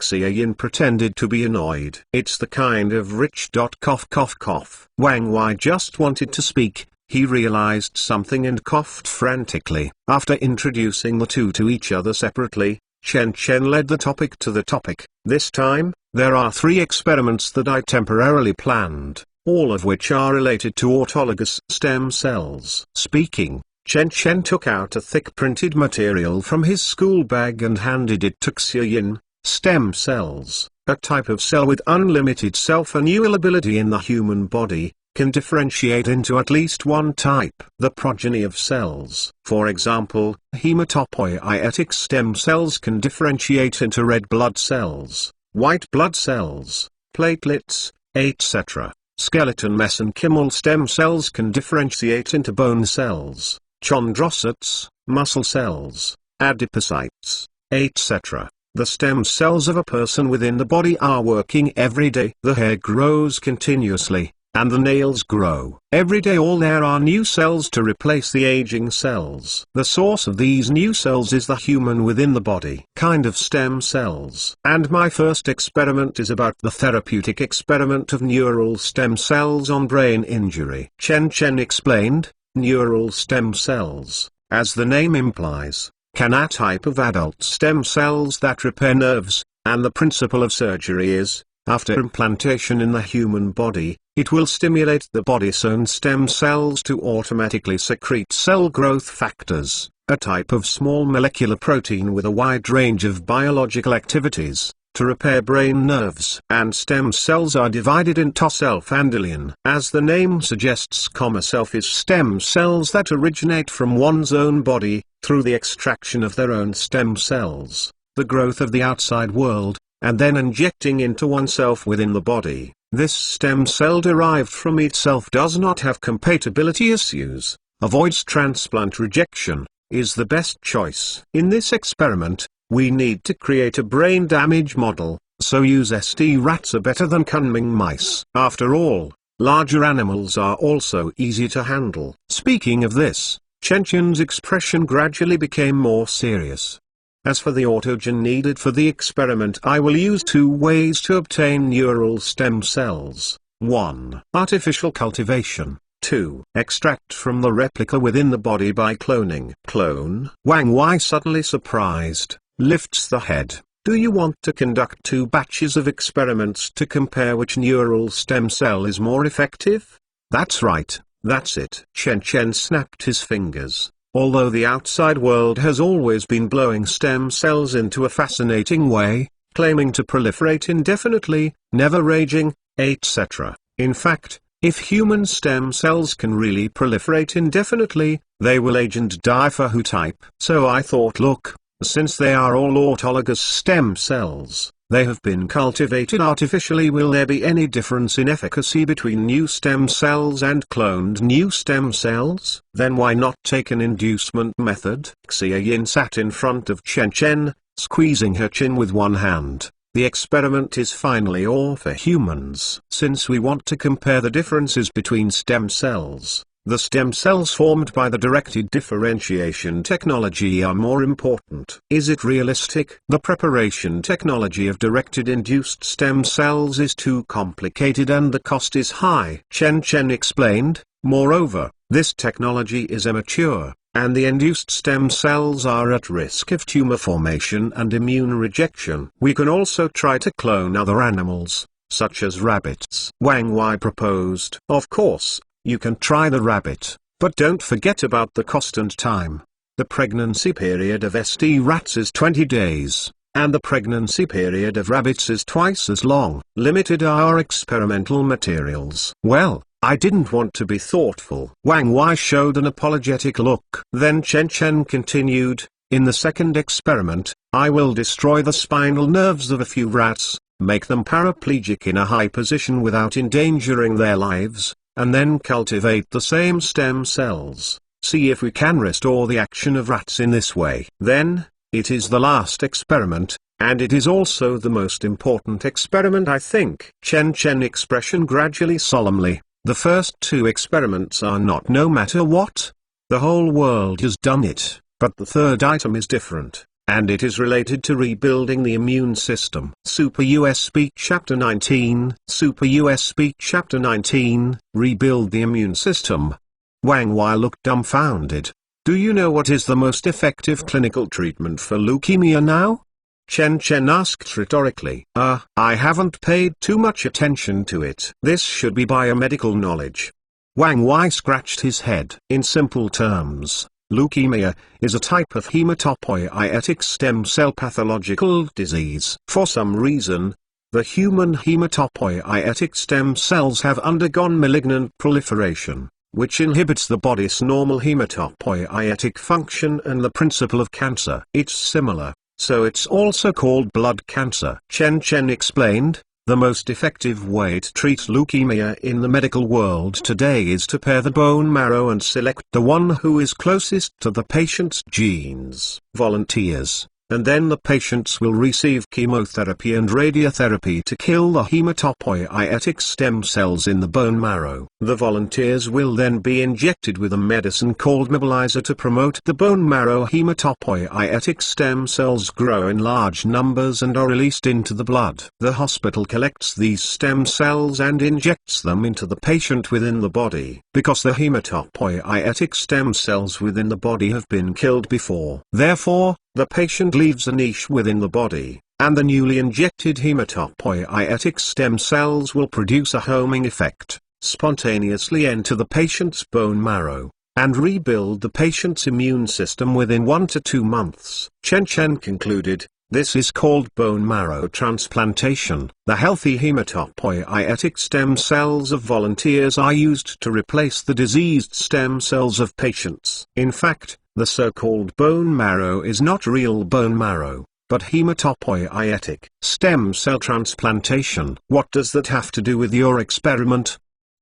Xia Yin pretended to be annoyed. It's the kind of rich. Cough cough cough. Wang Wei just wanted to speak. He realized something and coughed frantically. After introducing the two to each other separately, Chen Chen led the topic to the topic. This time, there are 3 experiments that I temporarily planned, all of which are related to autologous stem cells. Speaking, Chen Chen took out a thick printed material from his school bag and handed it to Xia Yin. Stem cells, a type of cell with unlimited self-renewal ability in the human body, can differentiate into at least one type. The progeny of cells, for example, hematopoietic stem cells, can differentiate into red blood cells, white blood cells, platelets, etc. Skeleton mesenchymal stem cells can differentiate into bone cells, chondrocytes, muscle cells, adipocytes, etc. The stem cells of a person within the body are working every day. The hair grows continuously, and the nails grow. Every day there are new cells to replace the aging cells. The source of these new cells is the human within the body kind of stem cells. And my first experiment is about the therapeutic experiment of neural stem cells on brain injury. Chen Chen explained, neural stem cells, as the name implies, can a type of adult stem cells that repair nerves, and the principle of surgery is, after implantation in the human body, it will stimulate the body's own stem cells to automatically secrete cell growth factors, a type of small molecular protein with a wide range of biological activities, to repair brain nerves. And stem cells are divided into self and ileum. As the name suggests, self is stem cells that originate from one's own body, through the extraction of their own stem cells, the growth of the outside world, and then injecting into oneself within the body. This stem cell derived from itself does not have compatibility issues, avoids transplant rejection, is the best choice. In this experiment, we need to create a brain damage model, so use ST rats are better than cunning mice. After all, larger animals are also easy to handle. Speaking of this, Chen Chen's expression gradually became more serious. As for the autogen needed for the experiment, I will use 2 ways to obtain neural stem cells. 1. Artificial cultivation. 2. Extract from the replica within the body by cloning. Clone. Wang Wei, suddenly surprised, lifts the head. Do you want to conduct 2 batches of experiments to compare which neural stem cell is more effective? That's right. That's it. Chen Chen snapped his fingers. Although the outside world has always been blowing stem cells into a fascinating way, claiming to proliferate indefinitely, never aging, etc. In fact, if human stem cells can really proliferate indefinitely, they will age and die for who type. So I thought, look, since they are all autologous stem cells, they have been cultivated artificially, will there be any difference in efficacy between new stem cells and cloned new stem cells? Then why not take an inducement method? Xia Yin sat in front of Chen Chen, squeezing her chin with one hand. The experiment is finally all for humans. Since we want to compare the differences between stem cells, the stem cells formed by the directed differentiation technology are more important. Is it realistic? The preparation technology of directed induced stem cells is too complicated and the cost is high. Chen Chen explained, moreover, this technology is immature, and the induced stem cells are at risk of tumor formation and immune rejection. We can also try to clone other animals, such as rabbits. Wang Wei proposed. Of course, you can try the rabbit, but don't forget about the cost and time. The pregnancy period of ST rats is 20 days, and the pregnancy period of rabbits is twice as long. Limited are our experimental materials. Well, I didn't want to be thoughtful. Wang Wei showed an apologetic look. Then Chen Chen continued, in the second experiment, I will destroy the spinal nerves of a few rats, make them paraplegic in a high position without endangering their lives, and then cultivate the same stem cells, see if we can restore the action of rats in this way. Then, it is the last experiment, And it is also the most important experiment, I think. Chen expression gradually solemnly. The first two experiments are not no matter what. The whole world has done it, but the third item is different, and it is related to rebuilding the immune system. Super US Speak Chapter 19. Super US Speak Chapter 19, Rebuild the Immune System. Wang Wai looked dumbfounded. Do you know what is the most effective clinical treatment for leukemia now? Chen asked rhetorically. I haven't paid too much attention to it. This should be biomedical knowledge. Wang Wai scratched his head. In simple terms, leukemia is a type of hematopoietic stem cell pathological disease. For some reason, the human hematopoietic stem cells have undergone malignant proliferation, which inhibits the body's normal hematopoietic function and the principle of cancer. It's similar. So it's also called blood cancer. Chen explained, the most effective way to treat leukemia in the medical world today is to pare the bone marrow and select the one who is closest to the patient's genes, volunteers, and then the patients will receive chemotherapy and radiotherapy to kill the hematopoietic stem cells in the bone marrow. The volunteers will then be injected with a medicine called mobilizer to promote the bone marrow hematopoietic stem cells grow in large numbers and are released into the blood. The hospital collects these stem cells and injects them into the patient within the body, because the hematopoietic stem cells within the body have been killed before. Therefore, the patient leaves a niche within the body, and the newly injected hematopoietic stem cells will produce a homing effect, spontaneously enter the patient's bone marrow, and rebuild the patient's immune system within 1 to 2 months. Chen concluded, this is called bone marrow transplantation. The healthy hematopoietic stem cells of volunteers are used to replace the diseased stem cells of patients. In fact, the so-called bone marrow is not real bone marrow, but hematopoietic stem cell transplantation. What does that have to do with your experiment?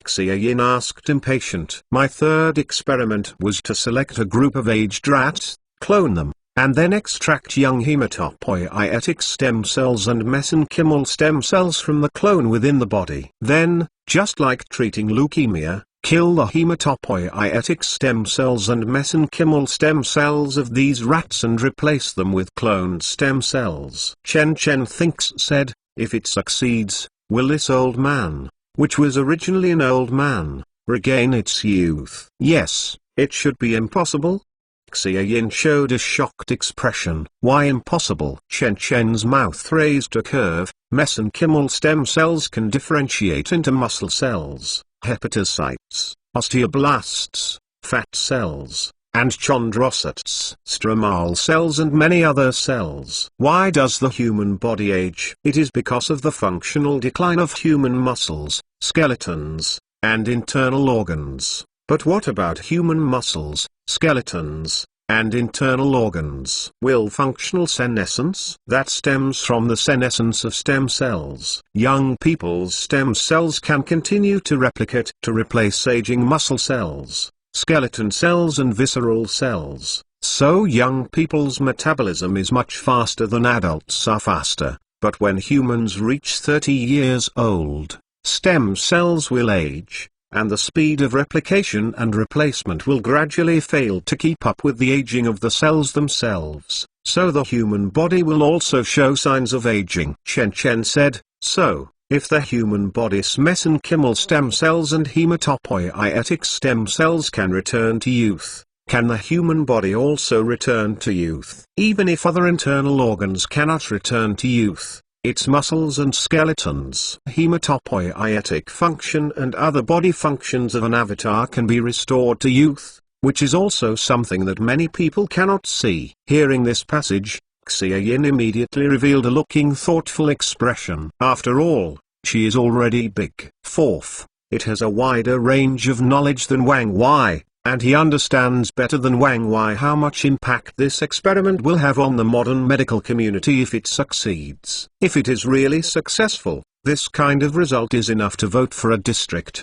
Xia Yin asked impatient. My third experiment was to select a group of aged rats, clone them, and then extract young hematopoietic stem cells and mesenchymal stem cells from the clone within the body. Then, just like treating leukemia, kill the hematopoietic stem cells and mesenchymal stem cells of these rats and replace them with cloned stem cells. Chen thinks said, if it succeeds, will this old man, which was originally an old man, regain its youth? Yes, it should be impossible. Xia Yin showed a shocked expression. Why impossible? Chen's mouth raised a curve. Mesenchymal stem cells can differentiate into muscle cells, hepatocytes, osteoblasts, fat cells, and chondrocytes, stromal cells and many other cells. Why does the human body age? It is because of the functional decline of human muscles, skeletons, and internal organs. But what about human muscles, skeletons, and internal organs? Will functional senescence? That stems from the senescence of stem cells. Young people's stem cells can continue to replicate to replace aging muscle cells, skeleton cells and visceral cells. So young people's metabolism is much faster than adults are faster, but when humans reach 30 years old, stem cells will age, and the speed of replication and replacement will gradually fail to keep up with the aging of the cells themselves, so the human body will also show signs of aging. Chen said, so, if the human body's mesenchymal stem cells and hematopoietic stem cells can return to youth, can the human body also return to youth? Even if other internal organs cannot return to youth, its muscles and skeletons, hematopoietic function and other body functions of an avatar can be restored to youth, which is also something that many people cannot see. Hearing this passage, Xia Yin immediately revealed a looking thoughtful expression. After all, she is already big. Fourth, it has a wider range of knowledge than Wang Wai, and he understands better than Wang Wai how much impact this experiment will have on the modern medical community if it succeeds. If it is really successful, this kind of result is enough to vote for a district.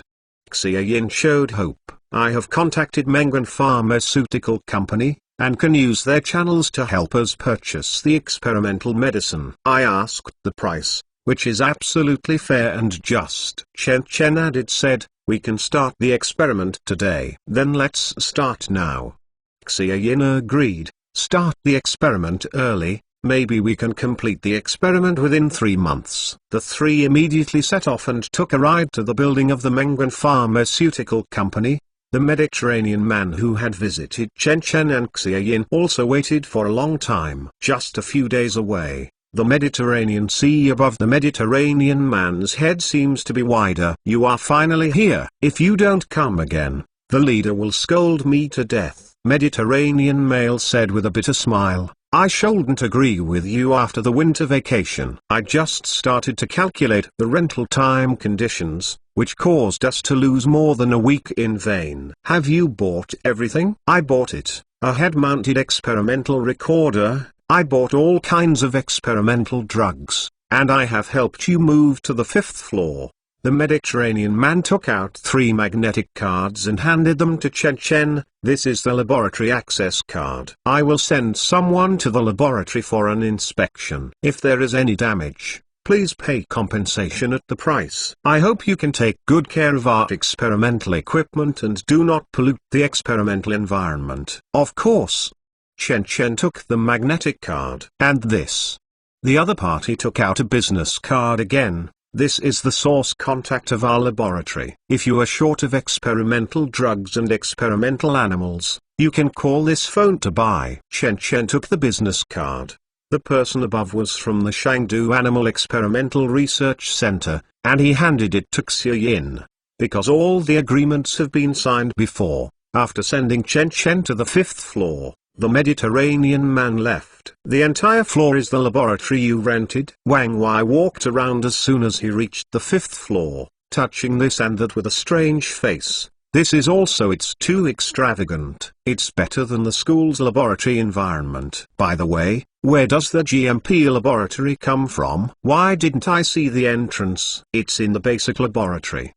Xia Yin showed hope. I have contacted Menguan Pharmaceutical Company, and can use their channels to help us purchase the experimental medicine. I asked the price, which is absolutely fair and just. Chen Chen added said, we can start the experiment today. Then let's start now. Xia Yin agreed, start the experiment early. Maybe we can complete the experiment within 3 months. The three immediately set off and took a ride to the building of the Mengguan Pharmaceutical Company. The Mediterranean man who had visited Chen Chen and Xia Yin also waited for a long time. Just a few days away, the Mediterranean Sea above the Mediterranean man's head seems to be wider. You are finally here. If you don't come again, the leader will scold me to death. Mediterranean male said with a bitter smile. I shouldn't agree with you after the winter vacation. I just started to calculate the rental time conditions, which caused us to lose more than a week in vain. Have you bought everything? I bought it. A head-mounted experimental recorder. I bought all kinds of experimental drugs, and I have helped you move to the 5th floor. The Mediterranean man took out 3 magnetic cards and handed them to Chen Chen. This is the laboratory access card. I will send someone to the laboratory for an inspection. If there is any damage, please pay compensation at the price. I hope you can take good care of our experimental equipment and do not pollute the experimental environment. Of course. Chen Chen took the magnetic card. And this. The other party took out a business card again. This is the source contact of our laboratory. If you are short of experimental drugs and experimental animals, you can call this phone to buy. Chen Chen took the business card. The person above was from the Shangdu Animal Experimental Research Center, and he handed it to Xia Yin. Because all the agreements have been signed before, after sending Chen Chen to the 5th floor, the Mediterranean man left. The entire floor is the laboratory you rented. Wang Wei walked around as soon as he reached the 5th floor, touching this and that with a strange face. This is also it's too extravagant. It's better than the school's laboratory environment. By the way, where does the GMP laboratory come from? Why didn't I see the entrance? It's in the basic laboratory.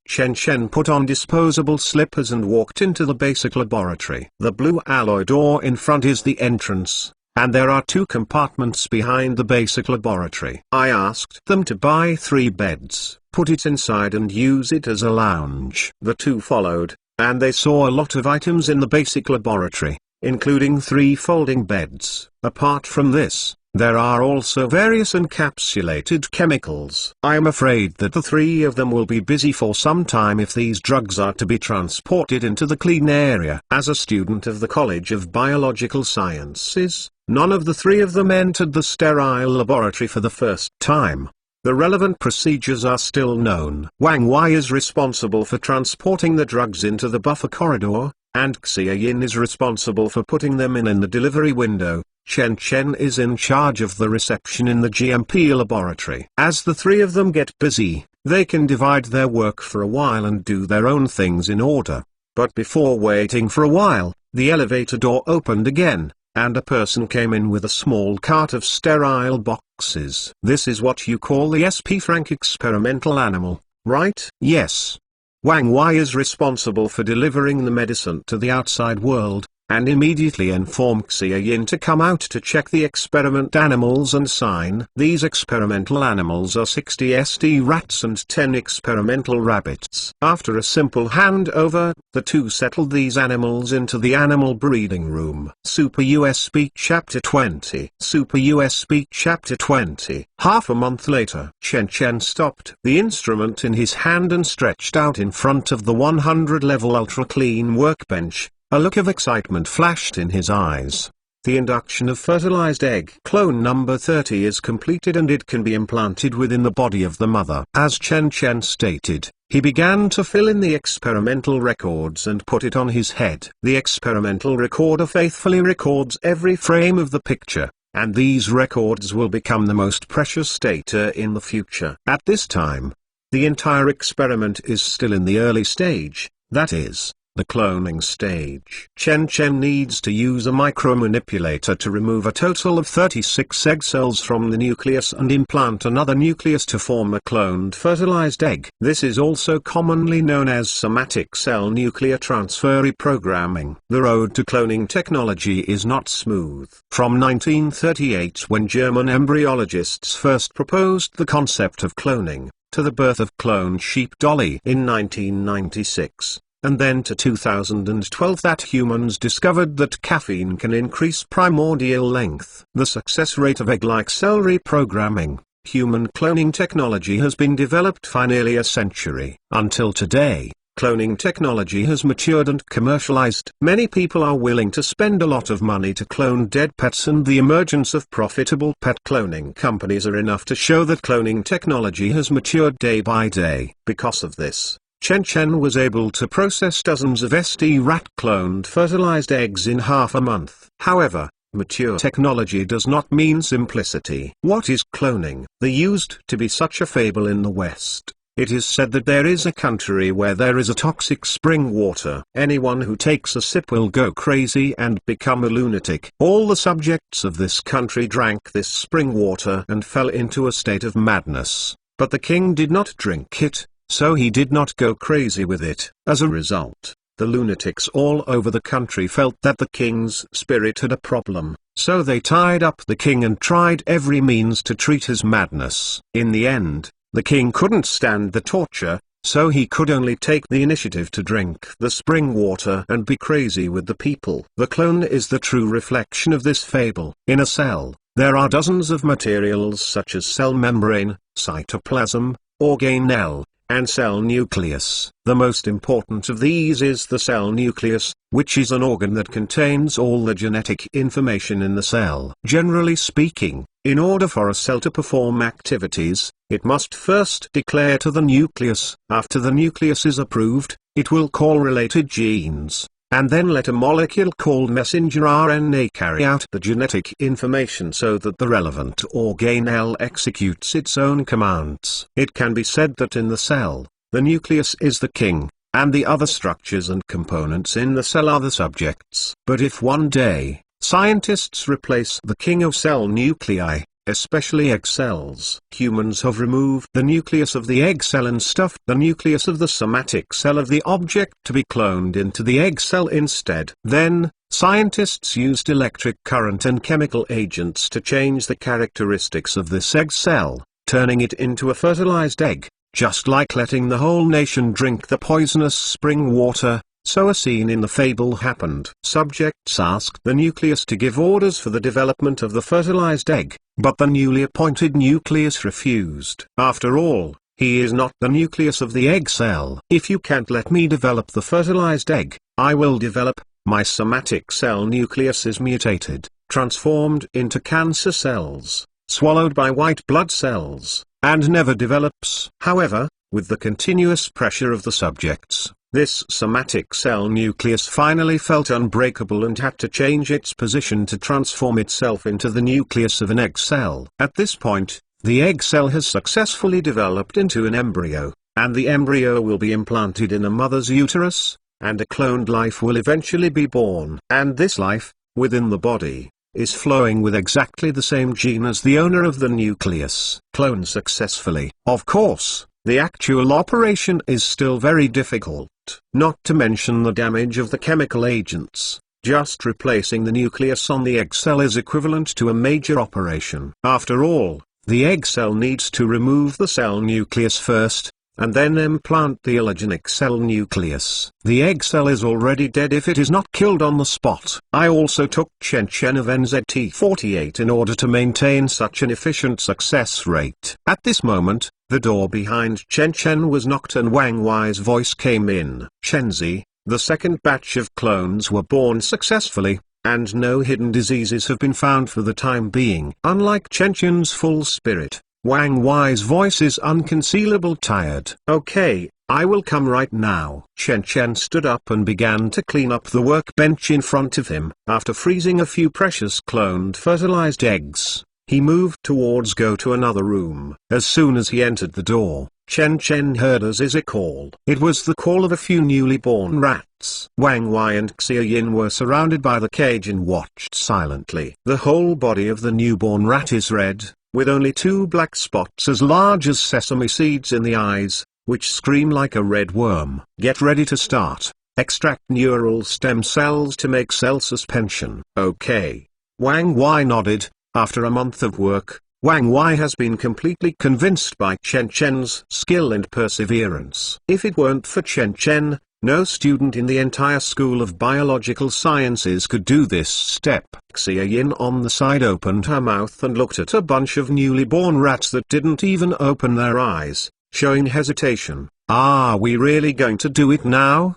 Chen Chen put on disposable slippers and walked into the basic laboratory. The blue alloy door in front is the entrance, and there are 2 compartments behind the basic laboratory. I asked them to buy 3 beds, put it inside and use it as a lounge. The 2 followed, and they saw a lot of items in the basic laboratory, including 3 folding beds. Apart from this, there are also various encapsulated chemicals. I am afraid that the 3 of them will be busy for some time if these drugs are to be transported into the clean area. As a student of the College of Biological Sciences, none of the 3 of them entered the sterile laboratory for the first time. The relevant procedures are still known. Wang Wei is responsible for transporting the drugs into the buffer corridor, and Xia Yin is responsible for putting them in the delivery window. Chen Chen is in charge of the reception in the GMP laboratory. As the 3 of them get busy, they can divide their work for a while and do their own things in order. But before waiting for a while, the elevator door opened again, and a person came in with a small cart of sterile boxes. This is what you call the SP Frank experimental animal, right? Yes. Wang Wei is responsible for delivering the medicine to the outside world, and immediately informed Xia Yin to come out to check the experiment animals and sign. These experimental animals are 60 SD rats and 10 experimental rabbits. After a simple handover, the 2 settled these animals into the animal breeding room. Super USB Chapter 20. Super USB Chapter 20. Half a month later, Chen Chen stopped the instrument in his hand and stretched out in front of the 100-level ultra-clean workbench. A look of excitement flashed in his eyes. The induction of fertilized egg clone number 30 is completed and it can be implanted within the body of the mother. As Chen Chen stated, he began to fill in the experimental records and put it on his head. The experimental recorder faithfully records every frame of the picture, and these records will become the most precious data in the future. At this time, the entire experiment is still in the early stage, that is, the cloning stage. Chen Chen needs to use a micromanipulator to remove a total of 36 egg cells from the nucleus and implant another nucleus to form a cloned fertilized egg. This is also commonly known as somatic cell nuclear transfer reprogramming. The road to cloning technology is not smooth. From 1938, when German embryologists first proposed the concept of cloning, to the birth of clone sheep Dolly in 1996. And then to 2012 that humans discovered that caffeine can increase primordial length. The success rate of egg-like cell reprogramming, human cloning technology has been developed for nearly a century. Until today, cloning technology has matured and commercialized. Many people are willing to spend a lot of money to clone dead pets, and the emergence of profitable pet cloning companies are enough to show that cloning technology has matured day by day. Because of this, Chen Chen was able to process dozens of ST-rat cloned fertilized eggs in half a month. However, mature technology does not mean simplicity. What is cloning? There used to be such a fable in the West. It is said that there is a country where there is a toxic spring water. Anyone who takes a sip will go crazy and become a lunatic. All the subjects of this country drank this spring water and fell into a state of madness. But the king did not drink it, so he did not go crazy with it. As a result, the lunatics all over the country felt that the king's spirit had a problem, so they tied up the king and tried every means to treat his madness. In the end, the king couldn't stand the torture, so he could only take the initiative to drink the spring water and be crazy with the people. The clone is the true reflection of this fable. In a cell, there are dozens of materials such as cell membrane, cytoplasm, organelle, and cell nucleus. The most important of these is the cell nucleus, which is an organ that contains all the genetic information in the cell. Generally speaking, in order for a cell to perform activities, it must first declare to the nucleus. After the nucleus is approved, it will call related genes, and then let a molecule called messenger RNA carry out the genetic information so that the relevant organelle executes its own commands. It can be said that in the cell, the nucleus is the king, and the other structures and components in the cell are the subjects. But if one day, scientists replace the king of cell nuclei, especially egg cells. Humans have removed the nucleus of the egg cell and stuffed the nucleus of the somatic cell of the object to be cloned into the egg cell instead. Then, scientists used electric current and chemical agents to change the characteristics of this egg cell, turning it into a fertilized egg, just like letting the whole nation drink the poisonous spring water. So a scene in the fable happened. Subjects asked the nucleus to give orders for the development of the fertilized egg, but the newly appointed nucleus refused. After all, he is not the nucleus of the egg cell. If you can't let me develop the fertilized egg, I will develop. My somatic cell nucleus is mutated, transformed into cancer cells, swallowed by white blood cells, and never develops. However, with the continuous pressure of the subjects, this somatic cell nucleus finally felt unbreakable and had to change its position to transform itself into the nucleus of an egg cell. At this point, the egg cell has successfully developed into an embryo, and the embryo will be implanted in a mother's uterus, and a cloned life will eventually be born. And this life, within the body, is flowing with exactly the same gene as the owner of the nucleus. Clone successfully. Of course, the actual operation is still very difficult, not to mention the damage of the chemical agents. Just replacing the nucleus on the egg cell is equivalent to a major operation. After all, the egg cell needs to remove the cell nucleus first, and then implant the allogenic cell nucleus. The egg cell is already dead if it is not killed on the spot. I also took Chen Chen of NZT48 in order to maintain such an efficient success rate. At this moment, the door behind Chen Chen was knocked and Wang Wei's voice came in. Chenzi, the second batch of clones were born successfully, and no hidden diseases have been found for the time being. Unlike Chen Chen's full spirit, Wang Wei's voice is unconcealable tired. Okay, I will come right now. Chen Chen stood up and began to clean up the workbench in front of him. After freezing a few precious cloned fertilized eggs, he moved towards go to another room. As soon as he entered the door, Chen Chen heard a zizi call. It was the call of a few newly born rats. Wang Wei and Xia Yin were surrounded by the cage and watched silently. The whole body of the newborn rat is red, with only 2 black spots as large as sesame seeds in the eyes, which scream like a red worm. Get ready to start. Extract neural stem cells to make cell suspension. Okay. Wang Wei nodded. After a month of work, Wang Wei has been completely convinced by Chen Chen's skill and perseverance. If it weren't for Chen Chen, no student in the entire School of Biological Sciences could do this step. Xia Yin on the side opened her mouth and looked at a bunch of newly born rats that didn't even open their eyes, showing hesitation. Are we really going to do it now?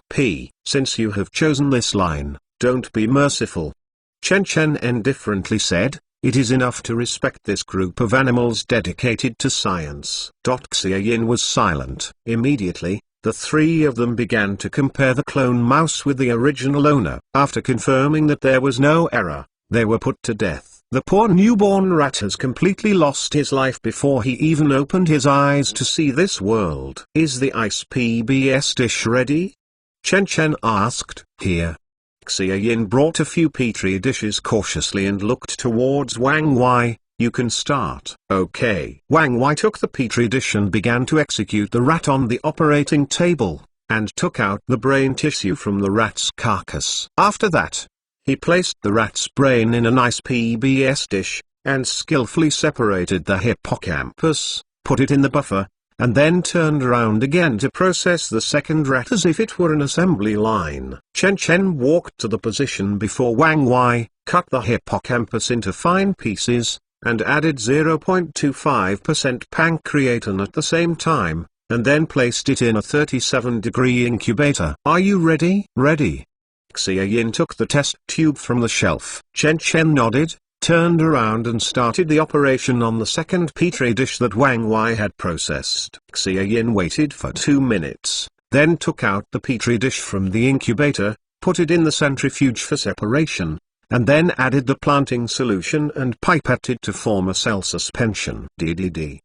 Since you have chosen this line, don't be merciful. Chen Chen indifferently said, it is enough to respect this group of animals dedicated to science. Xia Yin was silent. Immediately, the 3 of them began to compare the clone mouse with the original owner. After confirming that there was no error, they were put to death. The poor newborn rat has completely lost his life before he even opened his eyes to see this world. Is the ice PBS dish ready? Chen Chen asked. Here. Xia Yin brought a few petri dishes cautiously and looked towards Wang Wei. You can start. Okay. Wang Wei took the petri dish and began to execute the rat on the operating table, and took out the brain tissue from the rat's carcass. After that, he placed the rat's brain in a nice PBS dish, and skillfully separated the hippocampus, put it in the buffer, and then turned around again to process the second rat as if it were an assembly line. Chen Chen walked to the position before Wang Wei, cut the hippocampus into fine pieces, and added 0.25% pancreatin at the same time, and then placed it in a 37-degree incubator. Are you ready? Ready. Xia Yin took the test tube from the shelf. Chen Chen nodded, turned around and started the operation on the second petri dish that Wang Wei had processed. Xia Yin waited for 2 minutes, then took out the petri dish from the incubator, put it in the centrifuge for separation, and then added the planting solution and pipetted to form a cell suspension.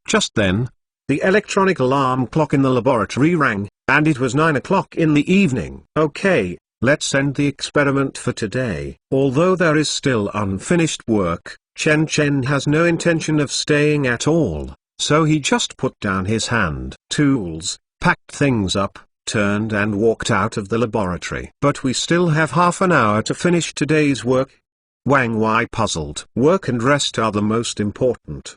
Just then, the electronic alarm clock in the laboratory rang, and it was 9 o'clock in the evening. Okay, let's end the experiment for today. Although there is still unfinished work, Chen Chen has no intention of staying at all, so he just put down his hand tools, packed things up, turned and walked out of the laboratory. But we still have half an hour to finish today's work. Wang Wei puzzled. Work and rest are the most important.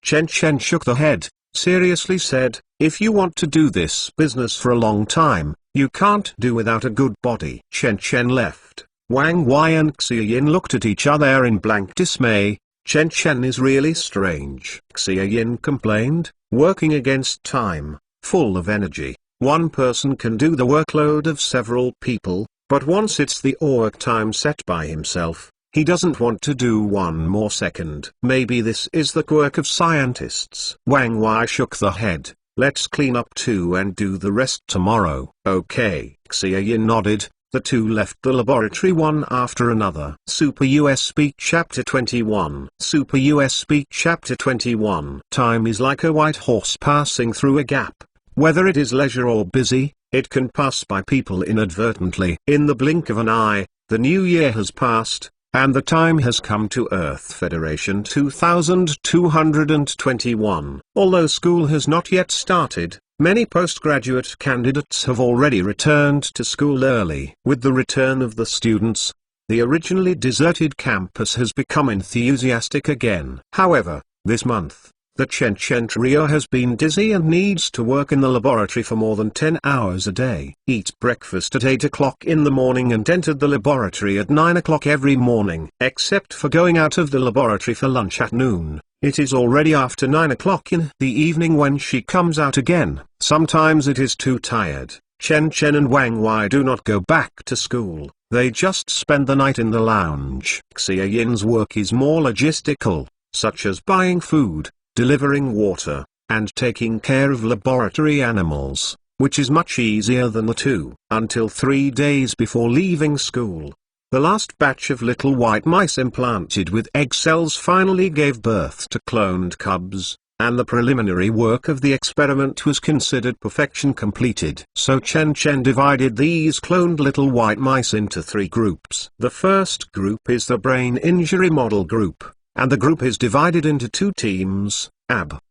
Chen Chen shook the head, seriously said, if you want to do this business for a long time, you can't do without a good body. Chen Chen left. Wang Wei and Xia Yin looked at each other in blank dismay. Chen Chen is really strange. Xia Yin complained, working against time, full of energy. One person can do the workload of several people, but once it's the work time set by himself, he doesn't want to do one more second. Maybe this is the quirk of scientists. Wang Wei shook the head. Let's clean up too and do the rest tomorrow. Okay. Xia Yin nodded. The 2 left the laboratory one after another. Super USB Chapter 21. Super USB Chapter 21. Time is like a white horse passing through a gap. Whether it is leisure or busy, it can pass by people inadvertently. In the blink of an eye, the new year has passed, and the time has come to Earth Federation 2221. Although school has not yet started, many postgraduate candidates have already returned to school early. With the return of the students, the originally deserted campus has become enthusiastic again. However, this month, the Chen Chen trio has been dizzy and needs to work in the laboratory for more than 10 hours a day. Eat breakfast at 8 o'clock in the morning and entered the laboratory at 9 o'clock every morning. Except for going out of the laboratory for lunch at noon, it is already after 9 o'clock in the evening when she comes out again. Sometimes it is too tired. Chen Chen and Wang Wei do not go back to school, they just spend the night in the lounge. Xia Yin's work is more logistical, such as buying food, delivering water, and taking care of laboratory animals, which is much easier than the 2. Until 3 days before leaving school, the last batch of little white mice implanted with egg cells finally gave birth to cloned cubs, and the preliminary work of the experiment was considered perfection completed. So Chen Chen divided these cloned little white mice into 3 groups. The first group is the brain injury model group, and the group is divided into 2 teams.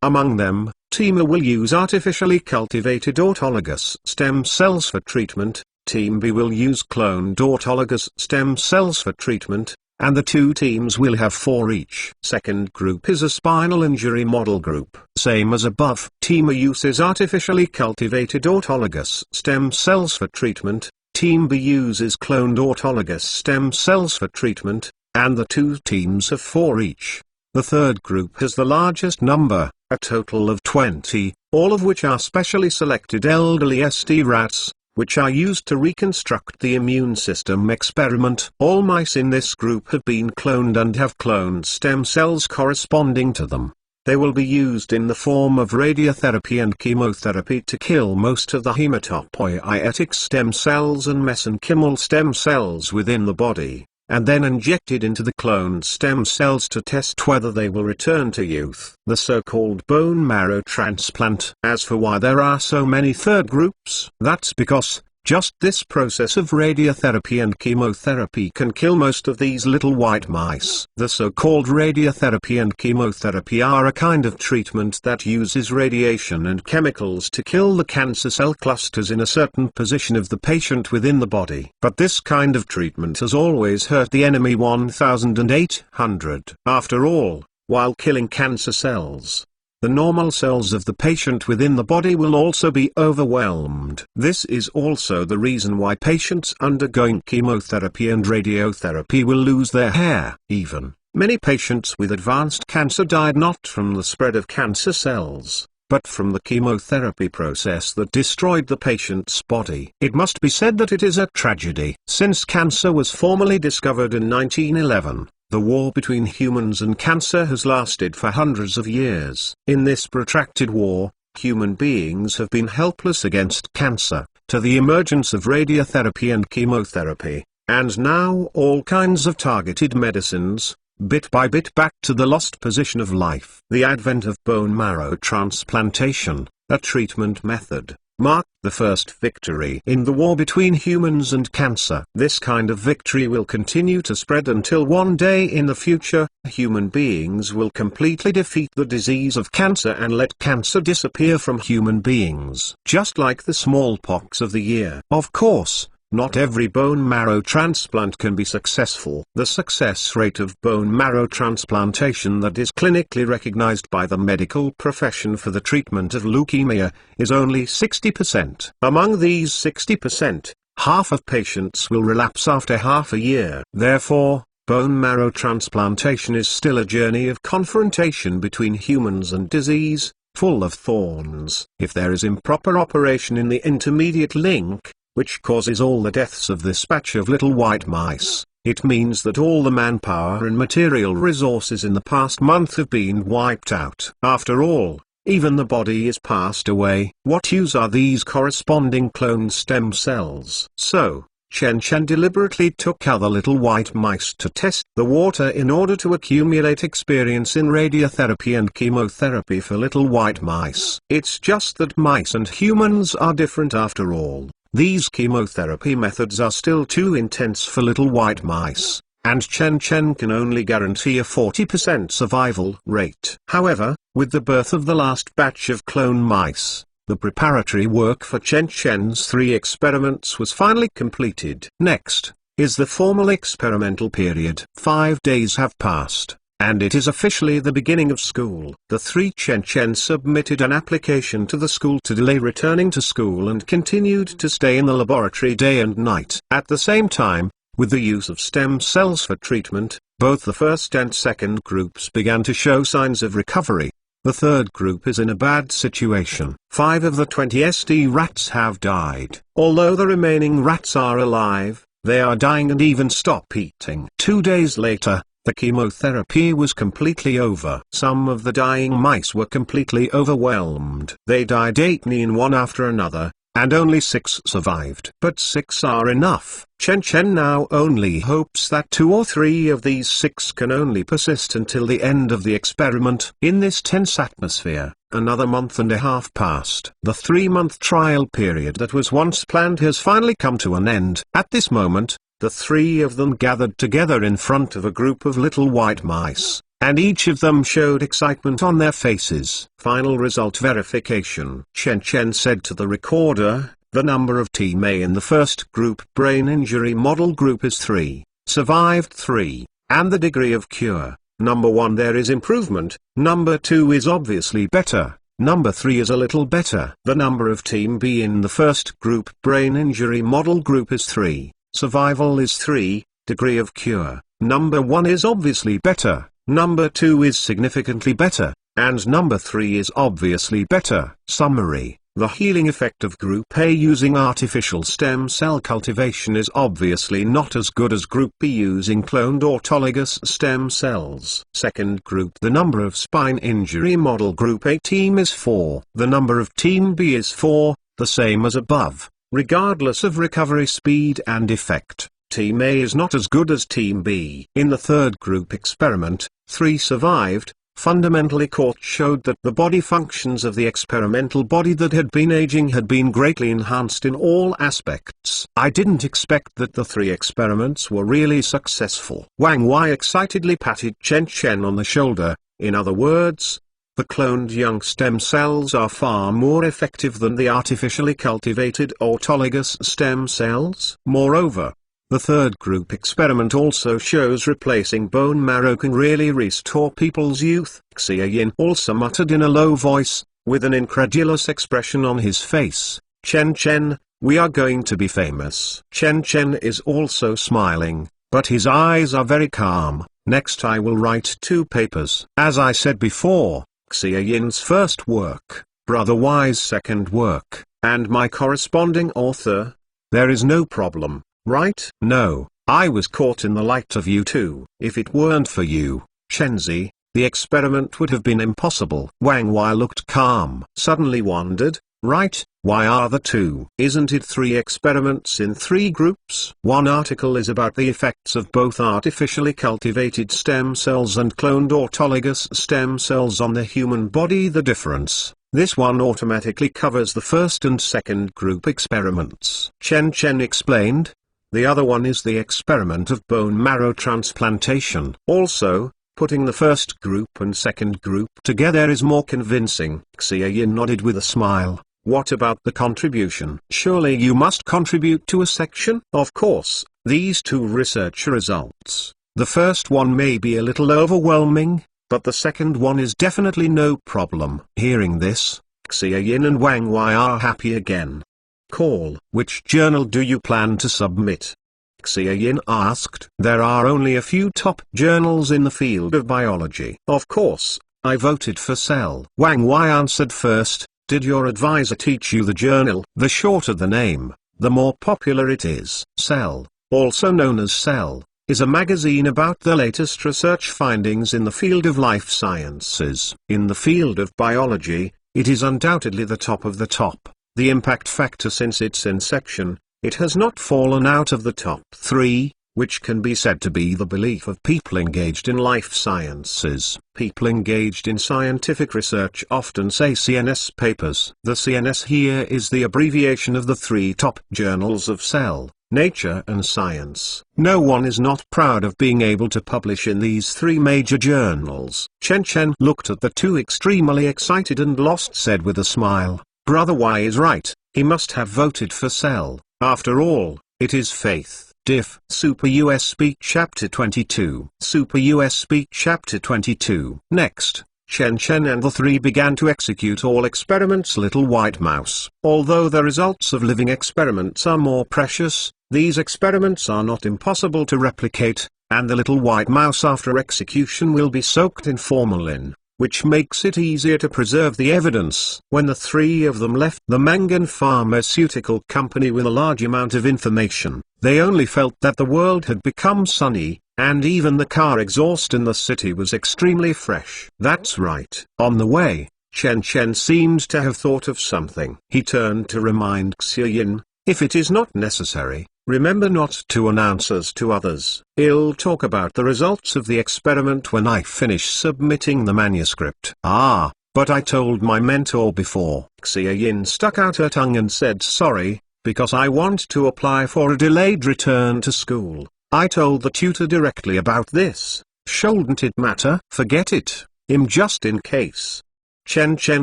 Among them, Team A will use artificially cultivated autologous stem cells for treatment, Team B will use cloned autologous stem cells for treatment, and the 2 teams will have 4 each. Second group is a spinal injury model group. Same as above, Team A uses artificially cultivated autologous stem cells for treatment, Team B uses cloned autologous stem cells for treatment, and the 2 teams have 4 each. The third group has the largest number, a total of 20, all of which are specially selected elderly SD rats, which are used to reconstruct the immune system experiment. All mice in this group have been cloned and have cloned stem cells corresponding to them. They will be used in the form of radiotherapy and chemotherapy to kill most of the hematopoietic stem cells and mesenchymal stem cells within the body, and then injected into the cloned stem cells to test whether they will return to youth. The so-called bone marrow transplant. As for why there are so many third groups, that's because just this process of radiotherapy and chemotherapy can kill most of these little white mice. The so-called radiotherapy and chemotherapy are a kind of treatment that uses radiation and chemicals to kill the cancer cell clusters in a certain position of the patient within the body. But this kind of treatment has always hurt the enemy 1800. After all, while killing cancer cells, the normal cells of the patient within the body will also be overwhelmed. This is also the reason why patients undergoing chemotherapy and radiotherapy will lose their hair. Even, many patients with advanced cancer died not from the spread of cancer cells, but from the chemotherapy process that destroyed the patient's body. It must be said that it is a tragedy. Since cancer was formally discovered in 1911, the war between humans and cancer has lasted for hundreds of years. In this protracted war, human beings have been helpless against cancer, to the emergence of radiotherapy and chemotherapy, and now all kinds of targeted medicines, bit by bit back to the lost position of life. The advent of bone marrow transplantation, a treatment method, marked the first victory in the war between humans and cancer. This kind of victory will continue to spread until one day in the future, human beings will completely defeat the disease of cancer and let cancer disappear from human beings. Just like the smallpox of the year. Of course, not every bone marrow transplant can be successful. The success rate of bone marrow transplantation that is clinically recognized by the medical profession for the treatment of leukemia is only 60%. Among these 60%, half of patients will relapse after half a year. Therefore, bone marrow transplantation is still a journey of confrontation between humans and disease, full of thorns. If there is improper operation in the intermediate link, which causes all the deaths of this batch of little white mice, it means that all the manpower and material resources in the past month have been wiped out. After all, even the body is passed away. What use are these corresponding cloned stem cells? So, Chen Chen deliberately took other little white mice to test the water in order to accumulate experience in radiotherapy and chemotherapy for little white mice. It's just that mice and humans are different after all. These chemotherapy methods are still too intense for little white mice, and Chen Chen can only guarantee a 40% survival rate. However, with the birth of the last batch of clone mice, the preparatory work for Chen Chen's 3 experiments was finally completed. Next is the formal experimental period. 5 days have passed, and it is officially the beginning of school. The 3 Chen Chen submitted an application to the school to delay returning to school and continued to stay in the laboratory day and night. At the same time, with the use of stem cells for treatment, both the first and second groups began to show signs of recovery. The third group is in a bad situation. 5 of the 20 SD rats have died. Although the remaining rats are alive, they are dying and even stop eating. 2 days later, the chemotherapy was completely over. Some of the dying mice were completely overwhelmed. They died 8 one after another, and only 6 survived. But 6 are enough. Chen Chen now only hopes that 2 or 3 of these 6 can only persist until the end of the experiment. In this tense atmosphere, another month and a half passed. The 3-month trial period that was once planned has finally come to an end. At this moment, the 3 of them gathered together in front of a group of little white mice, and each of them showed excitement on their faces. Final result verification. Chen Chen said to the recorder, the number of Team A in the first group brain injury model group is 3, survived 3, and the degree of cure, number 1 there is improvement, number 2 is obviously better, number 3 is a little better. The number of Team B in the first group brain injury model group is 3, survival is 3, degree of cure, number 1 is obviously better, number 2 is significantly better, and number 3 is obviously better. Summary: the healing effect of Group A using artificial stem cell cultivation is obviously not as good as Group B using cloned autologous stem cells. Second group, the number of spine injury model Group A team is 4. The number of Team B is 4, the same as above. Regardless of recovery speed and effect, Team A is not as good as Team B. In the third group experiment, 3 survived. Fundamentally court showed that the body functions of the experimental body that had been aging had been greatly enhanced in all aspects. I didn't expect that the 3 experiments were really successful. Wang Wai excitedly patted Chen Chen on the shoulder. In other words, the cloned young stem cells are far more effective than the artificially cultivated autologous stem cells. Moreover, the third group experiment also shows replacing bone marrow can really restore people's youth. Xia Yin also muttered in a low voice, with an incredulous expression on his face, Chen Chen, we are going to be famous. Chen Chen is also smiling, but his eyes are very calm. Next I will write 2 papers. As I said before, Xia Yin's first work, Brother Wai's second work, and my corresponding author. There is no problem. Right? No, I was caught in the light of you too. If it weren't for you, Shenzi, the experiment would have been impossible. Wang Wai looked calm. Suddenly wondered, right, why are there 2? Isn't it 3 experiments in 3 groups? One article is about the effects of both artificially cultivated stem cells and cloned autologous stem cells on the human body. The difference. This one automatically covers the first and second group experiments. Chen Chen explained. The other one is the experiment of bone marrow transplantation. Also, putting the first group and second group together is more convincing. Xia Yin nodded with a smile. What about the contribution? Surely you must contribute to a section? Of course, these 2 research results. The first one may be a little overwhelming, but the second one is definitely no problem. Hearing this, Xia Yin and Wang Wai are happy again. Call. Which journal do you plan to submit? Xia Yin asked. There are only a few top journals in the field of biology. Of course, I voted for Cell. Wang Wai answered first. Did your advisor teach you the journal? The shorter the name, the more popular it is. Cell, also known as Cell, is a magazine about the latest research findings in the field of life sciences. In the field of biology, it is undoubtedly the top of the top. The impact factor since its inception, it has not fallen out of the top 3, which can be said to be the belief of people engaged in life sciences. People engaged in scientific research often say CNS papers. The CNS here is the abbreviation of the 3 top journals of Cell, Nature and Science. No one is not proud of being able to publish in these 3 major journals. Chen Chen looked at the 2 extremely excited and lost, said with a smile. Brother Wai is right, he must have voted for Cell. After all, it is faith. Diff. Super US Speak Chapter 22. Super US Speak Chapter 22. Next, Chen Chen and the 3 began to execute all experiments. Little White Mouse. Although the results of living experiments are more precious, these experiments are not impossible to replicate, and the little white mouse after execution will be soaked in formalin, which makes it easier to preserve the evidence. When the 3 of them left the Mangan Pharmaceutical Company with a large amount of information, they only felt that the world had become sunny, and even the car exhaust in the city was extremely fresh. That's right. On the way, Chen Chen seemed to have thought of something. He turned to remind Xie Yin, "If it is not necessary, remember not to announce us to others. I'll talk about the results of the experiment when I finish submitting the manuscript." "Ah, but I told my mentor before." Xie Yin stuck out her tongue and said, "Sorry, because I want to apply for a delayed return to school. I told the tutor directly about this. Shouldn't it matter?" "Forget it, just in case." Chen Chen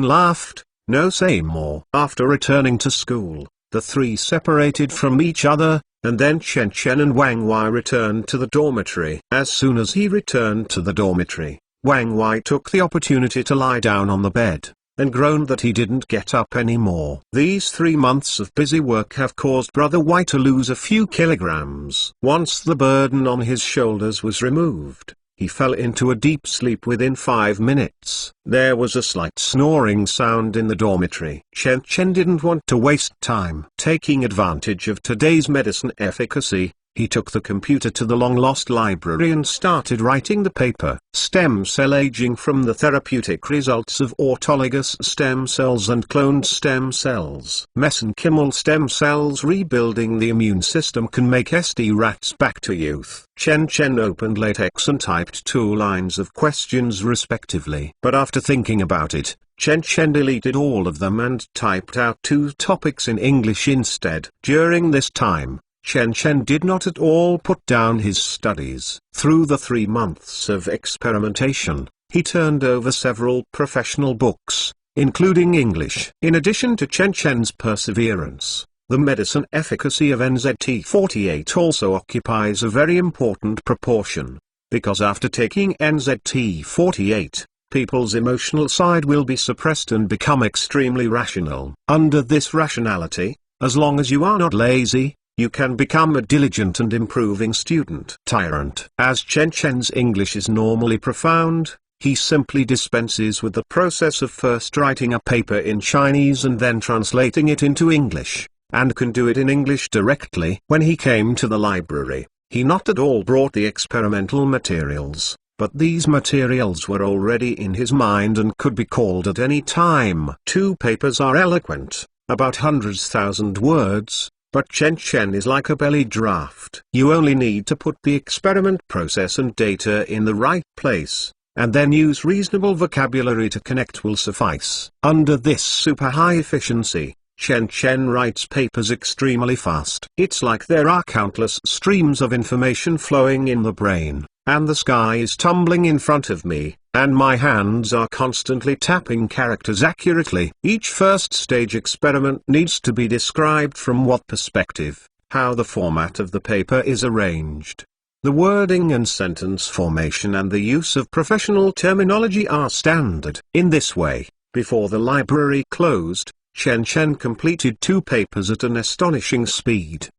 laughed. "No, say more." After returning to school, the three separated from each other, and then Chen Chen and Wang Wei returned to the dormitory. As soon as he returned to the dormitory, Wang Wei took the opportunity to lie down on the bed, and groaned that he didn't get up anymore. These 3 months of busy work have caused Brother Wei to lose a few kilograms. Once the burden on his shoulders was removed, he fell into a deep sleep within 5 minutes. There was a slight snoring sound in the dormitory. Chen Chen didn't want to waste time. Taking advantage of today's medicine efficacy, he took the computer to the long-lost library and started writing the paper. Stem cell aging from the therapeutic results of autologous stem cells and cloned stem cells. Mesenchymal stem cells rebuilding the immune system can make SD rats back to youth. Chen Chen opened LaTeX and typed 2 lines of questions respectively. But after thinking about it, Chen Chen deleted all of them and typed out 2 topics in English instead. During this time, Chen Chen did not at all put down his studies. Through the 3 months of experimentation, he turned over several professional books, including English. In addition to Chen Chen's perseverance, the medicine efficacy of NZT48 also occupies a very important proportion, because after taking NZT48, people's emotional side will be suppressed and become extremely rational. Under this rationality, as long as you are not lazy, you can become a diligent and improving student. Tyrant. As Chen Chen's English is normally profound, he simply dispenses with the process of first writing a paper in Chinese and then translating it into English, and can do it in English directly. When he came to the library, he not at all brought the experimental materials, but these materials were already in his mind and could be called at any time. 2 papers are eloquent, about 100,000 words. But Chen Chen is like a belly draft. You only need to put the experiment process and data in the right place, and then use reasonable vocabulary to connect will suffice. Under this super high efficiency, Chen Chen writes papers extremely fast. It's like there are countless streams of information flowing in the brain, and the sky is tumbling in front of me, and my hands are constantly tapping characters accurately. Each first stage experiment needs to be described from what perspective, how the format of the paper is arranged. The wording and sentence formation and the use of professional terminology are standard. In this way, before the library closed, Chen Chen completed 2 papers at an astonishing speed.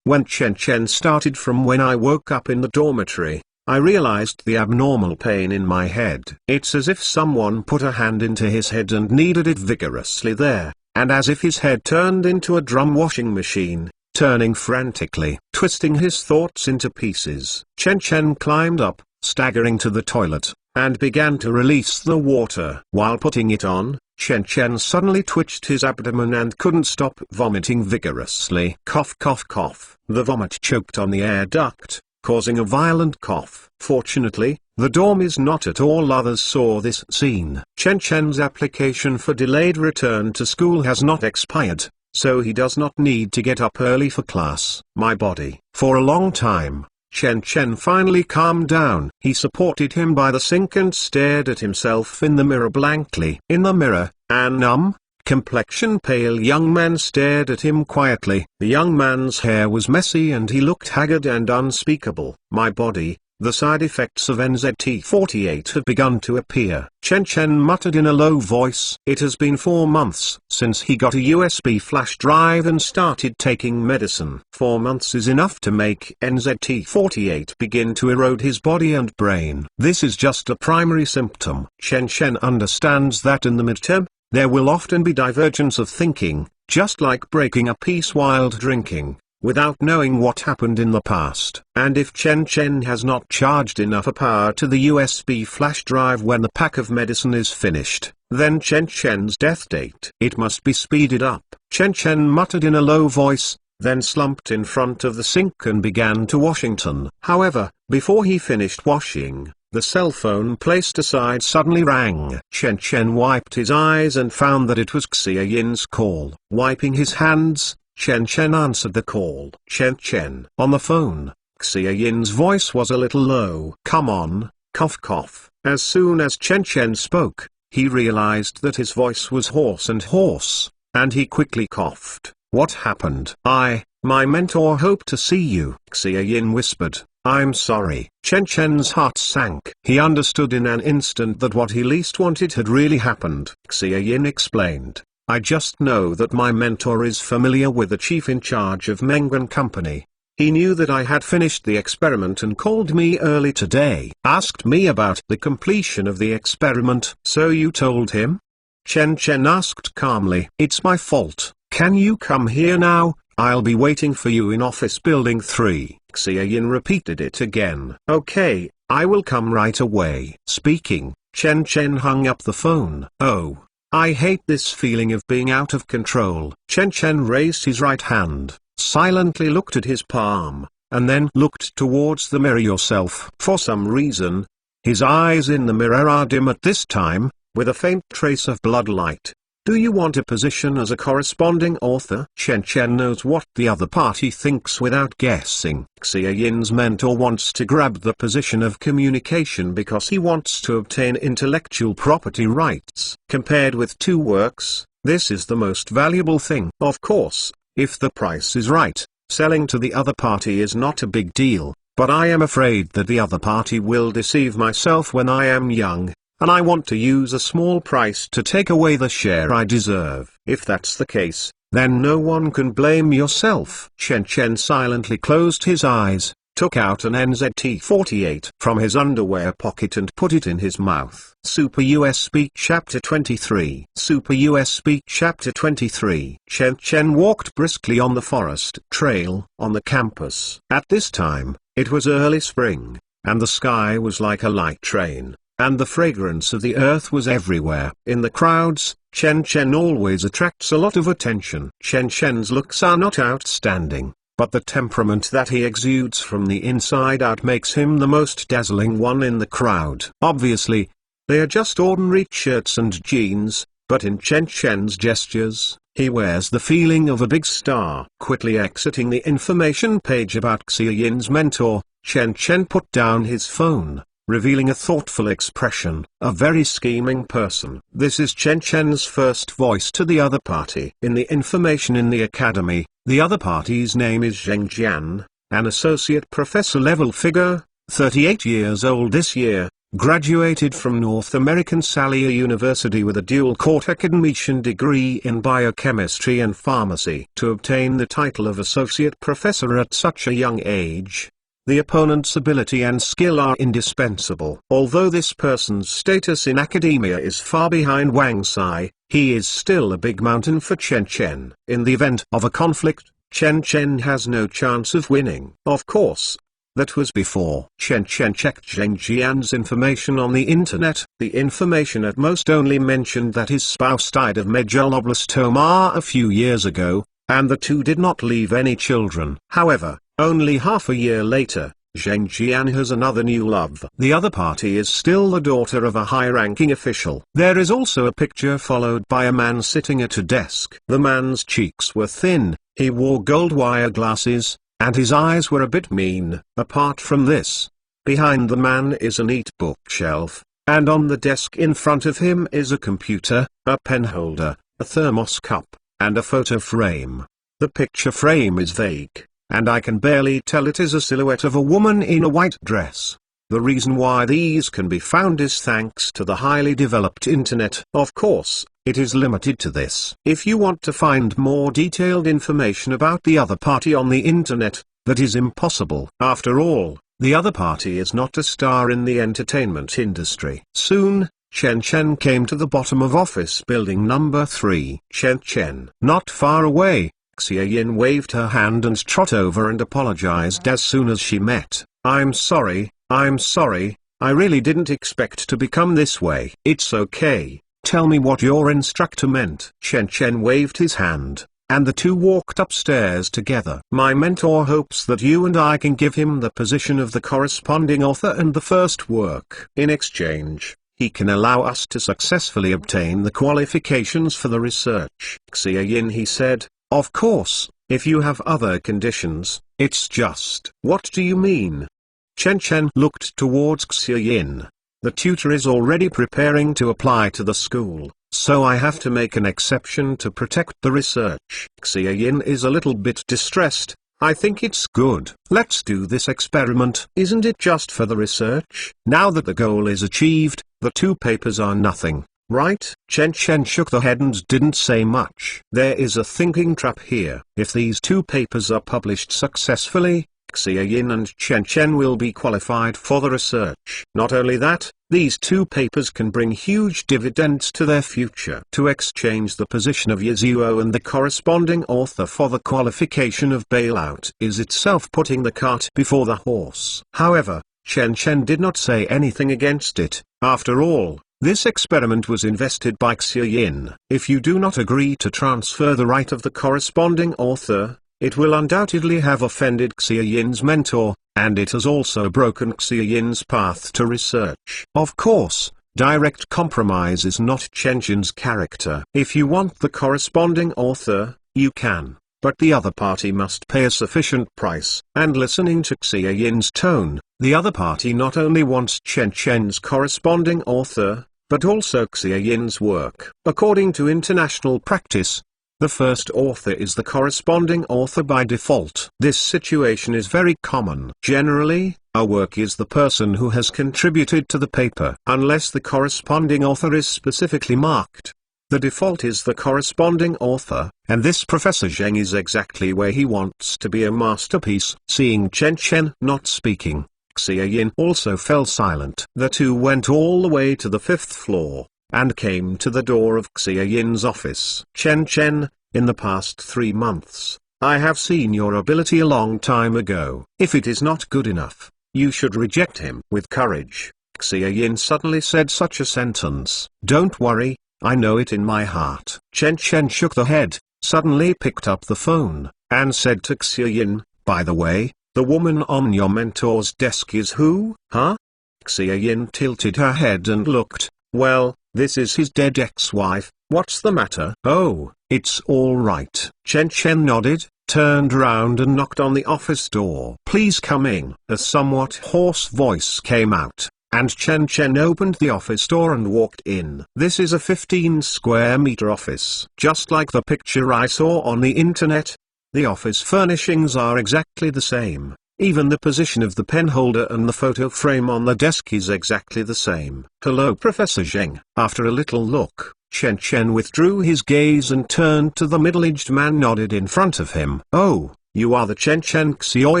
When Chen Chen started from when I woke up in the dormitory, I realized the abnormal pain in my head. It's as if someone put a hand into his head and kneaded it vigorously there, and as if his head turned into a drum washing machine, turning frantically, twisting his thoughts into pieces. Chen Chen climbed up, staggering to the toilet, and began to release the water. While putting it on, Chen Chen suddenly twitched his abdomen and couldn't stop vomiting vigorously. Cough cough cough. The vomit choked on the air duct, causing a violent cough. Fortunately, the dormies not at all others saw this scene. Chen Chen's application for delayed return to school has not expired, so he does not need to get up early for class. My body. For a long time, Chen Chen finally calmed down. He supported him by the sink and stared at himself in the mirror blankly. In the mirror, an complexion pale young man stared at him quietly. The young man's hair was messy and he looked haggard and unspeakable. My body. The side effects of NZT48 have begun to appear. Chen Chen muttered in a low voice. It has been 4 months since he got a USB flash drive and started taking medicine. 4 months is enough to make NZT48 begin to erode his body and brain. This is just a primary symptom. Chen Chen understands that in the midterm, there will often be divergence of thinking, just like breaking a piece while drinking. without knowing what happened in the past. And if Chen Chen has not charged enough power to the USB flash drive when the pack of medicine is finished, then Chen Chen's death date, it must be speeded up. Chen Chen muttered in a low voice, then slumped in front of the sink and began to Washington. However, before he finished washing, the cell phone placed aside suddenly rang. Chen Chen wiped his eyes and found that it was Xia Yin's call. Wiping his hands, Chen Chen answered the call. Chen Chen. On the phone, Xia Yin's voice was a little low. Come on, cough cough. As soon as Chen Chen spoke, he realized that his voice was hoarse, and he quickly coughed. What happened? My mentor hoped to see you, Xia Yin whispered. I'm sorry. Chen Chen's heart sank. He understood in an instant that what he least wanted had really happened. Xia Yin explained. I just know that my mentor is familiar with the chief in charge of Mengan Company. He knew that I had finished the experiment and called me early today. Asked me about the completion of the experiment. So you told him? Chen Chen asked calmly. It's my fault. Can you come here now? I'll be waiting for you in office building 3. Xia Yin repeated it again. Okay, I will come right away. Speaking, Chen Chen hung up the phone. Oh, I hate this feeling of being out of control. Chen Chen raised his right hand, silently looked at his palm, and then looked towards the mirror yourself. For some reason, his eyes in the mirror are dim at this time, with a faint trace of blood light. Do you want a position as a corresponding author? Chen Chen knows what the other party thinks without guessing. Xia Yin's mentor wants to grab the position of communication because he wants to obtain intellectual property rights. Compared with 2 works, this is the most valuable thing. Of course, if the price is right, selling to the other party is not a big deal, but I am afraid that the other party will deceive myself when I am young, and I want to use a small price to take away the share I deserve. If that's the case, then no one can blame yourself. Chen Chen silently closed his eyes, took out an NZT-48 from his underwear pocket and put it in his mouth. Super USB Chapter 23. Super USB Chapter 23. Chen Chen walked briskly on the forest trail on the campus. At this time, it was early spring, and the sky was like a light train, and the fragrance of the earth was everywhere. In the crowds, Chen Chen always attracts a lot of attention. Chen Chen's looks are not outstanding, but the temperament that he exudes from the inside out makes him the most dazzling one in the crowd. Obviously, they are just ordinary shirts and jeans, but in Chen Chen's gestures, he wears the feeling of a big star. Quickly exiting the information page about Xia Yin's mentor, Chen Chen put down his phone, revealing a thoughtful expression. A very scheming person. This is Chen Chen's first voice to the other party. In the information in the academy, the other party's name is Zheng Jian, an associate professor level figure, 38 years old this year, graduated from North American Salia University with a dual court academician degree in biochemistry and pharmacy. To obtain the title of associate professor at such a young age, the opponent's ability and skill are indispensable. Although this person's status in academia is far behind Wang Sai, he is still a big mountain for Chen Chen. In the event of a conflict, Chen Chen has no chance of winning. Of course, that was before Chen Chen checked Zheng Jian's information on the internet. The information at most only mentioned that his spouse died of medulloblastoma a few years ago, and the two did not leave any children. However, only half a year later, Zheng Jian has another new love. The other party is still the daughter of a high-ranking official. There is also a picture followed by a man sitting at a desk. The man's cheeks were thin, he wore gold wire glasses, and his eyes were a bit mean. Apart from this, behind the man is a neat bookshelf, and on the desk in front of him is a computer, a pen holder, a thermos cup, and a photo frame. The picture frame is vague, and I can barely tell it is a silhouette of a woman in a white dress. The reason why these can be found is thanks to the highly developed internet. Of course, it is limited to this. If you want to find more detailed information about the other party on the internet, that is impossible. After all, the other party is not a star in the entertainment industry. Soon, Chen Chen came to the bottom of office building number 3. Chen Chen. Not far away, Xia Yin waved her hand and trot over and apologized as soon as she met. I'm sorry, I really didn't expect to become this way. It's okay, tell me what your instructor meant. Chen Chen waved his hand, and the two walked upstairs together. My mentor hopes that you and I can give him the position of the corresponding author and the first work. In exchange, he can allow us to successfully obtain the qualifications for the research. Xia Yin, he said, of course, if you have other conditions, it's just. What do you mean? Chen Chen looked towards Xia Yin. The tutor is already preparing to apply to the school, so I have to make an exception to protect the research. Xia Yin is a little bit distressed. I think it's good. Let's do this experiment. Isn't it just for the research? Now that the goal is achieved, the two papers are nothing, right? Chen Chen shook the head and didn't say much. There is a thinking trap here. If these two papers are published successfully, Xia Yin and Chen Chen will be qualified for the research. Not only that, these two papers can bring huge dividends to their future. To exchange the position of Yizhuo and the corresponding author for the qualification of bailout is itself putting the cart before the horse. However, Chen Chen did not say anything against it. After all, this experiment was invested by Xia Yin. If you do not agree to transfer the right of the corresponding author, it will undoubtedly have offended Xia Yin's mentor, and it has also broken Xia Yin's path to research. Of course, direct compromise is not Chen Chen's character. If you want the corresponding author, you can, but the other party must pay a sufficient price. And listening to Xia Yin's tone, the other party not only wants Chen Chen's corresponding author, but also Xia Yin's work. According to international practice, the first author is the corresponding author by default. This situation is very common. Generally, a work is the person who has contributed to the paper. Unless the corresponding author is specifically marked, the default is the corresponding author, and this Professor Zheng is exactly where he wants to be a masterpiece. Seeing Chen Chen not speaking, Xia Yin also fell silent. The two went all the way to the 5th floor, and came to the door of Xia Yin's office. Chen Chen, in the past 3 months, I have seen your ability a long time ago. If it is not good enough, you should reject him. With courage, Xia Yin suddenly said such a sentence. Don't worry, I know it in my heart. Chen Chen shook the head, suddenly picked up the phone, and said to Xia Yin, by the way, the woman on your mentor's desk is who? Huh? Xia Yin tilted her head and looked. Well, this is his dead ex-wife. What's the matter? Oh, it's all right. Chen Chen nodded, turned around and knocked on the office door. Please come in. A somewhat hoarse voice came out, and Chen Chen opened the office door and walked in. This is a 15 square meter office. Just like the picture I saw on the internet, the office furnishings are exactly the same. Even the position of the pen holder and the photo frame on the desk is exactly the same. Hello, Professor Zheng. After a little look, Chen Chen withdrew his gaze and turned to the middle-aged man nodded in front of him. Oh, you are the Chen Chen, Xia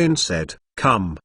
Yin said. Come,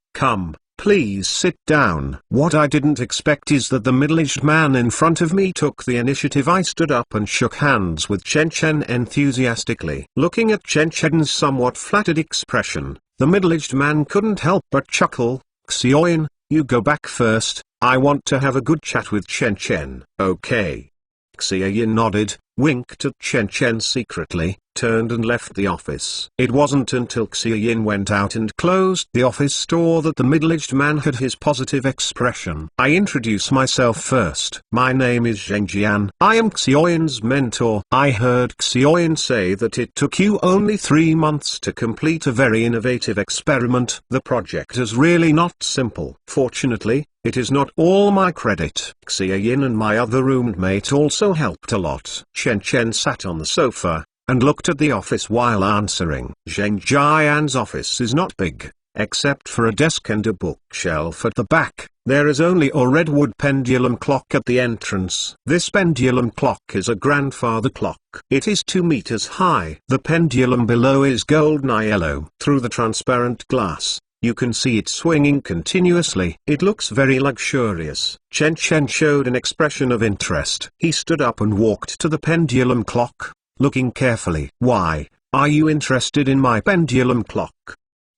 please sit down. What I didn't expect is that the middle-aged man in front of me took the initiative. I stood up and shook hands with Chen Chen enthusiastically. Looking at Chen Chen's somewhat flattered expression, the middle-aged man couldn't help but chuckle. Xia Yin, you go back first, I want to have a good chat with Chen Chen. Okay. Xia Yin nodded, winked at Chen Chen secretly, turned and left the office. It wasn't until Xia Yin went out and closed the office door that the middle-aged man had his positive expression. I introduce myself first. My name is Zheng Jian. I am Xia Yin's mentor. I heard Xia Yin say that it took you only 3 months to complete a very innovative experiment. The project is really not simple. Fortunately, it is not all my credit. Xia Yin and my other roommate also helped a lot. Chen Chen sat on the sofa, and looked at the office while answering. Zheng Jian's office is not big, except for a desk and a bookshelf at the back. There is only a redwood pendulum clock at the entrance. This pendulum clock is a grandfather clock. It is 2 meters high. The pendulum below is golden yellow. Through the transparent glass, you can see it swinging continuously. It looks very luxurious. Chen Chen showed an expression of interest. He stood up and walked to the pendulum clock, looking carefully. Why, Are you interested in my pendulum clock?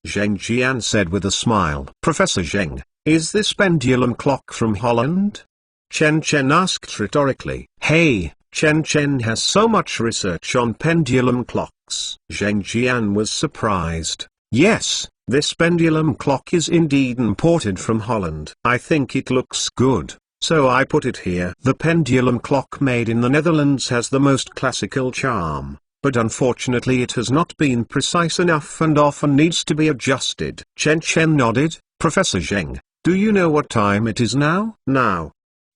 Zheng Jian said with a smile. Professor Zheng, is this pendulum clock from Holland? Chen Chen asked rhetorically. Hey, Chen Chen has so much research on pendulum clocks. Zheng Jian was surprised. Yes, this pendulum clock is indeed imported from Holland. I think it looks good, so I put it here. The pendulum clock made in the Netherlands has the most classical charm, but unfortunately it has not been precise enough and often needs to be adjusted. Chen Chen nodded. Professor Zheng, do you know what time it is now? Now.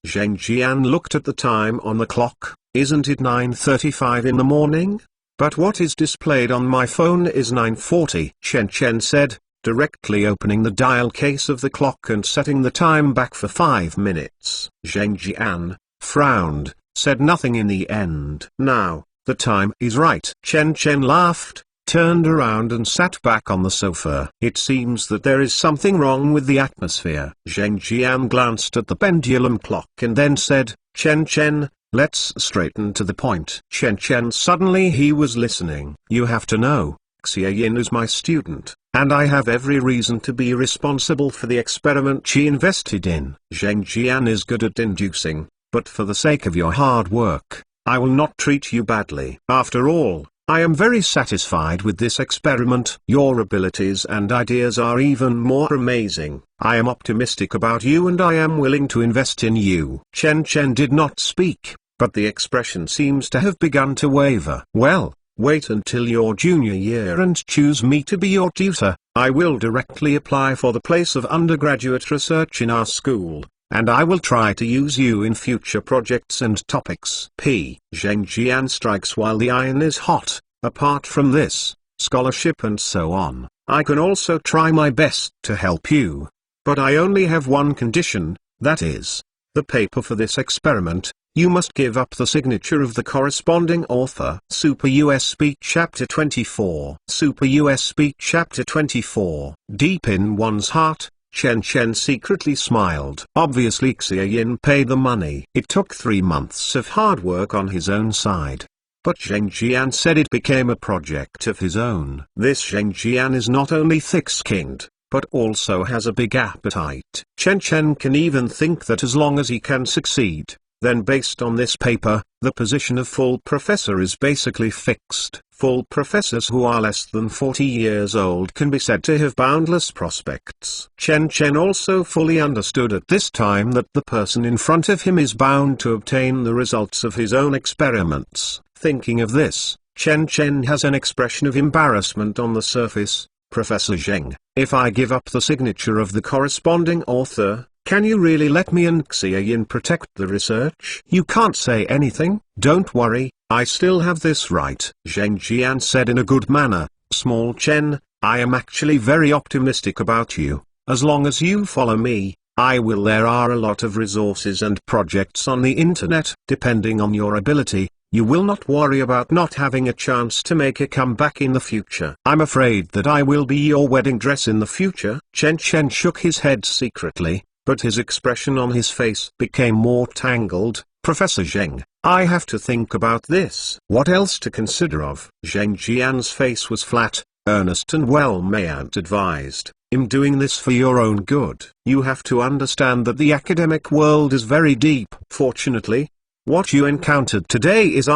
Zheng Jian looked at the time on the clock. Isn't it 9:35 in the morning? But what is displayed on my phone is 9:40. Chen Chen said, directly opening the dial case of the clock and setting the time back for 5 minutes. Zheng Jian frowned, said nothing in the end. Now, the time is right. Chen Chen laughed, turned around and sat back on the sofa. It seems that there is something wrong with the atmosphere. Zheng Jian glanced at the pendulum clock and then said, Chen Chen, let's straighten to the point. Chen Chen suddenly he was listening. You have to know, Xie Yin is my student, and I have every reason to be responsible for the experiment she invested in. Zheng Jian is good at inducing, but for the sake of your hard work, I will not treat you badly. After all, I am very satisfied with this experiment. Your abilities and ideas are even more amazing. I am optimistic about you and I am willing to invest in you. Chen Chen did not speak, but the expression seems to have begun to waver. Well, wait until your junior year and choose me to be your tutor. I will directly apply for the place of undergraduate research in our school, and I will try to use you in future projects and topics. Zheng Jian strikes while the iron is hot. Apart from this, scholarship and so on, I can also try my best to help you. But I only have one condition, that is, the paper for this experiment. You must give up the signature of the corresponding author. Super USB Chapter 24. Super USB Chapter 24. Deep in one's heart, Chen Chen secretly smiled. Obviously Xie Yin paid the money. It took 3 months of hard work on his own side. But Zheng Jian said it became a project of his own. This Zheng Jian is not only thick-skinned, but also has a big appetite. Chen Chen can even think that as long as he can succeed, then based on this paper, the position of full professor is basically fixed. Full professors who are less than 40 years old can be said to have boundless prospects. Chen Chen also fully understood at this time that the person in front of him is bound to obtain the results of his own experiments. Thinking of this, Chen Chen has an expression of embarrassment on the surface. Professor Zheng, if I give up the signature of the corresponding author, can you really let me and Xie Yin protect the research? You can't say anything. Don't worry, I still have this right. Zheng Jian said in a good manner. Small Chen, I am actually very optimistic about you. As long as you follow me, I will. There are a lot of resources and projects on the internet. Depending on your ability, you will not worry about not having a chance to make a comeback in the future. I'm afraid that I will be your wedding dress in the future. Chen Chen shook his head secretly, but his expression on his face became more tangled. Professor Zheng, I have to think about this. What else to consider of? Zheng Jian's face was flat, earnest and well-meant advised. I'm doing this for your own good. You have to understand that the academic world is very deep. Fortunately, what you encountered today is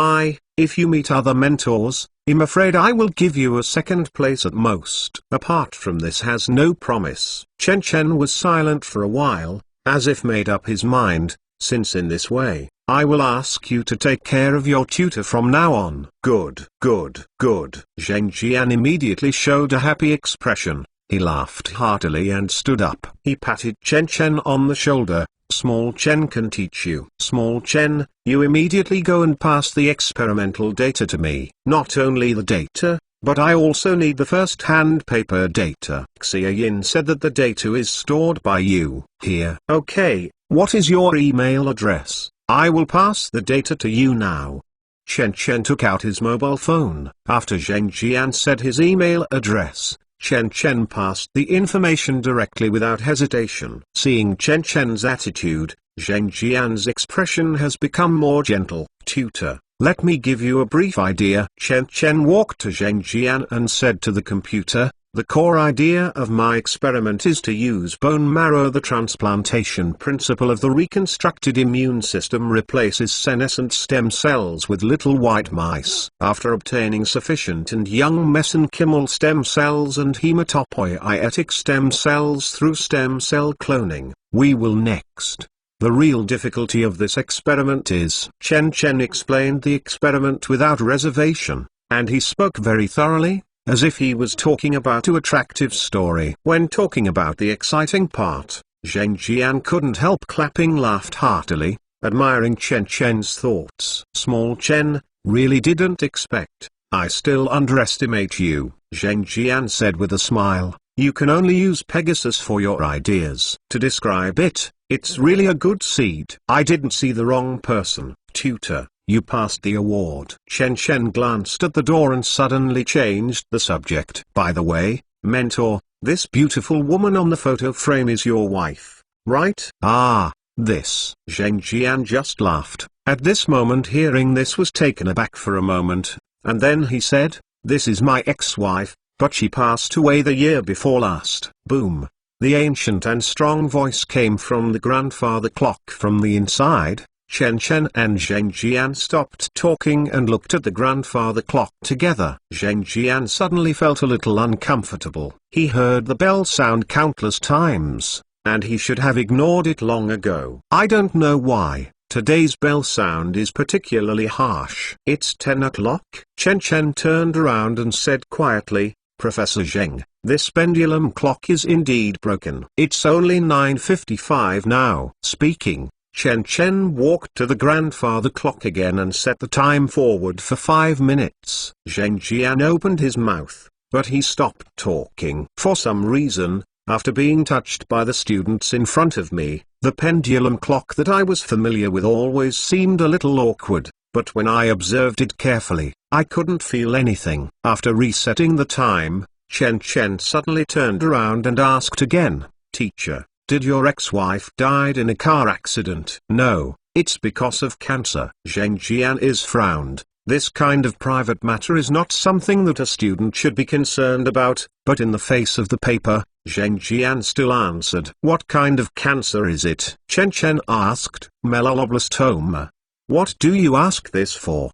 if you meet other mentors, I'm afraid I will give you a second place at most. Apart from this has no promise. Chen Chen was silent for a while, as if made up his mind, since in this way, I will ask you to take care of your tutor from now on. Good, good, good. Zheng Jian immediately showed a happy expression. He laughed heartily and stood up. He patted Chen Chen on the shoulder. Small Chen can teach you. Small Chen, you immediately go and pass the experimental data to me. Not only the data, but I also need the first-hand paper data. Xie Yin said that the data is stored by you. Here. Okay, what is your email address? I will pass the data to you now. Chen Chen took out his mobile phone. After Zheng Jian said his email address, Chen Chen passed the information directly without hesitation. Seeing Chen Chen's attitude, Zheng Jian's expression has become more gentle. Tutor, Let me give you a brief idea. Chen Chen walked to Zheng Jian and said to the computer, the core idea of my experiment is to use bone marrow. The transplantation principle of the reconstructed immune system replaces senescent stem cells with little white mice. After obtaining sufficient and young mesenchymal stem cells and hematopoietic stem cells through stem cell cloning, we will next. The real difficulty of this experiment is, Chen Chen explained the experiment without reservation, and he spoke very thoroughly, as if he was talking about an attractive story. When talking about the exciting part, Zheng Jian couldn't help laughed heartily, admiring Chen Chen's thoughts. Small Chen, really didn't expect. I still underestimate you, Zheng Jian said with a smile. You can only use Pegasus for your ideas. To describe it, it's really a good seed. I didn't see the wrong person. Tutor, you passed the award. Chen Chen glanced at the door and suddenly changed the subject. By the way, mentor, this beautiful woman on the photo frame is your wife, right? Ah, this. Zheng Jian just laughed. At this moment, hearing this, was taken aback for a moment, and then he said, this is my ex-wife, but she passed away the year before last. Boom. The ancient and strong voice came from the grandfather clock from the inside. Chen Chen and Zheng Jian stopped talking and looked at the grandfather clock together. Zheng Jian suddenly felt a little uncomfortable. He heard the bell sound countless times, and he should have ignored it long ago. I don't know why. Today's bell sound is particularly harsh. It's 10 o'clock. Chen Chen turned around and said quietly, Professor Zheng, this pendulum clock is indeed broken. It's only 9:55 now. Speaking, Chen Chen walked to the grandfather clock again and set the time forward for 5 minutes. Zheng Jian opened his mouth, but he stopped talking. For some reason, after being touched by the students in front of me, the pendulum clock that I was familiar with always seemed a little awkward, but when I observed it carefully, I couldn't feel anything. After resetting the time, Chen Chen suddenly turned around and asked again, Teacher, did your ex-wife died in a car accident? No, it's because of cancer. Zheng Jian frowned. This kind of private matter is not something that a student should be concerned about, but in the face of the paper, Zheng Jian still answered. What kind of cancer is it? Chen Chen asked. Melanoblastoma. What do you ask this for?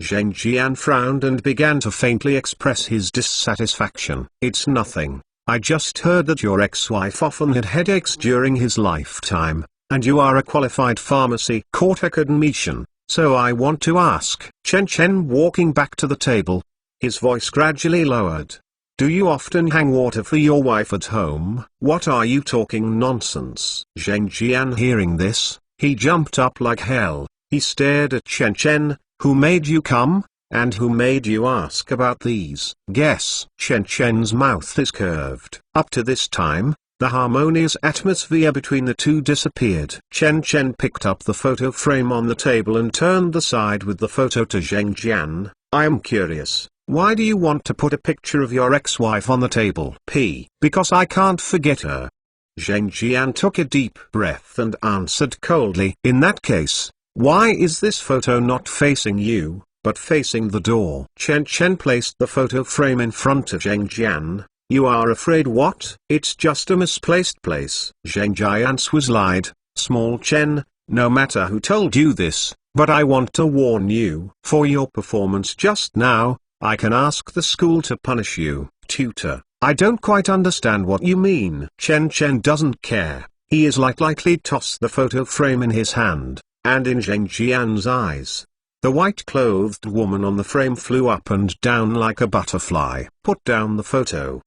Zheng Jian frowned and began to faintly express his dissatisfaction. It's nothing. I just heard that your ex-wife often had headaches during his lifetime, and you are a qualified pharmacy court academician, so I want to ask. Chen Chen walking back to the table. His voice gradually lowered. Do you often hang water for your wife at home? What are you talking nonsense? Zheng Jian hearing this, he jumped up like hell. He stared at Chen Chen. Who made you come? And who made you ask about these? Guess. Chen Chen's mouth is curved. Up to this time, the harmonious atmosphere between the two disappeared. Chen Chen picked up the photo frame on the table and turned the side with the photo to Zheng Jian. I am curious. Why do you want to put a picture of your ex-wife on the table? Because I can't forget her. Zheng Jian took a deep breath and answered coldly. In that case, why is this photo not facing you, but facing the door? Chen Chen placed the photo frame in front of Zheng Jian. You are afraid what? It's just a misplaced place. Zheng Jian was lied. Small Chen, no matter who told you this, but I want to warn you. For your performance just now, I can ask the school to punish you. Tutor, I don't quite understand what you mean. Chen Chen doesn't care. He is lightly tossed the photo frame in his hand. And in Zheng Jian's eyes, the white-clothed woman on the frame flew up and down like a butterfly. Put down the photo.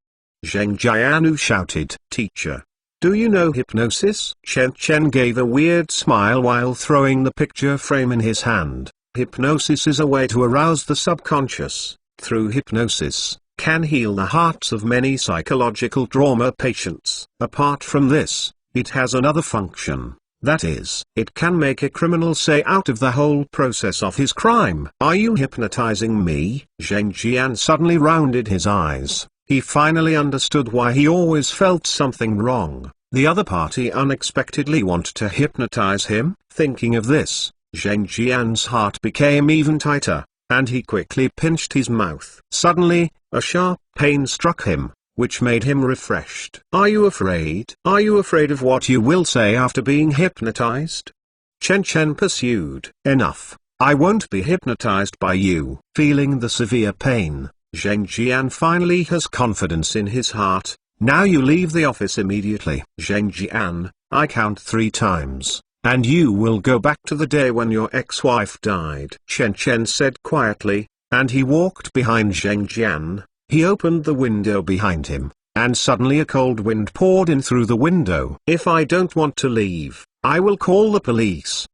Zheng Jian shouted. Teacher, do you know hypnosis? Chen Chen gave a weird smile while throwing the picture frame in his hand. Hypnosis is a way to arouse the subconscious. Through hypnosis, can heal the hearts of many psychological trauma patients. Apart from this, it has another function. That is, it can make a criminal say out of the whole process of his crime. Are you hypnotizing me? Zheng Jian suddenly rounded his eyes. He finally understood why he always felt something wrong. The other party unexpectedly wanted to hypnotize him. Thinking of this, Zheng Jian's heart became even tighter, and he quickly pinched his mouth. Suddenly, a sharp pain struck him, which made him refreshed. "Are you afraid? Are you afraid of what you will say after being hypnotized?" Chen Chen pursued. "Enough. I won't be hypnotized by you." Feeling the severe pain, Zheng Jian finally has confidence in his heart. "Now you leave the office immediately." "Zheng Jian, I count 3 times, and you will go back to the day when your ex-wife died," Chen Chen said quietly, and he walked behind Zheng Jian. He opened the window behind him, and suddenly a cold wind poured in through the window. "If I don't want to leave, I will call the police."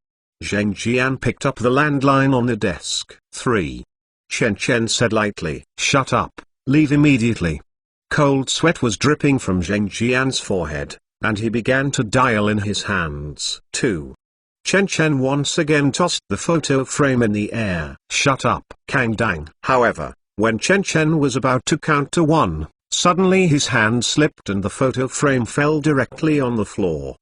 Zheng Jian picked up the landline on the desk. 3. Chen Chen said lightly. "Shut up, leave immediately." Cold sweat was dripping from Zheng Jian's forehead, and he began to dial in his hands. 2. Chen Chen once again tossed the photo frame in the air. "Shut up, Kang Dang." However, when Chen Chen was about to count to 1, suddenly his hand slipped and the photo frame fell directly on the floor.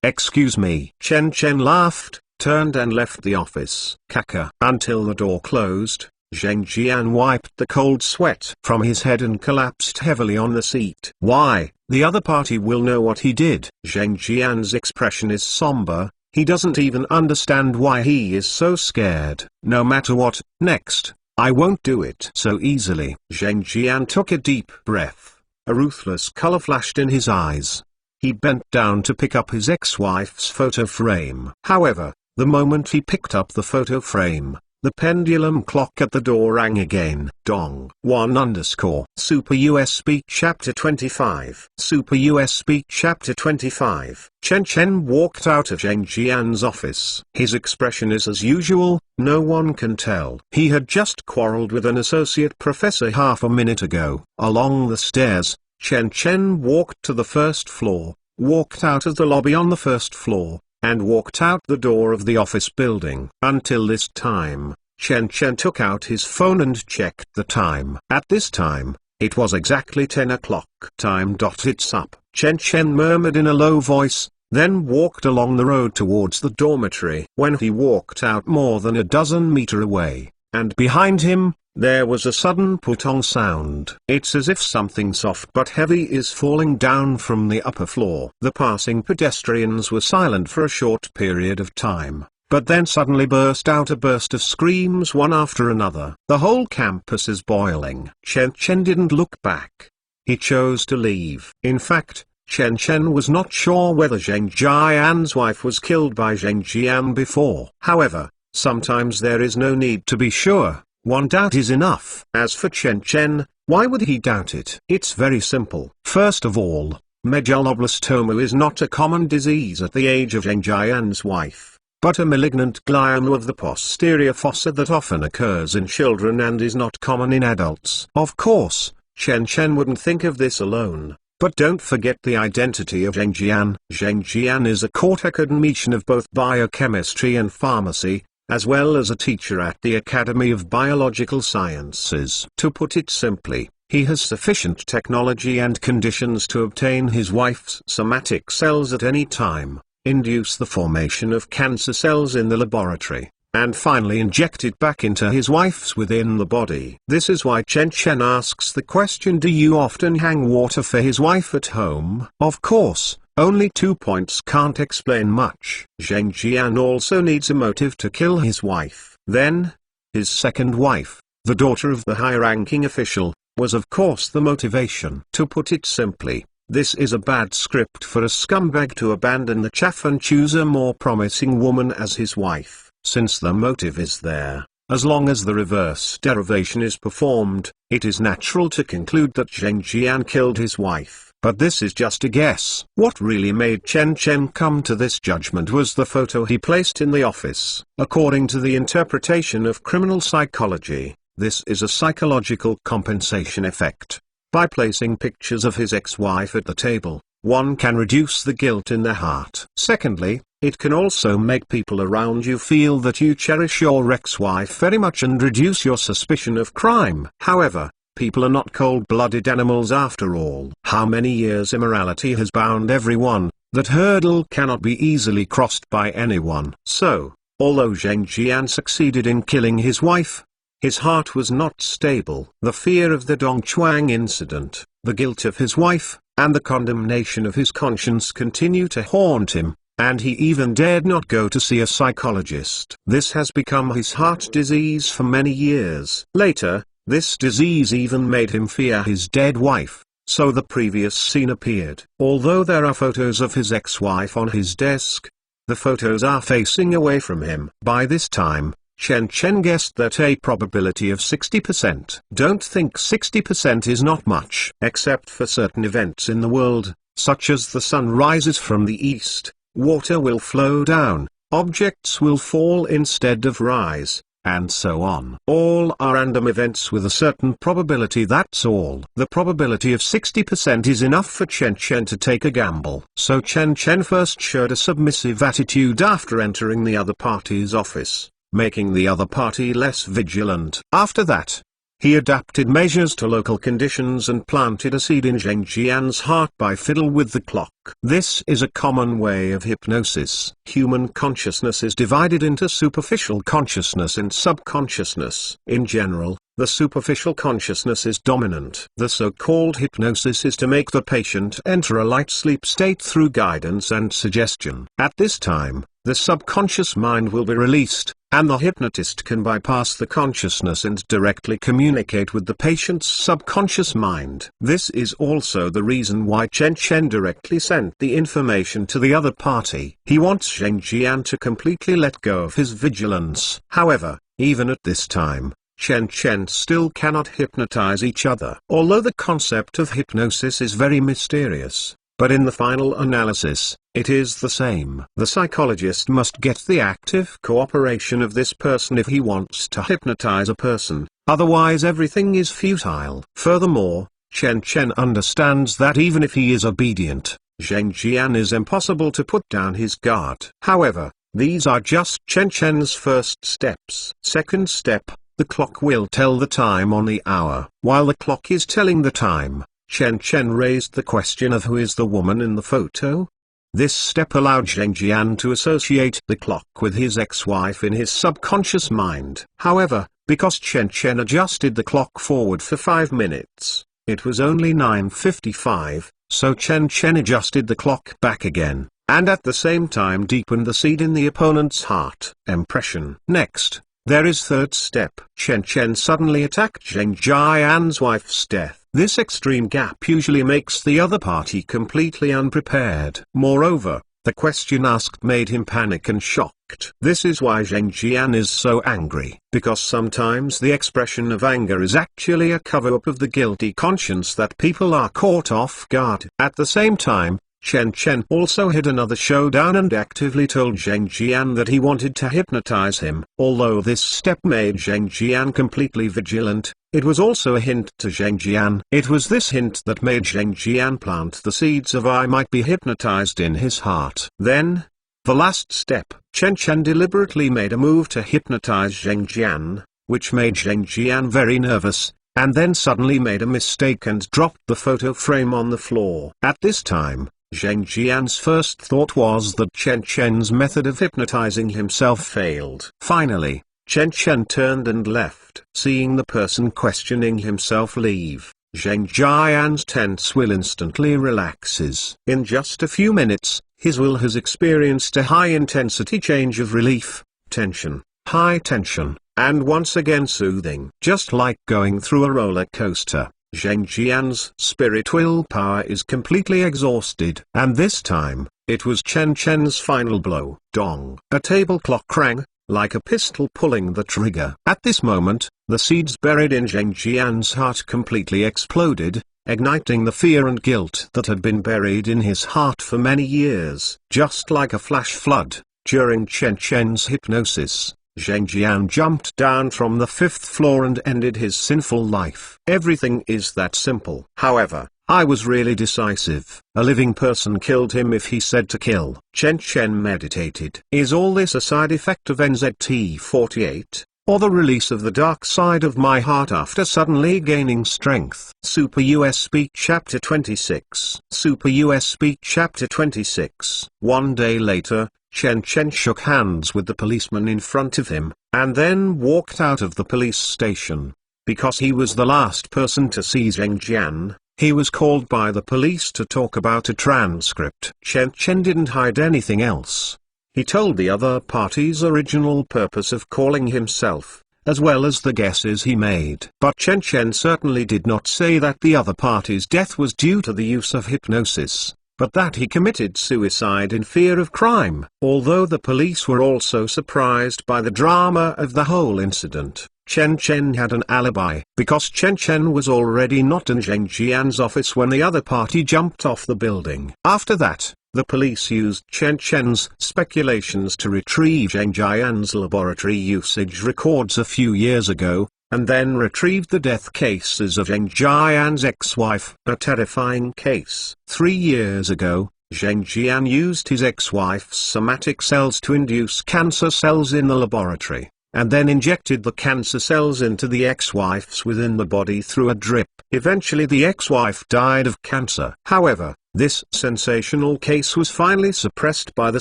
"Excuse me." Chen Chen laughed, turned and left the office. Kaka. Until the door closed, Zheng Jian wiped the cold sweat from his head and collapsed heavily on the seat. "Why, the other party will know what he did." Zheng Jian's expression is somber, he doesn't even understand why he is so scared. "No matter what, next, I won't do it so easily." Zheng Jian took a deep breath, a ruthless color flashed in his eyes. He bent down to pick up his ex-wife's photo frame. However, the moment he picked up the photo frame, the pendulum clock at the door rang again. Dong. 1_ Super USB Chapter 25. Super USB Chapter 25. Chen Chen walked out of Zheng Jian's office. His expression is as usual, no one can tell. He had just quarreled with an associate professor half a minute ago. Along the stairs, Chen Chen walked to the first floor, walked out of the lobby on the first floor, and walked out the door of the office building. Until this time, Chen Chen took out his phone and checked the time. At this time, it was exactly 10 o'clock. "Time. It's up," Chen Chen murmured in a low voice, then walked along the road towards the dormitory. When he walked out more than a dozen meters away, and behind him, there was a sudden putong sound. It's as if something soft but heavy is falling down from the upper floor. The passing pedestrians were silent for a short period of time, but then suddenly burst out a burst of screams one after another. The whole campus is boiling. Chen Chen didn't look back. He chose to leave. In fact, Chen Chen was not sure whether Zheng Jian's wife was killed by Zheng Jian before. However, sometimes there is no need to be sure. One doubt is enough. As for Chen Chen, why would he doubt it? It's very simple. First of all, medulloblastoma is not a common disease at the age of Zheng Jian's wife, but a malignant glioma of the posterior fossa that often occurs in children and is not common in adults. Of course, Chen Chen wouldn't think of this alone. But don't forget the identity of Zheng Jian. Zheng Jian is a court academician of both biochemistry and pharmacy, as well as a teacher at the Academy of Biological Sciences. To put it simply, he has sufficient technology and conditions to obtain his wife's somatic cells at any time, induce the formation of cancer cells in the laboratory, and finally inject it back into his wife's within the body. This is why Chen Chen asks the question, do you often hang water for his wife at home? Of course. Only 2 points can't explain much. Zheng Jian also needs a motive to kill his wife. Then, his second wife, the daughter of the high-ranking official, was of course the motivation. To put it simply, this is a bad script for a scumbag to abandon the chaff and choose a more promising woman as his wife. Since the motive is there, as long as the reverse derivation is performed, it is natural to conclude that Zheng Jian killed his wife. But this is just a guess. What really made Chen Chen come to this judgment was the photo he placed in the office. According to the interpretation of criminal psychology, this is a psychological compensation effect. By placing pictures of his ex-wife at the table, one can reduce the guilt in their heart. Secondly, it can also make people around you feel that you cherish your ex-wife very much and reduce your suspicion of crime. However, people are not cold-blooded animals after all. How many years immorality has bound everyone, that hurdle cannot be easily crossed by anyone. So, Although Zheng Jian succeeded in killing his wife, his heart was not stable. The fear of the Dongchuang incident, the guilt of his wife, and the condemnation of his conscience continue to haunt him, and he even dared not go to see a psychologist. This has become his heart disease for many years. Later, this disease even made him fear his dead wife, so the previous scene appeared. Although there are photos of his ex-wife on his desk, the photos are facing away from him. By this time, Chen Chen guessed that a probability of 60%. Don't think 60% is not much. Except for certain events in the world, such as the sun rises from the east, water will flow down, objects will fall instead of rise, and so on. All are random events with a certain probability, that's all. The probability of 60% is enough for Chen Chen to take a gamble. So Chen Chen first showed a submissive attitude after entering the other party's office, making the other party less vigilant. After that, he adapted measures to local conditions and planted a seed in Zheng Jian's heart by fiddle with the clock. This is a common way of hypnosis. Human consciousness is divided into superficial consciousness and subconsciousness. In general, the superficial consciousness is dominant. The so-called hypnosis is to make the patient enter a light sleep state through guidance and suggestion. At this time, the subconscious mind will be released, and the hypnotist can bypass the consciousness and directly communicate with the patient's subconscious mind. This is also the reason why Chen Chen directly sent the information to the other party. He wants Zheng Jian to completely let go of his vigilance. However, even at this time, Chen Chen still cannot hypnotize each other. Although the concept of hypnosis is very mysterious, but in the final analysis, it is the same. The psychologist must get the active cooperation of this person if he wants to hypnotize a person, otherwise everything is futile. Furthermore, Chen Chen understands that even if he is obedient, Zheng Jian is impossible to put down his guard. However, these are just Chen Chen's first steps. Second step, the clock will tell the time on the hour. While the clock is telling the time, Chen Chen raised the question of who is the woman in the photo. This step allowed Zheng Jian to associate the clock with his ex-wife in his subconscious mind. However, because Chen Chen adjusted the clock forward for 5 minutes, it was only 9:55, so Chen Chen adjusted the clock back again, and at the same time deepened the seed in the opponent's heart. Impression. Next, there is third step. Chen Chen suddenly attacked Zheng Jian's wife's death. This extreme gap usually makes the other party completely unprepared. Moreover, the question asked made him panic and shocked. This is why Zheng Jian is so angry, because sometimes the expression of anger is actually a cover-up of the guilty conscience that people are caught off guard. At the same time, Chen Chen also hid another showdown and actively told Zheng Jian that he wanted to hypnotize him. Although this step made Zheng Jian completely vigilant, it was also a hint to Zheng Jian. It was this hint that made Zheng Jian plant the seeds of I might be hypnotized in his heart. Then, the last step, Chen Chen deliberately made a move to hypnotize Zheng Jian, which made Zheng Jian very nervous, and then suddenly made a mistake and dropped the photo frame on the floor. At this time, Zheng Jian's first thought was that Chen Chen's method of hypnotizing himself failed. Finally, Chen Chen turned and left. Seeing the person questioning himself leave, Zheng Jian's tense will instantly relaxes. In just a few minutes, his will has experienced a high-intensity change of relief, tension, high tension, and once again soothing. Just like going through a roller coaster, Zheng Jian's spirit willpower is completely exhausted. And this time, it was Chen Chen's final blow. Dong. A table clock rang, like a pistol pulling the trigger. At this moment, the seeds buried in Zheng Jian's heart completely exploded, igniting the fear and guilt that had been buried in his heart for many years. Just like a flash flood, during Chen Chen's hypnosis, Zheng Jian jumped down from the 5th floor and ended his sinful life. Everything is that simple. However, I was really decisive. A living person killed him if he said to kill. Chen Chen meditated. Is all this a side effect of NZT48, or the release of the dark side of my heart after suddenly gaining strength? Super USB Chapter 26. Super USB Chapter 26. One day later, Chen Chen shook hands with the policeman in front of him, and then walked out of the police station. Because he was the last person to see Zheng Jian, he was called by the police to talk about a transcript. Chen Chen didn't hide anything else. He told the other party's original purpose of calling himself, as well as the guesses he made. But Chen Chen certainly did not say that the other party's death was due to the use of hypnosis, but that he committed suicide in fear of crime. Although the police were also surprised by the drama of the whole incident, Chen Chen had an alibi, because Chen Chen was already not in Zheng Jian's office when the other party jumped off the building. After that, the police used Chen Chen's speculations to retrieve Zheng Jian's laboratory usage records a few years ago, and then retrieved the death cases of Zheng Jian's ex-wife. A terrifying case. 3 years ago, Zheng Jian used his ex-wife's somatic cells to induce cancer cells in the laboratory, and then injected the cancer cells into the ex-wife's within the body through a drip. Eventually the ex-wife died of cancer. However, this sensational case was finally suppressed by the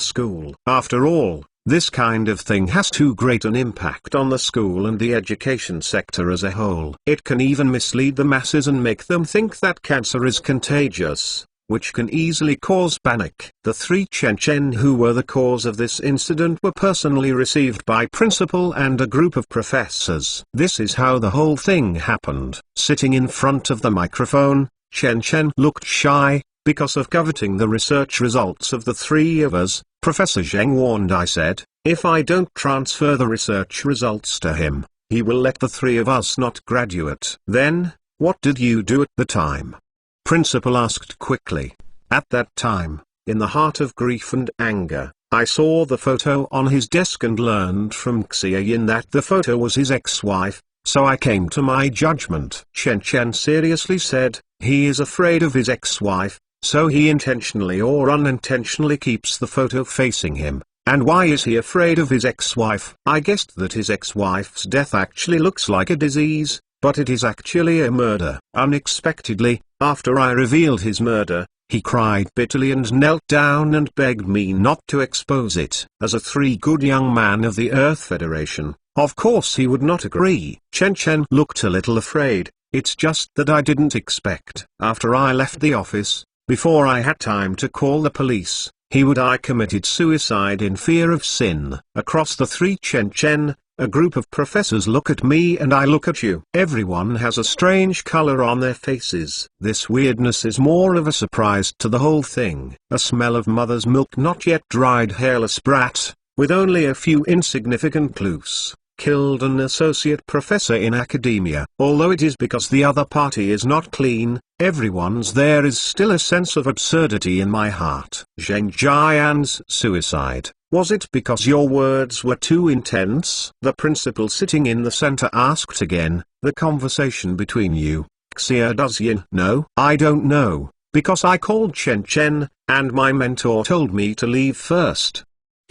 school. After all, this kind of thing has too great an impact on the school and the education sector as a whole. It can even mislead the masses and make them think that cancer is contagious, which can easily cause panic. The 3 Chen Chen who were the cause of this incident were personally received by principal and a group of professors. This is how the whole thing happened. Sitting in front of the microphone, Chen Chen looked shy, because of coveting the research results of the 3 of us. Professor Zheng warned, I said, if I don't transfer the research results to him, he will let the 3 of us not graduate. Then, what did you do at the time? Principal asked quickly. At that time, in the heart of grief and anger, I saw the photo on his desk and learned from Xia Yin that the photo was his ex-wife, so I came to my judgment. Chen Chen seriously said, he is afraid of his ex-wife, so he intentionally or unintentionally keeps the photo facing him. And why is he afraid of his ex-wife? I guessed that his ex-wife's death actually looks like a disease, but it is actually a murder. Unexpectedly, after I revealed his murder, he cried bitterly and knelt down and begged me not to expose it. As a 3 good young man of the Earth Federation, of course he would not agree. Chen Chen looked a little afraid. It's just that I didn't expect. After I left the office, before I had time to call the police, he would I committed suicide in fear of sin. Across the 3 Chen Chen, a group of professors look at me and I look at you. Everyone has a strange color on their faces. This weirdness is more of a surprise to the whole thing. A smell of mother's milk, not yet dried, hairless brat, with only a few insignificant clues, killed an associate professor in academia. Although it is because the other party is not clean, everyone's there is still a sense of absurdity in my heart. Zheng Jian's suicide. Was it because your words were too intense? The principal sitting in the center asked again. The conversation between you, Xia Duzyin. No, I don't know, because I called Chen Chen, and my mentor told me to leave first.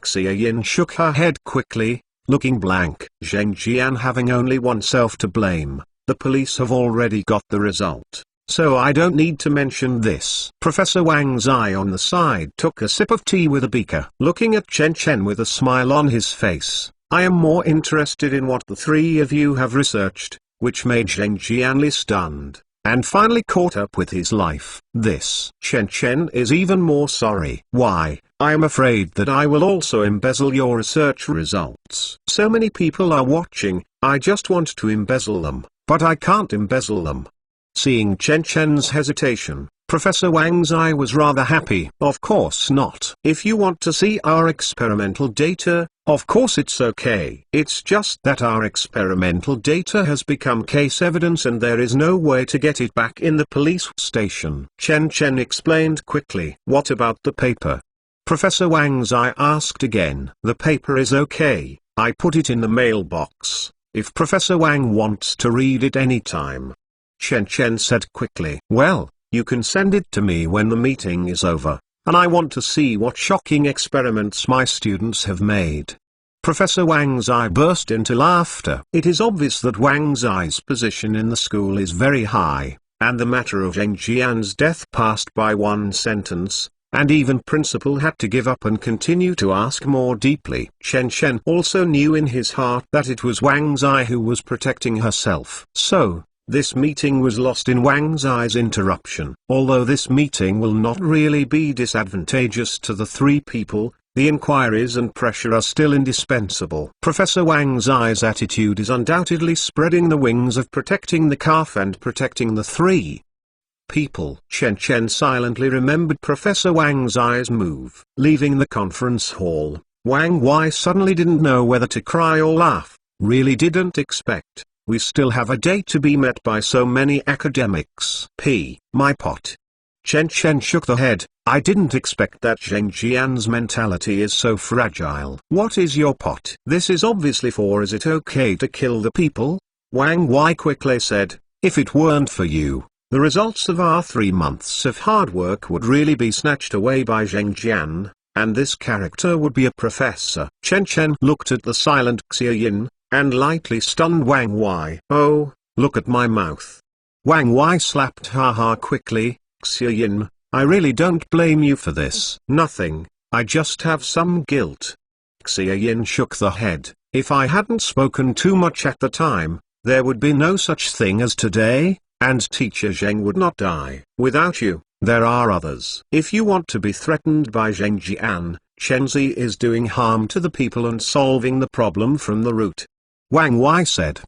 Xia Yin shook her head quickly, looking blank. Zheng Jian having only oneself to blame. The police have already got the result, so I don't need to mention this. Professor Wang Zai on the side took a sip of tea with a beaker. Looking at Chen Chen with a smile on his face, I am more interested in what the 3 of you have researched, which made Zheng Jianli stunned, and finally caught up with his life. This Chen Chen is even more sorry. Why? I am afraid that I will also embezzle your research results. So many people are watching, I just want to embezzle them, but I can't embezzle them. Seeing Chen Chen's hesitation, Professor Wang Zai was rather happy. Of course not. If you want to see our experimental data, of course it's okay. It's just that our experimental data has become case evidence and there is no way to get it back in the police station. Chen Chen explained quickly. What about the paper? Professor Wang Zai asked again. The paper is okay. I put it in the mailbox, if Professor Wang wants to read it anytime. Chen Chen said quickly. Well, you can send it to me when the meeting is over, and I want to see what shocking experiments my students have made. Professor Wang Zai burst into laughter. It is obvious that Wang Zai's position in the school is very high, and the matter of Zheng Jian's death passed by one sentence, and even principal had to give up and continue to ask more deeply. Chen Chen also knew in his heart that it was Wang Zai who was protecting herself. So, this meeting was lost in Wang Zai's interruption. Although this meeting will not really be disadvantageous to the three people, the inquiries and pressure are still indispensable. Professor Wang Zai's attitude is undoubtedly spreading the wings of protecting the calf and protecting the three people. Chen Chen silently remembered Professor Wang Zai's move. Leaving the conference hall, Wang Wai suddenly didn't know whether to cry or laugh. Really didn't expect. We still have a day to be met by so many academics. My pot. Chen Chen shook the head. I didn't expect that Zheng Jian's mentality is so fragile. What is your pot? This is obviously for is it okay to kill the people? Wang Wai quickly said, if it weren't for you, the results of our 3 months of hard work would really be snatched away by Zheng Jian, and this character would be a professor. Chen Chen looked at the silent Xie Yin, and lightly stunned Wang Wai. Oh, look at my mouth. Wang Wai slapped haha quickly. Xie Yin, I really don't blame you for this. Nothing, I just have some guilt. Xie Yin shook the head. If I hadn't spoken too much at the time, there would be no such thing as today, and teacher Zheng would not die. Without you, there are others. If you want to be threatened by Zheng Jian, Chenzi is doing harm to the people and solving the problem from the root. Wang Wai said.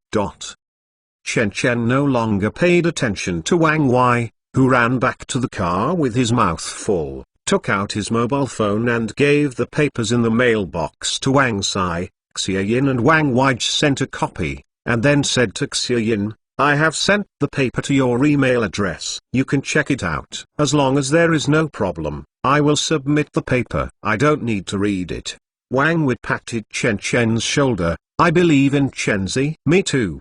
Chen Chen no longer paid attention to Wang Wai, who ran back to the car with his mouth full, took out his mobile phone and gave the papers in the mailbox to Wang Sai. Xie Yin and Wang Wai sent a copy, and then said to Xie Yin, I have sent the paper to your email address. You can check it out. As long as there is no problem, I will submit the paper. I don't need to read it. Wang Wai patted Chen Chen's shoulder. I believe in Chenzi. Me too.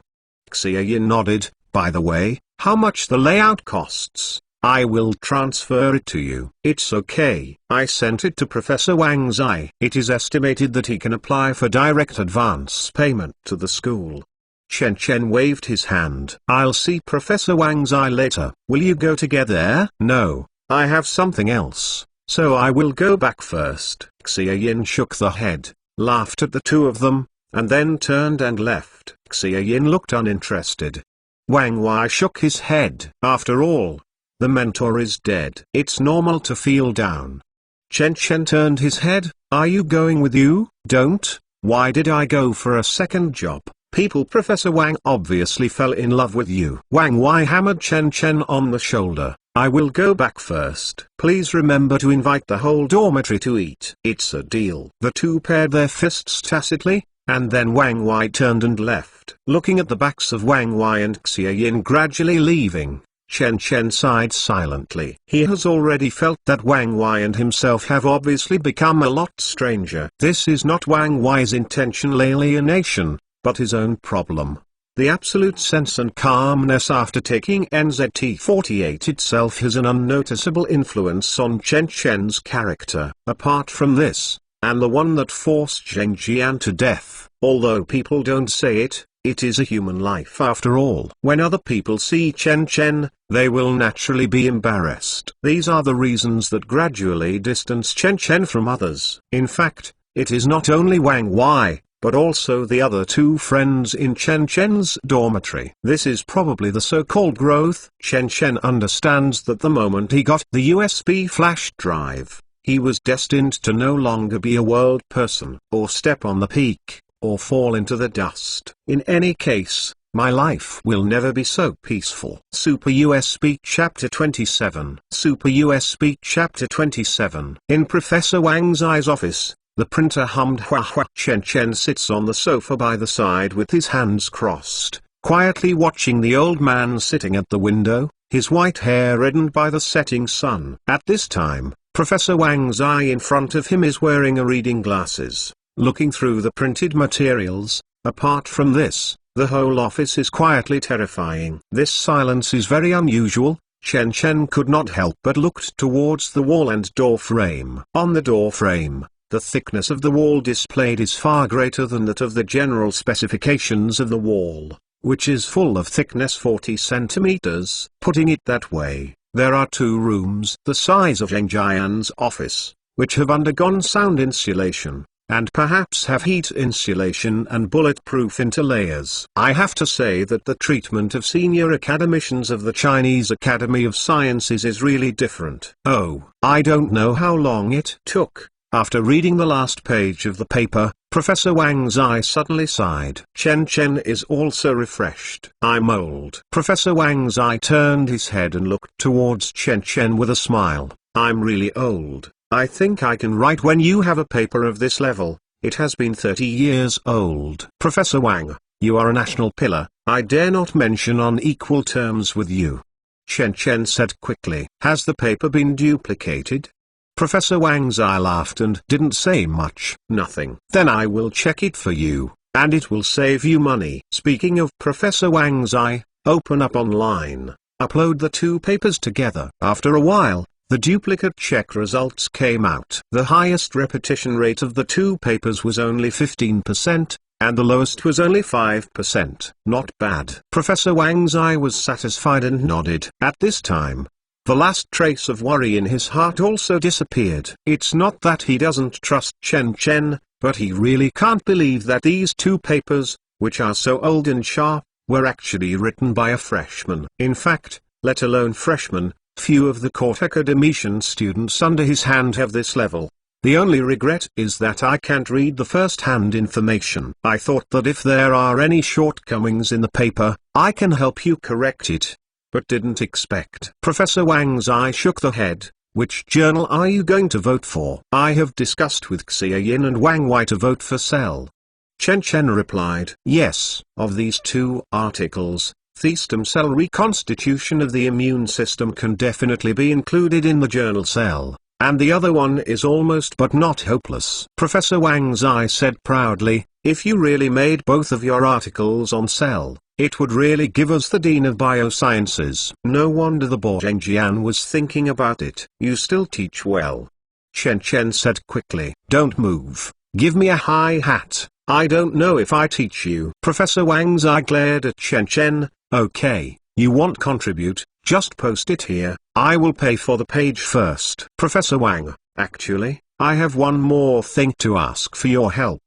Xie Yin nodded. By the way, how much the layout costs? I will transfer it to you. It's okay. I sent it to Professor Wang Zai. It is estimated that he can apply for direct advance payment to the school. Chen Chen waved his hand. I'll see Professor Wang Zai later. Will you go together? No, I have something else, so I will go back first. Xie Yin shook the head, laughed at the two of them, and then turned and left. Xie Yin looked uninterested. Wang Wai shook his head. After all, the mentor is dead. It's normal to feel down. Chen Chen turned his head. Are you going with you? Don't. Why did I go for a second job? People, Professor Wang obviously fell in love with you. Wang Wai hammered Chen Chen on the shoulder. I will go back first. Please remember to invite the whole dormitory to eat. It's a deal. The two paired their fists tacitly, and then Wang Wai turned and left. Looking at the backs of Wang Wai and Xie Yin gradually leaving, Chen Chen sighed silently. He has already felt that Wang Wai and himself have obviously become a lot stranger. This is not Wang Wai's intentional alienation, but his own problem. The absolute sense and calmness after taking NZT-48 itself has an unnoticeable influence on Chen Chen's character. Apart from this, and the one that forced Zheng Jian to death, although people don't say it, it is a human life after all. When other people see Chen Chen, they will naturally be embarrassed. These are the reasons that gradually distance Chen Chen from others. In fact, it is not only Wang Wai, but also the other two friends in Chen Chen's dormitory. This is probably the so-called growth. Chen Chen understands that the moment he got the USB flash drive, he was destined to no longer be a world person, or step on the peak, or fall into the dust. In any case, my life will never be so peaceful. Super USB Chapter 27. Super USB Chapter 27. In Professor Wang Zai's office, the printer hummed hua hua. Chen Chen sits on the sofa by the side with his hands crossed, quietly watching the old man sitting at the window, his white hair reddened by the setting sun. At this time, Professor Wang Zai in front of him is wearing a reading glasses, looking through the printed materials. Apart from this, the whole office is quietly terrifying. This silence is very unusual. Chen Chen could not help but looked towards the wall and door frame. On the door frame, the thickness of the wall displayed is far greater than that of the general specifications of the wall, which is full of thickness 40 centimeters. Putting it that way, There are 2 rooms the size of Zheng Jian's office, which have undergone sound insulation, and perhaps have heat insulation and bulletproof interlayers. I have to say that the treatment of senior academicians of the Chinese Academy of Sciences is really different. Oh, I don't know how long it took. After reading the last page of the paper, Professor Wang Zai suddenly sighed. Chen Chen is also refreshed. I'm old. Professor Wang Zai turned his head and looked towards Chen Chen with a smile. I'm really old. I think I can write when you have a paper of this level. It has been 30 years old. Professor Wang, you are a national pillar. I dare not mention on equal terms with you. Chen Chen said quickly. Has the paper been duplicated? Professor Wang Zai laughed and didn't say much. Nothing. Then I will check it for you, and it will save you money. Speaking of Professor Wang Zai, open up online, upload the 2 papers together. After a while, the duplicate check results came out. The highest repetition rate of the 2 papers was only 15%, and the lowest was only 5%. Not bad. Professor Wang Zai was satisfied and nodded. At this time, the last trace of worry in his heart also disappeared. It's not that he doesn't trust Chen Chen, but he really can't believe that these 2 papers, which are so old and sharp, were actually written by a freshman. In fact, let alone freshman, few of the court academician students under his hand have this level. The only regret is that I can't read the first-hand information. I thought that if there are any shortcomings in the paper, I can help you correct it, but didn't expect. Professor Wang Zai shook the head. Which journal are you going to vote for? I have discussed with Xia Yin and Wang Wei to vote for Cell. Chen Chen replied. Yes, of these 2 articles, the stem cell reconstitution of the immune system can definitely be included in the journal Cell, and the other one is almost but not hopeless. Professor Wang Zai said proudly, if you really made both of your articles on Cell, it would really give us the Dean of Biosciences. No wonder the board Zheng Jian was thinking about it. You still teach well. Chen Chen said quickly. Don't move. Give me a high hat. I don't know if I teach you. Professor Wang Zai glared at Chen Chen. Okay, you want contribute, just post it here. I will pay for the page first. Professor Wang, actually, I have one more thing to ask for your help.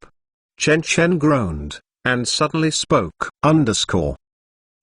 Chen Chen groaned, and suddenly spoke.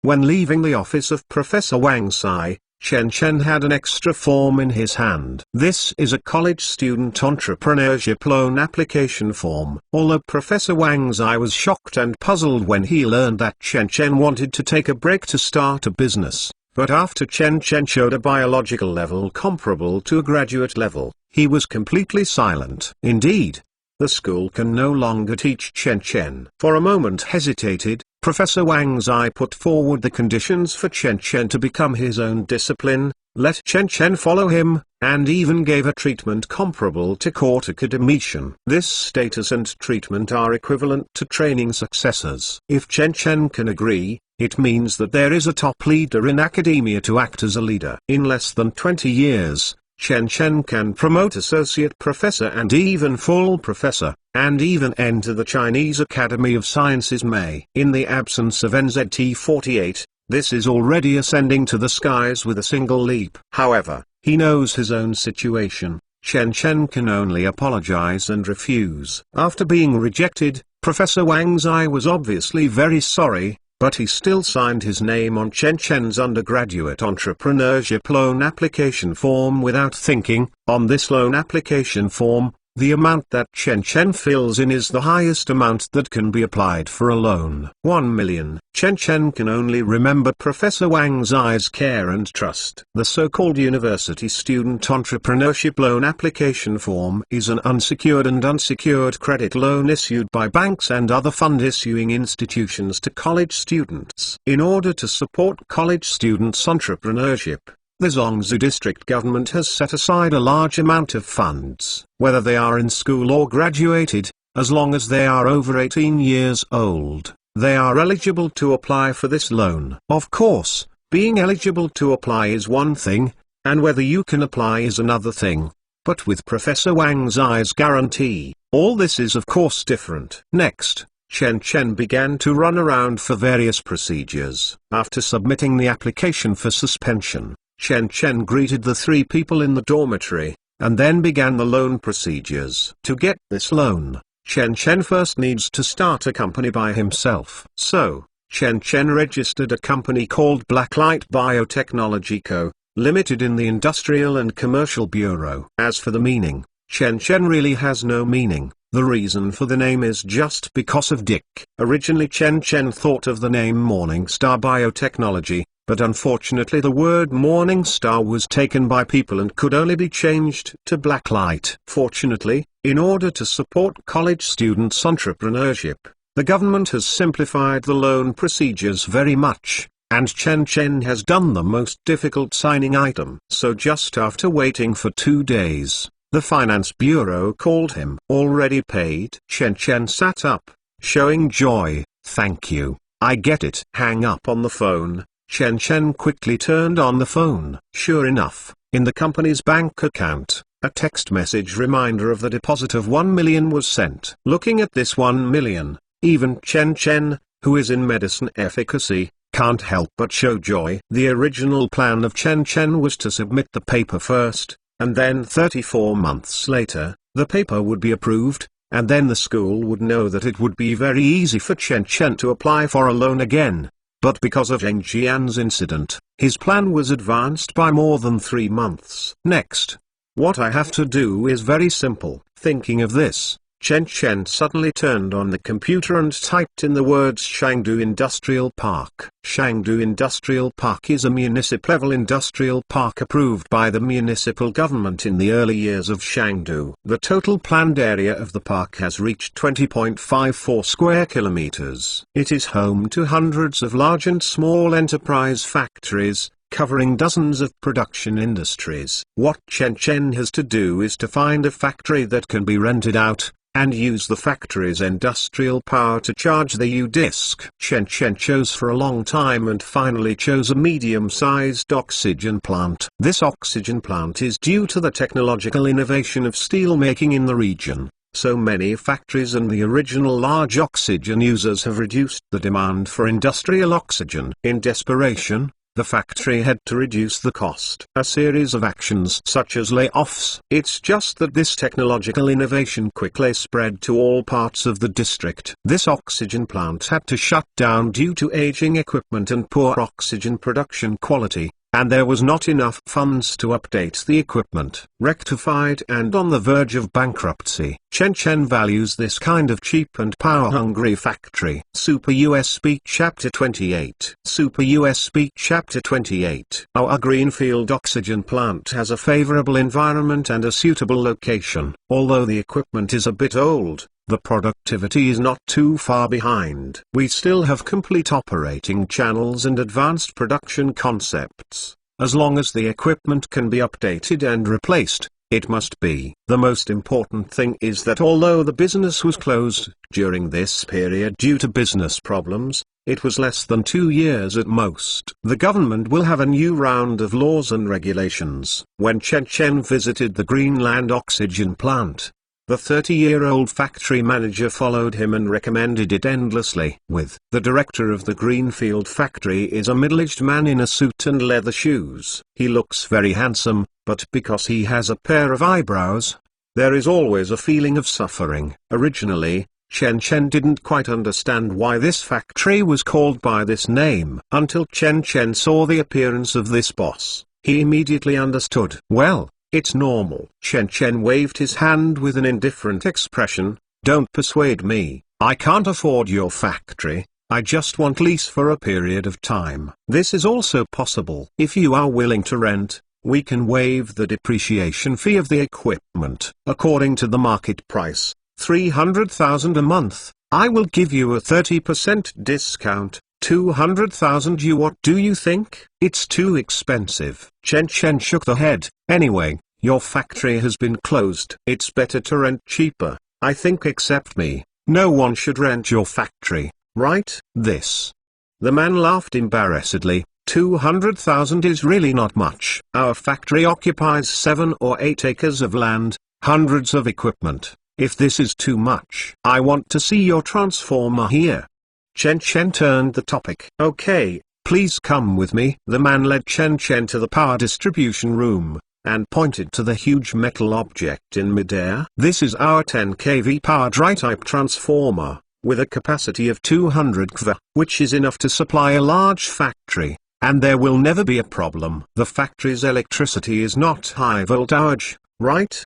When leaving the office of Professor Wang Zai, Chen Chen had an extra form in his hand. This is a college student entrepreneurship loan application form. Although Professor Wang Zai was shocked and puzzled when he learned that Chen Chen wanted to take a break to start a business, but after Chen Chen showed a biological level comparable to a graduate level, he was completely silent. Indeed, the school can no longer teach Chen Chen. For a moment hesitated, Professor Wang Zai put forward the conditions for Chen Chen to become his own discipline, let Chen Chen follow him, and even gave a treatment comparable to court academician. This status and treatment are equivalent to training successors. If Chen Chen can agree, it means that there is a top leader in academia to act as a leader. In less than 20 years, Chen Chen can promote associate professor and even full professor, and even enter the Chinese Academy of Sciences May. In the absence of NZT48, this is already ascending to the skies with a single leap. However, he knows his own situation. Chen Chen can only apologize and refuse. After being rejected, Professor Wang Zai was obviously very sorry, but he still signed his name on Chen Chen's undergraduate entrepreneurship loan application form without thinking. On this loan application form, the amount that Chen Chen fills in is the highest amount that can be applied for a loan. 1 million. Chen Chen can only remember Professor Wang Zai's care and trust. The so-called university student entrepreneurship loan application form is an unsecured and unsecured credit loan issued by banks and other fund-issuing institutions to college students. In order to support college students' entrepreneurship, the Zhongzhou district government has set aside a large amount of funds. Whether they are in school or graduated, as long as they are over 18 years old, they are eligible to apply for this loan. Of course, being eligible to apply is one thing, and whether you can apply is another thing. But with Professor Wang Zai's guarantee, all this is of course different. Next, Chen Chen began to run around for various procedures. After submitting the application for suspension, Chen Chen greeted the three people in the dormitory, and then began the loan procedures. To get this loan, Chen Chen first needs to start a company by himself. So, Chen Chen registered a company called Blacklight Biotechnology Co., Limited in the Industrial and Commercial Bureau. As for the meaning, Chen Chen really has no meaning. The reason for the name is just because of Dick. Originally Chen Chen thought of the name Morningstar Biotechnology, but unfortunately the word Morningstar was taken by people and could only be changed to Blacklight. Fortunately, in order to support college students' entrepreneurship, the government has simplified the loan procedures very much, and Chen Chen has done the most difficult signing item. So just after waiting for 2 days, the finance bureau called him. Already paid? Chen Chen sat up, showing joy. Thank you, I get it. Hang up on the phone. Chen Chen quickly turned on the phone. Sure enough, in the company's bank account, a text message reminder of the deposit of 1 million was sent. Looking at this 1 million, even Chen Chen, who is in medicine efficacy, can't help but show joy. The original plan of Chen Chen was to submit the paper first, and then 34 months later, the paper would be approved, and then the school would know that it would be very easy for Chen Chen to apply for a loan again. But because of Zheng Jian's incident, his plan was advanced by more than 3 months. Next, what I have to do is very simple. Thinking of this, Chen Chen suddenly turned on the computer and typed in the words Shangdu Industrial Park. Shangdu Industrial Park is a municipal-level industrial park approved by the municipal government in the early years of Shangdu. The total planned area of the park has reached 20.54 square kilometers. It is home to hundreds of large and small enterprise factories, covering dozens of production industries. What Chen Chen has to do is to find a factory that can be rented out, and use the factory's industrial power to charge the U-disc. Chen Chen chose for a long time and finally chose a medium-sized oxygen plant. This oxygen plant is due to the technological innovation of steel making in the region. So many factories and the original large oxygen users have reduced the demand for industrial oxygen. In desperation, the factory had to reduce the cost. A series of actions such as layoffs. It's just that this technological innovation quickly spread to all parts of the district. This oxygen plant had to shut down due to aging equipment and poor oxygen production quality, and there was not enough funds to update the equipment. Rectified and on the verge of bankruptcy, Chen Chen values this kind of cheap and power-hungry factory. Super USB Chapter 28. Super USB Chapter 28. Our greenfield oxygen plant has a favorable environment and a suitable location. Although the equipment is a bit old, the productivity is not too far behind. We still have complete operating channels and advanced production concepts. As long as the equipment can be updated and replaced, it must be. The most important thing is that although the business was closed during this period due to business problems, it was less than 2 years at most. The government will have a new round of laws and regulations. When Chen Chen visited the Greenland oxygen plant, the 30-year-old factory manager followed him and recommended it endlessly. The director of the Greenfield factory is a middle-aged man in a suit and leather shoes. He looks very handsome, but because he has a pair of eyebrows, there is always a feeling of suffering. Originally, Chen Chen didn't quite understand why this factory was called by this name. Until Chen Chen saw the appearance of this boss, he immediately understood. Well, it's normal. Chen Chen waved his hand with an indifferent expression. Don't persuade me. I can't afford your factory. I just want lease for a period of time. This is also possible. If you are willing to rent, we can waive the depreciation fee of the equipment. According to the market price, 300,000 a month, I will give you a 30% discount. 200,000 you. What do you think? It's too expensive. Chen Chen shook the head. Anyway, your factory has been closed. It's better to rent cheaper. I think except me, no one should rent your factory, right? The man laughed embarrassedly. 200,000 is really not much. Our factory occupies 7 or 8 acres of land, hundreds of equipment. If this is too much, I want to see your transformer here. Chen Chen turned the topic. Okay, please come with me. The man led Chen Chen to the power distribution room, and pointed to the huge metal object in midair. This is our 10 kV power dry-type transformer, with a capacity of 200 kV, which is enough to supply a large factory, and there will never be a problem. The factory's electricity is not high voltage, right?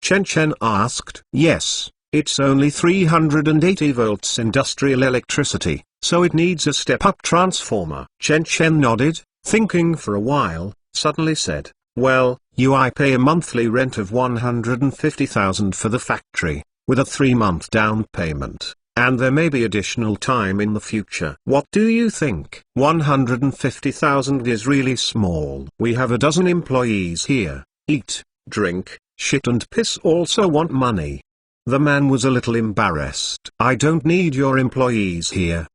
Chen Chen asked. Yes, it's only 380 volts industrial electricity, so it needs a step-up transformer. Chen Chen nodded, thinking for a while, suddenly said, well, I pay a monthly rent of 150,000 for the factory, with a 3-month down payment, and there may be additional time in the future. What do you think? 150,000 is really small. We have a dozen employees here. Eat, drink, shit and piss also want money. The man was a little embarrassed. I don't need your employees here.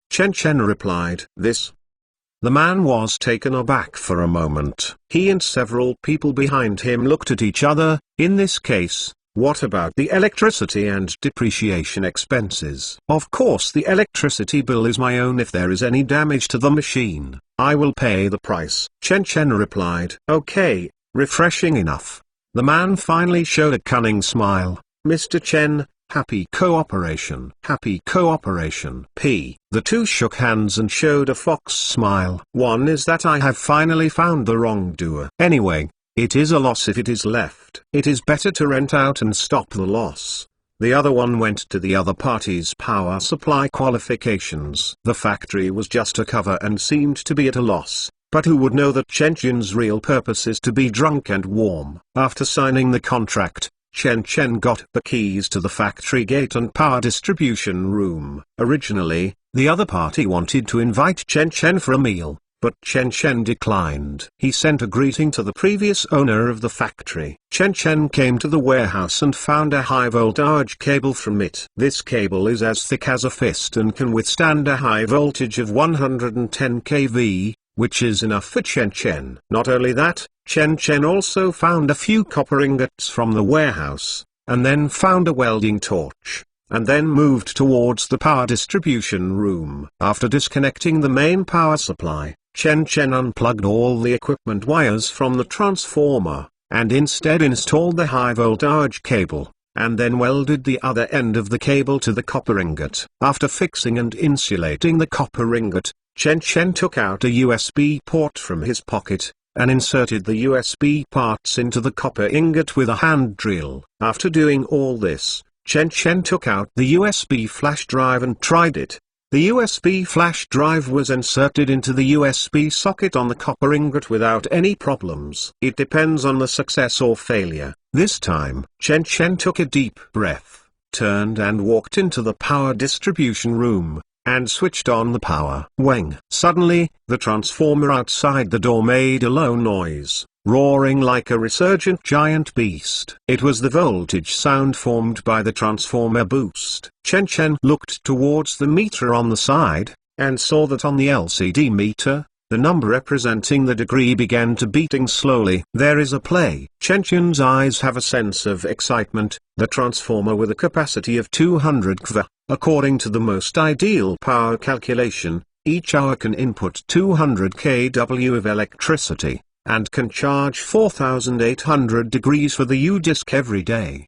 Chen Chen replied. The man was taken aback for a moment. He and several people behind him looked at each other. In this case, what about the electricity and depreciation expenses? Of course the electricity bill is my own. If there is any damage to the machine, I will pay the price. Chen Chen replied. Okay, refreshing enough. The man finally showed a cunning smile. Mr. Chen, happy cooperation. Happy cooperation. The two shook hands and showed a fox smile. One is that I have finally found the wrongdoer. Anyway, it is a loss if it is left. It is better to rent out and stop the loss. The other one went to the other party's power supply qualifications. The factory was just a cover and seemed to be at a loss. But who would know that Chen Chen's real purpose is to be drunk and warm? After signing the contract, Chen Chen got the keys to the factory gate and power distribution room. Originally, the other party wanted to invite Chen Chen for a meal, but Chen Chen declined. He sent a greeting to the previous owner of the factory. Chen Chen came to the warehouse and found a high voltage cable from it. This cable is as thick as a fist and can withstand a high voltage of 110 kV, which is enough for Chen Chen. Not only that, Chen Chen also found a few copper ingots from the warehouse, and then found a welding torch, and then moved towards the power distribution room. After disconnecting the main power supply, Chen Chen unplugged all the equipment wires from the transformer, and instead installed the high voltage cable, and then welded the other end of the cable to the copper ingot. After fixing and insulating the copper ingot, Chen Chen took out a USB port from his pocket, and inserted the USB parts into the copper ingot with a hand drill. After doing all this, Chen Chen took out the USB flash drive and tried it. The USB flash drive was inserted into the USB socket on the copper ingot without any problems. It depends on the success or failure. This time, Chen Chen took a deep breath, turned and walked into the power distribution room, and switched on the power. Wang! Suddenly, the transformer outside the door made a low noise, roaring like a resurgent giant beast. It was the voltage sound formed by the transformer boost. Chen Chen looked towards the meter on the side, and saw that on the LCD meter, the number representing the degree began to beating slowly. There is a play. Chen Chen's eyes have a sense of excitement. The transformer with a capacity of 200 kV, according to the most ideal power calculation, each hour can input 200 kW of electricity, and can charge 4800 degrees for the U-disc every day.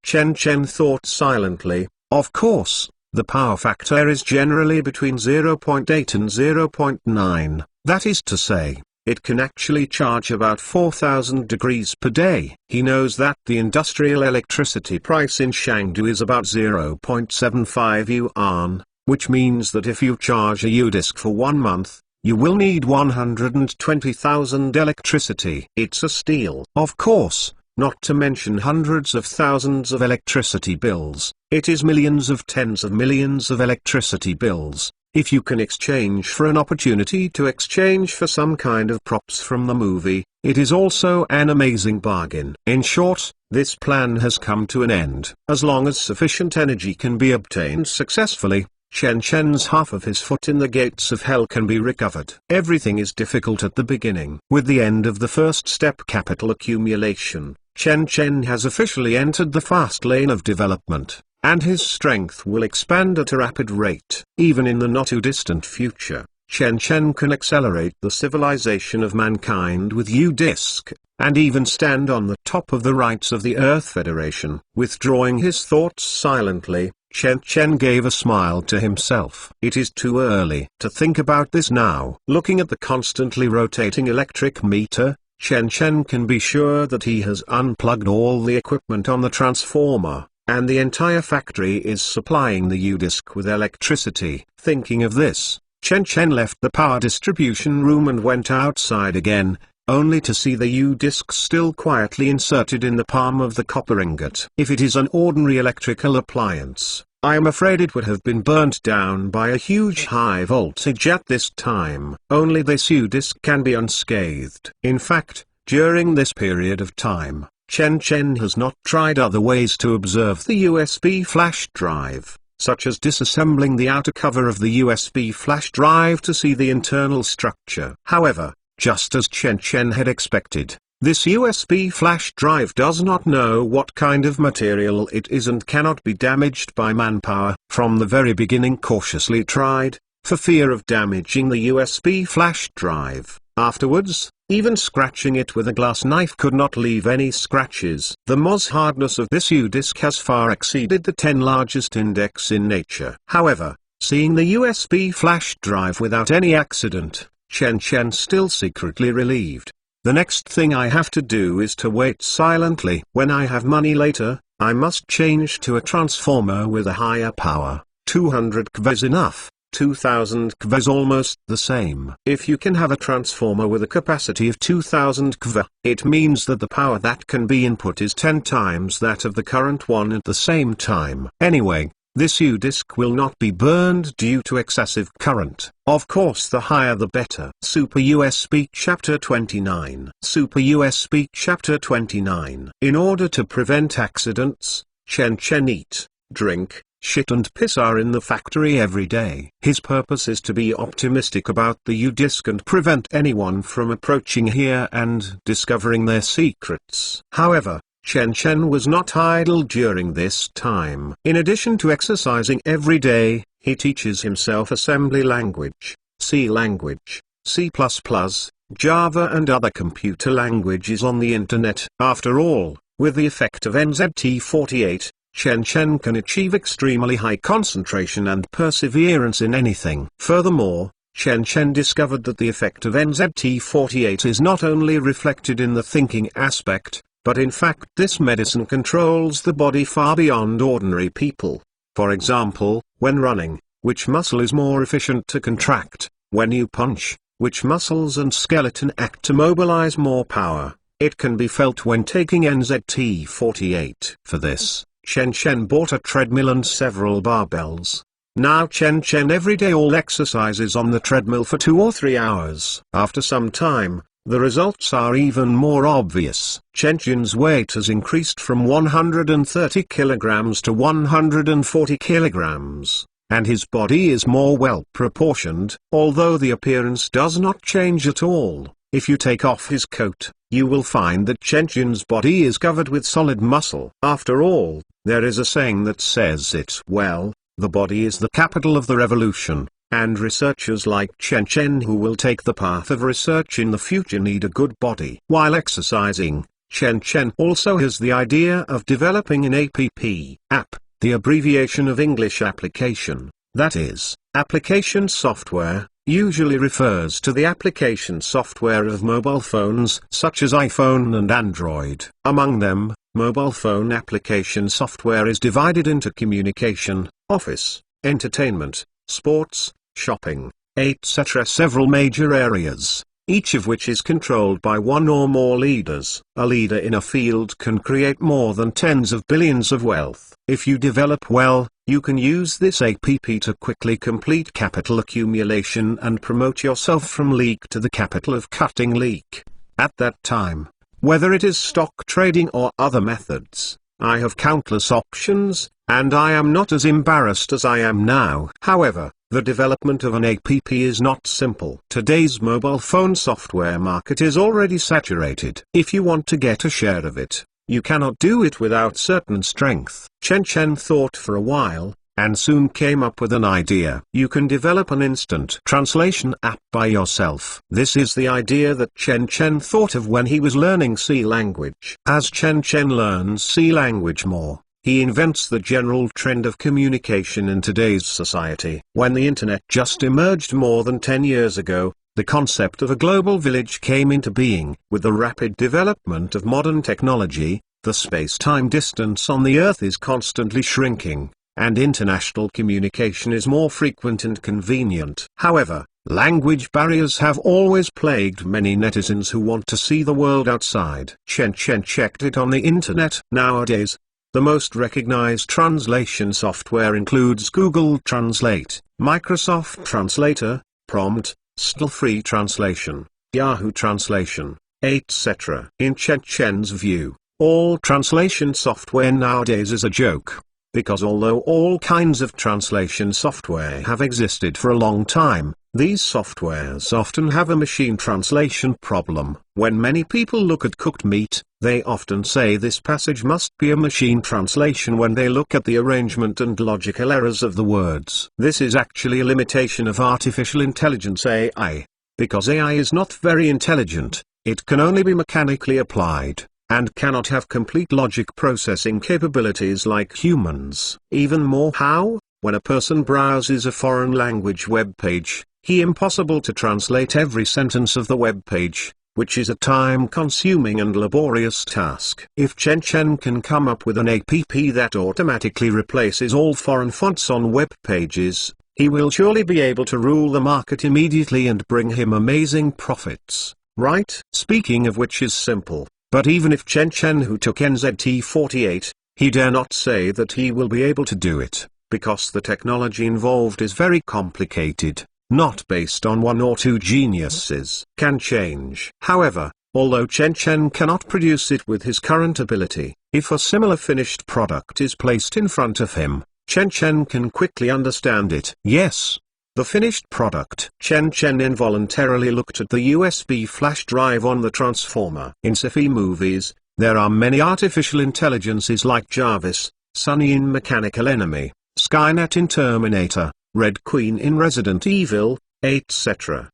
Chen Chen thought silently, of course, the power factor is generally between 0.8 and 0.9, that is to say, it can actually charge about 4000 degrees per day. He knows that the industrial electricity price in Chengdu is about 0.75 yuan, which means that if you charge a U-disc for 1 month, you will need 120,000 electricity. It's a steal. Of course, not to mention hundreds of thousands of electricity bills. It is millions of tens of millions of electricity bills. If you can exchange for an opportunity to exchange for some kind of props from the movie, it is also an amazing bargain. In short, this plan has come to an end. As long as sufficient energy can be obtained successfully, Chen Chen's half of his foot in the gates of hell can be recovered. Everything is difficult at the beginning. With the end of the first step, capital accumulation, Chen Chen has officially entered the fast lane of development, and his strength will expand at a rapid rate. Even in the not-too-distant future, Chen Chen can accelerate the civilization of mankind with U-Disk, and even stand on the top of the rights of the Earth Federation. Withdrawing his thoughts silently, Chen Chen gave a smile to himself. It is too early to think about this now. Looking at the constantly rotating electric meter, Chen Chen can be sure that he has unplugged all the equipment on the transformer, and the entire factory is supplying the U-Disk with electricity. Thinking of this, Chen Chen left the power distribution room and went outside again, only to see the U-Disk still quietly inserted in the palm of the copper ingot. If it is an ordinary electrical appliance, I am afraid it would have been burnt down by a huge high voltage at this time. Only this U-Disk can be unscathed. In fact, during this period of time, Chen Chen has not tried other ways to observe the USB flash drive, such as disassembling the outer cover of the USB flash drive to see the internal structure. However, just as Chen Chen had expected, this USB flash drive does not know what kind of material it is and cannot be damaged by manpower. From the very beginning cautiously tried, for fear of damaging the USB flash drive. Afterwards, even scratching it with a glass knife could not leave any scratches. The Mohs hardness of this U-Disk has far exceeded the 10 largest index in nature. However, seeing the USB flash drive without any accident, Chen Chen still secretly relieved. The next thing I have to do is to wait silently. When I have money later, I must change to a transformer with a higher power. 200 kV is enough. 2000 kV is almost the same. If you can have a transformer with a capacity of 2000 kV, it means that the power that can be input is 10 times that of the current one at the same time. Anyway, this U-Disk will not be burned due to excessive current. Of course, the higher the better. Super USB Chapter 29. Super USB Chapter 29. In order to prevent accidents, Chen Chen eat, drink, shit and piss are in the factory every day. His purpose is to be optimistic about the U-Disk and prevent anyone from approaching here and discovering their secrets. However, Chen Chen was not idle during this time. In addition to exercising every day, he teaches himself assembly language, C language, C++, Java and other computer languages on the internet. After all, with the effect of NZT48, Chen Chen can achieve extremely high concentration and perseverance in anything. Furthermore, Chen Chen discovered that the effect of NZT48 is not only reflected in the thinking aspect, but in fact this medicine controls the body far beyond ordinary people. For example, when running, which muscle is more efficient to contract? When you punch, which muscles and skeleton act to mobilize more power? It can be felt when taking NZT48. For this, Chen Chen bought a treadmill and several barbells. Now Chen Chen every day all exercises on the treadmill for 2 or 3 hours. After some time, the results are even more obvious. Chen Chen's weight has increased from 130 kilograms to 140 kilograms, and his body is more well proportioned. Although the appearance does not change at all, if you take off his coat, you will find that Chen Chen's body is covered with solid muscle. After all, there is a saying that says it well, the body is the capital of the revolution. And researchers like Chen Chen who will take the path of research in the future need a good body. While exercising, Chen Chen also has the idea of developing an app, the abbreviation of English application, that is, application software, usually refers to the application software of mobile phones such as iPhone and Android. Among them, mobile phone application software is divided into communication, office, entertainment, sports, shopping, etc. several major areas, each of which is controlled by one or more leaders. A leader in a field can create more than tens of billions of wealth. If you develop well, you can use this app to quickly complete capital accumulation and promote yourself from leak to the capital of cutting leak. At that time, whether it is stock trading or other methods, I have countless options, and I am not as embarrassed as I am now. However, the development of an app is not simple. Today's mobile phone software market is already saturated. If you want to get a share of it, you cannot do it without certain strength. Chen Chen thought for a while, and soon came up with an idea. You can develop an instant translation app by yourself. This is the idea that Chen Chen thought of when he was learning C language. As Chen Chen learns C language more, he invents the general trend of communication in today's society. When the internet just emerged more than 10 years ago, the concept of a global village came into being. With the rapid development of modern technology, the space-time distance on the Earth is constantly shrinking, and international communication is more frequent and convenient. However, language barriers have always plagued many netizens who want to see the world outside. Chen Chen checked it on the internet. Nowadays, the most recognized translation software includes Google Translate, Microsoft Translator, Prompt, Still Free Translation, Yahoo Translation, etc. In Chen Chen's view, all translation software nowadays is a joke, because although all kinds of translation software have existed for a long time, these softwares often have a machine translation problem. When many people look at cooked meat, they often say this passage must be a machine translation when they look at the arrangement and logical errors of the words. This is actually a limitation of artificial intelligence AI. Because AI is not very intelligent, it can only be mechanically applied, and cannot have complete logic processing capabilities like humans. Even more how, when a person browses a foreign language web page, he impossible to translate every sentence of the web page, which is a time-consuming and laborious task. If Chen Chen can come up with an app that automatically replaces all foreign fonts on web pages, he will surely be able to rule the market immediately and bring him amazing profits, right? Speaking of which is simple. But even if Chen Chen, who took NZT48, he dare not say that he will be able to do it, because the technology involved is very complicated, not based on one or two geniuses. Can change. However, although Chen Chen cannot produce it with his current ability, if a similar finished product is placed in front of him, Chen Chen can quickly understand it. Yes. The finished product. Chen Chen involuntarily looked at the USB flash drive on the transformer. In sci-fi movies, there are many artificial intelligences like Jarvis, Sonny in Mechanical Enemy, Skynet in Terminator, Red Queen in Resident Evil, etc.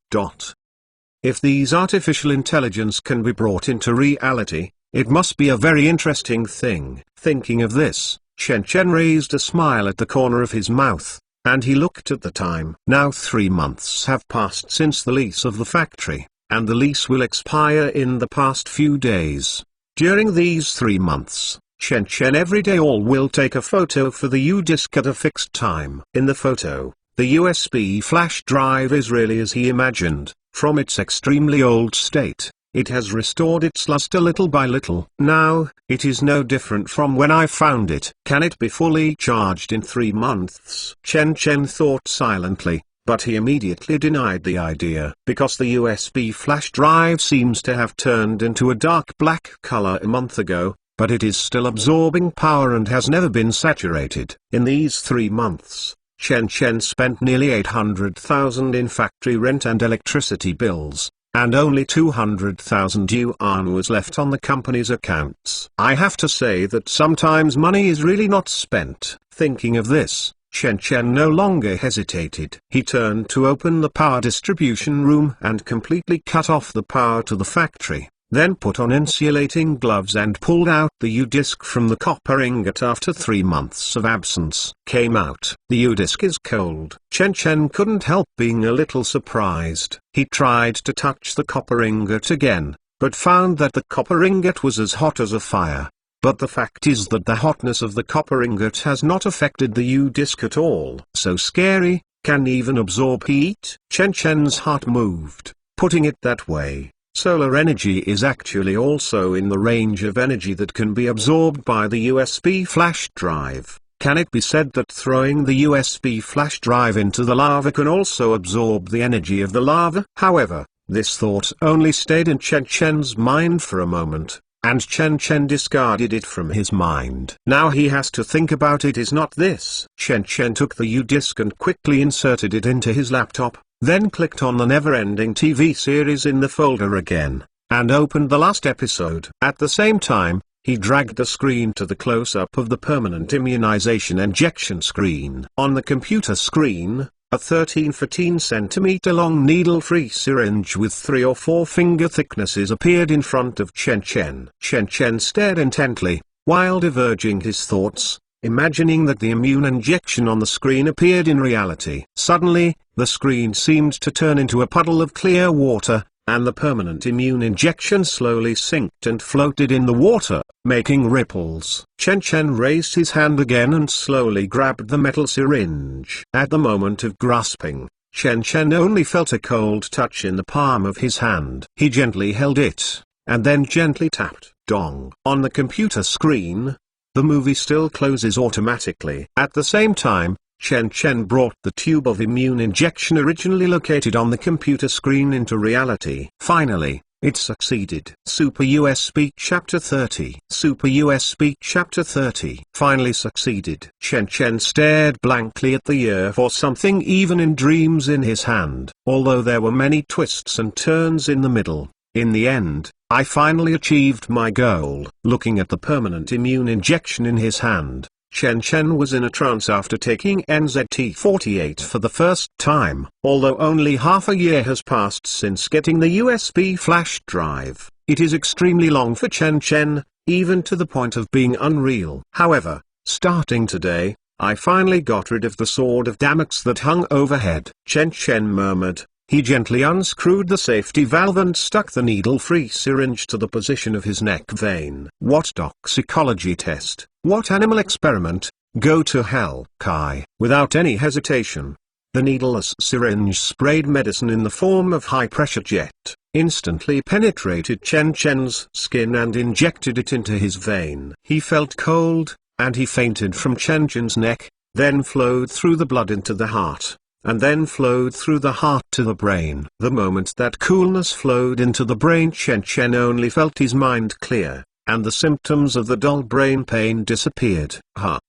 If these artificial intelligence can be brought into reality, it must be a very interesting thing. Thinking of this, Chen Chen raised a smile at the corner of his mouth. And he looked at the time. Now 3 months have passed since the lease of the factory, and the lease will expire in the past few days. During these 3 months, Chen Chen every day will take a photo for the U-Disk at a fixed time. In the photo, the USB flash drive is really as he imagined. From its extremely old state, it has restored its luster little by little. Now, it is no different from when I found it. Can it be fully charged in 3 months? Chen Chen thought silently, but he immediately denied the idea. Because the USB flash drive seems to have turned into a dark black color a month ago, but it is still absorbing power and has never been saturated. In these 3 months, Chen Chen spent nearly 800,000 in factory rent and electricity bills, and only 200,000 yuan was left on the company's accounts. I have to say that sometimes money is really not spent. Thinking of this, Chen Chen no longer hesitated. He turned to open the power distribution room and completely cut off the power to the factory, then put on insulating gloves and pulled out the U-Disk from the copper ingot. After 3 months of absence, came out. The U-Disk is cold. Chen Chen couldn't help being a little surprised. He tried to touch the copper ingot again, but found that the copper ingot was as hot as a fire. But the fact is that the hotness of the copper ingot has not affected the U-Disk at all. So scary, can even absorb heat? Chen Chen's heart moved. Putting it that way, solar energy is actually also in the range of energy that can be absorbed by the USB flash drive. Can it be said that throwing the USB flash drive into the lava can also absorb the energy of the lava? However, this thought only stayed in Chen Chen's mind for a moment, and Chen Chen discarded it from his mind. Now he has to think about it. Is not this? Chen Chen took the U-Disk and quickly inserted it into his laptop, then clicked on the never-ending TV series in the folder again, and opened the last episode. At the same time, he dragged the screen to the close-up of the permanent immunization injection screen. On the computer screen, a 13-14 centimeter long needle-free syringe with 3 or 4 finger thicknesses appeared in front of Chen Chen. Chen Chen stared intently, while diverging his thoughts, imagining that the immune injection on the screen appeared in reality. Suddenly, the screen seemed to turn into a puddle of clear water, and the permanent immune injection slowly sinked and floated in the water, making ripples. Chen Chen raised his hand again and slowly grabbed the metal syringe. At the moment of grasping, Chen Chen only felt a cold touch in the palm of his hand. He gently held it, and then gently tapped "dong" on the computer screen. The movie still closes automatically. At the same time, Chen Chen brought the tube of immune injection originally located on the computer screen into reality. Finally, it succeeded. Super USB Chapter 30. Super USB Chapter 30 finally succeeded. Chen Chen stared blankly at the ear for something even in dreams in his hand. Although there were many twists and turns in the middle, in the end, I finally achieved my goal. Looking at the permanent immune injection in his hand, Chen Chen was in a trance after taking NZT-48 for the first time. Although only half a year has passed since getting the USB flash drive, it is extremely long for Chen Chen, even to the point of being unreal. However, starting today, I finally got rid of the sword of Damocles that hung overhead. Chen Chen murmured. He gently unscrewed the safety valve and stuck the needle-free syringe to the position of his neck vein. What toxicology test? What animal experiment? Go to hell. Kai. Without any hesitation, the needleless syringe sprayed medicine in the form of high-pressure jet, instantly penetrated Chen Chen's skin and injected it into his vein. He felt cold, and he fainted from Chen Chen's neck, then flowed through the blood into the heart, and then flowed through the heart to the brain. The moment that coolness flowed into the brain, Chen Chen only felt his mind clear, and the symptoms of the dull brain pain disappeared.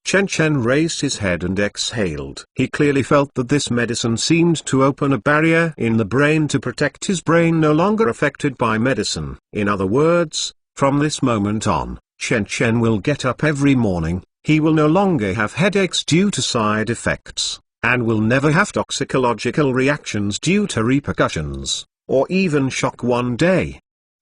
Chen Chen raised his head and exhaled. He clearly felt that this medicine seemed to open a barrier in the brain to protect his brain no longer affected by medicine. In other words, from this moment on, Chen Chen will get up every morning, he will no longer have headaches due to side effects, and will never have toxicological reactions due to repercussions, or even shock one day.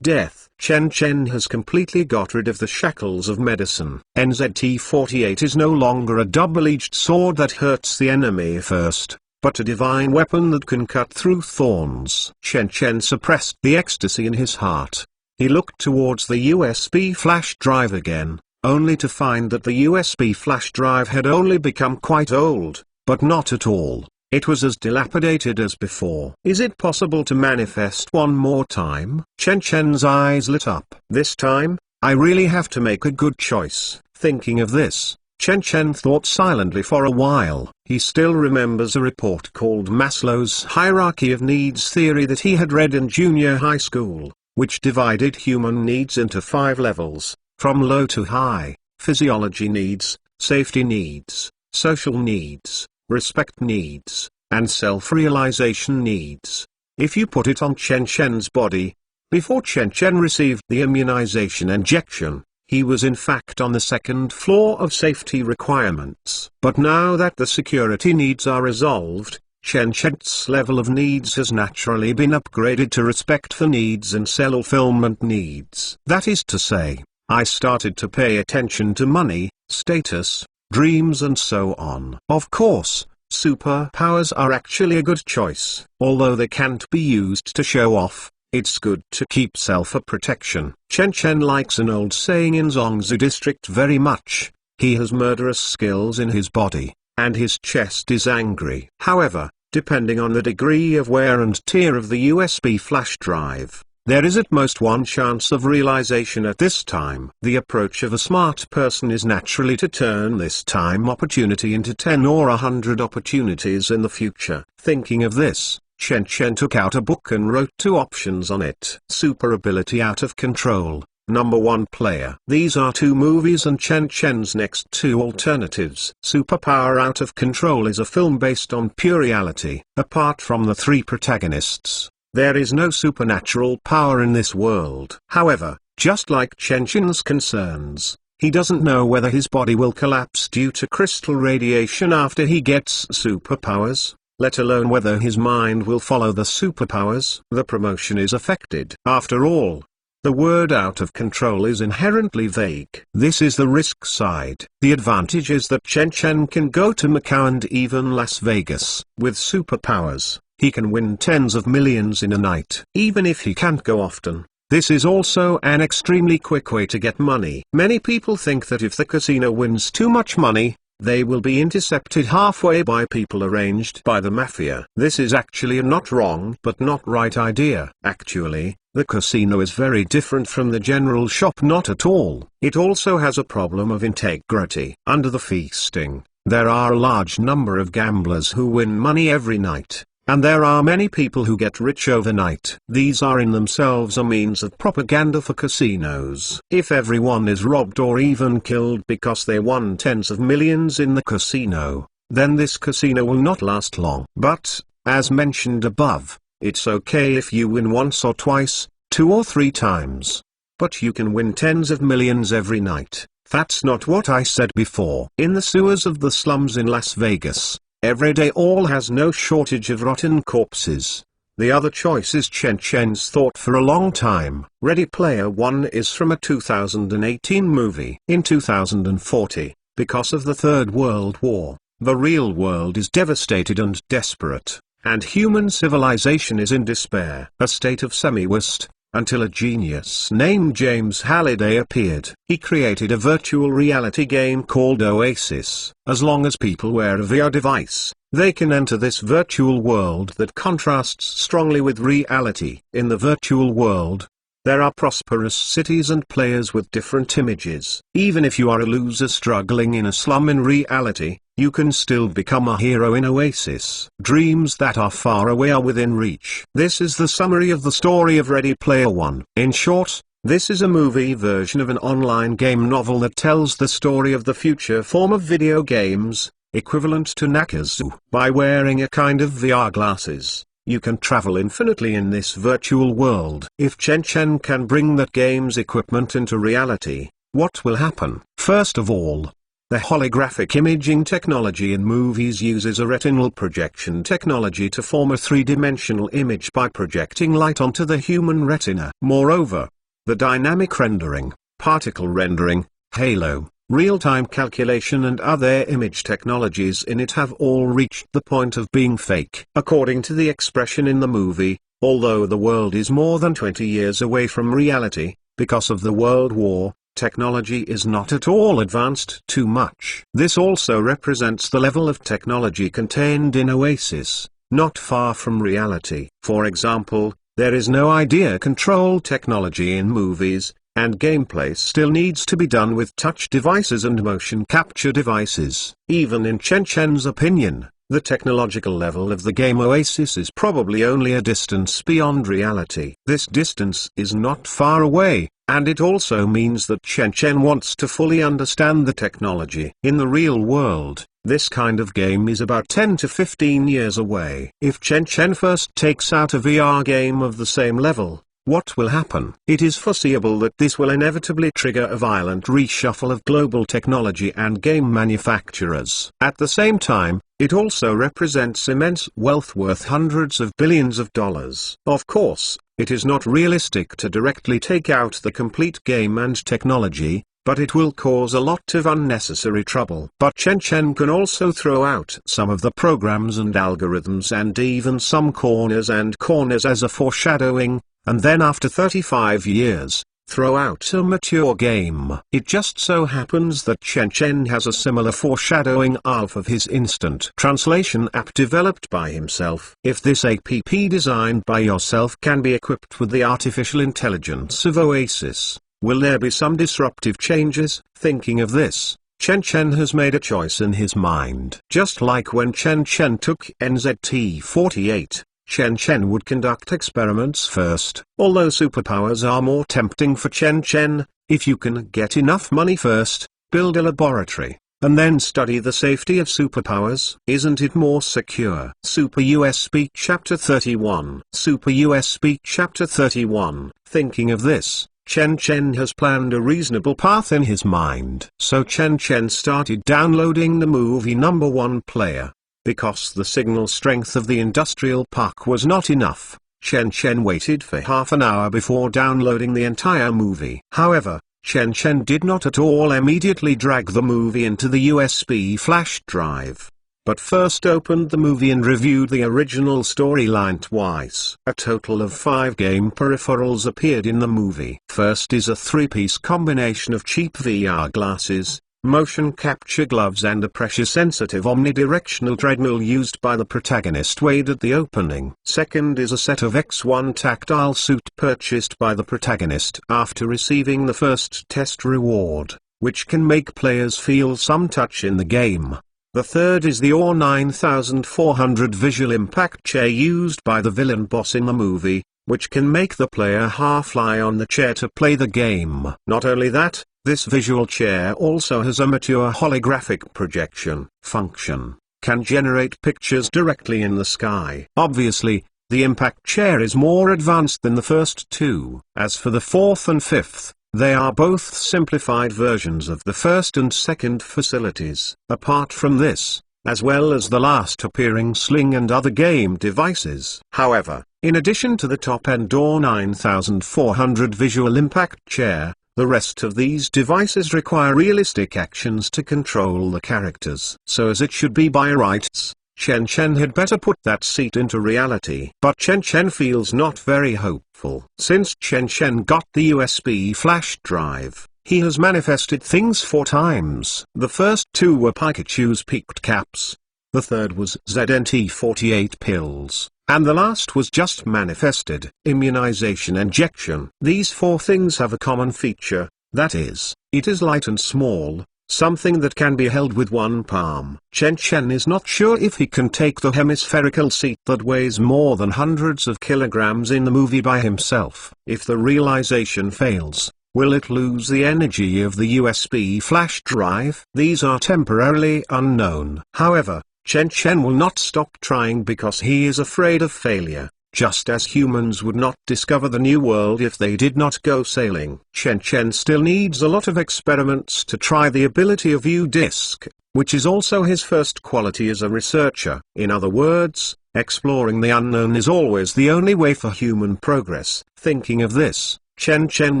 Death. Chen Chen has completely got rid of the shackles of medicine. NZT-48 is no longer a double-edged sword that hurts the enemy first, but a divine weapon that can cut through thorns. Chen Chen suppressed the ecstasy in his heart. He looked towards the USB flash drive again, only to find that the USB flash drive had only become quite old, but not at all. It was as dilapidated as before. Is it possible to manifest one more time? Chen Chen's eyes lit up. This time, I really have to make a good choice. Thinking of this, Chen Chen thought silently for a while. He still remembers a report called Maslow's Hierarchy of Needs theory that he had read in junior high school, which divided human needs into 5 levels, from low to high: physiology needs, safety needs, social needs, respect needs, and self-realization needs. If you put it on Chen Chen's body, before Chen Chen received the immunization injection, he was in fact on the 2nd floor of safety requirements. But now that the security needs are resolved, Chen Chen's level of needs has naturally been upgraded to respect for needs and self-fulfillment needs. That is to say, I started to pay attention to money, status, dreams and so on. Of course, superpowers are actually a good choice. Although they can't be used to show off, it's good to keep self-protection. Chen Chen likes an old saying in Zhongzhou district very much. He has murderous skills in his body, and his chest is angry. However, depending on the degree of wear and tear of the USB flash drive, there is at most 1 chance of realization at this time. The approach of a smart person is naturally to turn this time opportunity into 10 or 100 opportunities in the future. Thinking of this, Chen Chen took out a book and wrote 2 options on it. Super ability out of control, number 1 player. These are 2 movies and Chen Chen's next 2 alternatives. Superpower out of control is a film based on pure reality. Apart from the 3 protagonists, there is no supernatural power in this world. However, Just like Chen Chen's concerns, he doesn't know whether his body will collapse due to crystal radiation after he gets superpowers, let alone whether his mind will follow the superpowers. The promotion is affected. After all, the word out of control is inherently vague. This is the risk side. The advantage is that Chen Chen can go to Macau and even Las Vegas. With superpowers, he can win tens of millions in a night. Even if he can't go often, this is also an extremely quick way to get money. Many people think that if the casino wins too much money, they will be intercepted halfway by people arranged by the mafia. This is actually a not wrong but not right idea. Actually, the casino is very different from the general shop. Not at all. It also has a problem of integrity. Under the feasting, there are a large number of gamblers who win money every night, and there are many people who get rich overnight. These are in themselves a means of propaganda for casinos. If everyone is robbed or even killed because they won tens of millions in the casino, then this casino will not last long. But, as mentioned above, it's okay if you win once or twice, 2 or 3 times. But you can win tens of millions every night. That's not what I said before. In the sewers of the slums in Las Vegas, every day all has no shortage of rotten corpses. The other choice is Chen Chen's thought for a long time. Ready Player One is from a 2018 movie. In 2040, because of the Third World War, the real world is devastated and desperate, and human civilization is in despair, a state of semi-waste, until a genius named James Halliday appeared. He created a virtual reality game called Oasis. As long as people wear a VR device, they can enter this virtual world that contrasts strongly with reality. In the virtual world, there are prosperous cities and players with different images. Even if you are a loser struggling in a slum in reality, you can still become a hero in Oasis. Dreams that are far away are within reach. This is the summary of the story of Ready Player One. In short, this is a movie version of an online game novel that tells the story of the future form of video games, equivalent to Nakazu. By wearing a kind of VR glasses, you can travel infinitely in this virtual world. If Chen Chen can bring that game's equipment into reality, what will happen? First of all, the holographic imaging technology in movies uses a retinal projection technology to form a 3-dimensional image by projecting light onto the human retina. Moreover, the dynamic rendering, particle rendering, halo, real-time calculation and other image technologies in it have all reached the point of being fake. According to the expression in the movie, although the world is more than 20 years away from reality, because of the World War, technology is not at all advanced too much. This also represents the level of technology contained in Oasis, not far from reality. For example, there is no idea control technology in movies, and gameplay still needs to be done with touch devices and motion capture devices. Even in Chen Chen's opinion, the technological level of the game Oasis is probably only a distance beyond reality. This distance is not far away, and it also means that Chen Chen wants to fully understand the technology. In the real world, this kind of game is about 10 to 15 years away. If Chen Chen first takes out a VR game of the same level, what will happen? It is foreseeable that this will inevitably trigger a violent reshuffle of global technology and game manufacturers. At the same time, it also represents immense wealth worth hundreds of billions of dollars. Of course, it is not realistic to directly take out the complete game and technology, but it will cause a lot of unnecessary trouble. But Chen Chen can also throw out some of the programs and algorithms and even some corners as a foreshadowing, and then after 35 years, throw out a mature game. It just so happens that Chen Chen has a similar foreshadowing of his instant translation app developed by himself. If this app designed by yourself can be equipped with the artificial intelligence of Oasis, will there be some disruptive changes? Thinking of this, Chen Chen has made a choice in his mind. Just like when Chen Chen took NZT-48, Chen Chen would conduct experiments first. Although superpowers are more tempting for Chen Chen, if you can get enough money first, build a laboratory, and then study the safety of superpowers. Isn't it more secure? Super USB Chapter 31. Super USB Chapter 31. Thinking of this, Chen Chen has planned a reasonable path in his mind. So Chen Chen started downloading the movie number 1 player. Because the signal strength of the industrial park was not enough, Chen Chen waited for half an hour before downloading the entire movie. However, Chen Chen did not at all immediately drag the movie into the USB flash drive, but first opened the movie and reviewed the original storyline twice. A total of 5 game peripherals appeared in the movie. First is a 3-piece combination of cheap VR glasses, motion capture gloves and a pressure-sensitive omnidirectional treadmill used by the protagonist Wade at the opening. Second is a set of X1 tactile suit purchased by the protagonist after receiving the first test reward, which can make players feel some touch in the game. The third is the OR 9400 visual impact chair used by the villain boss in the movie, which can make the player half lie on the chair to play the game. Not only that, this visual chair also has a mature holographic projection function, can generate pictures directly in the sky. Obviously, the impact chair is more advanced than the first 2. As for the 4th and 5th, they are both simplified versions of the first and second facilities. Apart from this, as well as the last appearing sling and other game devices. However, in addition to the top-end OR 9400 visual impact chair, the rest of these devices require realistic actions to control the characters. So as it should be by rights, Chen Chen had better put that seat into reality. But Chen Chen feels not very hopeful. Since Chen Chen got the USB flash drive, he has manifested things 4 times. The first 2 were Pikachu's peaked caps, the third was ZNT48 pills, and the last was just manifested immunization injection. These 4 things have a common feature, that is, it is light and small, something that can be held with one palm. Chen Chen is not sure if he can take the hemispherical seat that weighs more than hundreds of kilograms in the movie by himself. If the realization fails, will it lose the energy of the USB flash drive? These are temporarily unknown. However, Chen Chen will not stop trying because he is afraid of failure, just as humans would not discover the new world if they did not go sailing. Chen Chen still needs a lot of experiments to try the ability of U-Disc, which is also his first quality as a researcher. In other words, exploring the unknown is always the only way for human progress. Thinking of this, Chen Chen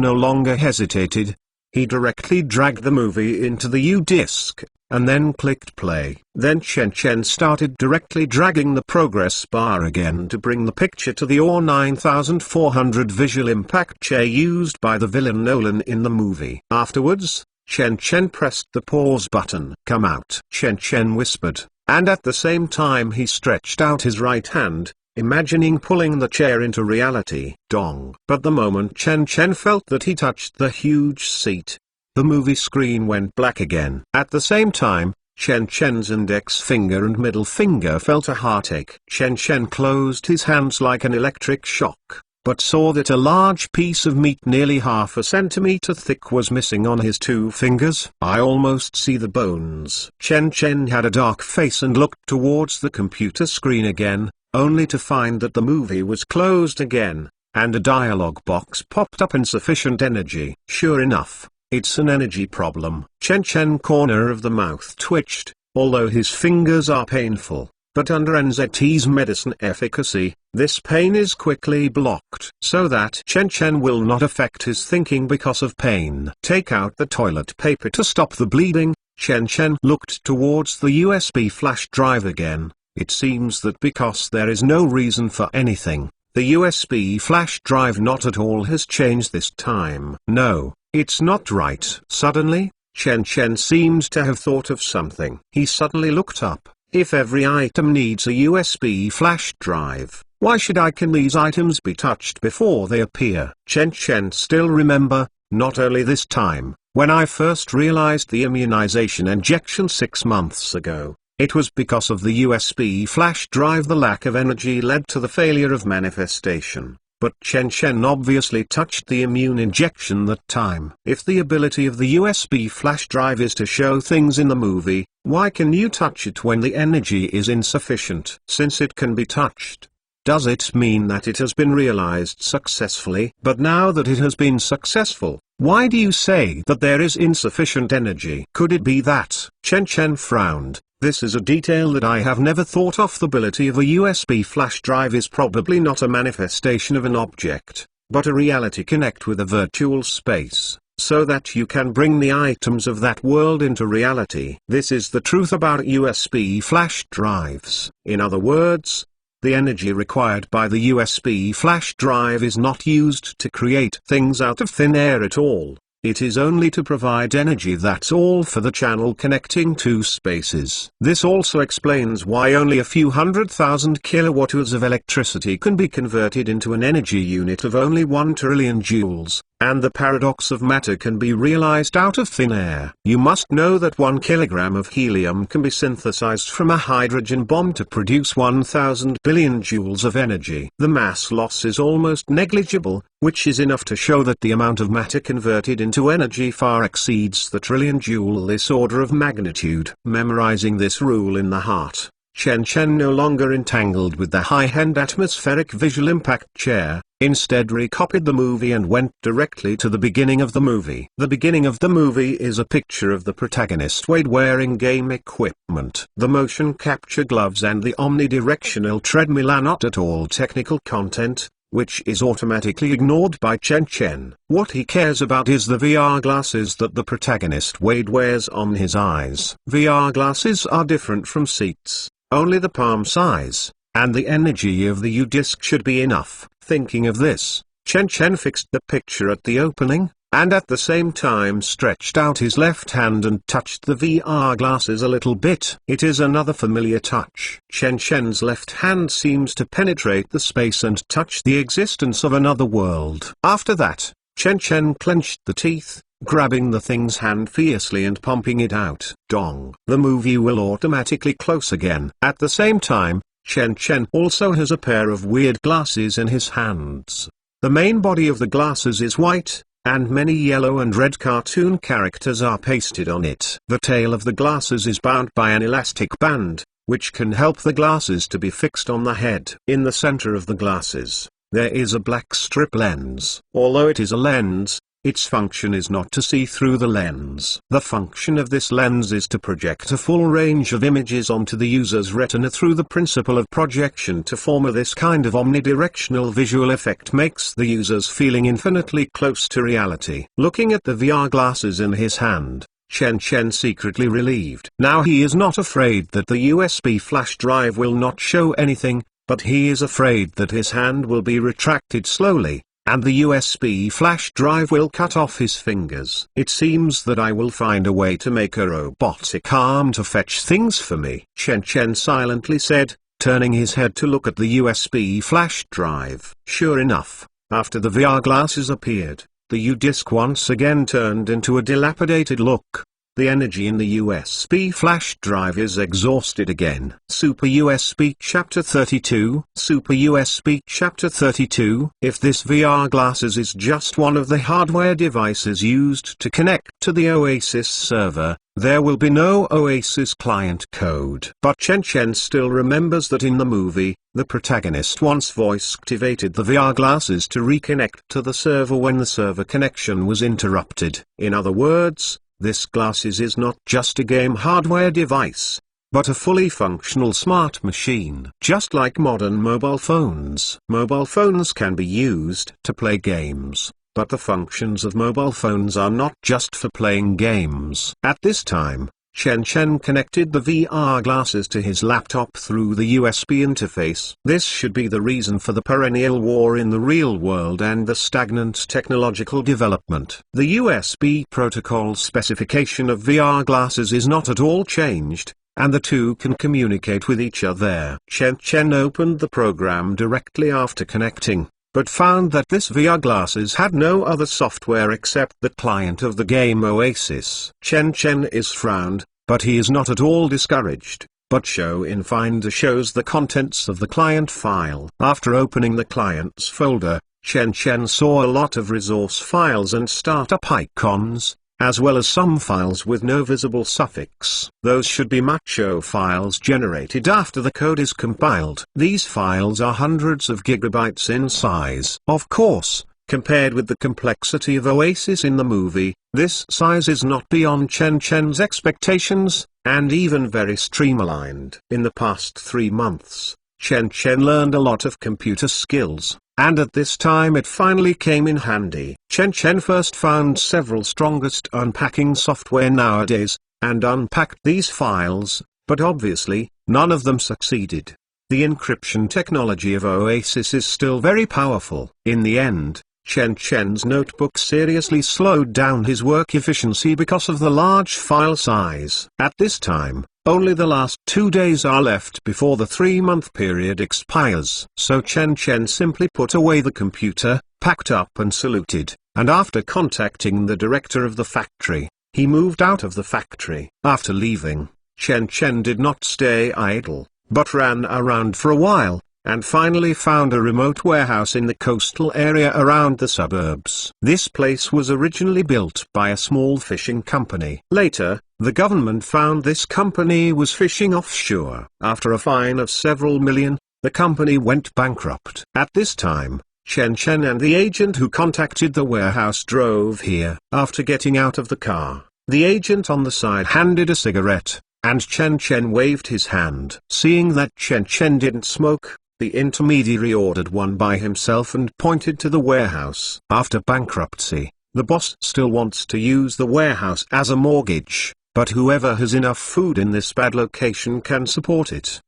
no longer hesitated. He directly dragged the movie into the U-Disc, and then clicked play. Then Chen Chen started directly dragging the progress bar again to bring the picture to the OR 9400 visual impact chair used by the villain Nolan in the movie. Afterwards, Chen Chen pressed the pause button. "Come out," Chen Chen whispered, and at the same time he stretched out his right hand, imagining pulling the chair into reality. Dong. But the moment Chen Chen felt that he touched the huge seat, the movie screen went black again. At the same time, Chen Chen's index finger and middle finger felt a heartache. Chen Chen closed his hands like an electric shock, but saw that a large piece of meat nearly half a centimeter thick was missing on his 2 fingers. "I almost see the bones." Chen Chen had a dark face and looked towards the computer screen again, only to find that the movie was closed again, and a dialog box popped up. "Insufficient energy." Sure enough, it's an energy problem. Chen Chen corner of the mouth twitched, although his fingers are painful, but under NZT's medicine efficacy, this pain is quickly blocked so that Chen Chen will not affect his thinking because of pain. Take out the toilet paper to stop the bleeding. Chen Chen looked towards the USB flash drive again. It seems that because there is no reason for anything, the USB flash drive not at all has changed this time. No, it's not right. Suddenly, Chen Chen seemed to have thought of something. He suddenly looked up. If every item needs a USB flash drive, why can these items be touched before they appear? Chen Chen still remember, not only this time, when I first realized the immunization injection 6 months ago. It was because of the USB flash drive the lack of energy led to the failure of manifestation. But Chen Chen obviously touched the immune injection that time. If the ability of the USB flash drive is to show things in the movie, why can you touch it when the energy is insufficient? Since it can be touched, Does it mean that it has been realized successfully? But now that it has been successful, why do you say that there is insufficient energy? Could it be that? Chen Chen frowned. This is a detail that I have never thought of. The ability of a USB flash drive is probably not a manifestation of an object, but a reality connect with a virtual space, so that you can bring the items of that world into reality. This is the truth about USB flash drives. In other words, the energy required by the USB flash drive is not used to create things out of thin air at all. It is only to provide energy, that's all, for the channel connecting two spaces. This also explains why only a few 100,000 kilowatt-hours of electricity can be converted into an energy unit of only 1 trillion joules, and the paradox of matter can be realized out of thin air. You must know that 1 kilogram of helium can be synthesized from a hydrogen bomb to produce 1,000 billion joules of energy. The mass loss is almost negligible, which is enough to show that the amount of matter converted into energy far exceeds the trillion joule, this order of magnitude. Memorizing this rule in the heart, Chen Chen no longer entangled with the high-end atmospheric visual impact chair, instead recopied the movie and went directly to the beginning of the movie. The beginning of the movie is a picture of the protagonist Wade wearing game equipment. The motion capture gloves and the omnidirectional treadmill are not at all technical content, which is automatically ignored by Chen Chen. What he cares about is the VR glasses that the protagonist Wade wears on his eyes. VR glasses are different from seats, only the palm size, and the energy of the U-disc should be enough. Thinking of this, Chen Chen fixed the picture at the opening, and at the same time stretched out his left hand and touched the VR glasses a little bit. It is another familiar touch. Chen Chen's left hand seems to penetrate the space and touch the existence of another world. After that, Chen Chen clenched the teeth, grabbing the thing's hand fiercely and pumping it out. Dong. The movie will automatically close again. At the same time, Chen Chen also has a pair of weird glasses in his hands. The main body of the glasses is white, and many yellow and red cartoon characters are pasted on it. The tail of the glasses is bound by an elastic band, which can help the glasses to be fixed on the head. In the center of the glasses, there is a black strip lens. Although it is a lens, its function is not to see through the lens. The function of this lens is to project a full range of images onto the user's retina through the principle of projection. To form this kind of omnidirectional visual effect makes the user's feeling infinitely close to reality. Looking at the VR glasses in his hand, Chen Chen secretly relieved. Now he is not afraid that the USB flash drive will not show anything, but he is afraid that his hand will be retracted slowly, and the USB flash drive will cut off his fingers. It seems that I will find a way to make a robotic arm to fetch things for me, Chen Chen silently said, turning his head to look at the USB flash drive. Sure enough, after the VR glasses appeared, the U-disc once again turned into a dilapidated look. The energy in the USB flash drive is exhausted again. Super USB Chapter 32. Super USB Chapter 32. If this VR glasses is just one of the hardware devices used to connect to the Oasis server, there will be no Oasis client code. But Chen Chen still remembers that in the movie, the protagonist once voice-activated the VR glasses to reconnect to the server when the server connection was interrupted. In other words, this glasses is not just a game hardware device, but a fully functional smart machine. Just like modern mobile phones. Mobile phones can be used to play games, but the functions of mobile phones are not just for playing games. At this time, Chen Chen connected the VR glasses to his laptop through the USB interface. This should be the reason for the perennial war in the real world and the stagnant technological development. The USB protocol specification of VR glasses is not at all changed, and the two can communicate with each other. Chen Chen opened the program directly after connecting, but found that this VR glasses had no other software except the client of the game Oasis. Chen Chen is frowned, but he is not at all discouraged, but Show in Finder shows the contents of the client file. After opening the client's folder, Chen Chen saw a lot of resource files and startup icons, as well as some files with no visible suffix. Those should be macho files generated after the code is compiled. These files are hundreds of gigabytes in size. Of course, compared with the complexity of Oasis in the movie, this size is not beyond Chen Chen's expectations, and even very streamlined. In the past 3 months, Chen Chen learned a lot of computer skills, and at this time it finally came in handy. Chen Chen first found several strongest unpacking software nowadays, and unpacked these files, but obviously, none of them succeeded. The encryption technology of Oasis is still very powerful. In the end, Chen Chen's notebook seriously slowed down his work efficiency because of the large file size. At this time, only the last 2 days are left before the 3-month period expires. So Chen Chen simply put away the computer, packed up and saluted, and after contacting the director of the factory, he moved out of the factory. After leaving, Chen Chen did not stay idle, but ran around for a while, and finally found a remote warehouse in the coastal area around the suburbs. This place was originally built by a small fishing company. Later, the government found this company was fishing offshore. After a fine of several million, the company went bankrupt. At this time, Chen Chen and the agent who contacted the warehouse drove here. After getting out of the car, the agent on the side handed a cigarette, and Chen Chen waved his hand. Seeing that Chen Chen didn't smoke, the intermediary ordered one by himself and pointed to the warehouse. After bankruptcy, the boss still wants to use the warehouse as a mortgage, but whoever has enough food in this bad location can support it.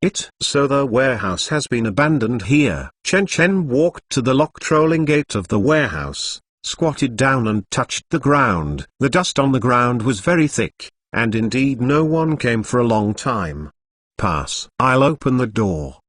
So the warehouse has been abandoned here. Chen Chen walked to the locked rolling gate of the warehouse, squatted down and touched the ground. The dust on the ground was very thick, and indeed no one came for a long time. Pass. I'll open the door.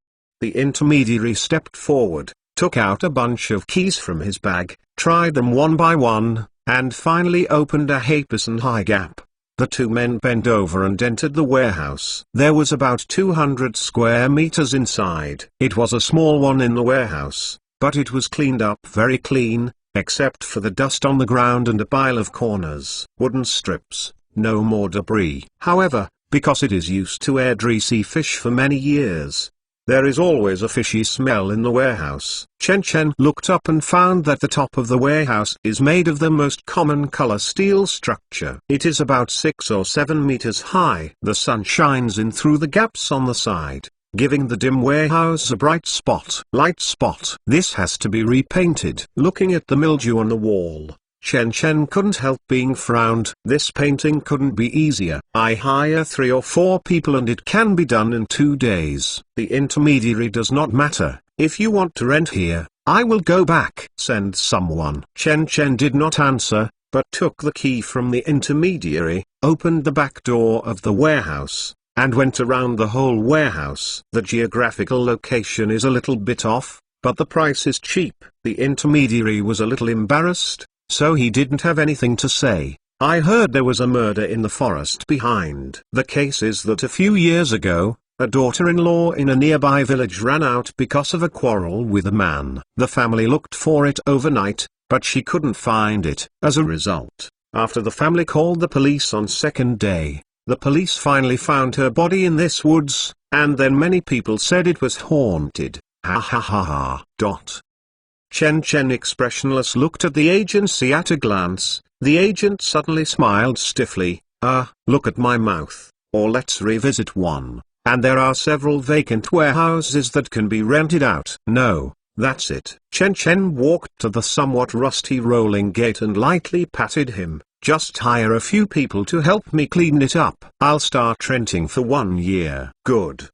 The intermediary stepped forward, took out a bunch of keys from his bag, tried them one by one, and finally opened a Hapison high gap. The two men bent over and entered the warehouse. There was about 200 square meters inside. It was a small one in the warehouse, but it was cleaned up very clean, except for the dust on the ground and a pile of corners. Wooden strips, no more debris. However, because it is used to air greasy fish for many years, there is always a fishy smell in the warehouse. Chen Chen looked up and found that the top of the warehouse is made of the most common color steel structure. It is about 6 or 7 meters high. The sun shines in through the gaps on the side, giving the dim warehouse a bright spot. Light spot. This has to be repainted. Looking at the mildew on the wall, Chen Chen couldn't help being frowned. This painting couldn't be easier. I hire 3 or 4 people and it can be done in 2 days. The intermediary does not matter. If you want to rent here, I will go back. Send someone. Chen Chen did not answer, but took the key from the intermediary, opened the back door of the warehouse, and went around the whole warehouse. The geographical location is a little bit off, but the price is cheap. The intermediary was a little embarrassed, so he didn't have anything to say. I heard there was a murder in the forest behind. The case is that a few years ago, a daughter-in-law in a nearby village ran out because of a quarrel with a man. The family looked for it overnight, but she couldn't find it. As a result, after the family called the police on second day, the police finally found her body in this woods, and then many people said it was haunted. Ha ha ha ha. Chen Chen expressionless looked at the agency at a glance. The agent suddenly smiled stiffly. Look at my mouth, or let's revisit one. And there are several vacant warehouses that can be rented out. No, that's it. Chen Chen walked to the somewhat rusty rolling gate and lightly patted him. Just hire a few people to help me clean it up. I'll start renting for 1 year. Good.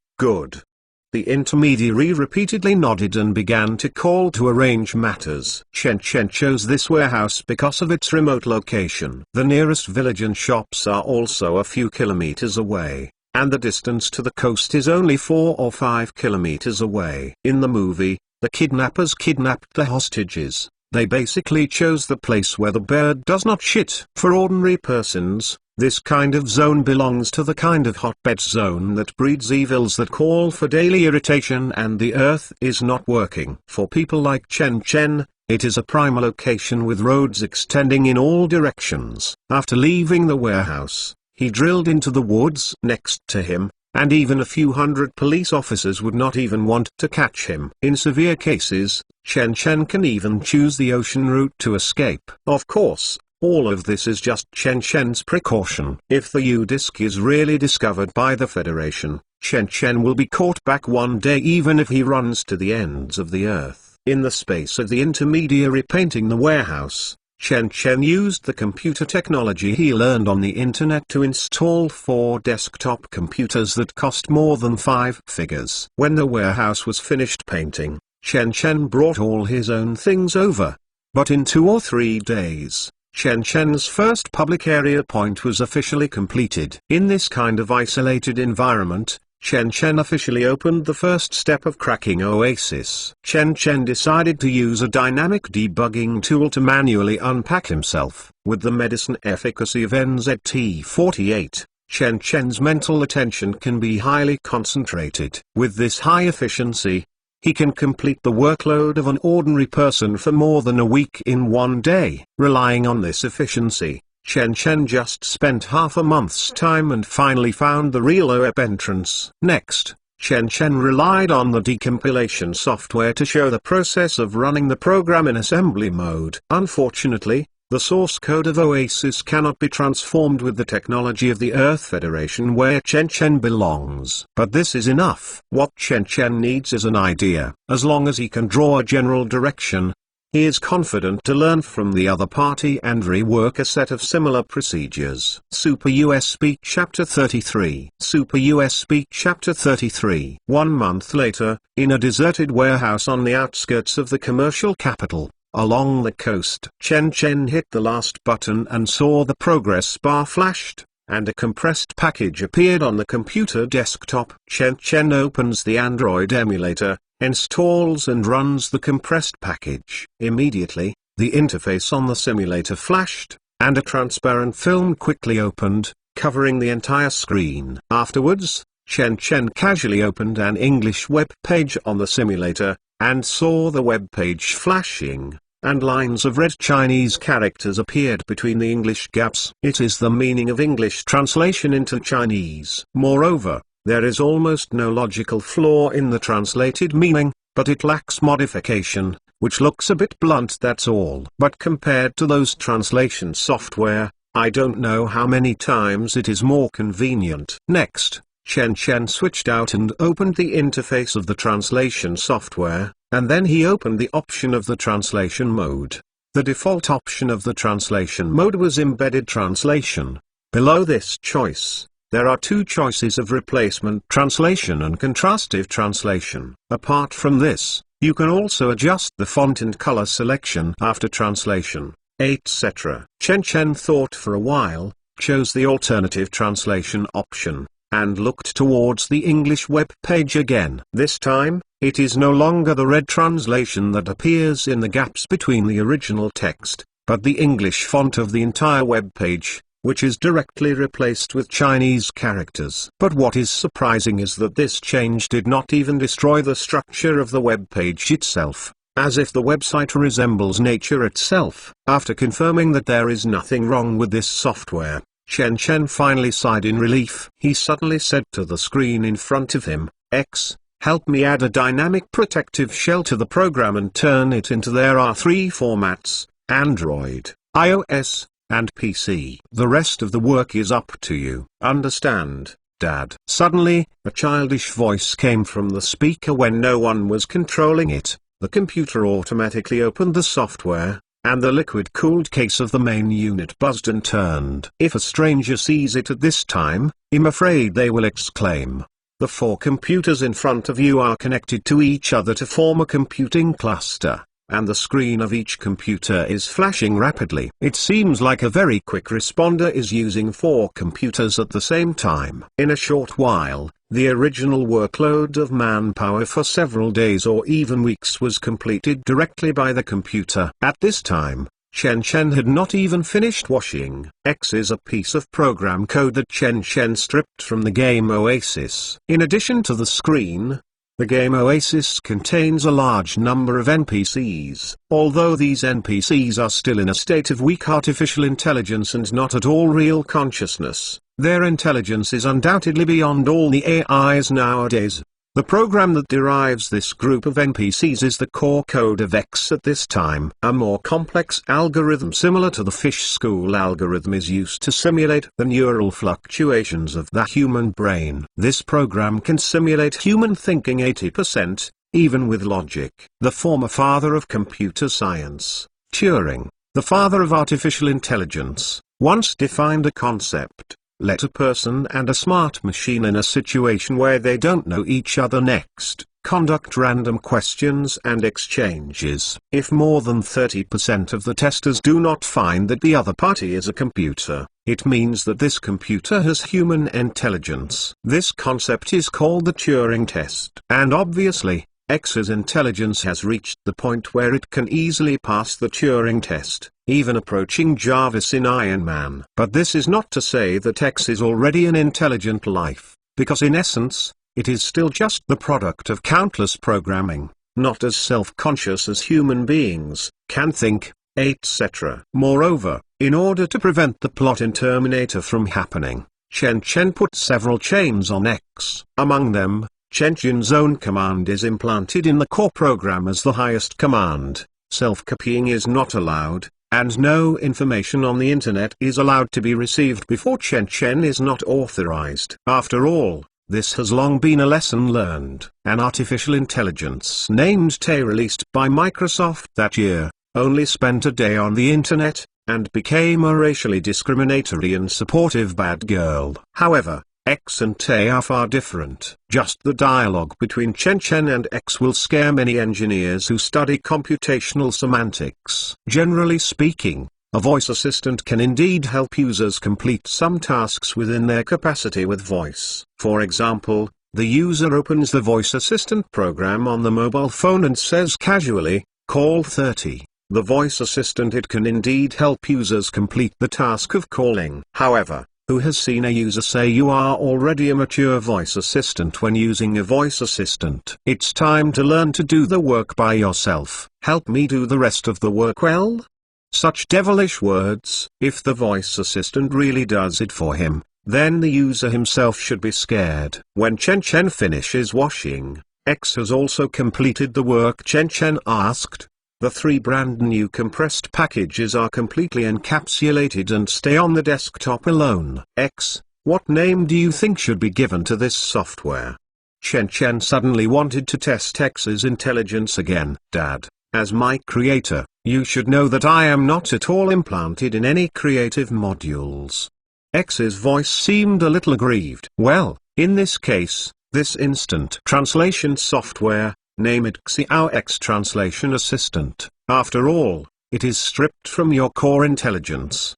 The intermediary repeatedly nodded and began to call to arrange matters. Chen Chen chose this warehouse because of its remote location. The nearest village and shops are also a few kilometers away, and the distance to the coast is only 4 or 5 kilometers away. In the movie, the kidnappers kidnapped the hostages. They basically chose the place where the bird does not shit. For ordinary persons, this kind of zone belongs to the kind of hotbed zone that breeds evils that call for daily irritation, and the earth is not working. For people like Chen Chen, It is a prime location with roads extending in all directions. After leaving the warehouse, he drilled into the woods next to him, and even a few hundred police officers would not even want to catch him. In severe cases, Chen Chen can even choose the ocean route to escape. Of course, all of this is just Chen Chen's precaution. If the U-Disc is really discovered by the Federation, Chen Chen will be caught back one day even if he runs to the ends of the earth. In the space of the intermediary painting the warehouse, Chen Chen used the computer technology he learned on the internet to install 4 desktop computers that cost more than 5 figures. When the warehouse was finished painting, Chen Chen brought all his own things over. But in 2 or 3 days, Chen Chen's first public area point was officially completed. In this kind of isolated environment, Chen Chen officially opened the first step of cracking Oasis. Chen Chen decided to use a dynamic debugging tool to manually unpack himself. With the medicine efficacy of NZT48, Chen Chen's mental attention can be highly concentrated. With this high efficiency, he can complete the workload of an ordinary person for more than a week in one day. Relying on this efficiency, Chen Chen just spent half a month's time and finally found the real web entrance. Next, Chen Chen relied on the decompilation software to show the process of running the program in assembly mode. Unfortunately, the source code of Oasis cannot be transformed with the technology of the Earth Federation where Chen Chen belongs. But this is enough. What Chen Chen needs is an idea. As long as he can draw a general direction, he is confident to learn from the other party and rework a set of similar procedures. Super USB Chapter 33. Super USB Chapter 33. 1 month later, in a deserted warehouse on the outskirts of the commercial capital, along the coast, Chen Chen hit the last button and saw the progress bar flashed, and a compressed package appeared on the computer desktop. Chen Chen opens the Android emulator, installs and runs the compressed package. Immediately, the interface on the simulator flashed, and a transparent film quickly opened, covering the entire screen. Afterwards, Chen Chen casually opened an English web page on the simulator, and saw the web page flashing, and lines of red Chinese characters appeared between the English gaps. It is the meaning of English translation into Chinese. Moreover, there is almost no logical flaw in the translated meaning, but it lacks modification, which looks a bit blunt, that's all. But compared to those translation software, I don't know how many times it is more convenient. Next, Chen Chen switched out and opened the interface of the translation software, and then he opened the option of the translation mode. The default option of the translation mode was embedded translation. Below this choice, there are 2 choices of replacement translation and contrastive translation. Apart from this, you can also adjust the font and color selection after translation, etc. Chen Chen thought for a while, chose the alternative translation option, and looked towards the English web page again. This time, it is no longer the red translation that appears in the gaps between the original text, but the English font of the entire web page, which is directly replaced with Chinese characters. But what is surprising is that this change did not even destroy the structure of the web page itself, as if the website resembles nature itself. After confirming that there is nothing wrong with this software, Chen Chen finally sighed in relief. He suddenly said to the screen in front of him, "X, help me add a dynamic protective shell to the program and turn it into there are 3 formats, Android, iOS, and PC. The rest of the work is up to you. Understand, Dad?" Suddenly, a childish voice came from the speaker when no one was controlling it. The computer automatically opened the software, and the liquid-cooled case of the main unit buzzed and turned. If a stranger sees it at this time, I'm afraid they will exclaim, "The 4 computers in front of you are connected to each other to form a computing cluster, and the screen of each computer is flashing rapidly." It seems like a very quick responder is using 4 computers at the same time. In a short while, the original workload of manpower for several days or even weeks was completed directly by the computer. At this time, Chen Chen had not even finished washing. X is a piece of program code that Chen Chen stripped from the game Oasis. In addition to the screen, The game Oasis contains a large number of NPCs. Although these NPCs are still in a state of weak artificial intelligence and not at all real consciousness, their intelligence is undoubtedly beyond all the AIs nowadays. The program that derives this group of NPCs is the core code of X at this time. A more complex algorithm similar to the fish school algorithm is used to simulate the neural fluctuations of the human brain. This program can simulate human thinking 80%, even with logic. The former father of computer science, Turing, the father of artificial intelligence, once defined a concept: let a person and a smart machine in a situation where they don't know each other next, conduct random questions and exchanges. If more than 30% of the testers do not find that the other party is a computer, it means that this computer has human intelligence. This concept is called the Turing test. And obviously, X's intelligence has reached the point where it can easily pass the Turing test, even approaching Jarvis in Iron Man. But this is not to say that X is already an intelligent life, because in essence, it is still just the product of countless programming, not as self-conscious as human beings, can think, etc. Moreover, in order to prevent the plot in Terminator from happening, Chen Chen put several chains on X. Among them, Chen Chen's own command is implanted in the core program as the highest command. Self-copying is not allowed, and no information on the internet is allowed to be received before Chen Chen is not authorized. After all, this has long been a lesson learned. An artificial intelligence named Tay, released by Microsoft that year, only spent a day on the internet, and became a racially discriminatory and supportive bad girl. However, X and Tay are far different. Just the dialogue between Chen Chen and X will scare many engineers who study computational semantics. Generally speaking, a voice assistant can indeed help users complete some tasks within their capacity with voice. For example, the user opens the voice assistant program on the mobile phone and says casually, "Call 30. The voice assistant, it can indeed help users complete the task of calling. However, who has seen a user say you are already a mature voice assistant when using a voice assistant? It's time to learn to do the work by yourself. Help me do the rest of the work well." Such devilish words. If the voice assistant really does it for him, then the user himself should be scared. When Chen Chen finishes washing, X has also completed the work Chen Chen asked. The 3 brand new compressed packages are completely encapsulated and stay on the desktop alone. X, what name do you think should be given to this software? Chen Chen suddenly wanted to test X's intelligence again. Dad, as my creator, you should know that I am not at all implanted in any creative modules. X's voice seemed a little aggrieved. Well, in this case, this instant translation software, name it Xiao X Translation Assistant. After all, it is stripped from your core intelligence.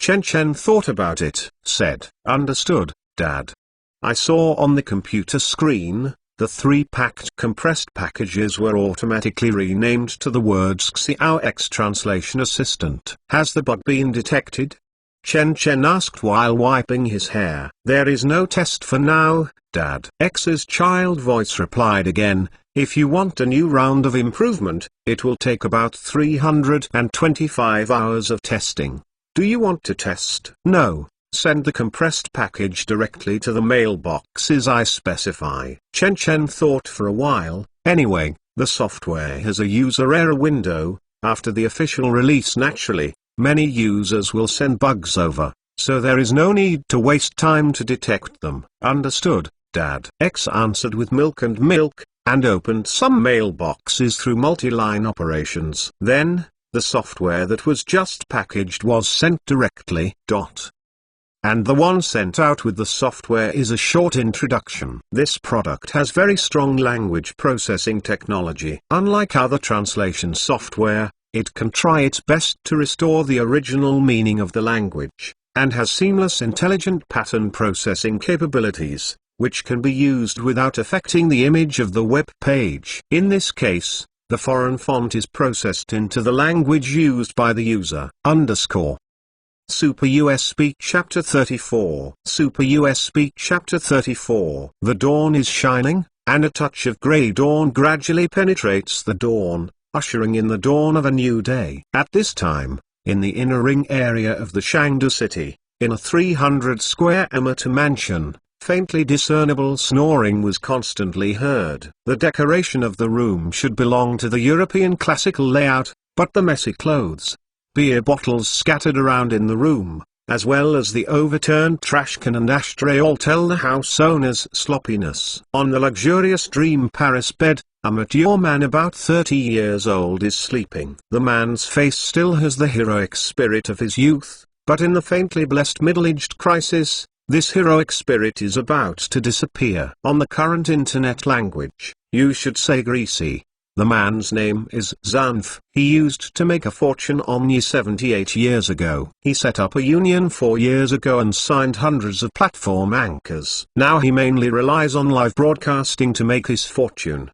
Chen Chen thought about it, said, "Understood, Dad." I saw on the computer screen, the 3 packed compressed packages were automatically renamed to the words Xiao X Translation Assistant. Has the bug been detected? Chen Chen asked while wiping his hair. There is no test for now, Dad. X's child voice replied again, if you want a new round of improvement, it will take about 325 hours of testing. Do you want to test? No. Send the compressed package directly to the mailboxes I specify. Chen Chen thought for a while. Anyway, the software has a user error window. After the official release, naturally, many users will send bugs over, so there is no need to waste time to detect them. Understood, Dad. X answered with milk, and opened some mailboxes through multi-line operations. Then, the software that was just packaged was sent directly. And the one sent out with the software is a short introduction. This product has very strong language processing technology. Unlike other translation software, it can try its best to restore the original meaning of the language, and has seamless intelligent pattern processing capabilities, which can be used without affecting the image of the web page. In this case, the foreign font is processed into the language used by the user. Super US Speak Chapter 34. Super US Speak Chapter 34. The dawn is shining, and a touch of grey dawn gradually penetrates the dawn, ushering in the dawn of a new day. At this time, in the inner ring area of the Shangdu city, in a 300 square meter mansion, faintly discernible snoring was constantly heard. The decoration of the room should belong to the European classical layout, but the messy clothes, beer bottles scattered around in the room, as well as the overturned trash can and ashtray all tell the house owner's sloppiness. On the luxurious Dream Paris bed, a mature man about 30 years old is sleeping. The man's face still has the heroic spirit of his youth, but in the faintly blessed middle-aged crisis, this heroic spirit is about to disappear. On the current internet language, you should say greasy. The man's name is Zanf. He used to make a fortune only 78 years ago. He set up a union 4 years ago and signed hundreds of platform anchors. Now he mainly relies on live broadcasting to make his fortune.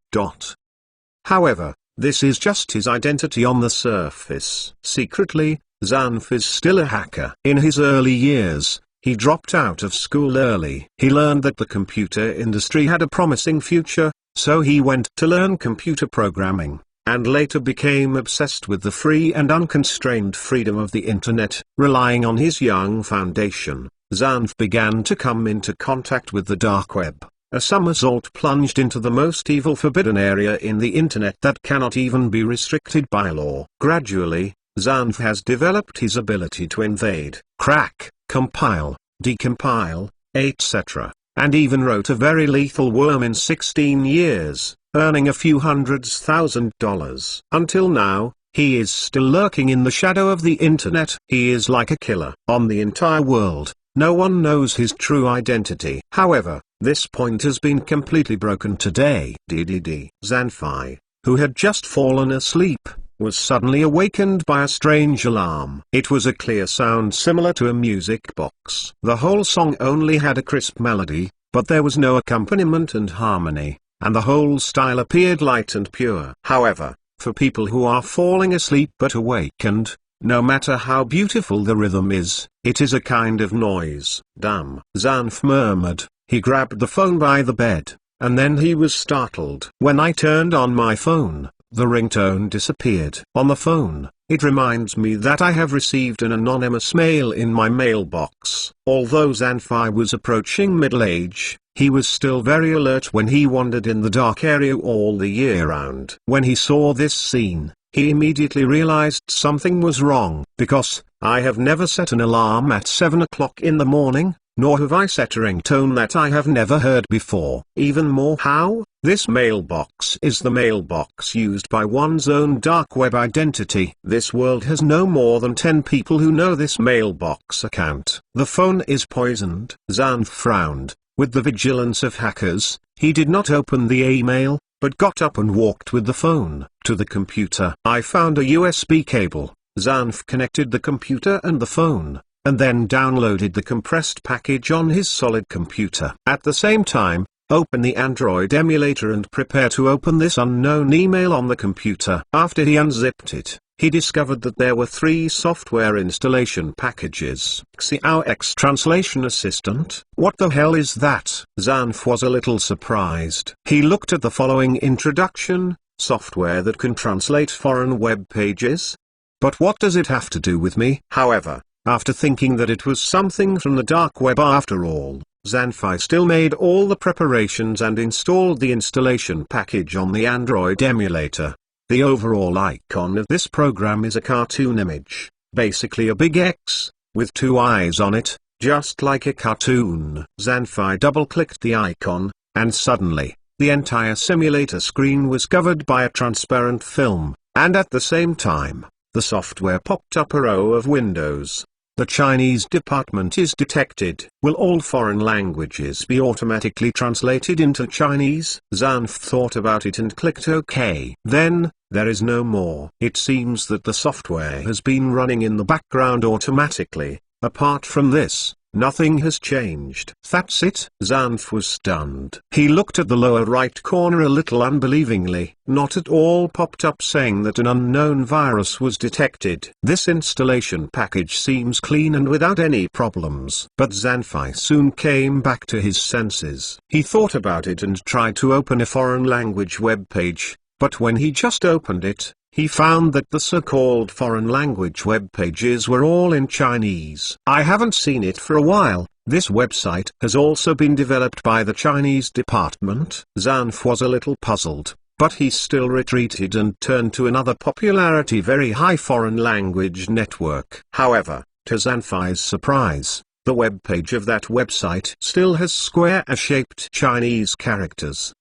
However, this is just his identity on the surface. Secretly, Zanf is still a hacker. In his early years, he dropped out of school early. He learned that the computer industry had a promising future, so he went to learn computer programming, and later became obsessed with the free and unconstrained freedom of the internet. Relying on his young foundation, Zanf began to come into contact with the dark web, a somersault plunged into the most evil forbidden area in the internet that cannot even be restricted by law. Gradually, Zanf has developed his ability to invade, crack, compile, decompile, etc., and even wrote a very lethal worm in 16 years, earning a few $100,000. Until now, he is still lurking in the shadow of the internet. He is like a killer. On the entire world, no one knows his true identity. However, this point has been completely broken today. Zanfi, who had just fallen asleep, was suddenly awakened by a strange alarm. It was a clear sound similar to a music box. The whole song only had a crisp melody, but there was no accompaniment and harmony, and the whole style appeared light and pure. However, for people who are falling asleep but awakened, no matter how beautiful the rhythm is, it is a kind of noise. Damn, Zanf murmured. He grabbed the phone by the bed, and then he was startled. When I turned on my phone, the ringtone disappeared. On the phone, it reminds me that I have received an anonymous mail in my mailbox. Although Zanfi was approaching middle age, he was still very alert when he wandered in the dark area all the year round. When he saw this scene, he immediately realized something was wrong. Because, I have never set an alarm at 7 o'clock in the morning, nor have I set a ringtone that I have never heard before. Even more how? This mailbox is the mailbox used by one's own dark web identity. This world has no more than 10 people who know this mailbox account. The phone is poisoned. Zanf frowned. With the vigilance of hackers, he did not open the email, but got up and walked with the phone to the computer. I found a USB cable. Zanf connected the computer and the phone, and then downloaded the compressed package on his solid computer. At the same time, open the Android emulator and prepare to open this unknown email on the computer. After he unzipped it, he discovered that there were 3 software installation packages. Xiaox Translation Assistant. What the hell is that? Zanf was a little surprised. He looked at the following introduction: software that can translate foreign web pages. But what does it have to do with me? However, after thinking that it was something from the dark web after all, Zanfi still made all the preparations and installed the installation package on the Android emulator. The overall icon of this program is a cartoon image, basically a big X, with 2 eyes on it, just like a cartoon. Zanfi double-clicked the icon, and suddenly, the entire simulator screen was covered by a transparent film, and at the same time, the software popped up a row of windows. The Chinese department is detected. Will all foreign languages be automatically translated into Chinese? Zanf thought about it and clicked OK. Then, there is no more. It seems that the software has been running in the background automatically. Apart from this, Nothing has changed. That's it. Zanf was stunned. He looked at the lower right corner a little unbelievingly. Not at all popped up saying that an unknown virus was detected. This installation package seems clean and without any problems. But Zanfi soon came back to his senses. He thought about it and tried to open a foreign language web page, but when he just opened it, he found that the so-called foreign language web pages were all in Chinese. I haven't seen it for a while. This website has also been developed by the Chinese department. Zanf was a little puzzled, but he still retreated and turned to another popularity very high foreign language network. However, to Zanfi's surprise, the web page of that website still has square-shaped Chinese characters.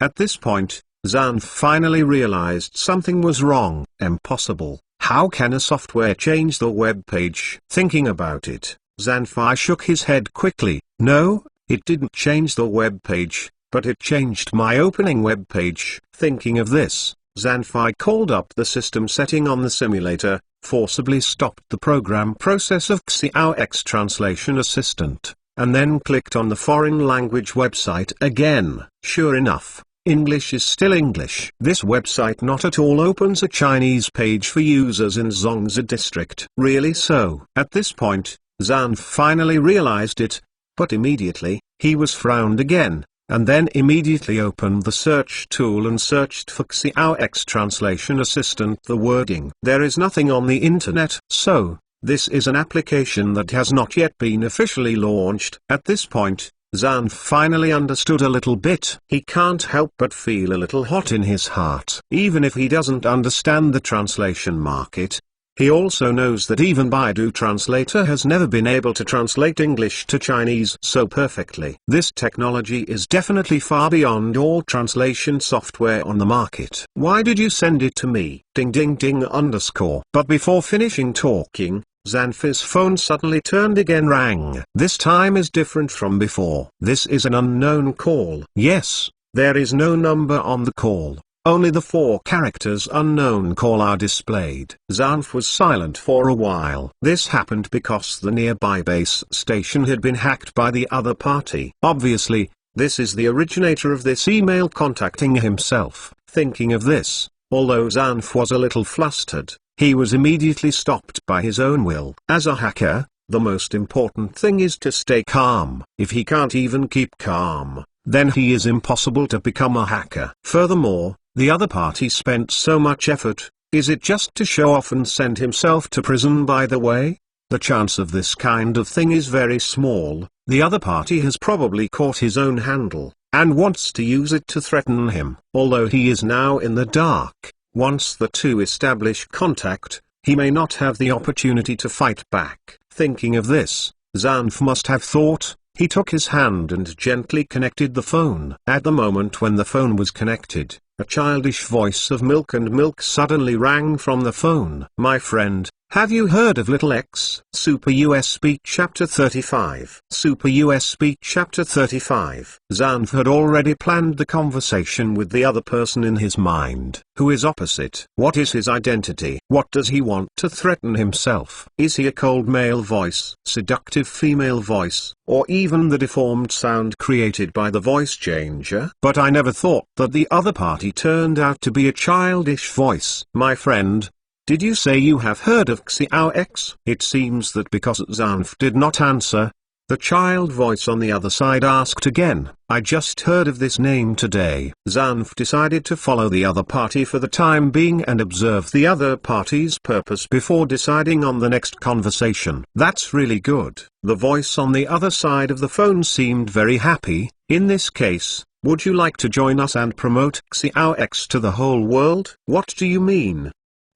At this point, Zanf finally realized something was wrong. Impossible. How can a software change the web page? Thinking about it, Zanfi shook his head quickly. No, it didn't change the web page, but it changed my opening web page. Thinking of this, Zanfi called up the system setting on the simulator, forcibly stopped the program process of Xiao Translation Assistant, and then clicked on the foreign language website again. Sure enough, English is still English. This website not at all opens a Chinese page for users in Zhongzi district. Really so? At this point, Zanf finally realized it, but immediately, he was frowned again, and then immediately opened the search tool and searched for Xiao Translation Assistant. The wording. There is nothing on the internet. So, this is an application that has not yet been officially launched. At this point, Zanf finally understood a little bit. He can't help but feel a little hot in his heart. Even if he doesn't understand the translation market, he also knows that even Baidu Translator has never been able to translate English to Chinese so perfectly. This technology is definitely far beyond all translation software on the market. Why did you send it to me? Ding ding ding underscore. But before finishing talking, Zanfi's phone suddenly turned again rang. This time is different from before. This is an unknown call. Yes, there is no number on the call. Only the 4 characters unknown call are displayed. Zanf was silent for a while. This happened because the nearby base station had been hacked by the other party. Obviously, this is the originator of this email contacting himself. Thinking of this, although Zanf was a little flustered, he was immediately stopped by his own will. As a hacker, the most important thing is to stay calm. If he can't even keep calm, then he is impossible to become a hacker. Furthermore, the other party spent so much effort. Is it just to show off and send himself to prison by the way? The chance of this kind of thing is very small. The other party has probably caught his own handle, and wants to use it to threaten him. Although he is now in the dark, once the two establish contact, he may not have the opportunity to fight back. Thinking of this, Zanf must have thought. He took his hand and gently connected the phone. At the moment when the phone was connected, a childish voice of Milk and Milk suddenly rang from the phone. My friend, have you heard of Little X? Super US Speak Chapter 35. Super US Speak Chapter 35. Zanf had already planned the conversation with the other person in his mind. Who is opposite? What is his identity? What does he want to threaten himself? Is he a cold male voice, seductive female voice, or even the deformed sound created by the voice changer? But I never thought that the other party turned out to be a childish voice. My friend, did you say you have heard of Xiao? It seems that because Zanf did not answer, the child voice on the other side asked again. I just heard of this name today. Zanf decided to follow the other party for the time being and observe the other party's purpose before deciding on the next conversation. That's really good. The voice on the other side of the phone seemed very happy. In this case, would you like to join us and promote Xiao to the whole world? What do you mean?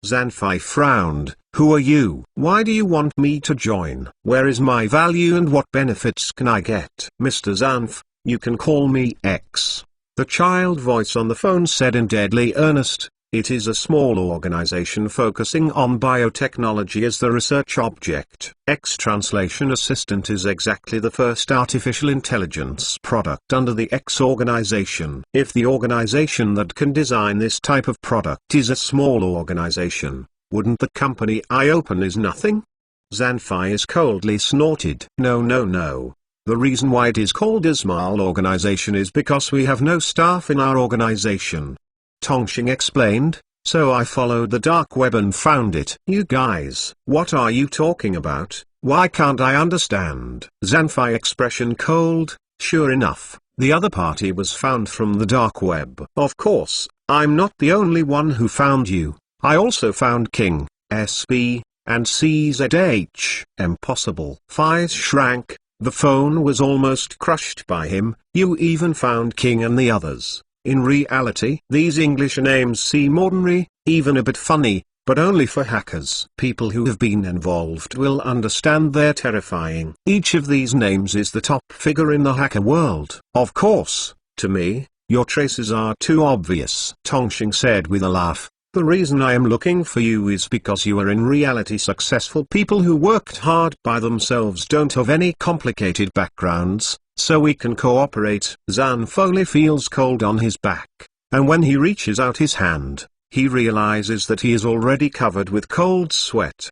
Zanfi frowned. Who are you? Why do you want me to join? Where is my value and what benefits can I get? Mr. Zanf, you can call me X. The child voice on the phone said in deadly earnest. It is a small organization focusing on biotechnology as the research object. X Translation Assistant is exactly the first artificial intelligence product under the X organization. If the organization that can design this type of product is a small organization, wouldn't the company I open is nothing? Zanfire coldly snorted. No no no. The reason why it is called a small organization is because we have no staff in our organization. Tongxing explained, so I followed the dark web and found it. You guys, what are you talking about? Why can't I understand? Zanfire expression cold. Sure enough, the other party was found from the dark web. Of course, I'm not the only one who found you. I also found King, SB, and CZH. Impossible. Fies shrank. The phone was almost crushed by him. You even found King and the others. In reality, these English names seem ordinary, even a bit funny, but only for hackers. People who have been involved will understand they're terrifying. Each of these names is the top figure in the hacker world. Of course, to me, your traces are too obvious. Tongxing said with a laugh. The reason I am looking for you is because you are in reality successful people who worked hard by themselves, don't have any complicated backgrounds, so we can cooperate. Zanfire feels cold on his back, and when he reaches out his hand, he realizes that he is already covered with cold sweat.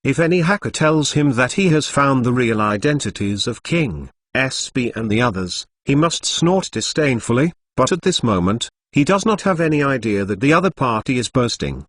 If any hacker tells him that he has found the real identities of King, SB and the others, he must snort disdainfully, but at this moment, he does not have any idea that the other party is boasting.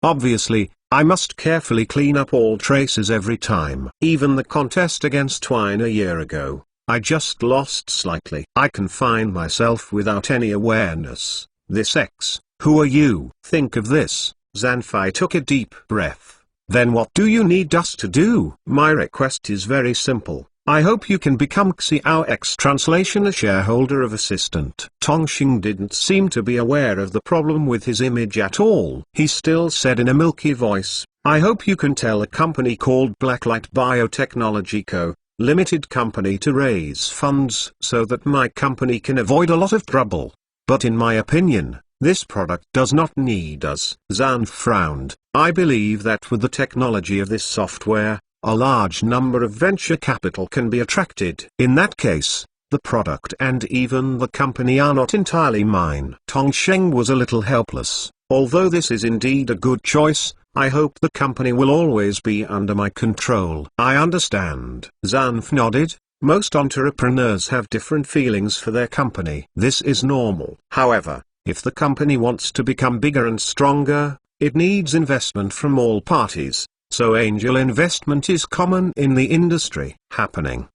Obviously, I must carefully clean up all traces every time. Even the contest against Twine a year ago, I just lost slightly. I can find myself without any awareness. This X, who are you? Think of this. Zanfire took a deep breath. Then what do you need us to do? My request is very simple. I hope you can become Xiao X Translation a shareholder of Assistant. Tongxing didn't seem to be aware of the problem with his image at all. He still said in a milky voice, I hope you can tell a company called Blacklight Biotechnology Co., Limited Company to raise funds so that my company can avoid a lot of trouble. But in my opinion, this product does not need us. Zan frowned. I believe that with the technology of this software, a large number of venture capital can be attracted. In that case, the product and even the company are not entirely mine. Tongxing was a little helpless. Although this is indeed a good choice, I hope the company will always be under my control. I understand. Zanf nodded. Most entrepreneurs have different feelings for their company. This is normal. However, if the company wants to become bigger and stronger, it needs investment from all parties. So angel investment is common in the industry.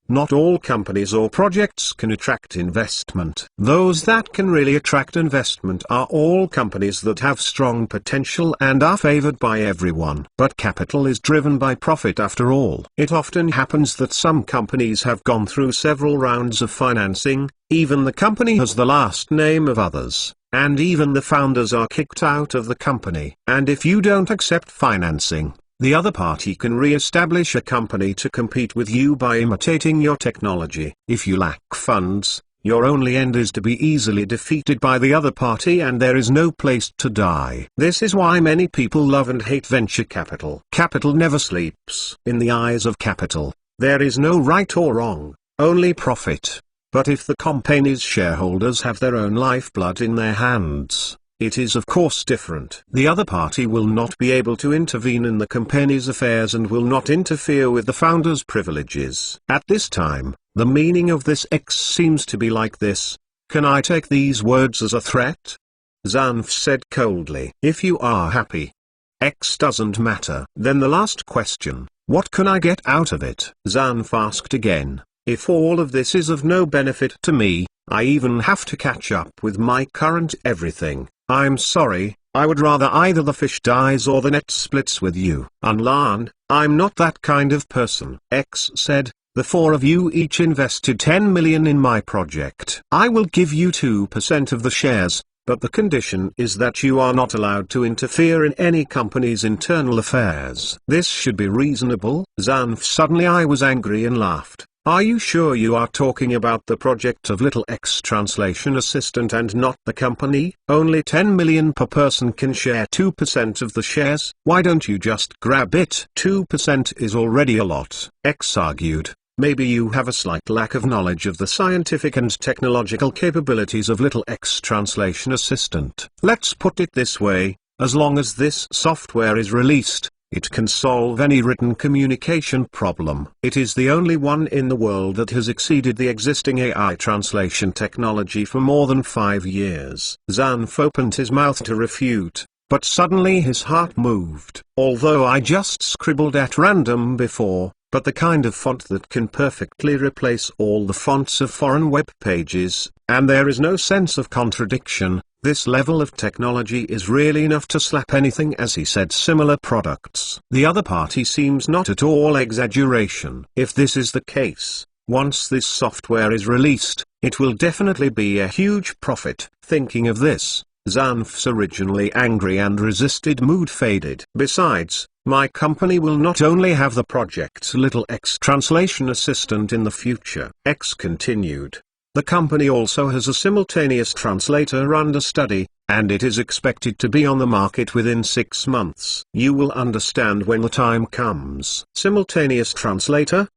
Not all companies or projects can attract investment. Those that can really attract investment are all companies that have strong potential and are favored by everyone. But capital is driven by profit after all. It often happens that some companies have gone through several rounds of financing, even the company has the last name of others, and even the founders are kicked out of the company. And if you don't accept financing, the other party can re-establish a company to compete with you by imitating your technology. If you lack funds, your only end is to be easily defeated by the other party and there is no place to die. This is why many people love and hate venture capital. Capital never sleeps. In the eyes of capital, there is no right or wrong, only profit. But if the company's shareholders have their own lifeblood in their hands, it is of course different. The other party will not be able to intervene in the company's affairs and will not interfere with the founder's privileges. At this time, the meaning of this X seems to be like this. Can I take these words as a threat? Zanf said coldly. If you are happy, X doesn't matter. Then the last question, what can I get out of it? Zanf asked again. If all of this is of no benefit to me, I even have to catch up with my current everything. I'm sorry, I would rather either the fish dies or the net splits with you. Unlearn, I'm not that kind of person. X said, the four of you each invested 10 million in my project. I will give you 2% of the shares, but the condition is that you are not allowed to interfere in any company's internal affairs. This should be reasonable. Zanf suddenly I was angry and laughed. Are you sure you are talking about the project of Little X Translation Assistant and not the company? Only 10 million per person can share 2% of the shares. Why don't you just grab it? 2% is already a lot. X argued. Maybe you have a slight lack of knowledge of the scientific and technological capabilities of Little X Translation Assistant. Let's put it this way, as long as this software is released, It can solve any written communication problem. It is the only one in the world that has exceeded the existing AI translation technology for more than 5 years. Zanf opened his mouth to refute, but suddenly his heart moved. Although I just scribbled at random before, but the kind of font that can perfectly replace all the fonts of foreign web pages, and there is no sense of contradiction, this level of technology is really enough to slap anything, as he said, similar products. The other party seems not at all exaggeration. If this is the case, once this software is released, it will definitely be a huge profit. Thinking of this, Zanf's originally angry and resisted mood faded. Besides, my company will not only have the project's little X translation assistant in the future. X continued. The company also has a simultaneous translator under study, and it is expected to be on the market within 6 months. You will understand when the time comes. Simultaneous translator?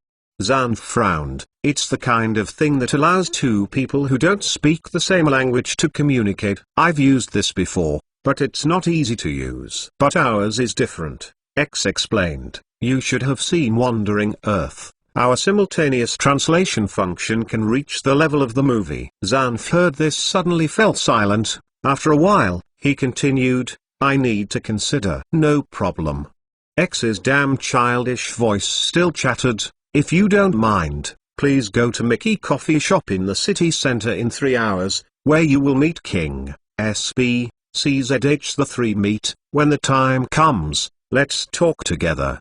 Zanf frowned. It's the kind of thing that allows two people who don't speak the same language to communicate. I've used this before, but it's not easy to use. But ours is different, X explained. You should have seen Wandering Earth. Our simultaneous translation function can reach the level of the movie. Zanf heard this, suddenly fell silent. After a while, he continued, I need to consider. No problem. X's damn childish voice still chattered. If you don't mind, please go to Mickey Coffee Shop in the city center in 3 hours, where you will meet King, SB, CZH the 3 meet. When the time comes, let's talk together.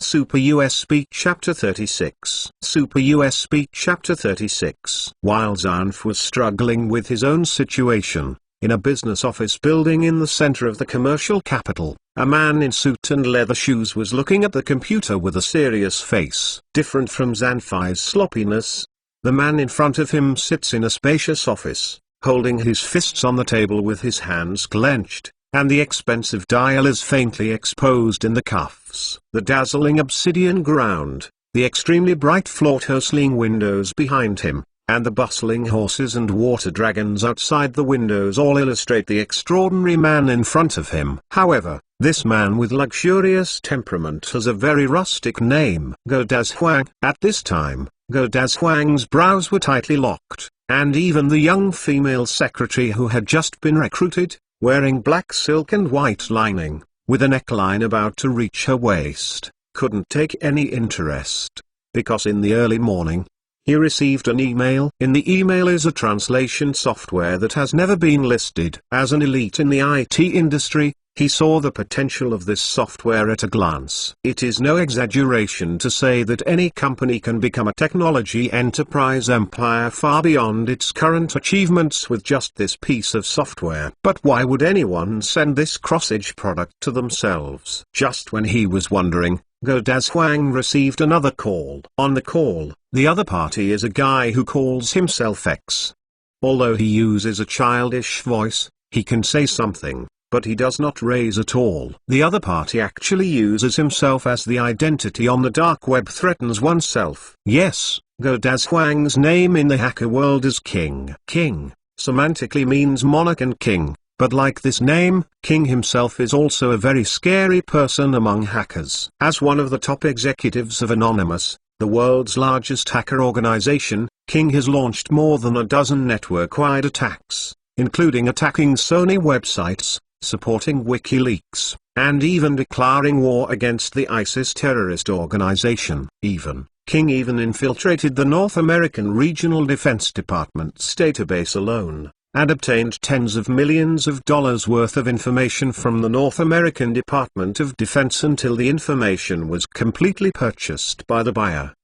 Super US Speak Chapter 36. Super US Speak Chapter 36. While Zanf was struggling with his own situation, in a business office building in the center of the commercial capital, a man in suit and leather shoes was looking at the computer with a serious face. Different from Zanfi's sloppiness, the man in front of him sits in a spacious office, holding his fists on the table with his hands clenched, and the expensive dial is faintly exposed in the cuffs. The dazzling obsidian ground, the extremely bright floor-tossling windows behind him, and the bustling horses and water dragons outside the windows all illustrate the extraordinary man in front of him. However, this man with luxurious temperament has a very rustic name, Godaz Huang. At this time, Godaz Huang's brows were tightly locked, and even the young female secretary who had just been recruited, wearing black silk and white lining, with a neckline about to reach her waist, couldn't take any interest, because in the early morning, he received an email. In the email is a translation software that has never been listed. As an elite in the IT industry, he saw the potential of this software at a glance. It is no exaggeration to say that any company can become a technology enterprise empire far beyond its current achievements with just this piece of software. But why would anyone send this cross-edge product to themselves? Just when he was wondering, Godaz Huang received another call. On the call, the other party is a guy who calls himself X. Although he uses a childish voice, he can say something, but he does not raise at all. The other party actually uses himself as the identity on the dark web, threatens oneself. Yes, Godaz Huang's name in the hacker world is King. King, semantically means monarch and king. But like this name, King himself is also a very scary person among hackers. As one of the top executives of Anonymous, the world's largest hacker organization, King has launched more than a dozen network-wide attacks, including attacking Sony websites, supporting WikiLeaks, and even declaring war against the ISIS terrorist organization. King even infiltrated the North American Regional Defense Department's database alone, and obtained tens of millions of dollars worth of information from the North American Department of Defense until the information was completely purchased by the buyer.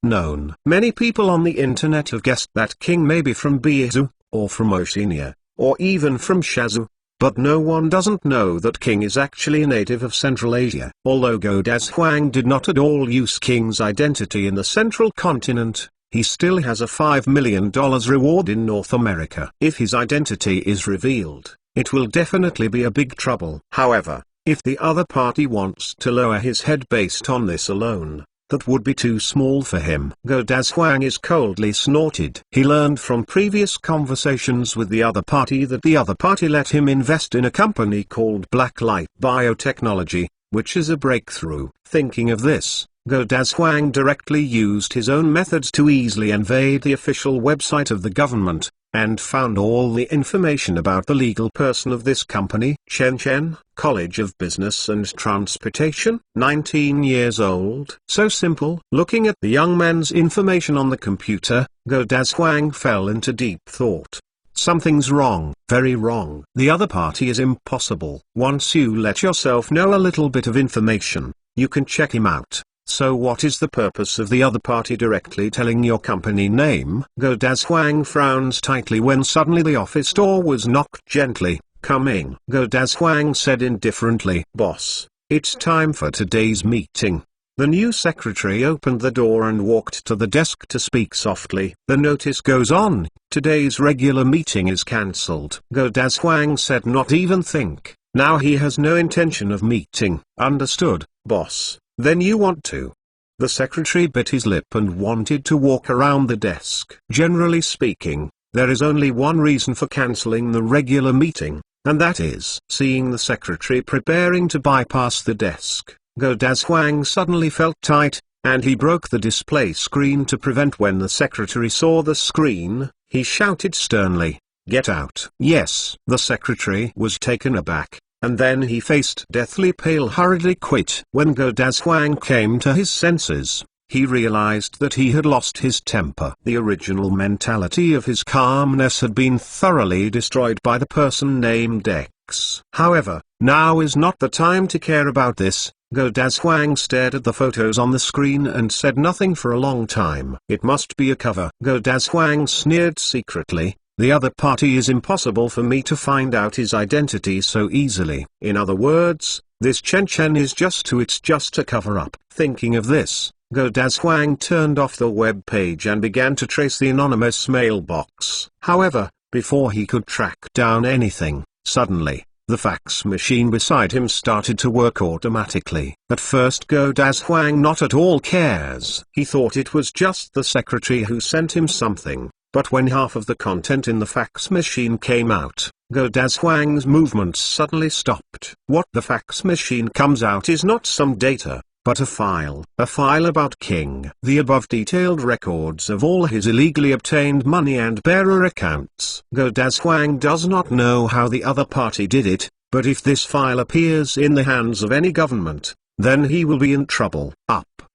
Many people on the internet have guessed that King may be from Biazu, or from Oceania, or even from Shazoo. But no one doesn't know that King is actually a native of Central Asia. Although Godaz Huang did not at all use King's identity in the central continent, he still has a $5 million reward in North America. If his identity is revealed, it will definitely be a big trouble. However, if the other party wants to lower his head based on this alone, that would be too small for him. Godaz Huang is coldly snorted. He learned from previous conversations with the other party that the other party let him invest in a company called Blacklight Biotechnology, which is a breakthrough. Thinking of this, Go Dazhuang directly used his own methods to easily invade the official website of the government, and found all the information about the legal person of this company. Shenzhen College of Business and Transportation, 19 years old. So simple. Looking at the young man's information on the computer, Go Dazhuang fell into deep thought. Something's wrong, very wrong. The other party is impossible. Once you let yourself know a little bit of information, you can check him out. So what is the purpose of the other party directly telling your company name? Go Dazhuang frowns tightly when suddenly the office door was knocked gently. Come in. Go Dazhuang said indifferently. Boss, it's time for today's meeting. The new secretary opened the door and walked to the desk to speak softly. The notice goes on, today's regular meeting is cancelled. Go Dazhuang said, not even think. Now he has no intention of meeting. Understood, boss. Then you want to. The secretary bit his lip and wanted to walk around the desk. Generally speaking, there is only one reason for cancelling the regular meeting, and that is seeing the secretary preparing to bypass the desk. Go Dazhuang suddenly felt tight, and he broke the display screen to prevent. When the secretary saw the screen, he shouted sternly, "Get out!" Yes, the secretary was taken aback, and then he faced deathly pale hurriedly quit. When Go Dazhuang came to his senses, he realized that he had lost his temper. The original mentality of his calmness had been thoroughly destroyed by the person named X. However, now is not the time to care about this. Go Dazhuang stared at the photos on the screen and said nothing for a long time. It must be a cover. Go Dazhuang sneered secretly. The other party is impossible for me to find out his identity so easily. In other words, this Chen Chen is just a cover-up. Thinking of this, Go Dazhuang turned off the web page and began to trace the anonymous mailbox. However, before he could track down anything, suddenly, the fax machine beside him started to work automatically. At first Go Dazhuang not at all cares. He thought it was just the secretary who sent him something. But when half of the content in the fax machine came out, Go Dazhuang's movements suddenly stopped. What the fax machine comes out is not some data, but a file about King. The above detailed records of all his illegally obtained money and bearer accounts. Go Dazhuang does not know how the other party did it, but if this file appears in the hands of any government, then he will be in trouble.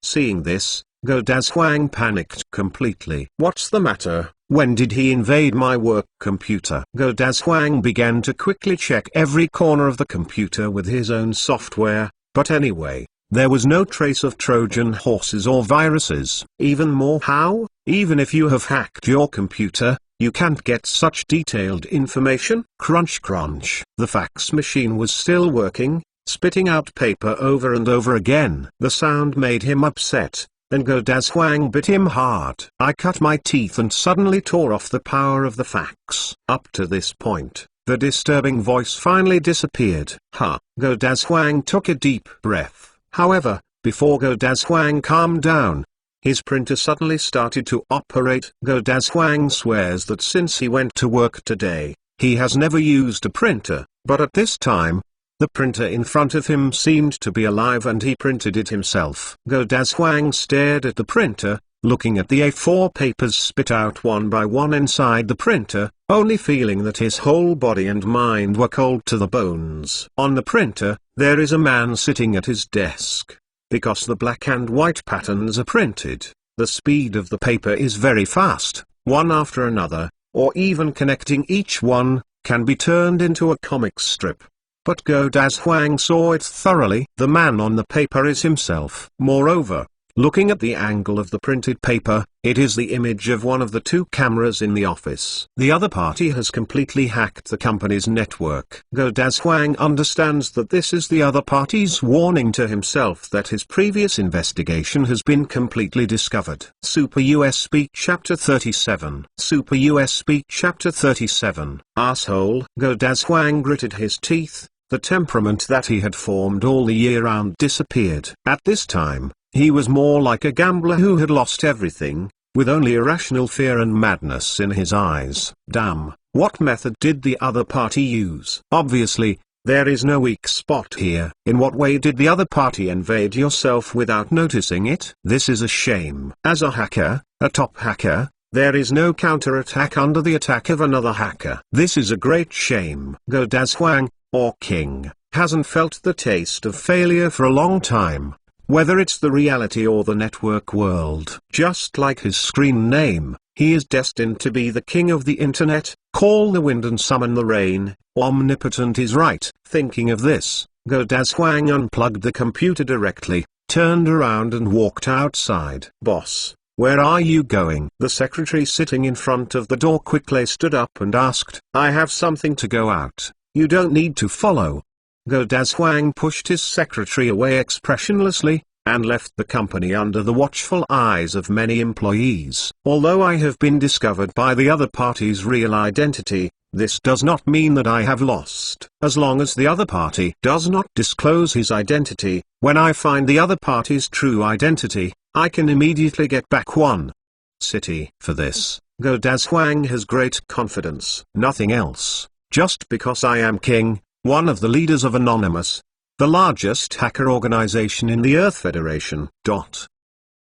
Seeing this, Go Dazhuang panicked completely. What's the matter? When did he invade my work computer? Go Dazhuang began to quickly check every corner of the computer with his own software, but anyway, there was no trace of Trojan horses or viruses. Even more, how? Even if you have hacked your computer, you can't get such detailed information. Crunch crunch. The fax machine was still working, spitting out paper over and over again. The sound made him upset. Then Go Dazhuang bit him hard. I cut my teeth and suddenly tore off the power of the fax. Up to this point, the disturbing voice finally disappeared. Go Dazhuang took a deep breath. However, before Go Dazhuang calmed down, his printer suddenly started to operate. Go Dazhuang swears that since he went to work today, he has never used a printer, but at this time, the printer in front of him seemed to be alive and he printed it himself. Go Dazhuang stared at the printer, looking at the A4 papers spit out one by one inside the printer, only feeling that his whole body and mind were cold to the bones. On the printer, there is a man sitting at his desk. Because the black and white patterns are printed, the speed of the paper is very fast. One after another, or even connecting each one, can be turned into a comic strip. But Go Dazhuang saw it thoroughly. The man on the paper is himself. Moreover, looking at the angle of the printed paper, it is the image of one of the two cameras in the office. The other party has completely hacked the company's network. Go Dazhuang understands that this is the other party's warning to himself that his previous investigation has been completely discovered. Super US Speak Chapter 37. Super US Speak Chapter 37. Asshole. Go Dazhuang gritted his teeth. The temperament that he had formed all the year round disappeared. At this time, he was more like a gambler who had lost everything, with only irrational fear and madness in his eyes. Damn, what method did the other party use? Obviously, There is no weak spot here. In what way did the other party invade yourself without noticing it? This is a shame. As a hacker, a top hacker, there is no counterattack under the attack of another hacker. This is a great shame. Go Dazhuang, or King, hasn't felt the taste of failure for a long time, whether it's the reality or the network world. Just like his screen name, he is destined to be the king of the internet. Call the wind and summon the rain. Omnipotent is right. Thinking of this, Go Dazhuang unplugged the computer directly, turned around and walked outside. Boss, where are you going? The secretary sitting in front of the door quickly stood up and asked. I have something to go out. You don't need to follow. Go Dazhuang pushed his secretary away expressionlessly, and left the company under the watchful eyes of many employees. Although I have been discovered by the other party's real identity, this does not mean that I have lost. As long as the other party does not disclose his identity, when I find the other party's true identity, I can immediately get back one city. For this, Go Dazhuang has great confidence. Nothing else. Just because I am king, one of the leaders of Anonymous, the largest hacker organization in the Earth Federation.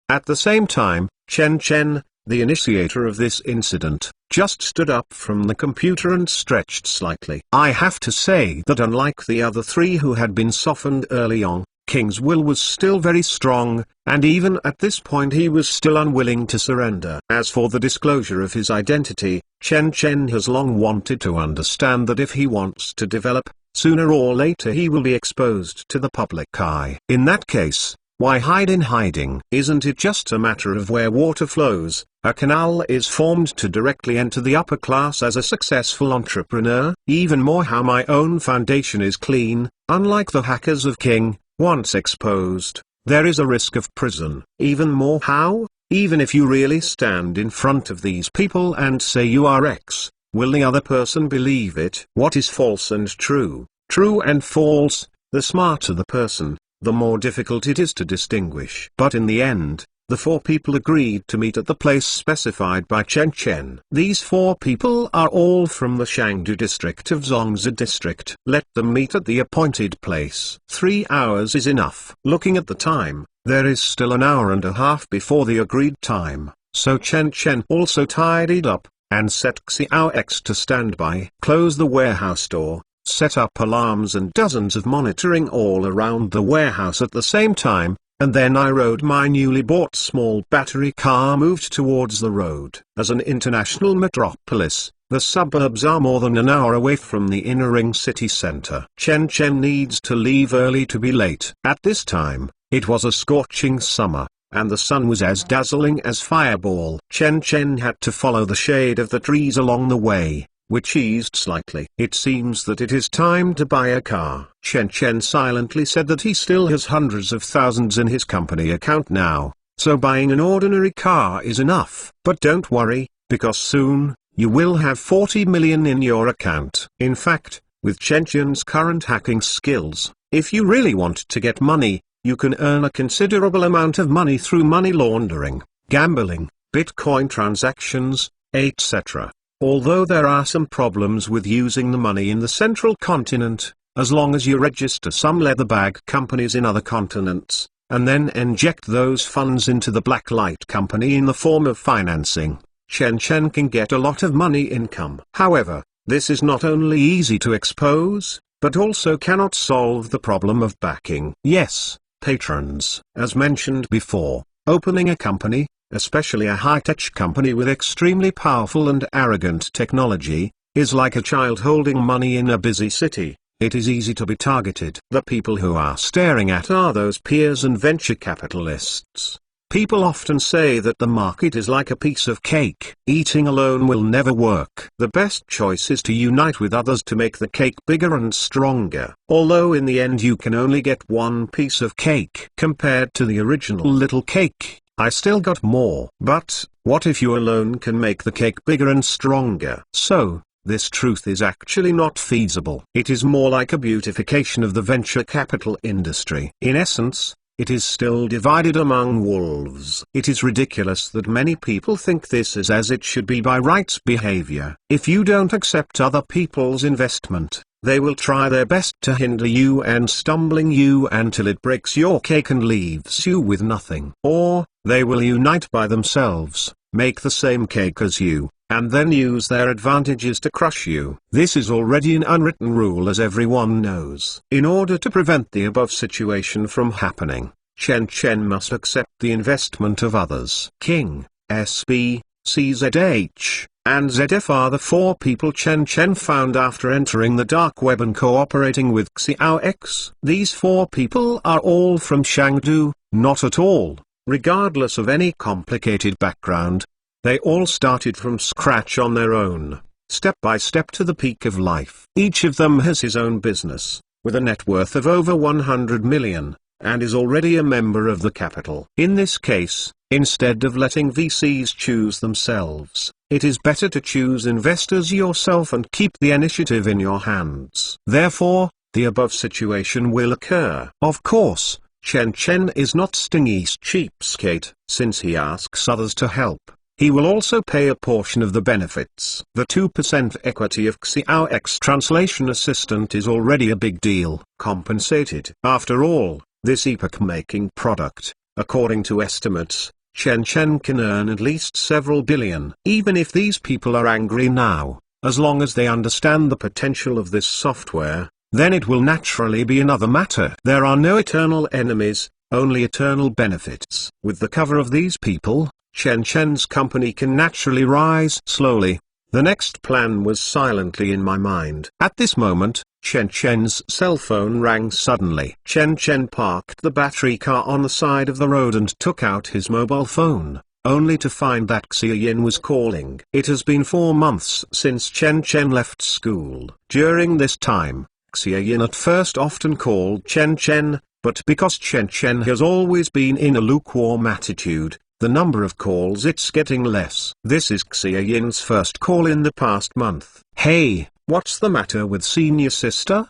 At the same time, Chen Chen, the initiator of this incident, just stood up from the computer and stretched slightly. I have to say that unlike the other three who had been softened early on, King's will was still very strong, and even at this point he was still unwilling to surrender. As for the disclosure of his identity, Chen Chen has long wanted to understand that if he wants to develop, sooner or later he will be exposed to the public eye. In that case, why hide in hiding? Isn't it just a matter of where water flows, a canal is formed to directly enter the upper class as a successful entrepreneur? Even more, how my own foundation is clean. Unlike the hackers of King, once exposed, there is a risk of prison. Even more, how? Even if you really stand in front of these people and say you are X, will the other person believe it? What is false and true, true and false? The smarter the person, the more difficult it is to distinguish. But in the end, the four people agreed to meet at the place specified by Chen Chen. These four people are all from the Shangdu district of Zhongzi district. Let them meet at the appointed place. 3 hours is enough. Looking at the time, there is still an hour and a half before the agreed time, so Chen Chen also tidied up, and set Xiao X to stand by. Close the warehouse door, set up alarms and dozens of monitoring all around the warehouse at the same time, and then I rode my newly bought small battery car moved towards the road. As an international metropolis, the suburbs are more than an hour away from the inner ring city center. Chen Chen needs to leave early to be late. At this time, it was a scorching summer, and the sun was as dazzling as fireball. Chen Chen had to follow the shade of the trees along the way, which eased slightly. It seems that it is time to buy a car. Chen Chen silently said that he still has hundreds of thousands in his company account now, so buying an ordinary car is enough. But don't worry, because soon, you will have 40 million in your account. In fact, with Chen Chen's current hacking skills, if you really want to get money, you can earn a considerable amount of money through money laundering, gambling, Bitcoin transactions, etc. Although there are some problems with using the money in the central continent, as long as you register some leather bag companies in other continents, and then inject those funds into the black light company in the form of financing, Chen Chen can get a lot of money income. However, this is not only easy to expose, but also cannot solve the problem of backing. Yes, patrons. As mentioned before, opening a company, especially a high-tech company with extremely powerful and arrogant technology, is like a child holding money in a busy city. It is easy to be targeted. The people who are staring at are those peers and venture capitalists. People often say that the market is like a piece of cake. Eating alone will never work. The best choice is to unite with others to make the cake bigger and stronger. Although in the end you can only get one piece of cake. Compared to the original little cake, I still got more. But, what if you alone can make the cake bigger and stronger? So, this truth is actually not feasible. It is more like a beautification of the venture capital industry. In essence, it is still divided among wolves. It is ridiculous that many people think this is as it should be by rights behavior. If you don't accept other people's investment, They will try their best to hinder you and stumbling you until it breaks your cake and leaves you with nothing. Or, they will unite by themselves, make the same cake as you, and then use their advantages to crush you. This is already an unwritten rule, as everyone knows. In order to prevent the above situation from happening, Chen Chen must accept the investment of others. King, SB, CZH, and ZF are the four people Chen Chen found after entering the dark web and cooperating with Xiao X. These four people are all from Shangdu, not at all, regardless of any complicated background. They all started from scratch on their own, step by step to the peak of life. Each of them has his own business, with a net worth of over 100 million, and is already a member of the capital. In this case, instead of letting VCs choose themselves, it is better to choose investors yourself and keep the initiative in your hands. Therefore, the above situation will occur. Of course, Chen Chen is not Stingy's cheapskate. Since he asks others to help, he will also pay a portion of the benefits. The 2% equity of Xiao X translation assistant is already a big deal. Compensated. After all, this epoch-making product, according to estimates, Chen Chen can earn at least several billion. Even if these people are angry now, as long as they understand the potential of this software, then it will naturally be another matter. There are no eternal enemies, only eternal benefits. With the cover of these people, Chen Chen's company can naturally rise slowly. The next plan was silently in my mind. At this moment, Chen Chen's cell phone rang suddenly. Chen Chen parked the battery car on the side of the road and took out his mobile phone, only to find that Xia Yin was calling. It has been 4 months since Chen Chen left school. During this time, Xia Yin at first often called Chen Chen, but because Chen Chen has always been in a lukewarm attitude, the number of calls it's getting less. This is Xia Yin's first call in the past month. Hey, what's the matter with senior sister?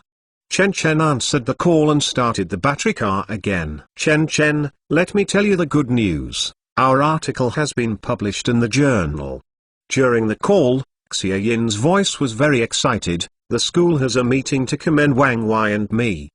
Chen Chen answered the call and started the battery car again. Chen Chen, let me tell you the good news. Our article has been published in the journal. During the call, Xia Yin's voice was very excited. The school has a meeting to commend Wang Wai and me.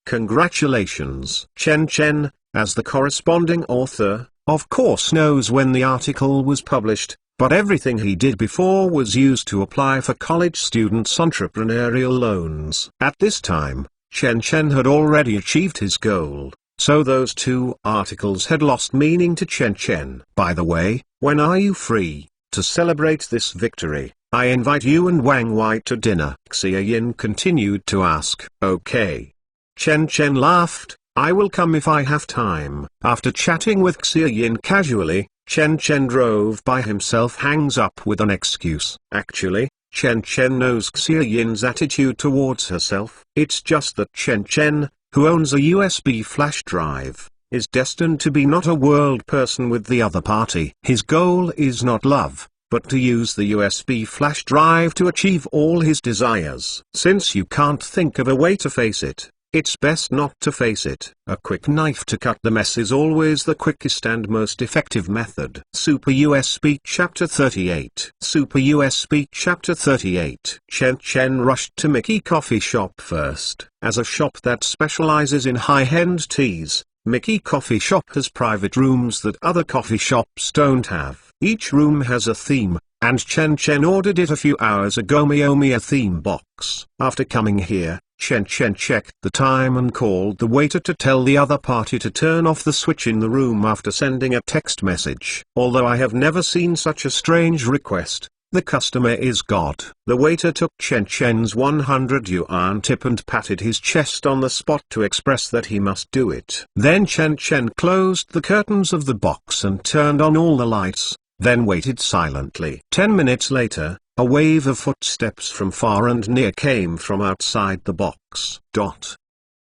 Congratulations. Chen Chen, as the corresponding author, of course knows when the article was published, but everything he did before was used to apply for college students' entrepreneurial loans. At this time, Chen Chen had already achieved his goal, so those 2 articles had lost meaning to Chen Chen. By the way, when are you free? To celebrate this victory, I invite you and Wang Wai to dinner. Xia Yin continued to ask. Okay. Chen Chen laughed. I will come if I have time. After chatting with Xia Yin casually, Chen Chen drove by himself, hangs up with an excuse. Actually, Chen Chen knows Xia Yin's attitude towards herself. It's just that Chen Chen, who owns a USB flash drive, is destined to be not a world person with the other party. His goal is not love, but to use the USB flash drive to achieve all his desires. Since you can't think of a way to face it, it's best not to face it. A quick knife to cut the mess is always the quickest and most effective method. Super USB Chapter 38. Super USB Chapter 38. Chen Chen rushed to Mickey Coffee Shop first. As a shop that specializes in high-end teas, Mickey Coffee Shop has private rooms that other coffee shops don't have. Each room has a theme, and Chen Chen ordered it a few hours ago. Mia theme box. After coming here, Chen Chen checked the time and called the waiter to tell the other party to turn off the switch in the room after sending a text message. Although I have never seen such a strange request, the customer is God. The waiter took Chen Chen's 100 yuan tip and patted his chest on the spot to express that he must do it. Then Chen Chen closed the curtains of the box and turned on all the lights, then waited silently. 10 minutes later, a wave of footsteps from far and near came from outside the box.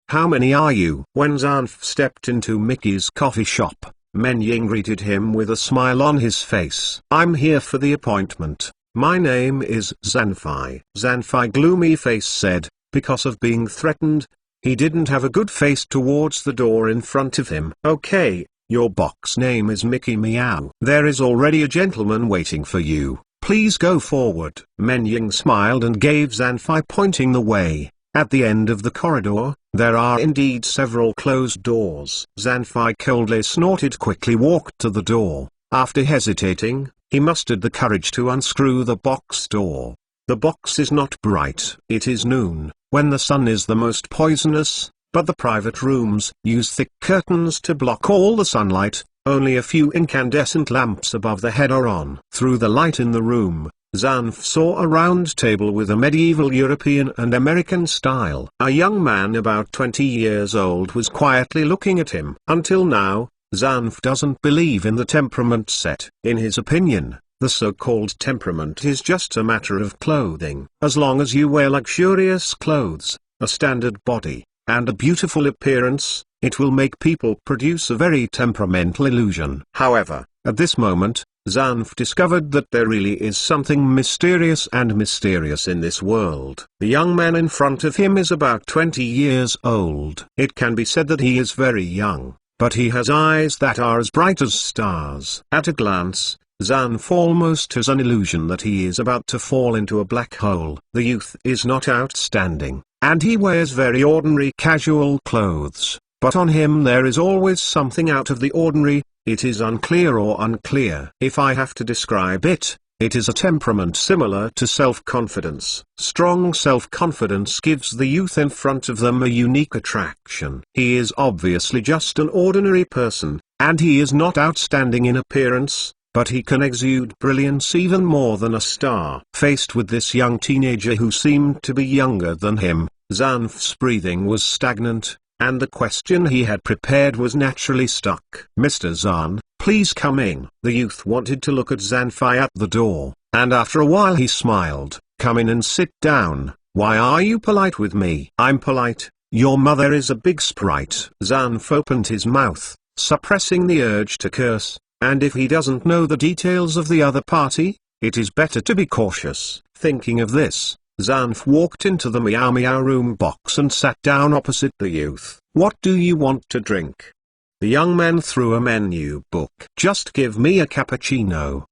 How many are you? When Zanf stepped into Mickey's coffee shop, Men Ying greeted him with a smile on his face. I'm here for the appointment. My name is Zanfei. Zanfei gloomy face said, because of being threatened, he didn't have a good face towards the door in front of him. Okay, your box name is Mickey Meow. There is already a gentleman waiting for you. please go forward. Menying smiled and gave Zanfei pointing the way. At the end of the corridor, there are indeed several closed doors. Zanfei coldly snorted, quickly walked to the door. After hesitating, he mustered the courage to unscrew the box door. The box is not bright. It is noon, when the sun is the most poisonous, but the private rooms use thick curtains to block all the sunlight. Only a few incandescent lamps above the head are on. Through the light in the room, Zanf saw a round table with a medieval European and American style. A young man about 20 years old was quietly looking at him. Until now, Zanf doesn't believe in the temperament set. In his opinion, the so-called temperament is just a matter of clothing. As long as you wear luxurious clothes, a standard body, and a beautiful appearance, it will make people produce a very temperamental illusion. However, at this moment, Zanf discovered that there really is something mysterious in this world. The young man in front of him is about 20 years old. It can be said that he is very young, but he has eyes that are as bright as stars. At a glance, Zanf almost has an illusion that he is about to fall into a black hole. The youth is not outstanding, and he wears very ordinary casual clothes, but on him there is always something out of the ordinary. It is unclear. If I have to describe it, it is a temperament similar to self-confidence. Strong self-confidence gives the youth in front of them a unique attraction. He is obviously just an ordinary person, and he is not outstanding in appearance, but he can exude brilliance even more than a star. Faced with this young teenager who seemed to be younger than him, Zanf's breathing was stagnant, and the question he had prepared was naturally stuck. "Mr. Zan, please come in." The youth wanted to look at Zanfei at the door, and after a while he smiled. "Come in and sit down. Why are you polite with me?" "I'm polite. Your mother is a big sprite." Zanf opened his mouth, suppressing the urge to curse, and if he doesn't know the details of the other party, it is better to be cautious. Thinking of this, Zanf walked into the Meow Meow room box and sat down opposite the youth. "What do you want to drink?" The young man threw a menu book. "Just give me a cappuccino."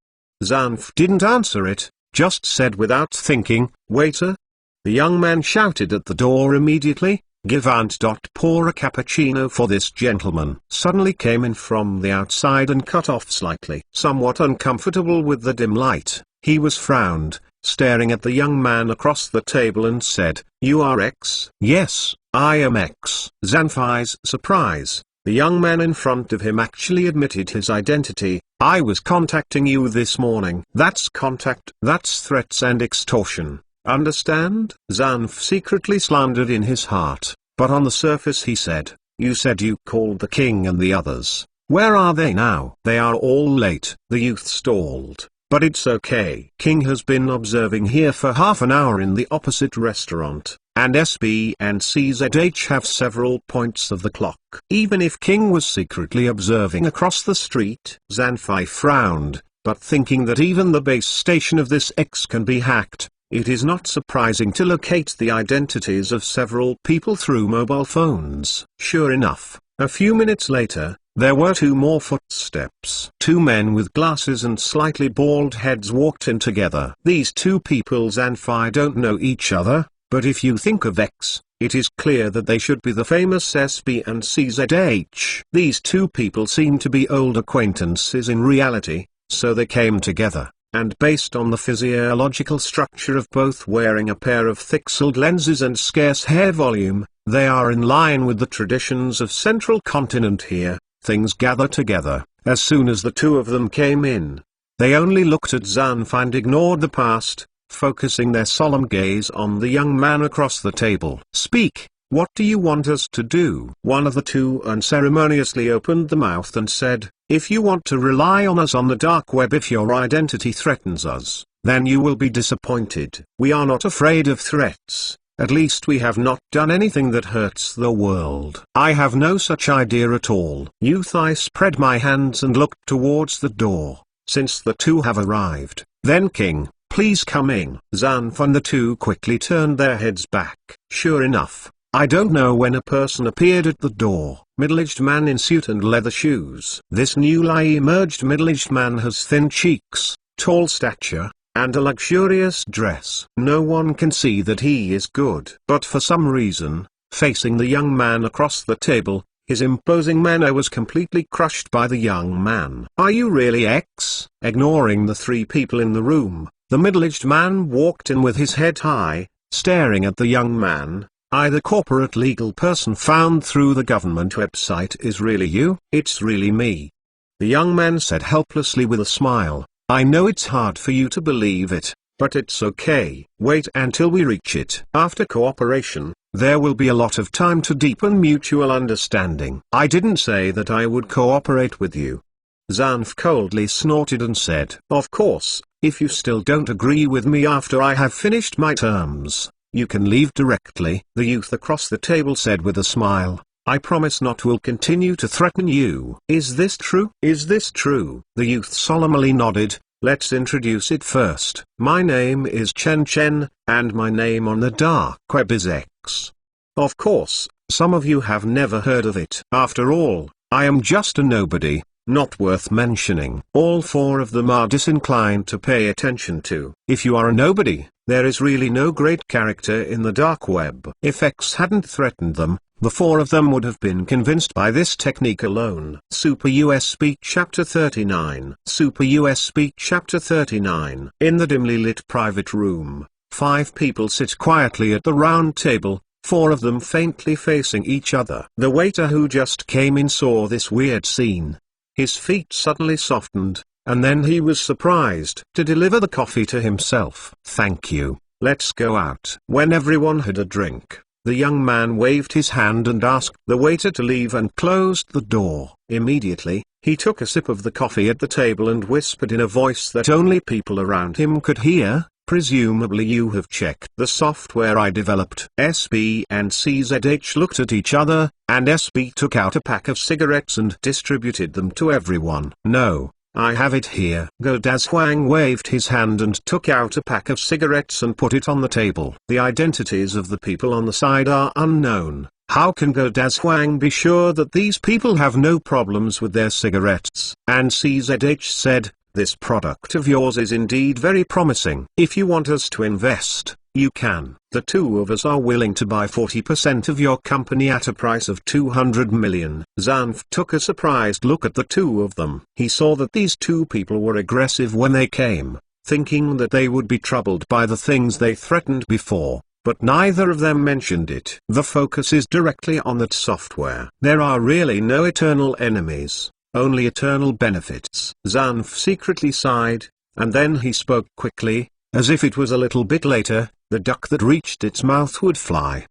Zanf didn't answer it, just said without thinking, "Waiter." The young man shouted at the door immediately, "Give Aunt. Pour a cappuccino for this gentleman." Suddenly came in from the outside and cut off slightly. Somewhat uncomfortable with the dim light, he was frowned, staring at the young man across the table and said, "You are X?" "Yes, I am X." Zanfei's surprise, the young man in front of him actually admitted his identity. "I was contacting you this morning." "That's contact, that's threats and extortion. Understand?" Zanf secretly slandered in his heart, but on the surface he said, "You said you called the king and the others. Where are they now?" "They are all late." The youth stalled. "But it's okay. King has been observing here for half an hour in the opposite restaurant, and SB and CZH have several points of the clock." Even if King was secretly observing across the street, Zanfei frowned, but thinking that even the base station of this X can be hacked, it is not surprising to locate the identities of several people through mobile phones. Sure enough, a few minutes later, there were two more footsteps. Two men with glasses and slightly bald heads walked in together. These two people Zanfei don't know each other, but if you think of X, it is clear that they should be the famous SB and CZH. These two people seem to be old acquaintances in reality, so they came together, and based on the physiological structure of both wearing a pair of thick-soled lenses and scarce hair volume, they are in line with the traditions of Central Continent here. Things gather together. As soon as the two of them came in, they only looked at Zanf and ignored the past, focusing their solemn gaze on the young man across the table. "Speak, what do you want us to do?" One of the two unceremoniously opened the mouth and said, "If you want to rely on us on the dark web, if your identity threatens us, then you will be disappointed. We are not afraid of threats. At least we have not done anything that hurts the world." "I have no such idea at all." Youth, I spread my hands and looked towards the door, since the two have arrived. Then King, please come in. Zanf and the two quickly turned their heads back. Sure enough, I don't know when a person appeared at the door. Middle-aged man in suit and leather shoes. This newly emerged middle-aged man has thin cheeks, tall stature, and a luxurious dress. No one can see that he is good. But for some reason, facing the young man across the table, his imposing manner was completely crushed by the young man. "Are you really X?" Ignoring the three people in the room, the middle-aged man walked in with his head high, staring at the young man. "I, the corporate legal person found through the government website, is really you?" "It's really me," the young man said helplessly with a smile. "I know it's hard for you to believe it, but it's okay. Wait until we reach it. After cooperation, there will be a lot of time to deepen mutual understanding." "I didn't say that I would cooperate with you." Zanf coldly snorted and said, "Of course, if you still don't agree with me after I have finished my terms, you can leave directly." The youth across the table said with a smile, "I promise not will continue to threaten you." "Is this true?" "Is this true?" The youth solemnly nodded. "Let's introduce it first. My name is Chen Chen, and my name on the dark web is X. Of course, some of you have never heard of it. After all, I am just a nobody, not worth mentioning." All four of them are disinclined to pay attention to. If you are a nobody, there is really no great character in the dark web. If X hadn't threatened them, the four of them would have been convinced by this technique alone. Super USB Chapter 39. Super USB Chapter 39. In the dimly lit private room, 5 people sit quietly at the round table, 4 of them faintly facing each other. The waiter who just came in saw this weird scene. His feet suddenly softened, and then he was surprised to deliver the coffee to himself. "Thank you, let's go out." When everyone had a drink, the young man waved his hand and asked the waiter to leave and closed the door. Immediately, he took a sip of the coffee at the table and whispered in a voice that only people around him could hear, "Presumably you have checked the software I developed." SB and CZH looked at each other, and SB took out a pack of cigarettes and distributed them to everyone. "No, I have it here." Go Dazhuang waved his hand and took out a pack of cigarettes and put it on the table. The identities of the people on the side are unknown. How can Go Dazhuang be sure that these people have no problems with their cigarettes? And CZH said, "This product of yours is indeed very promising. If you want us to invest, you can. The two of us are willing to buy 40% of your company at a price of 200 million. Zanf took a surprised look at the two of them. He saw that these two people were aggressive when they came, thinking that they would be troubled by the things they threatened before, but neither of them mentioned it. The focus is directly on that software. There are really no eternal enemies, only eternal benefits. Zanf secretly sighed, and then he spoke quickly, as if it was a little bit later, the duck that reached its mouth would fly.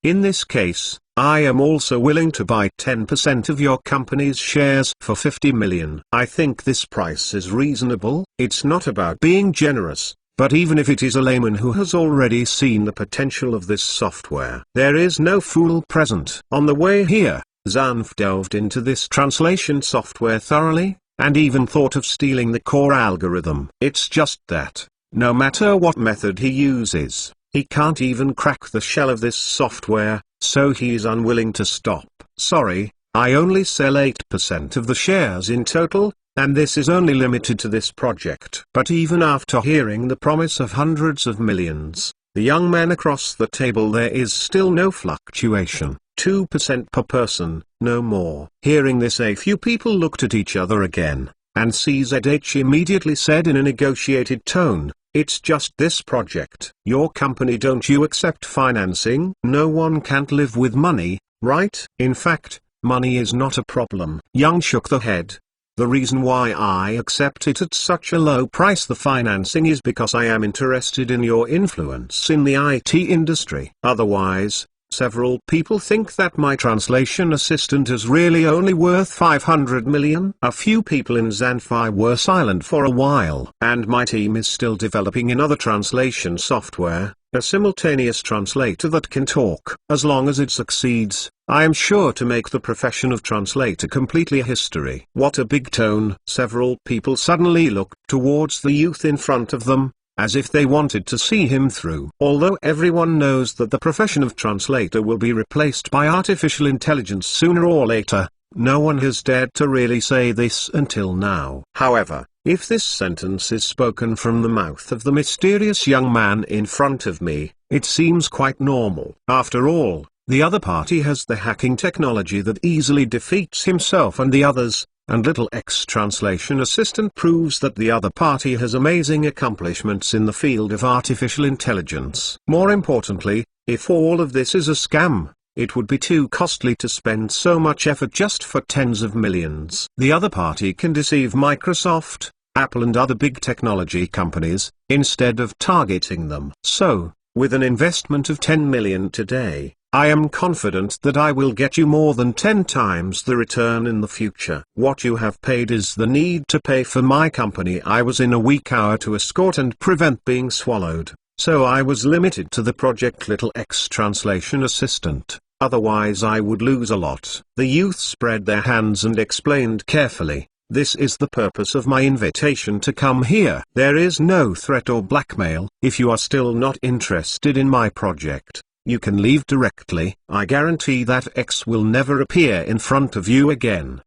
In this case, I am also willing to buy 10% of your company's shares for 50 million. I think this price is reasonable. It's not about being generous, but even if it is a layman who has already seen the potential of this software, there is no fool present. On the way here, Zanf delved into this translation software thoroughly, and even thought of stealing the core algorithm. It's just that, no matter what method he uses, he can't even crack the shell of this software, so he is unwilling to stop. "Sorry, I only sell 8% of the shares in total, and this is only limited to this project." But even after hearing the promise of hundreds of millions, the young man across the table, there is still no fluctuation. 2% per person, no more. Hearing this, a few people looked at each other again, and CZH immediately said in a negotiated tone, "It's just this project. Your company, don't you accept financing? No one can't live with money, right? In fact, money is not a problem." Young shook the head. "The reason why I accept it at such a low price, the financing, is because I am interested in your influence in the IT industry. Otherwise, several people think that my translation assistant is really only worth 500 million. A few people in Zanfi were silent for a while. "And my team is still developing another translation software, a simultaneous translator that can talk. As long as it succeeds, I am sure to make the profession of translator completely history." What a big tone. Several people suddenly looked towards the youth in front of them, as if they wanted to see him through. Although everyone knows that the profession of translator will be replaced by artificial intelligence sooner or later, no one has dared to really say this until now. However, If this sentence is spoken from the mouth of the mysterious young man in front of me, it seems quite normal. After all, the other party has the hacking technology that easily defeats himself and the others, and little X translation assistant proves that the other party has amazing accomplishments in the field of artificial intelligence. More importantly, if all of this is a scam, it would be too costly to spend so much effort just for tens of millions. The other party can deceive Microsoft, Apple and other big technology companies, instead of targeting them. So, with an investment of 10 million today, I am confident that I will get you more than 10 times the return in the future. What you have paid is the need to pay for my company I was in a weak hour to escort and prevent being swallowed, so I was limited to the project Little X Translation Assistant, otherwise I would lose a lot. The youth spread their hands and explained carefully, "This is the purpose of my invitation to come here. There is no threat or blackmail. If you are still not interested in my project, you can leave directly. I guarantee that X will never appear in front of you again."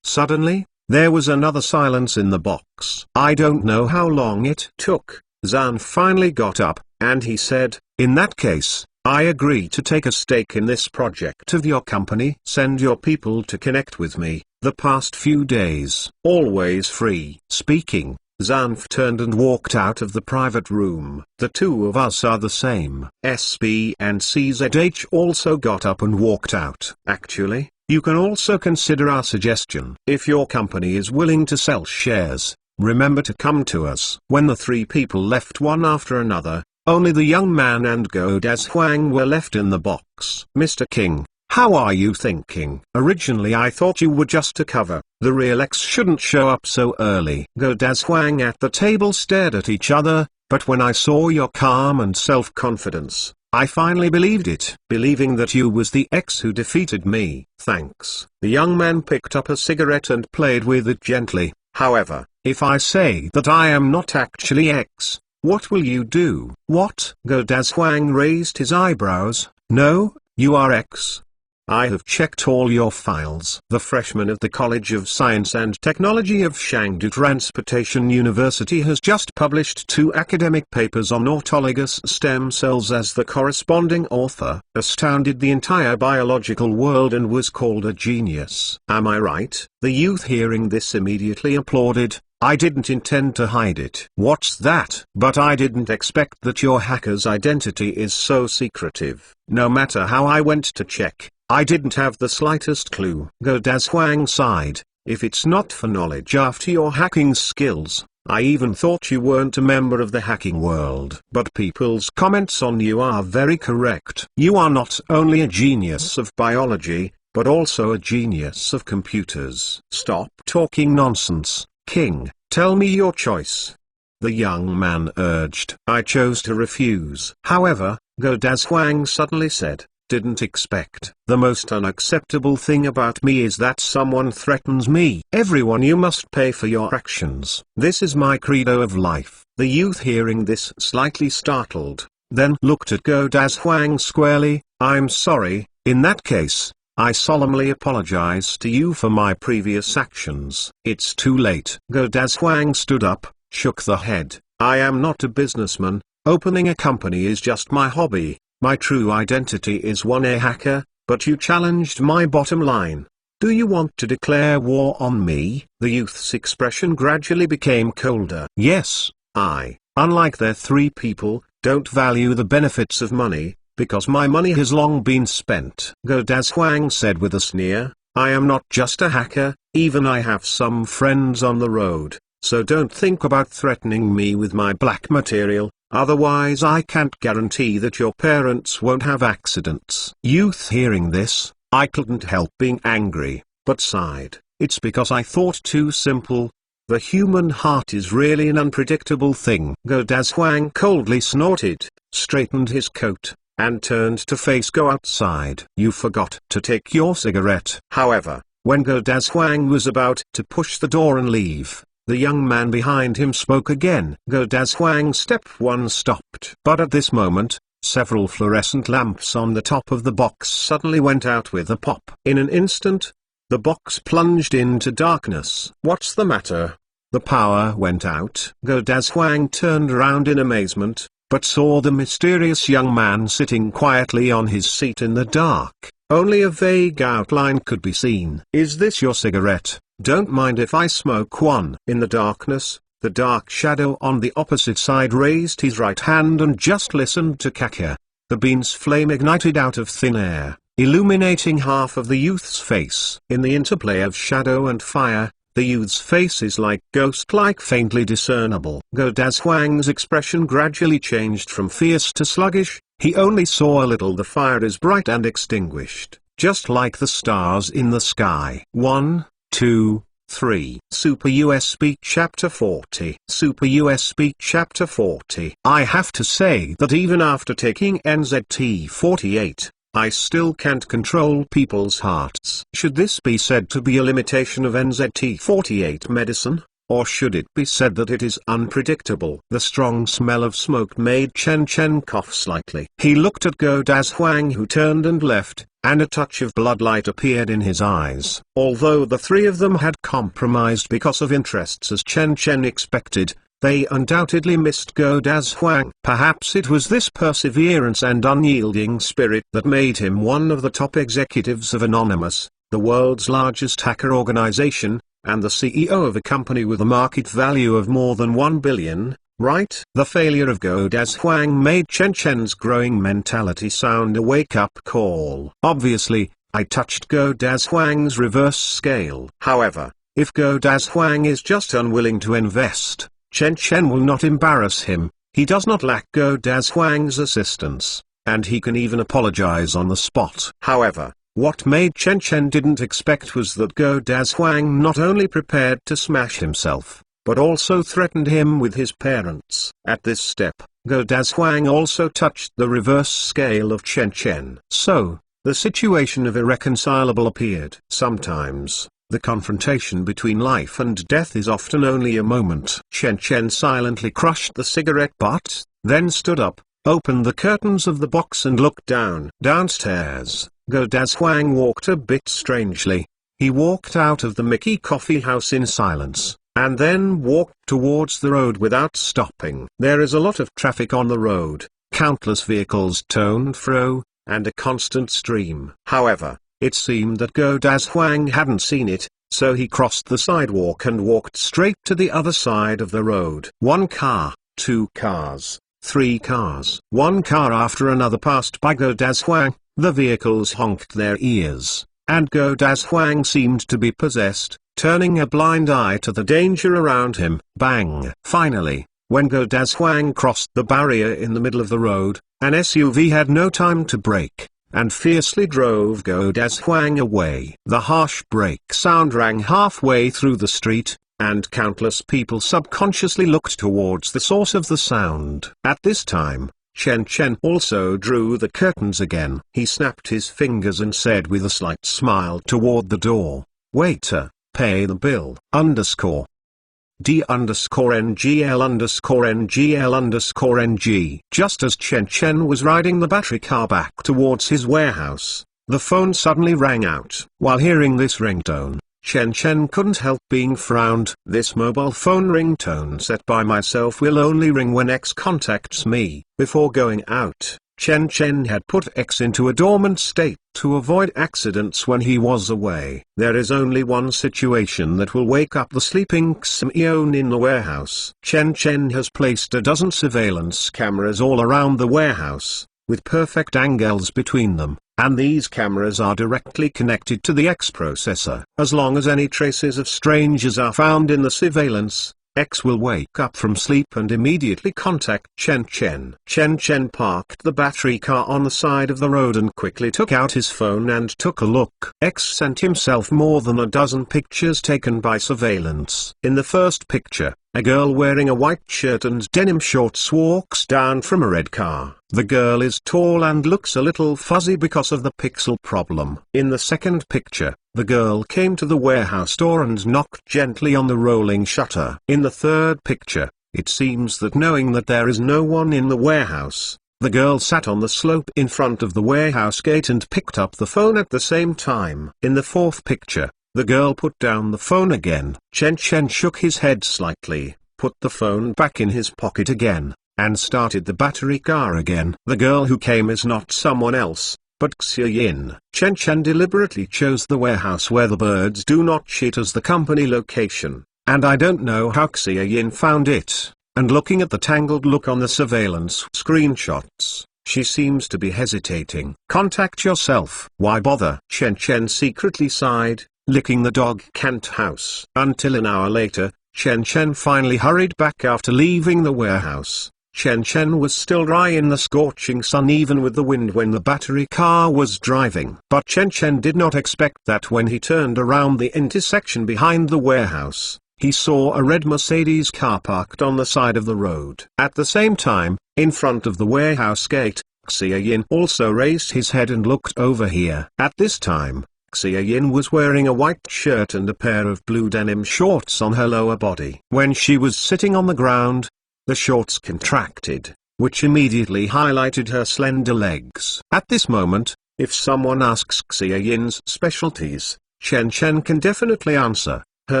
Suddenly, there was another silence in the box. I don't know how long it took. Zan finally got up, and he said, "In that case, I agree to take a stake in this project of your company. Send your people to connect with me. The past few days, always free." Speaking, Zanf turned and walked out of the private room. The two of us are the same. SB and CZH also got up and walked out. Actually, you can also consider our suggestion. If your company is willing to sell shares, remember to come to us. When the three people left one after another, only the young man and Godaz Huang were left in the box. "Mr. King, how are you thinking? Originally I thought you were just a cover. The real X shouldn't show up so early." Godaz Huang at the table stared at each other, but when I saw your calm and self-confidence, I finally believed it. "Believing that you was the X who defeated me." "Thanks." The young man picked up a cigarette and played with it gently. "However, if I say that I am not actually X, what will you do?" "What?" Godaz Huang raised his eyebrows. "No, you are X. I have checked all your files." The freshman of the College of Science and Technology of Chengdu Transportation University has just published 2 academic papers on autologous stem cells as the corresponding author, astounded the entire biological world and was called a genius. Am I right? The youth hearing this immediately applauded. "I didn't intend to hide it." "What's that?" "But I didn't expect that your hacker's identity is so secretive. No matter how I went to check, I didn't have the slightest clue." Godaz Huang sighed. "If it's not for knowledge after your hacking skills, I even thought you weren't a member of the hacking world." "But people's comments on you are very correct. You are not only a genius of biology, but also a genius of computers." "Stop talking nonsense, King. Tell me your choice," the young man urged. I chose to refuse. "However," Godaz Huang suddenly said, "didn't expect. The most unacceptable thing about me is that someone threatens me. Everyone, you must pay for your actions. This is my credo of life." The youth hearing this slightly startled, then looked at Godaz Huang squarely. "I'm sorry, in that case, I solemnly apologize to you for my previous actions." "It's too late." Godaz Huang stood up, shook the head. "I am not a businessman. Opening a company is just my hobby. My true identity is a hacker, but you challenged my bottom line. Do you want to declare war on me?" The youth's expression gradually became colder. "Yes, I, unlike their 3 people, don't value the benefits of money, because my money has long been spent." Godaz Huang said with a sneer, "I am not just a hacker, even I have some friends on the road, so don't think about threatening me with my black material. Otherwise I can't guarantee that your parents won't have accidents." Youth hearing this, I couldn't help being angry, but sighed. It's because I thought too simple. The human heart is really an unpredictable thing. Godaz Huang coldly snorted, straightened his coat, and turned to face go outside. "You forgot to take your cigarette." However, when Godaz Huang was about to push the door and leave, the young man behind him spoke again. Godaz Huang step 1 stopped. But at this moment, several fluorescent lamps on the top of the box suddenly went out with a pop. In an instant, the box plunged into darkness. "What's the matter?" the power went out. Go Das Huang turned around in amazement, but saw the mysterious young man sitting quietly on his seat in the dark. Only a vague outline could be seen. "Is this your cigarette? Don't mind if I smoke one." In the darkness, the dark shadow on the opposite side raised his right hand and just listened to Kakya. The bean's flame ignited out of thin air, illuminating half of the youth's face. In the interplay of shadow and fire, the youth's face is like ghost-like, faintly discernible. Go Das Huang's expression gradually changed from fierce to sluggish. He only saw a little. The fire is bright and extinguished, just like the stars in the sky. 1, 2, 3. Super USB Chapter 40. Super USB Chapter 40. I have to say that even after taking NZT-48, I still can't control people's hearts. Should this be said to be a limitation of NZT-48 medicine? Or should it be said that it is unpredictable? The strong smell of smoke made Chen Chen cough slightly. He looked at Go Das Huang, who turned and left, and a touch of bloodlight appeared in his eyes. Although the three of them had compromised because of interests as Chen Chen expected, they undoubtedly missed Go Das Huang. Perhaps it was this perseverance and unyielding spirit that made him one of the top executives of Anonymous, the world's largest hacker organization, and the CEO of a company with a market value of more than 1 billion, right? The failure of Go Das Huang made Chen Chen's growing mentality sound a wake-up call. Obviously, I touched Go Das Huang's reverse scale. However, if Go Das Huang is just unwilling to invest, Chen Chen will not embarrass him. He does not lack Go Das Huang's assistance, and he can even apologize on the spot. However, what made Chen Chen didn't expect was that Go Das Huang not only prepared to smash himself, but also threatened him with his parents. At this step, Go Das Huang also touched the reverse scale of Chen Chen. So, the situation of irreconcilable appeared. Sometimes, the confrontation between life and death is often only a moment. Chen Chen silently crushed the cigarette butt, then stood up, opened the curtains of the box and looked down. Downstairs, Go Das Huang walked a bit strangely. He walked out of the Mickey Coffee House in silence, and then walked towards the road without stopping. There is a lot of traffic on the road, countless vehicles to and fro, and a constant stream. However, it seemed that Go Das Huang hadn't seen it, so he crossed the sidewalk and walked straight to the other side of the road. 1 car, 2 cars, 3 cars. One car after another passed by Go Das Huang. The vehicles honked their ears, and Go Das Huang seemed to be possessed, turning a blind eye to the danger around him. Bang! Finally, when Go Das Huang crossed the barrier in the middle of the road, an SUV had no time to brake, and fiercely drove Go Das Huang away. The harsh brake sound rang halfway through the street, and countless people subconsciously looked towards the source of the sound. At this time, Chen Chen also drew the curtains again. He snapped his fingers and said with a slight smile toward the door, "Waiter, pay the bill." D_NGL_NGL_NG. Just as Chen Chen was riding the battery car back towards his warehouse, the phone suddenly rang out. While hearing this ringtone, Chen Chen couldn't help being frowned. This mobile phone ringtone set by myself will only ring when X contacts me. Before going out, Chen Chen had put X into a dormant state to avoid accidents when he was away. There is only one situation that will wake up the sleeping Xmion in the warehouse. Chen Chen has placed a dozen surveillance cameras all around the warehouse, with perfect angles between them, and these cameras are directly connected to the X processor. As long as any traces of strangers are found in the surveillance, X will wake up from sleep and immediately contact Chen Chen. Chen Chen parked the battery car on the side of the road and quickly took out his phone and took a look. X sent himself more than a dozen pictures taken by surveillance. In the first picture, a girl wearing a white shirt and denim shorts walks down from a red car. The girl is tall and looks a little fuzzy because of the pixel problem. In the second picture, the girl came to the warehouse door and knocked gently on the rolling shutter. In the third picture, it seems that knowing that there is no one in the warehouse, the girl sat on the slope in front of the warehouse gate and picked up the phone at the same time. In the fourth picture, The girl put down the phone again. Chen Chen shook his head slightly, put the phone back in his pocket again, and started the battery car again. The girl who came is not someone else, but Xia Yin. Chen Chen deliberately chose the warehouse where the birds do not cheat as the company location, and I don't know how Xia Yin found it. And looking at the tangled look on the surveillance screenshots, she seems to be hesitating. Contact yourself. Why bother? Chen Chen secretly sighed, licking the dog cant house. Until an hour later, Chen Chen finally hurried back after leaving the warehouse. Chen Chen was still dry in the scorching sun even with the wind when the battery car was driving. But Chen Chen did not expect that when he turned around the intersection behind the warehouse, he saw a red Mercedes car parked on the side of the road. At the same time, in front of the warehouse gate, Xia Yin also raised his head and looked over here. At this time, Xia Yin was wearing a white shirt and a pair of blue denim shorts on her lower body. When she was sitting on the ground, the shorts contracted, which immediately highlighted her slender legs. At this moment, if someone asks Xia Yin's specialties, Chen Chen can definitely answer, her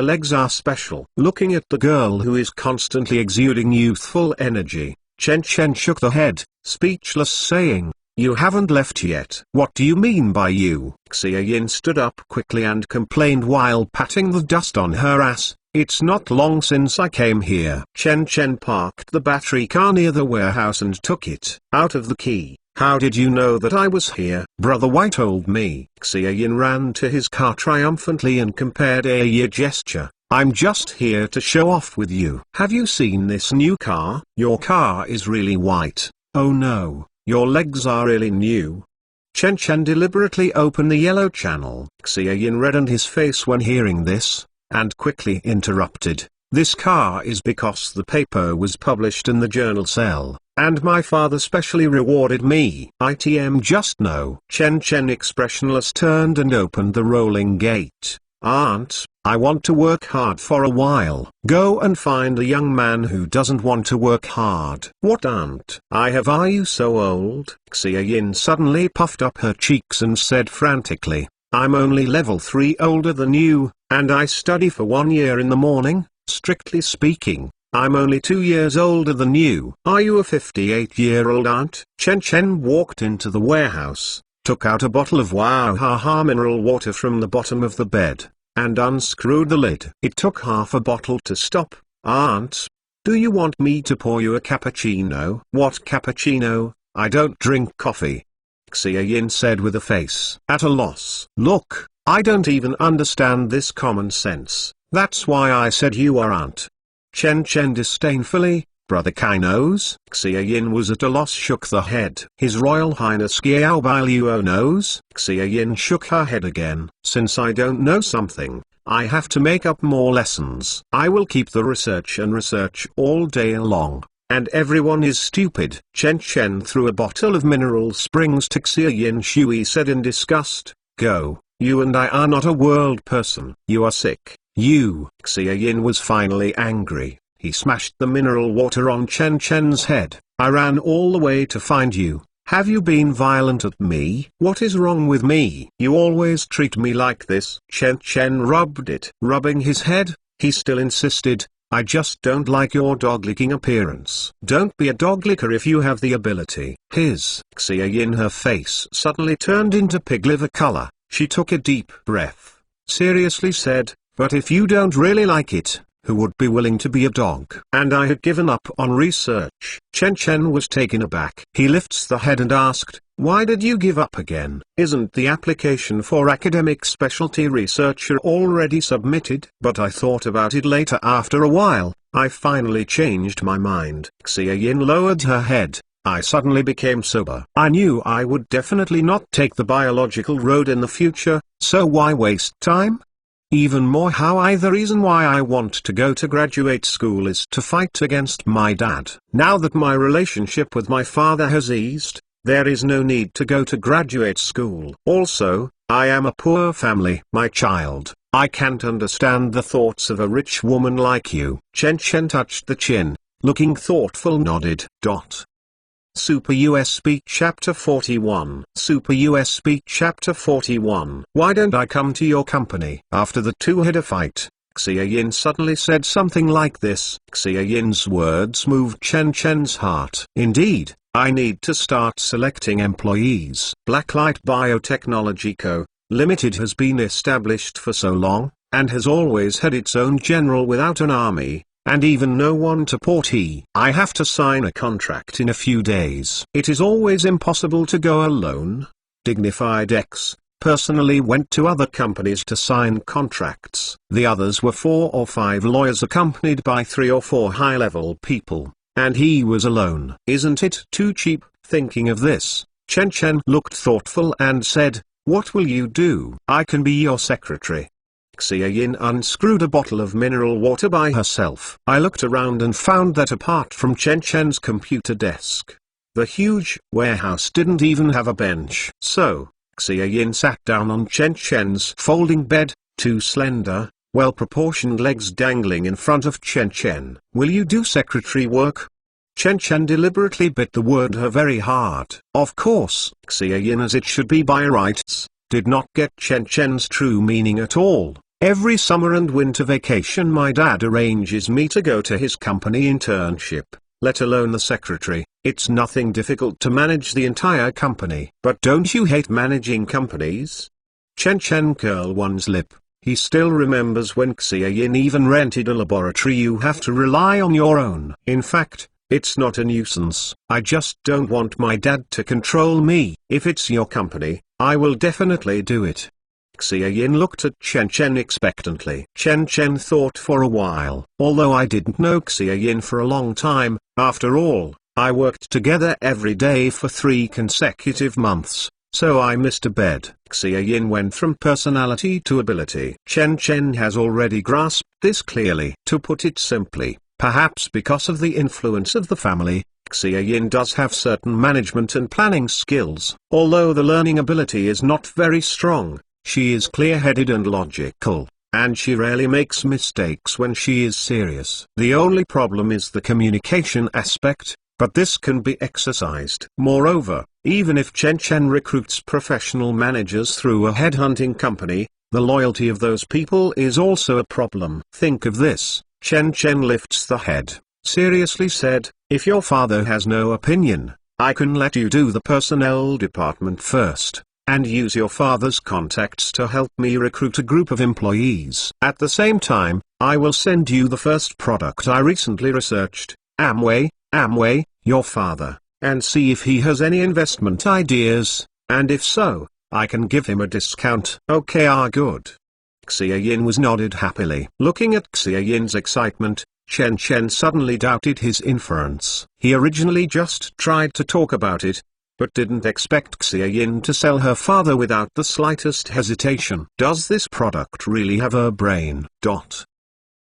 legs are special. Looking at the girl who is constantly exuding youthful energy, Chen Chen shook the head, speechless, saying, "You haven't left yet." "What do you mean by you?" Xia Yin stood up quickly and complained while patting the dust on her ass. "It's not long since I came here." Chen Chen parked the battery car near the warehouse and took it out of the key. "How did you know that I was here?" "Brother Wai told me." Xia Yin ran to his car triumphantly and compared a gesture. "I'm just here to show off with you. Have you seen this new car? Your car is really white. Oh no, your legs are really new." Chen Chen deliberately opened the yellow channel. Xia Yin reddened his face when hearing this, and quickly interrupted. "This car is because the paper was published in the journal Cell, and my father specially rewarded me. ITM just no." Chen Chen expressionless turned and opened the rolling gate. "Aunt, I want to work hard for a while." "Go and find a young man who doesn't want to work hard." "What, aunt? Are you so old?" Xia Yin suddenly puffed up her cheeks and said frantically, "I'm only level 3 older than you, and I study for 1 year in the morning. Strictly speaking, I'm only 2 years older than you." "Are you a 58-year-old aunt?" Chen Chen walked into the warehouse, took out a bottle of Wow Ha Ha mineral water from the bottom of the bed, and unscrewed the lid. It took half a bottle to stop. "Aunt, do you want me to pour you a cappuccino?" "What cappuccino? I don't drink coffee," Xia Yin said with a face at a loss. "Look, I don't even understand this common sense. That's why I said you are aunt." Chen Chen disdainfully, "Brother Kai knows." Xia Yin was at a loss, shook the head. "His Royal Highness Xiao Bailuo knows." Xia Yin shook her head again. "Since I don't know something, I have to make up more lessons. I will keep the research and research all day long, and everyone is stupid." Chen Chen threw a bottle of mineral springs to Xia Yin. Shui said in disgust, "Go, you and I are not a world person. You are sick. You." Xia Yin was finally angry. He smashed the mineral water on Chen Chen's head. "I ran all the way to find you. Have you been violent at me? What is wrong with me? You always treat me like this." Chen Chen rubbed it. Rubbing his head, he still insisted, "I just don't like your dog-licking appearance." "Don't be a dog-licker if you have the ability." Xia Yin, her face suddenly turned into pig liver color. She took a deep breath, seriously said, "But if you don't really like it, who would be willing to be a dog?" "And I had given up on research." Chen Chen was taken aback. He lifts the head and asked, "Why did you give up again? Isn't the application for academic specialty researcher already submitted?" "But I thought about it later. After a while, I finally changed my mind." Xia Yin lowered her head. "I suddenly became sober. I knew I would definitely not take the biological road in the future, so why waste time? Even more, the reason why I want to go to graduate school is to fight against my dad. Now that my relationship with my father has eased, there is no need to go to graduate school. Also, I am a poor family." "My child, I can't understand the thoughts of a rich woman like you." Chen Chen touched the chin, looking thoughtful, nodded. Super USB Chapter 41. Super USB Chapter 41. Why don't I come to your company? After the two had a fight, Xia Yin suddenly said something like this. Xia Yin's words moved Chen Chen's heart. Indeed, I need to start selecting employees. Blacklight Biotechnology Co. Limited has been established for so long, and has always had its own general without an army, and even no one to port he. I have to sign a contract in a few days. It is always impossible to go alone. Dignified X personally went to other companies to sign contracts. The others were 4 or 5 lawyers accompanied by 3 or 4 high-level people, and he was alone. Isn't it too cheap? Thinking of this, Chen Chen looked thoughtful and said, "What will you do?" "I can be your secretary." Xia Yin unscrewed a bottle of mineral water by herself. I looked around and found that apart from Chen Chen's computer desk, the huge warehouse didn't even have a bench. So, Xia Yin sat down on Chen Chen's folding bed, 2 slender, well-proportioned legs dangling in front of Chen Chen. "Will you do secretary work?" Chen Chen deliberately bit the word her very hard. Of course, Xia Yin, as it should be by rights, did not get Chen Chen's true meaning at all. "Every summer and winter vacation my dad arranges me to go to his company internship, let alone the secretary. It's nothing difficult to manage the entire company." "But don't you hate managing companies?" Chen Chen curled one's lip. He still remembers when Xia Yin even rented a laboratory. You have to rely on your own. In fact, it's not a nuisance. I just don't want my dad to control me. If it's your company, I will definitely do it. Xia Yin looked at Chen Chen expectantly. Chen Chen thought for a while. Although I didn't know Xia Yin for a long time, after all, I worked together every day for 3 consecutive months, so I missed a bed. Xia Yin went from personality to ability. Chen Chen has already grasped this clearly. To put it simply, perhaps because of the influence of the family, Xia Yin does have certain management and planning skills. Although the learning ability is not very strong, she is clear-headed and logical, and she rarely makes mistakes when she is serious. The only problem is the communication aspect, but this can be exercised. Moreover, even if Chen Chen recruits professional managers through a headhunting company, the loyalty of those people is also a problem. Think of this. Chen Chen lifts the head, seriously said, "If your father has no opinion, I can let you do the personnel department first, and use your father's contacts to help me recruit a group of employees. At the same time, I will send you the first product I recently researched, Amway, your father, and see if he has any investment ideas, and if so, I can give him a discount." "Okay, good." Xia Yin was nodded happily. Looking at Xia Yin's excitement, Chen Chen suddenly doubted his inference. He originally just tried to talk about it, but didn't expect Xia Yin to sell her father without the slightest hesitation. Does this product really have a brain?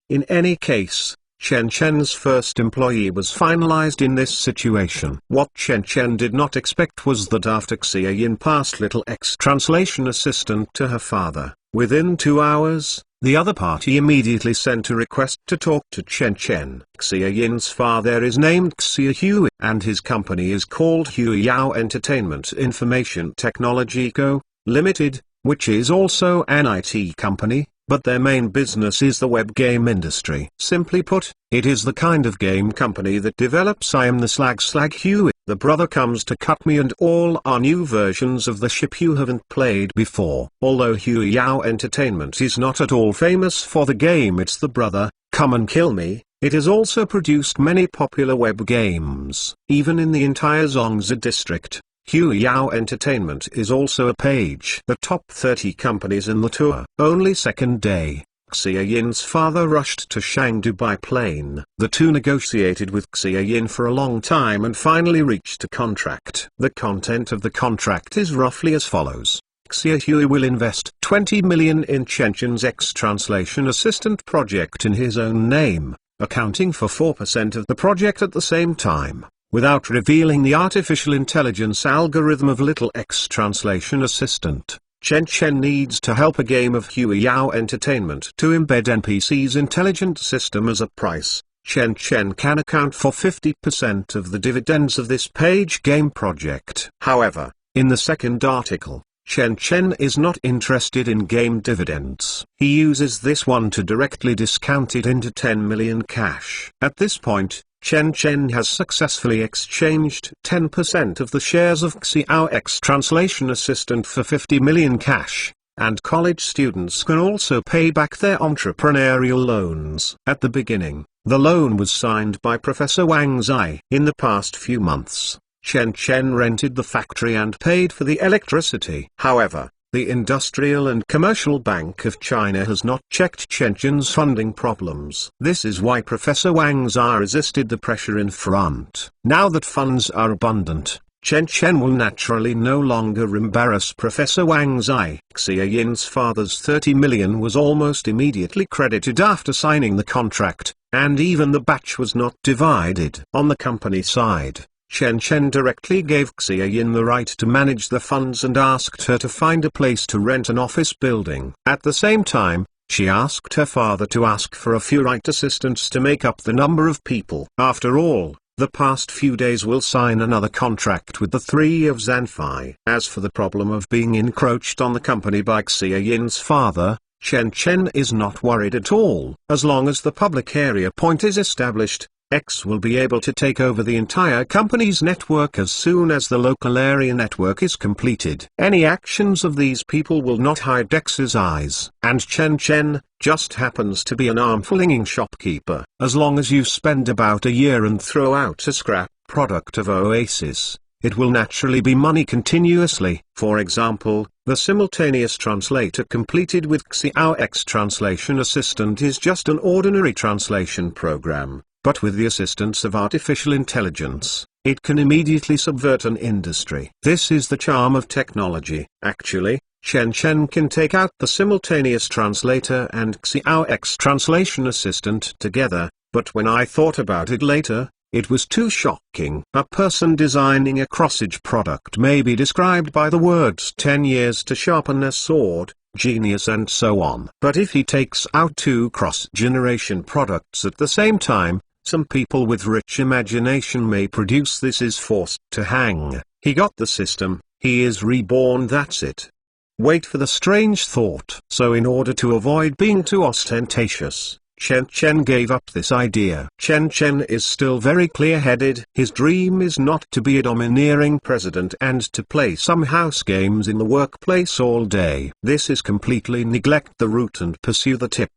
In any case, Chen Chen's first employee was finalized in this situation. What Chen Chen did not expect was that after Xia Yin passed Little X translation assistant to her father, within 2 hours, the other party immediately sent a request to talk to Chen Chen. Xia Yin's father is named Xia Hui, and his company is called Hui Yao Entertainment Information Technology Co., Limited, which is also an IT company, but their main business is the web game industry. Simply put, it is the kind of game company that develops I Am the Slag Hui. The brother comes to cut me and all are new versions of the ship you haven't played before. Although Hui Yao Entertainment is not at all famous for the game It's the Brother, Come and Kill Me, it has also produced many popular web games. Even in the entire Zongzi district, Hui Yao Entertainment is also a page. The top 30 companies in the tour. Only second day, Xia Yin's father rushed to Chengdu by plane. The two negotiated with Xia Yin for a long time and finally reached a contract. The content of the contract is roughly as follows. Xia Hui will invest 20 million in Chen Chen's X translation assistant project in his own name, accounting for 4% of the project at the same time, without revealing the artificial intelligence algorithm of Little X translation assistant. Chen Chen needs to help a game of Hui Yao Entertainment to embed NPC's intelligent system as a price, Chen Chen can account for 50% of the dividends of this page game project. However, in the second article, Chen Chen is not interested in game dividends. He uses this one to directly discount it into 10 million cash. At this point, Chen Chen has successfully exchanged 10% of the shares of Xiao X Translation Assistant for 50 million cash, and college students can also pay back their entrepreneurial loans. At the beginning, the loan was signed by Professor Wang Zai. In the past few months, Chen Chen rented the factory and paid for the electricity. However, the Industrial and Commercial Bank of China has not checked Chen Chen's funding problems. This is why Professor Wang Zai resisted the pressure in front. Now that funds are abundant, Chen Chen will naturally no longer embarrass Professor Wang Zai. Xia Yin's father's 30 million was almost immediately credited after signing the contract, and even the batch was not divided. On the company side, Chen Chen directly gave Xia Yin the right to manage the funds and asked her to find a place to rent an office building. At the same time, she asked her father to ask for a few right assistants to make up the number of people. After all, the past few days will sign another contract with the three of Zanfei. As for the problem of being encroached on the company by Xia Yin's father, Chen Chen is not worried at all. As long as the public area point is established, X will be able to take over the entire company's network as soon as the local area network is completed. Any actions of these people will not hide X's eyes. And Chen Chen just happens to be an arm-flinging shopkeeper. As long as you spend about a year and throw out a scrap product of Oasis, it will naturally be money continuously. For example, the simultaneous translator completed with Xiao X Translation Assistant is just an ordinary translation program. But with the assistance of artificial intelligence, it can immediately subvert an industry. This is the charm of technology. Actually, Chen Chen can take out the simultaneous translator and Xiao X Translation Assistant together, but when I thought about it later, it was too shocking. A person designing a crossage product may be described by the words 10 years to sharpen a sword, genius and so on. But if he takes out two cross-generation products at the same time, some people with rich imagination may produce this is forced to hang. He got the system, he is reborn, that's it. Wait for the strange thought. So in order to avoid being too ostentatious, Chen Chen gave up this idea. Chen Chen is still very clear-headed. His dream is not to be a domineering president and to play some house games in the workplace all day. This is completely neglect the root and pursue the tip.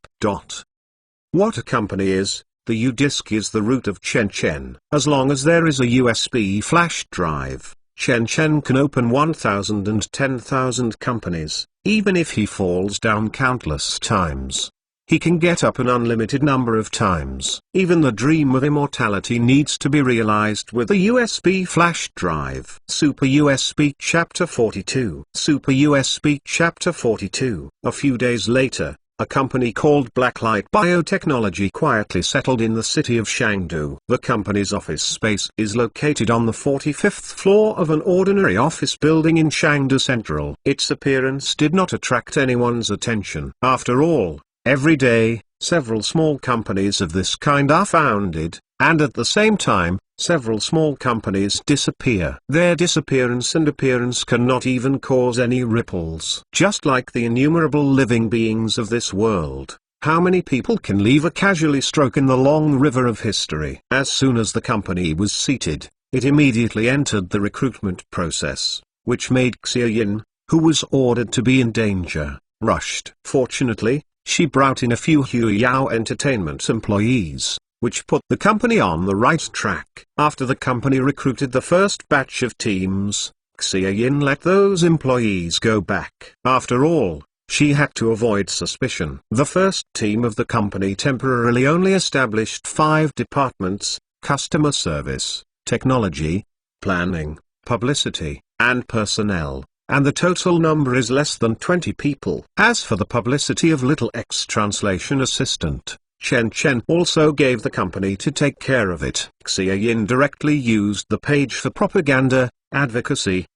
What a company is. The U-disk is the root of Chen Chen. As long as there is a USB flash drive, Chen Chen can open 1,000 and 10,000 companies, even if he falls down countless times. He can get up an unlimited number of times. Even the dream of immortality needs to be realized with a USB flash drive. Super USB Chapter 42. Super USB Chapter 42. A few days later, a company called Blacklight Biotechnology quietly settled in the city of Chengdu. The company's office space is located on the 45th floor of an ordinary office building in Chengdu Central. Its appearance did not attract anyone's attention. After all, every day, several small companies of this kind are founded, and at the same time, several small companies disappear. Their disappearance and appearance cannot even cause any ripples. Just like the innumerable living beings of this world, how many people can leave a casually stroke in the long river of history? As soon as the company was seated, it immediately entered the recruitment process, which made Xia Yin, who was ordered to be in danger, rushed. Fortunately, she brought in a few Huyao Entertainment employees, which put the company on the right track. After the company recruited the first batch of teams, Xia Yin let those employees go back. After all, she had to avoid suspicion. The first team of the company temporarily only established 5 departments: customer service, technology, planning, publicity, and personnel, and the total number is less than 20 people. As for the publicity of Little X Translation Assistant, Chen Chen also gave the company to take care of it. Xia Yin directly used the page for propaganda, advocacy,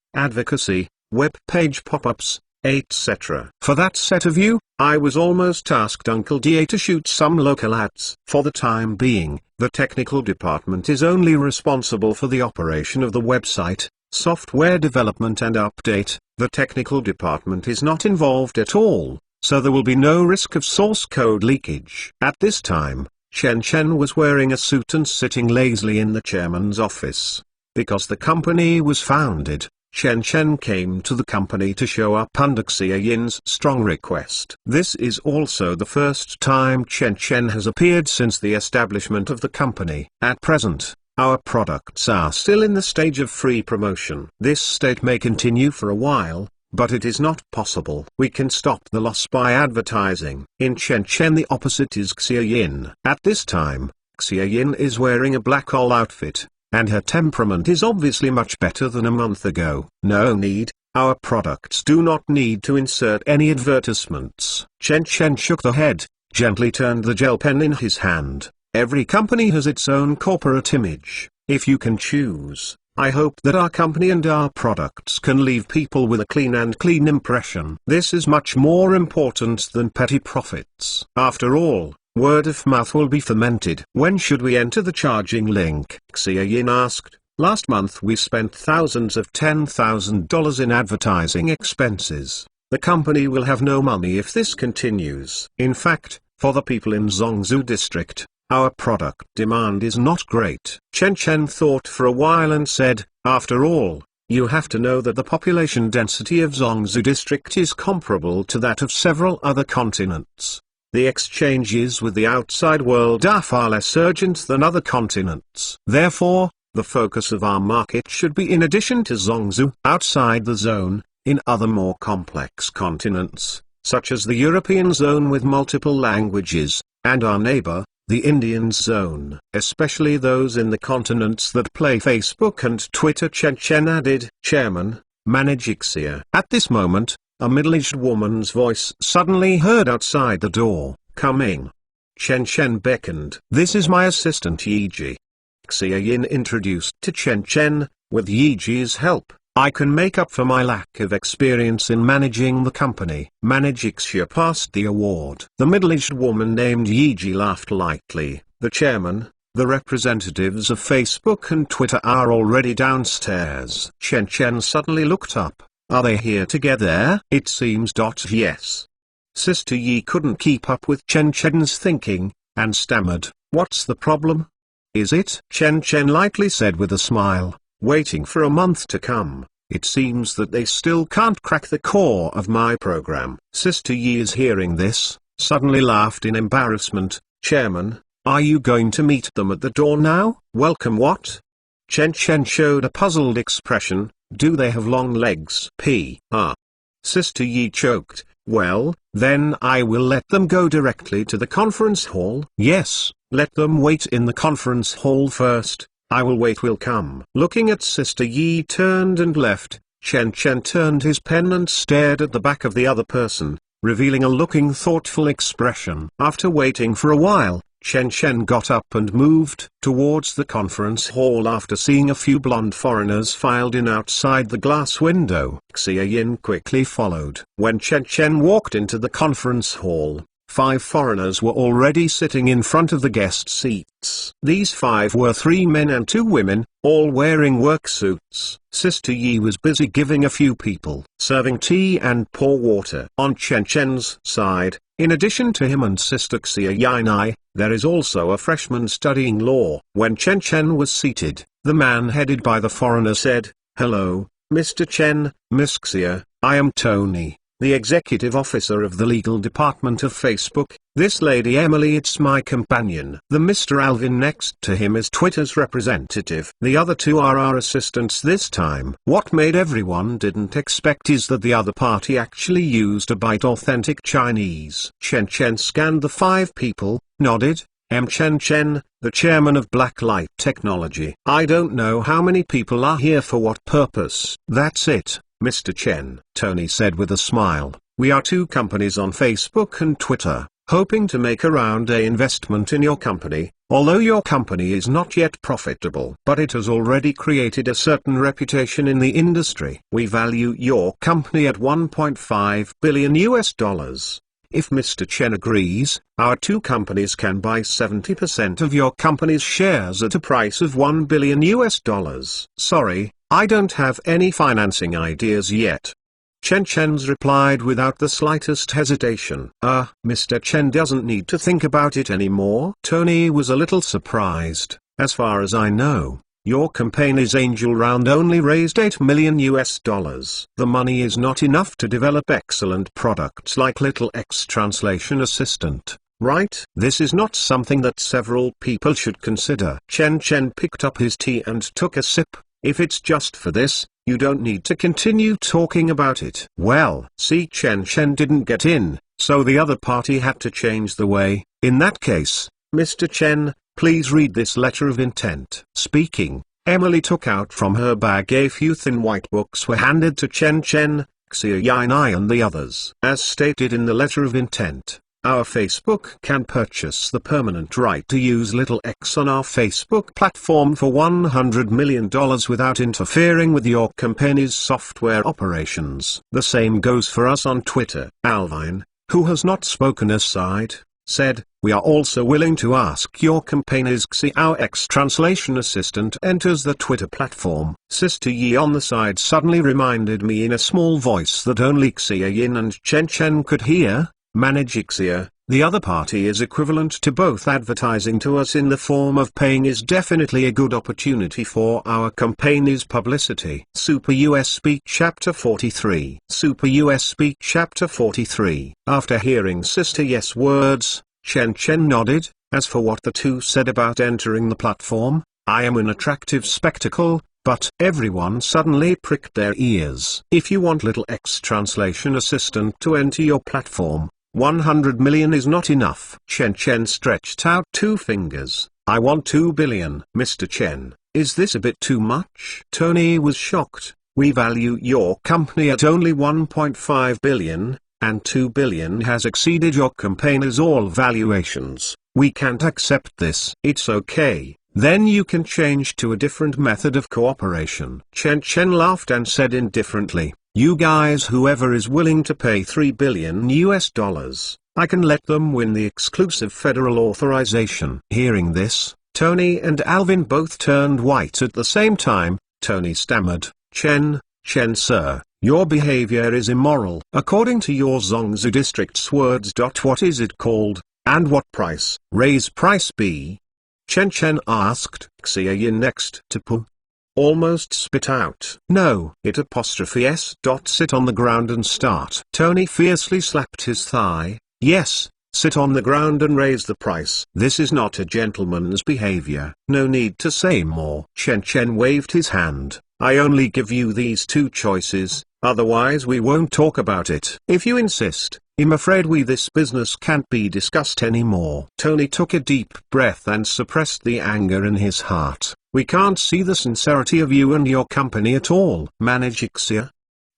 web page pop-ups, etc. For that set of you, I was almost asked Uncle DA to shoot some local ads. For the time being, the technical department is only responsible for the operation of the website, software development and update. The technical department is not involved at all, so there will be no risk of source code leakage. At this time, Chen Chen was wearing a suit and sitting lazily in the chairman's office. Because the company was founded, Chen Chen came to the company to show up under Xia Yin's strong request. This is also the first time Chen Chen has appeared since the establishment of the company. At present, our products are still in the stage of free promotion. This state may continue for a while, but it is not possible. We can stop the loss by advertising. In Chen Chen the opposite is Xia Yin. At this time, Xia Yin is wearing a black all outfit, and her temperament is obviously much better than a month ago. No need, our products do not need to insert any advertisements. Chen Chen shook the head, gently turned the gel pen in his hand. Every company has its own corporate image. If you can choose, I hope that our company and our products can leave people with a clean impression. This is much more important than petty profits. After all, word of mouth will be fermented. When should we enter the charging link? Xia Yin asked. Last month we spent thousands of $10,000 in advertising expenses. The company will have no money if this continues. In fact, for the people in Zhongzhou district, our product demand is not great. Chen Chen thought for a while and said, after all, you have to know that the population density of Zhongzhou district is comparable to that of several other continents. The exchanges with the outside world are far less urgent than other continents. Therefore, the focus of our market should be in addition to Zhongzhou, outside the zone, in other more complex continents, such as the European zone with multiple languages, and our neighbor, the Indian zone, especially those in the continents that play Facebook and Twitter. Chen Chen added, Chairman, manage Xia. At this moment, a middle-aged woman's voice suddenly heard outside the door. Come in. Chen Chen beckoned. This is my assistant Yiji. Xia Yin introduced to Chen Chen. With Yiji's help, I can make up for my lack of experience in managing the company. Manage Xia passed the award. The middle-aged woman named Yiji laughed lightly. The chairman, the representatives of Facebook and Twitter are already downstairs. Chen Chen suddenly looked up. Are they here together? It seems. Yes. Sister Yi couldn't keep up with Chen Chen's thinking, and stammered, what's the problem? Is it? Chen Chen lightly said with a smile, waiting for a month to come. It seems that they still can't crack the core of my program. Sister Yi is hearing this, suddenly laughed in embarrassment. Chairman, are you going to meet them at the door now? Welcome what? Chen Chen showed a puzzled expression. Do they have long legs? Sister Yi choked. Well, then I will let them go directly to the conference hall. Yes, let them wait in the conference hall first. I will wait. Will come. Looking at Sister Yi turned and left. Chen Chen turned his pen and stared at the back of the other person, revealing a looking thoughtful expression. After waiting for a while, Chen Chen got up and moved towards the conference hall after seeing a few blonde foreigners filed in outside the glass window. Xia Yin quickly followed. When Chen Chen walked into the conference hall, 5 foreigners were already sitting in front of the guest seats. These 5 were 3 men and 2 women, all wearing work suits. Sister Yi was busy giving a few people serving tea and pour water. On Chen Chen's side, in addition to him and Sister Xia Yinai, there is also a freshman studying law. When Chen Chen was seated, the man headed by the foreigner said, Hello, Mr. Chen, Miss Xia, I am Tony, the executive officer of the legal department of Facebook. This lady Emily, it's my companion. The Mr. Alvin next to him is Twitter's representative. The other 2 are our assistants this time. What made everyone didn't expect is that the other party actually used a bite authentic Chinese. Chen Chen scanned the 5 people, nodded. Chen Chen, the chairman of Blacklight Technology. I don't know how many people are here for what purpose. That's it, Mr. Chen, Tony said with a smile. We are 2 companies on Facebook and Twitter, hoping to make a round A investment in your company. Although your company is not yet profitable, but it has already created a certain reputation in the industry. We value your company at $1.5 billion US. If Mr. Chen agrees, our two companies can buy 70% of your company's shares at a price of $1 billion US. Sorry, I don't have any financing ideas yet. Chen Chen's replied without the slightest hesitation. Mr. Chen doesn't need to think about it anymore. Tony was a little surprised. As far as I know, your company's angel round only raised $8 million US. The money is not enough to develop excellent products like Little X Translation Assistant, right? This is not something that several people should consider. Chen picked up his tea and took a sip. If it's just for this, you don't need to continue talking about it. Well, see, Chen didn't get in, so the other party had to change the way. In that case, Mr. Chen, please read this letter of intent. Speaking, Emily took out from her bag a few thin white books were handed to Chen, Xia Yinai and the others. As stated in the letter of intent, our Facebook can purchase the permanent right to use Little X on our Facebook platform for $100 million without interfering with your company's software operations. The same goes for us on Twitter. Alvin, who has not spoken aside, said, we are also willing to ask your company's Xiao X Translation Assistant enters the Twitter platform. Sister Yi on the side suddenly reminded me in a small voice that only Xia Yin and Chen could hear. Manage Xia, the other party is equivalent to both. Advertising to us in the form of paying is definitely a good opportunity for our company's publicity. Super US Speak Chapter 43. Super US Speak Chapter 43. After hearing Sister Yes' words, Chen nodded. As for what the two said about entering the platform, I am an attractive spectacle, but everyone suddenly pricked their ears. If you want Little X Translation Assistant to enter your platform, 100 million is not enough. Chen stretched out two fingers. I want 2 billion. Mr. Chen, is this a bit too much? Tony was shocked. We value your company at only 1.5 billion, and 2 billion has exceeded your company's all valuations. We can't accept this. It's okay. Then you can change to a different method of cooperation. Chen laughed and said indifferently, you guys, whoever is willing to pay $3 billion US, I can let them win the exclusive federal authorization. Hearing this, Tony and Alvin both turned white at the same time. Tony stammered, Chen sir, your behavior is immoral. According to your Zhongzhou district's words. What is it called, and what price? Raise price B. Chen asked. Xia Yin next to Pu almost spit out. No. It apostrophe S. Sit on the ground and start. Tony fiercely slapped his thigh. Yes, sit on the ground and raise the price. This is not a gentleman's behavior. No need to say more. Chen waved his hand. I only give you these two choices, otherwise we won't talk about it. If you insist, I'm afraid this business can't be discussed anymore. Tony took a deep breath and suppressed the anger in his heart. We can't see the sincerity of you and your company at all. Manage Xia.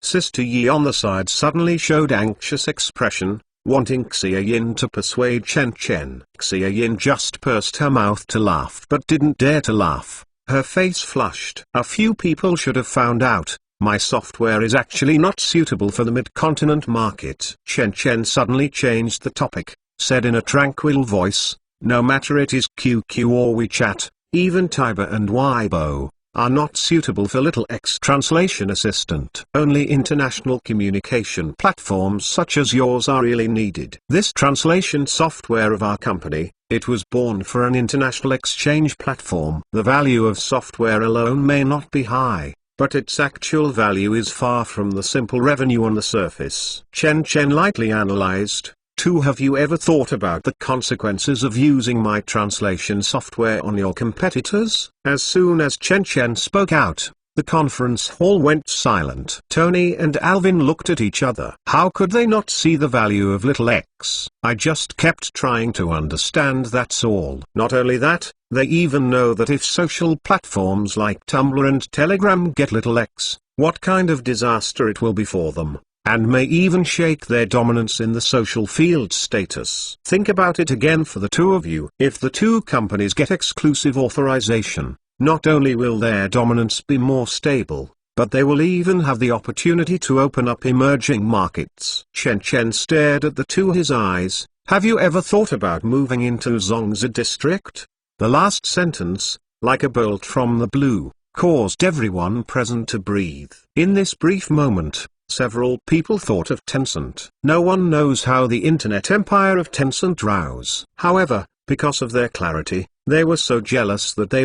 Sister Yi on the side suddenly showed anxious expression, wanting Xia Yin to persuade Chen. Xia Yin just pursed her mouth to laugh but didn't dare to laugh. Her face flushed. A few people should have found out. My software is actually not suitable for the mid-continent market. Chen suddenly changed the topic, said in a tranquil voice, no matter it is QQ or WeChat, even Tiber and Weibo, are not suitable for Little X Translation Assistant. Only international communication platforms such as yours are really needed. This translation software of our company, it was born for an international exchange platform. The value of software alone may not be high, but its actual value is far from the simple revenue on the surface. Chen lightly analyzed. 2. Have you ever thought about the consequences of using my translation software on your competitors? As soon as Chen spoke out, the conference hall went silent. Tony and Alvin looked at each other. How could they not see the value of Little X? I just kept trying to understand, that's all. Not only that, they even know that if social platforms like Tumblr and Telegram get Little X, what kind of disaster it will be for them. and may even shake their dominance in the social field status. Think about it again for the two of you. If the two companies get exclusive authorization, not only will their dominance be more stable, but they will even have the opportunity to open up emerging markets. Chen Chen stared at the two. His eyes. Have you ever thought about moving into Zhongzi district? The last sentence, like a bolt from the blue, caused everyone present to breathe. In this brief moment, several people thought of Tencent. No one knows how the internet empire of Tencent rows. However, because of their clarity, they were so jealous that they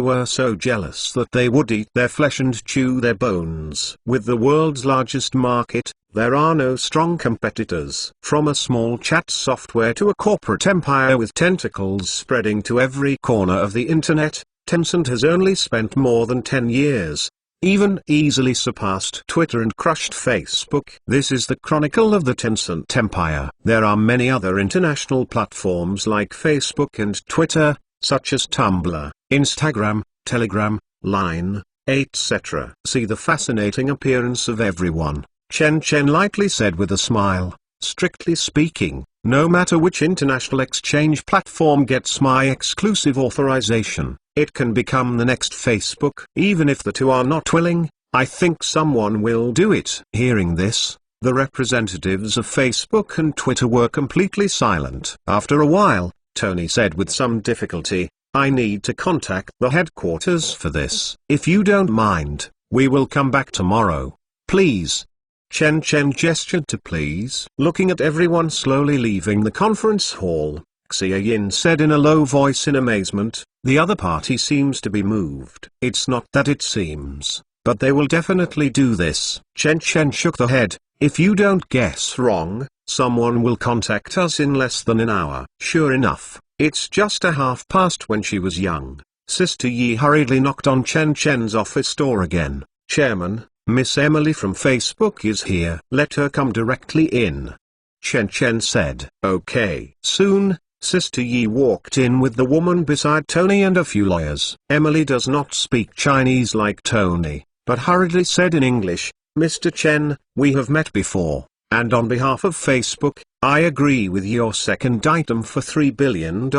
would eat their flesh and chew their bones. With the world's largest market, there are no strong competitors. From a small chat software to a corporate empire with tentacles spreading to every corner of the internet, Tencent has only spent more than 10 years. Even easily surpassed Twitter and crushed Facebook. This is the chronicle of the Tencent empire. There are many other international platforms like Facebook and Twitter, such as Tumblr, Instagram, Telegram, Line, etc. See the fascinating appearance of everyone, Chen Chen lightly said with a smile. Strictly speaking, no matter which international exchange platform gets my exclusive authorization, it can become the next Facebook. Even if the two are not willing, I think someone will do it. Hearing this, the representatives of Facebook and Twitter were completely silent. After a while, Tony said with some difficulty, I need to contact the headquarters for this. If you don't mind, we will come back tomorrow. Please. Chen Chen gestured to please. Looking at everyone slowly leaving the conference hall, Xia Yin said in a low voice in amazement, the other party seems to be moved. It's not that it seems, but they will definitely do this. Chen Chen shook the head. If you don't guess wrong, someone will contact us in less than an hour. Sure enough, it's just 1:30 when she was young. Sister Yi hurriedly knocked on Chen Chen's office door again. Chairman, Miss Emily from Facebook is here. Let her come directly in. Chen Chen said. Okay. Soon, Sister Yi walked in with the woman beside Tony and a few lawyers. Emily does not speak Chinese like Tony, but hurriedly said in English, Mr. Chen, we have met before, and on behalf of Facebook, I agree with your second item for $3 billion.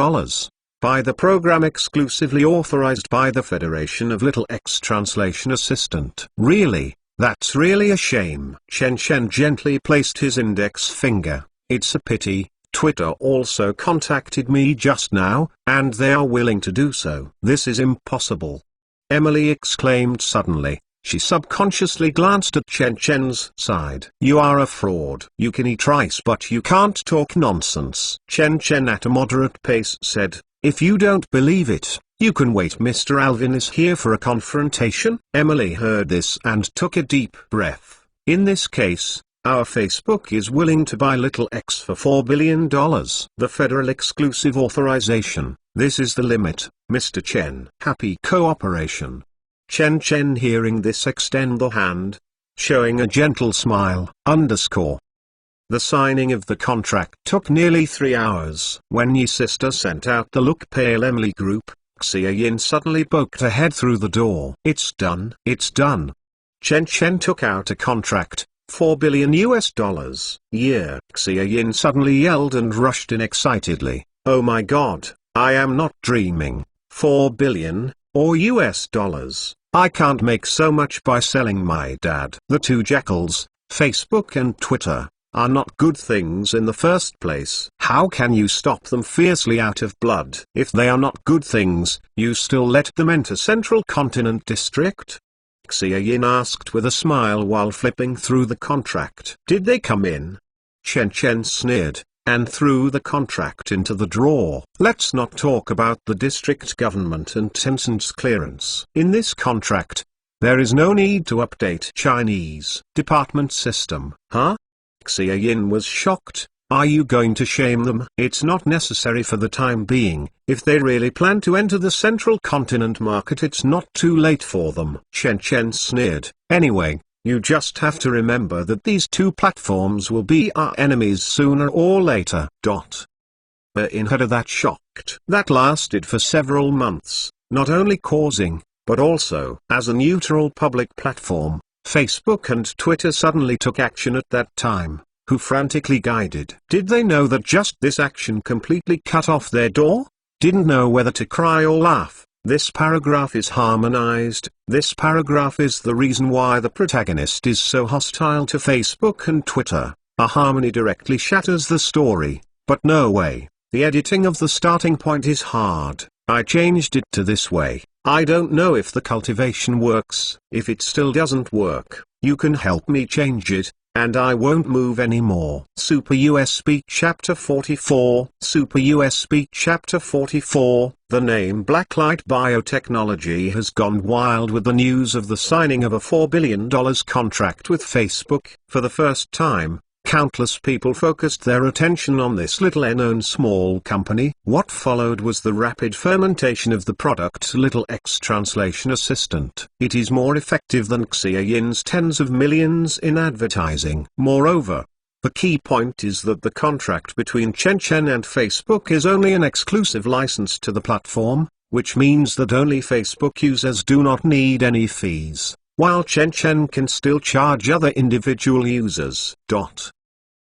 By the program exclusively authorized by the Federation of Little X Translation Assistant. Really, that's really a shame. Chen Chen gently placed his index finger. It's a pity, Twitter also contacted me just now, and they are willing to do so. This is impossible. Emily exclaimed suddenly. She subconsciously glanced at Chen Chen's side. You are a fraud. You can eat rice but you can't talk nonsense. Chen Chen at a moderate pace said, if you don't believe it, you can wait. Mr. Alvin is here for a confrontation. Emily heard this and took a deep breath. In this case, our Facebook is willing to buy Little X for $4 billion. The federal exclusive authorization, this is the limit, Mr. Chen. Happy cooperation. Chen Chen hearing this extend the hand, showing a gentle smile. The signing of the contract took nearly 3 hours. When Yi sister sent out the look pale Emily group, Xia Yin suddenly poked her head through the door. It's done. It's done. Chen Chen took out a contract, $4 billion. Yeah. Xia Yin suddenly yelled and rushed in excitedly. Oh my god, I am not dreaming. $4 billion, or US dollars. I can't make so much by selling my dad. The two jackals, Facebook and Twitter, are not good things in the first place. How can you stop them fiercely out of blood? If they are not good things, you still let them enter Central Continent District? Xia Yin asked with a smile while flipping through the contract. Did they come in? Chen Chen sneered, and threw the contract into the drawer. Let's not talk about the district government and Tencent's clearance. In this contract, there is no need to update Chinese department system. Huh? Xia Yin was shocked. Are you going to shame them? It's not necessary for the time being. If they really plan to enter the Central Continent market, it's not too late for them. Chen Chen sneered. Anyway, you just have to remember that these two platforms will be our enemies sooner or later. In her that shocked. That lasted for several months, not only causing, but also, as a neutral public platform, Facebook and Twitter suddenly took action at that time. Who frantically guided? Did they know that just this action completely cut off their door? Didn't know whether to cry or laugh? This paragraph is harmonized. This paragraph is the reason why the protagonist is so hostile to Facebook and Twitter. A harmony directly shatters the story, but no way. The editing of the starting point is hard. I changed it to this way. I don't know if the cultivation works. If it still doesn't work, you can help me change it, and I won't move anymore. Super USB Chapter 44. Super USB Chapter 44. The name Blacklight Biotechnology has gone wild with the news of the signing of a $4 billion contract with Facebook. For the first time, countless people focused their attention on this little known small company. What followed was the rapid fermentation of the product Little X Translation Assistant. It is more effective than Xia Yin's tens of millions in advertising. Moreover, the key point is that the contract between Chen Chen and Facebook is only an exclusive license to the platform, which means that only Facebook users do not need any fees, while Chen Chen can still charge other individual users.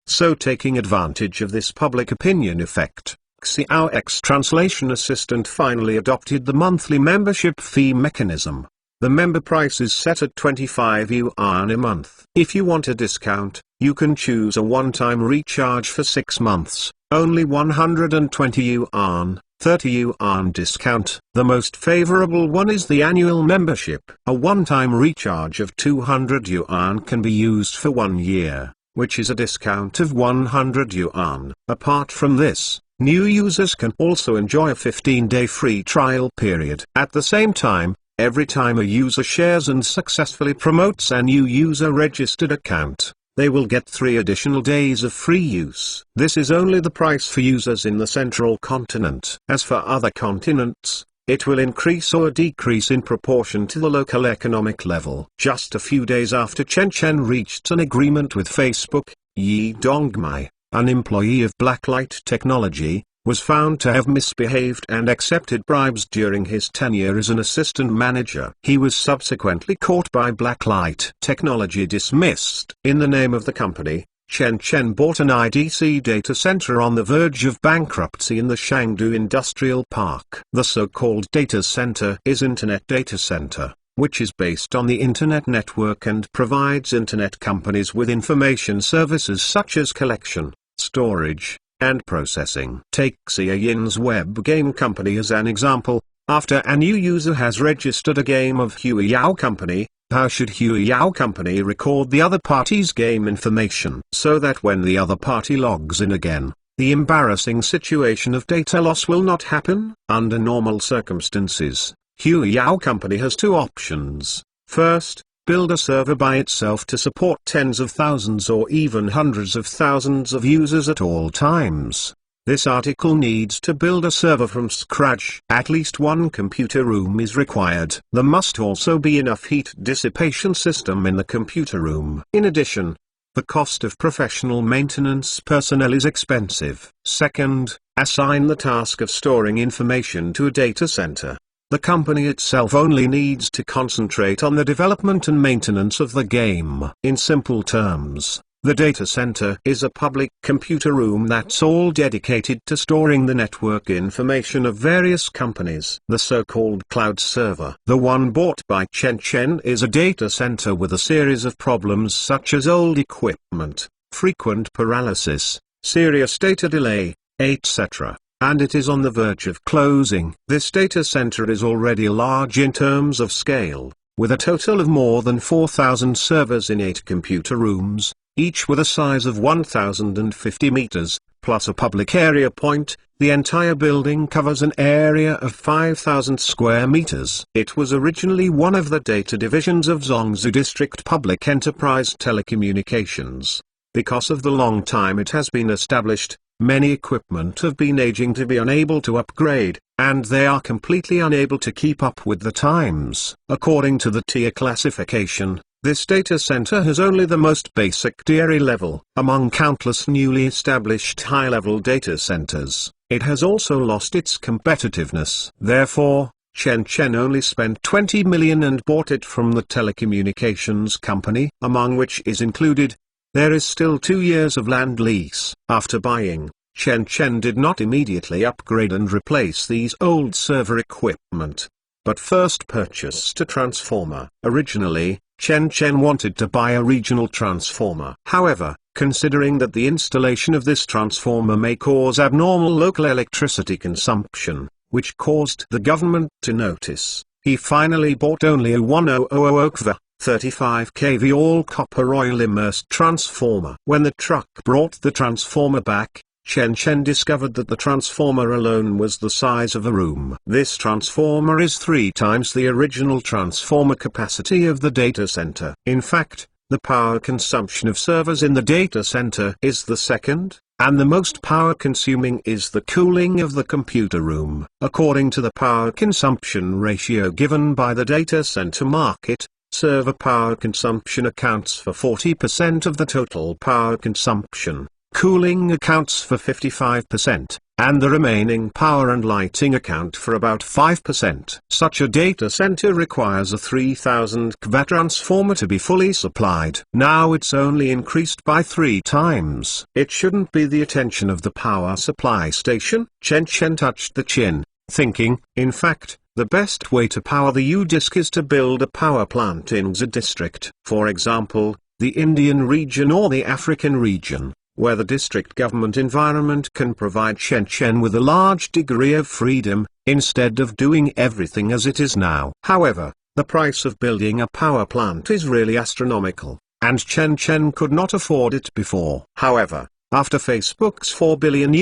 So taking advantage of this public opinion effect, Xiao X Translation Assistant finally adopted the monthly membership fee mechanism. The member price is set at 25 yuan a month. If you want a discount, you can choose a one-time recharge for 6 months, only 120 yuan, 30 yuan discount. The most favorable one is the annual membership. A one-time recharge of 200 yuan can be used for 1 year, which is a discount of 100 yuan. Apart from this, new users can also enjoy a 15-day free trial period. At the same time, every time a user shares and successfully promotes a new user-registered account, they will get 3 additional days of free use. This is only the price for users in the central continent. As for other continents, it will increase or decrease in proportion to the local economic level. Just a few days after Chen Chen reached an agreement with Facebook, Yi Dongmai, an employee of Blacklight Technology, was found to have misbehaved and accepted bribes during his tenure as an assistant manager. He was subsequently caught by Blacklight Technology dismissed. In the name of the company, Chen Chen bought an IDC data center on the verge of bankruptcy in the Shangdu Industrial Park. The so-called data center is Internet Data Center, which is based on the Internet network and provides Internet companies with information services such as collection, storage, and processing. Take Xia Yin's web game company as an example. After a new user has registered a game of Huiyao Company, how should Huiyao Company record the other party's game information so that when the other party logs in again, the embarrassing situation of data loss will not happen? Under normal circumstances, Huiyao Company has 2 options. First, build a server by itself to support tens of thousands or even hundreds of thousands of users at all times. This article needs to build a server from scratch. At least 1 computer room is required. There must also be enough heat dissipation system in the computer room. In addition, the cost of professional maintenance personnel is expensive. Second, assign the task of storing information to a data center. The company itself only needs to concentrate on the development and maintenance of the game. In simple terms, the data center is a public computer room that's all dedicated to storing the network information of various companies. The so-called cloud server, the one bought by Chen Chen, is a data center with a series of problems such as old equipment, frequent paralysis, serious data delay, etc. And it is on the verge of closing. This data center is already large in terms of scale, with a total of more than 4,000 servers in 8 computer rooms, each with a size of 1,050 meters, plus a public area point. The entire building covers an area of 5,000 square meters. It was originally one of the data divisions of Zhongzhou District Public Enterprise Telecommunications. Because of the long time it has been established, many equipment have been aging to be unable to upgrade, and they are completely unable to keep up with the times. According to the tier classification, this data center has only the most basic tier level. Among countless newly established high-level data centers, it has also lost its competitiveness. Therefore, Chen Chen only spent 20 million and bought it from the telecommunications company, among which is included. There is still 2 years of land lease. After buying, Chen Chen did not immediately upgrade and replace these old server equipment, but first purchased a transformer. Originally, Chen Chen wanted to buy a regional transformer. However, considering that the installation of this transformer may cause abnormal local electricity consumption, which caused the government to notice, he finally bought only a 1000 kV, 35 kV all-copper oil-immersed transformer. When the truck brought the transformer back, Chen Chen discovered that the transformer alone was the size of a room. This transformer is 3 times the original transformer capacity of the data center. In fact, the power consumption of servers in the data center is the second, and the most power-consuming is the cooling of the computer room. According to the power consumption ratio given by the data center market, server power consumption accounts for 40% of the total power consumption. Cooling accounts for 55%, and the remaining power and lighting account for about 5%. Such a data center requires a 3000 kV transformer to be fully supplied. Now it's only increased by 3 times. It shouldn't be the attention of the power supply station. Chen Chen touched the chin, thinking, in fact, the best way to power the U-disk is to build a power plant in Z district. For example, the Indian region or the African region, where the district government environment can provide Chen Chen with a large degree of freedom, instead of doing everything as it is now. However, the price of building a power plant is really astronomical, and Chen Chen could not afford it before. However, after Facebook's $4 billion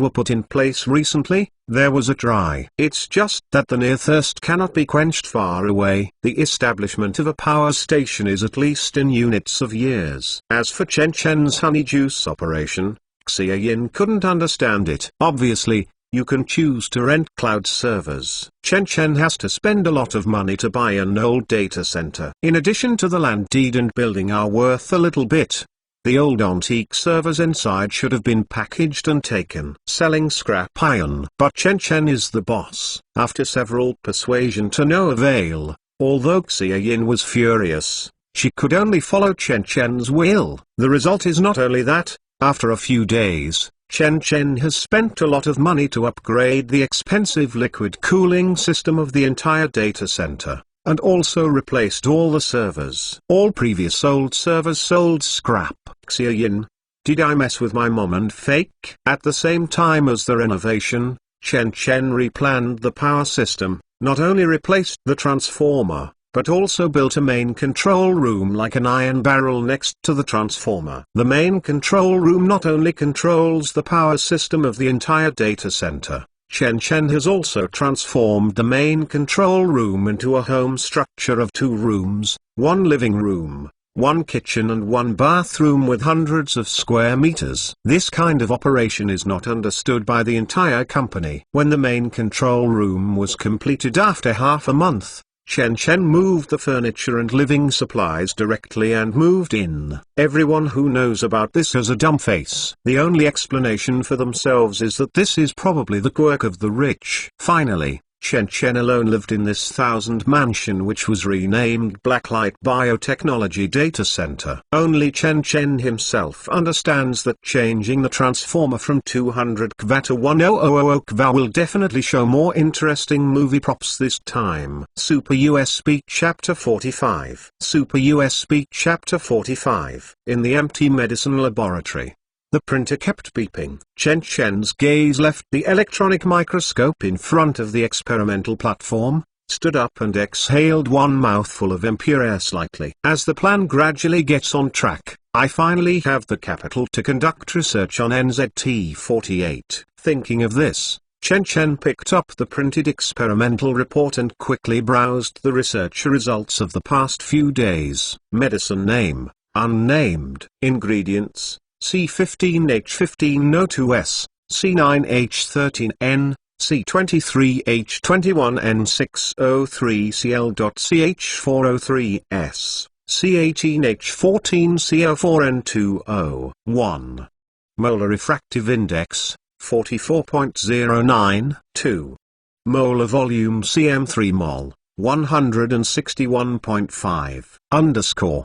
were put in place recently, there was a try. It's just that the near thirst cannot be quenched far away. The establishment of a power station is at least in units of years. As for Chen Chen's honey juice operation, Xia Yin couldn't understand it. Obviously, you can choose to rent cloud servers. Chen Chen has to spend a lot of money to buy an old data center. In addition to the land deed and building are worth a little bit. The old antique servers inside should have been packaged and taken. Selling scrap iron. But Chen Chen is the boss. After several persuasion to no avail, although Xia Yin was furious, she could only follow Chen Chen's will. The result is not only that, after a few days, Chen Chen has spent a lot of money to upgrade the expensive liquid cooling system of the entire data center, and also replaced all the servers. All previous old servers sold scrap. Xia Yin, did I mess with my mom and fake? At the same time as the renovation, Chen Chen replanned the power system, not only replaced the transformer, but also built a main control room like an iron barrel next to the transformer. The main control room not only controls the power system of the entire data center, Chen Chen has also transformed the main control room into a home structure of 2 rooms, 1 living room, 1 kitchen and 1 bathroom with hundreds of square meters. This kind of operation is not understood by the entire company. When the main control room was completed after half a month, Chen Chen moved the furniture and living supplies directly and moved in. Everyone who knows about this has a dumb face. The only explanation for themselves is that this is probably the quirk of the rich. Finally, Chen Chen alone lived in this 1000 mansion, which was renamed Blacklight Biotechnology Data Center. Only Chen Chen himself understands that changing the transformer from 200 kV to 1000 kV will definitely show more interesting movie props this time. Super USB Chapter 45. Super USB Chapter 45. In the empty medicine laboratory, the printer kept beeping. Chen Chen's gaze left the electronic microscope in front of the experimental platform, stood up and exhaled 1 mouthful of impure air slightly. As the plan gradually gets on track, I finally have the capital to conduct research on NZT-48. Thinking of this, Chen Chen picked up the printed experimental report and quickly browsed the research results of the past few days. Medicine name, unnamed. Ingredients, C15H15O2S, C9H13N, C23H21N603Cl.CH403S, C18H14CO4N20. 1. Molar refractive index, 44.09, 2. molar volume cm3 mol, 161.5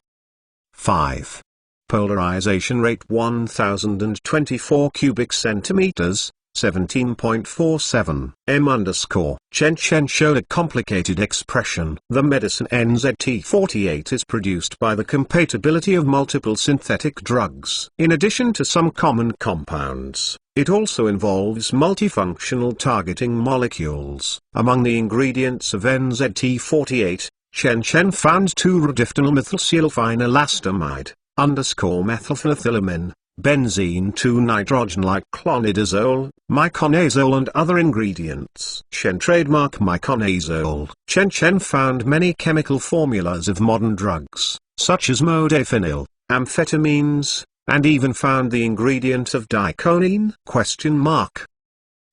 5. Polarization rate 1024 cubic centimeters, 17.47 m_. Chen Chen showed a complicated expression. The medicine NZT48 is produced by the compatibility of multiple synthetic drugs. In addition to some common compounds, it also involves multifunctional targeting molecules. Among the ingredients of NZT48, Chen Chen found 2-rodiphenylmethylsulfinylastamide, methylphenethylamine, benzene 2-nitrogen like clonidazole, miconazole and other ingredients. Chen trademark miconazole. Chen Chen found many chemical formulas of modern drugs, such as modafinil, amphetamines, and even found the ingredient of diconine?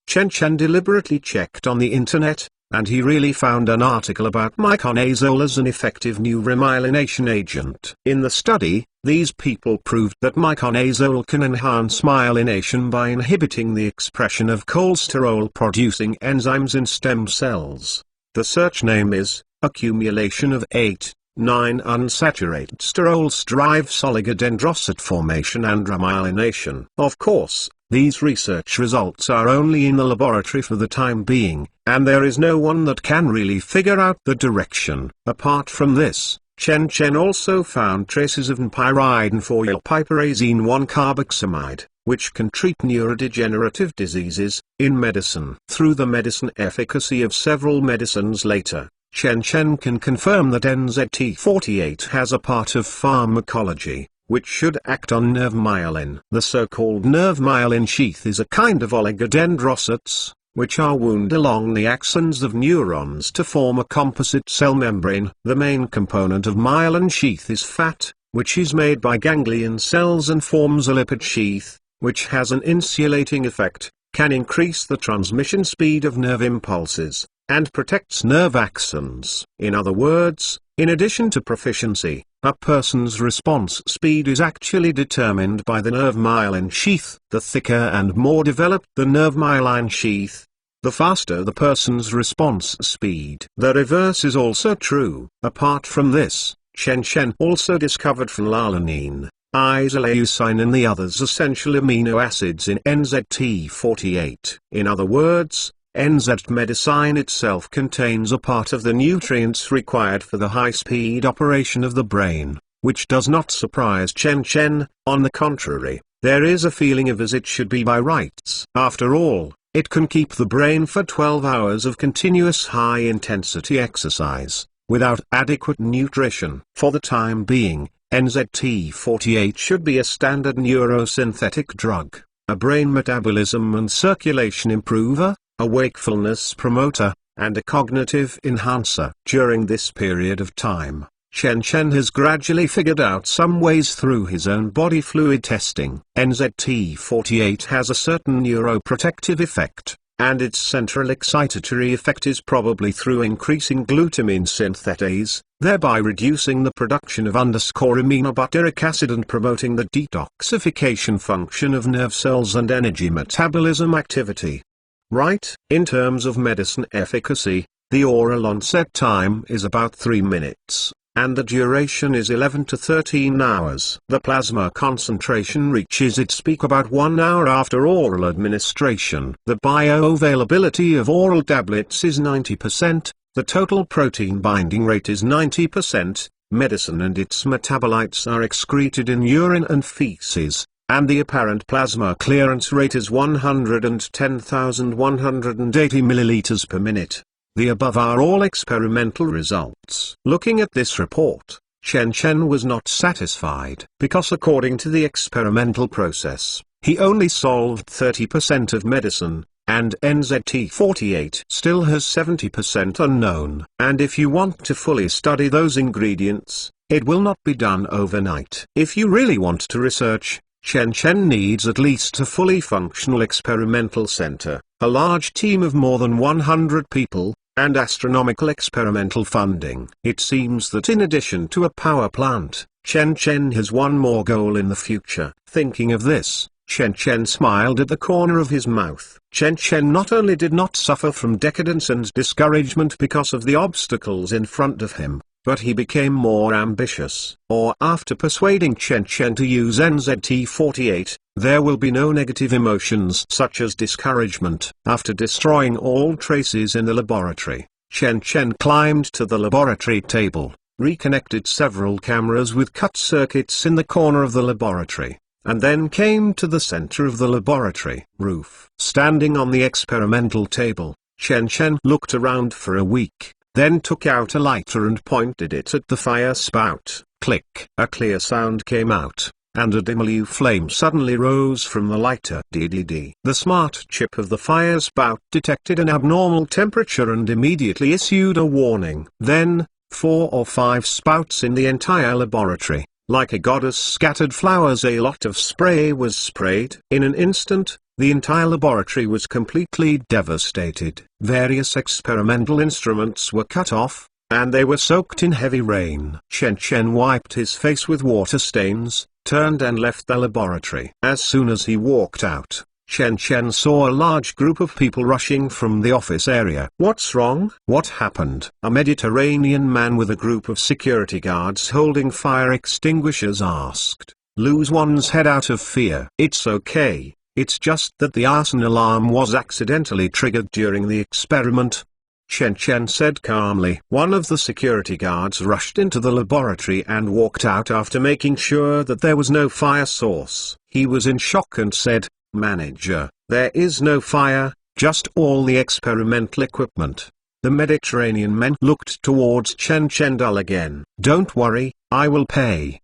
Chen Chen deliberately checked on the internet, and he really found an article about miconazole as an effective neuromyelination agent. In the study, these people proved that miconazole can enhance myelination by inhibiting the expression of cholesterol-producing enzymes in stem cells. The search name is, accumulation of 8,9-unsaturated sterols drives oligodendrocyte formation and remyelination. Of course, these research results are only in the laboratory for the time being, and there is no one that can really figure out the direction. Apart from this, Chen Chen also found traces of pyridine 4-ylpiperazine 1-carboxamide, which can treat neurodegenerative diseases, in medicine. Through the medicine efficacy of several medicines later, Chen Chen can confirm that NZT48 has a part of pharmacology, which should act on nerve myelin. The so-called nerve myelin sheath is a kind of oligodendrocytes, which are wound along the axons of neurons to form a composite cell membrane. The main component of myelin sheath is fat, which is made by ganglion cells and forms a lipid sheath, which has an insulating effect, can increase the transmission speed of nerve impulses, and protects nerve axons. In other words, in addition to proficiency, a person's response speed is actually determined by the nerve myelin sheath. The thicker and more developed the nerve myelin sheath, the faster the person's response speed. The reverse is also true. Apart from this, Chen Chen also discovered phenylalanine, isoleucine and the others essential amino acids in NZT48. In other words, NZ-medicine itself contains a part of the nutrients required for the high-speed operation of the brain, which does not surprise Chen Chen. On the contrary, there is a feeling of as it should be by rights. After all, it can keep the brain for 12 hours of continuous high-intensity exercise, without adequate nutrition. For the time being, NZT48 should be a standard neurosynthetic drug, a brain metabolism and circulation improver, a wakefulness promoter, and a cognitive enhancer. During this period of time, Chen Chen has gradually figured out some ways through his own body fluid testing. NZT48 has a certain neuroprotective effect, and its central excitatory effect is probably through increasing glutamine synthetase, thereby reducing the production of aminobutyric acid and promoting the detoxification function of nerve cells and energy metabolism activity. Right. In terms of medicine efficacy, the oral onset time is about 3 minutes, and the duration is 11 to 13 hours. The plasma concentration reaches its peak about 1 hour after oral administration. The bioavailability of oral tablets is 90%, the total protein binding rate is 90%, medicine and its metabolites are excreted in urine and feces, and the apparent plasma clearance rate is 110,180 milliliters per minute. The above are all experimental results. Looking at this report, Chen Chen was not satisfied, because according to the experimental process, he only solved 30% of medicine, and NZT48 still has 70% unknown. And if you want to fully study those ingredients, it will not be done overnight. If you really want to research, Chen Chen needs at least a fully functional experimental center, a large team of more than 100 people, and astronomical experimental funding. It seems that in addition to a power plant, Chen Chen has one more goal in the future. Thinking of this, Chen Chen smiled at the corner of his mouth. Chen Chen not only did not suffer from decadence and discouragement because of the obstacles in front of him, but he became more ambitious. After persuading Chen Chen to use NZT-48, there will be no negative emotions such as discouragement. After destroying all traces in the laboratory, Chen Chen climbed to the laboratory table, reconnected several cameras with cut circuits in the corner of the laboratory, and then came to the center of the laboratory roof. Standing on the experimental table, Chen Chen looked around for a week, then took out a lighter and pointed it at the fire spout. Click! A clear sound came out, and a dim blue flame suddenly rose from the lighter. DDD. The smart chip of the fire spout detected an abnormal temperature and immediately issued a warning. Then, 4 or 5 spouts in the entire laboratory, like a goddess scattered flowers. A lot of spray was sprayed. In an instant, the entire laboratory was completely devastated. Various experimental instruments were cut off, and they were soaked in heavy rain. Chen Chen wiped his face with water stains, turned and left the laboratory. As soon as he walked out, Chen Chen saw a large group of people rushing from the office area. What's wrong? What happened? A Mediterranean man with a group of security guards holding fire extinguishers asked. Lose one's head out of fear. It's okay, it's just that the arson alarm was accidentally triggered during the experiment, Chen Chen said calmly. One of the security guards rushed into the laboratory and walked out after making sure that there was no fire source. He was in shock and said, "Manager, there is no fire, just all the experimental equipment." The Mediterranean men looked towards Chen Chen dull again. "Don't worry, I will pay."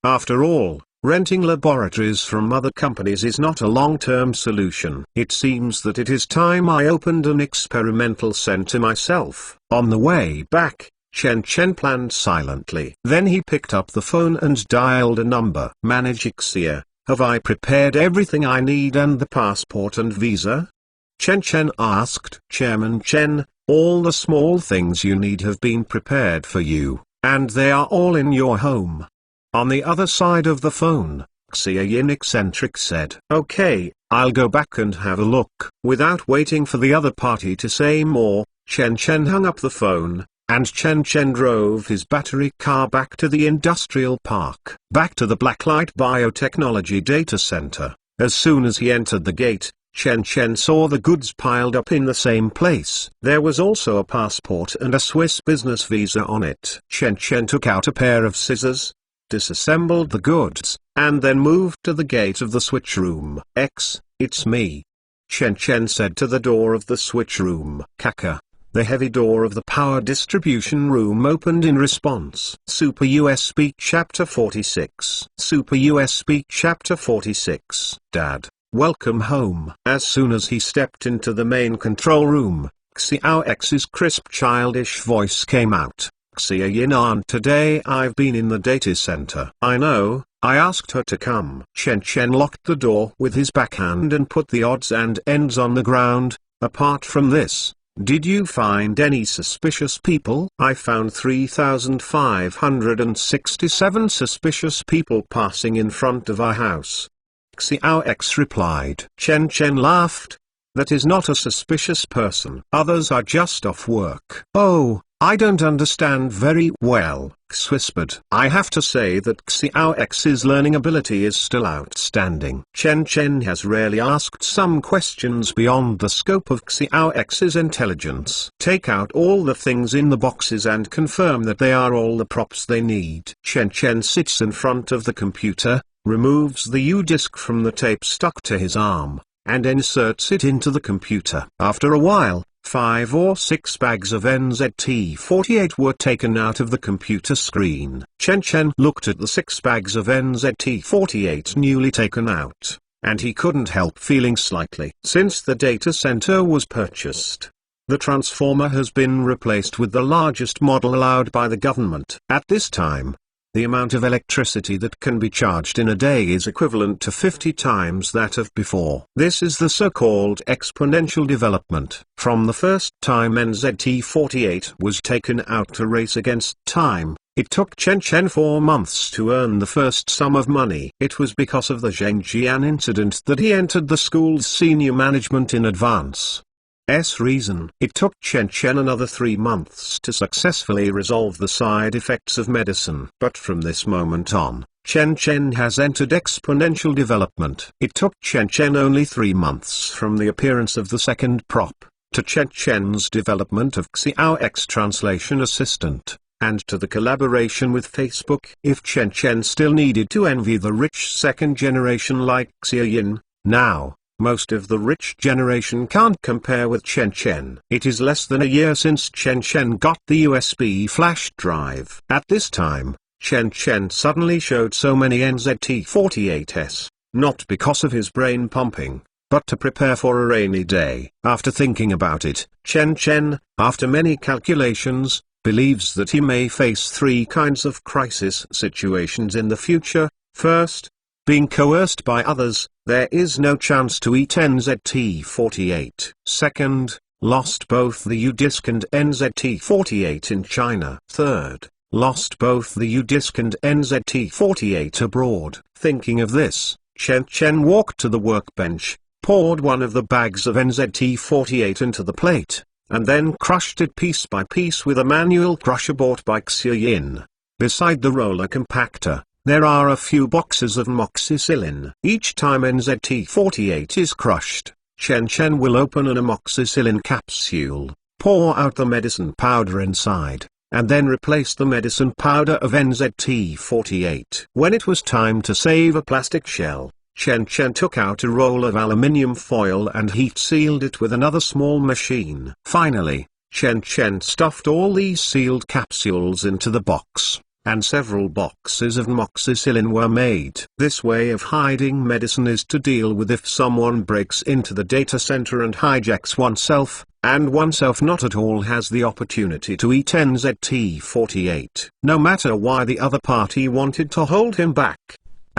After all, renting laboratories from other companies is not a long-term solution. It seems that it is time I opened an experimental center myself. On the way back, Chen Chen planned silently. Then he picked up the phone and dialed a number. "Manager Xia, have I prepared everything I need and the passport and visa?" Chen Chen asked. "Chairman Chen, all the small things you need have been prepared for you, and they are all in your home." On the other side of the phone, Xia Yin eccentric said, "Okay, I'll go back and have a look." Without waiting for the other party to say more, Chen Chen hung up the phone, and Chen Chen drove his battery car back to the industrial park. Back to the Blacklight Biotechnology Data Center. As soon as he entered the gate, Chen Chen saw the goods piled up in the same place. There was also a passport and a Swiss business visa on it. Chen Chen took out a pair of scissors, disassembled the goods, and then moved to the gate of the switch room. It's me," Chen Chen said to the door of the switch room. Kaka. The heavy door of the power distribution room opened in response. Super USB Chapter 46. Super USB Chapter 46. Dad, welcome home. As soon as he stepped into the main control room, Xiao X's crisp childish voice came out. "Xia Yin Aunt, today I've been in the data center." "I know, I asked her to come." Chen Chen locked the door with his backhand and put the odds and ends on the ground. "Apart from this, did you find any suspicious people?" "I found 3,567 suspicious people passing in front of our house," Xiao X replied. Chen Chen laughed. "That is not a suspicious person. Others are just off work." "Oh, I don't understand very well," X whispered. "I have to say that Xiao X's learning ability is still outstanding." Chen Chen has rarely asked some questions beyond the scope of Xiao X's intelligence. Take out all the things in the boxes and confirm that they are all the props they need. Chen Chen sits in front of the computer, removes the U-disc from the tape stuck to his arm, and inserts it into the computer. After a while, 5 or 6 bags of NZT-48 were taken out of the computer screen. Chen Chen looked at the 6 bags of NZT-48 newly taken out, and he couldn't help feeling slightly. Since the data center was purchased, the transformer has been replaced with the largest model allowed by the government. At this time, the amount of electricity that can be charged in a day is equivalent to 50 times that of before. This is the so-called exponential development. From the first time NZT-48 was taken out to race against time, It took Chen Chen 4 months to earn the first sum of money. It was because of the Zhengjian incident that he entered the school's senior management in advance. Reason. It took Chen Chen another 3 months to successfully resolve the side effects of medicine. But from this moment on, Chen Chen has entered exponential development. It took Chen Chen only 3 months from the appearance of the second prop, to Chen Chen's development of Xiao X Translation Assistant, and to the collaboration with Facebook. If Chen Chen still needed to envy the rich second generation like Xia Yin, now, most of the rich generation can't compare with Chen Chen. It is less than a year since Chen Chen got the USB flash drive. At this time, Chen Chen suddenly showed so many NZT48s, not because of his brain pumping, but to prepare for a rainy day. After thinking about it, Chen Chen, after many calculations, believes that he may face 3 kinds of crisis situations in the future. First, being coerced by others, there is no chance to eat NZT48. Second, lost both the U-Disk and NZT48 in China. Third, lost both the U-Disk and NZT48 abroad. Thinking of this, Chen Chen walked to the workbench, poured one of the bags of NZT48 into the plate, and then crushed it piece by piece with a manual crusher bought by Xia Yin. Beside the roller compactor, there are a few boxes of amoxicillin. Each time NZT48 is crushed, Chen Chen will open an amoxicillin capsule, pour out the medicine powder inside, and then replace the medicine powder of NZT48. When it was time to save a plastic shell, Chen Chen took out a roll of aluminium foil and heat-sealed it with another small machine. Finally, Chen Chen stuffed all these sealed capsules into the box, and several boxes of amoxicillin were made. This way of hiding medicine is to deal with if someone breaks into the data center and hijacks oneself, and oneself not at all has the opportunity to eat NZT48, no matter why the other party wanted to hold him back.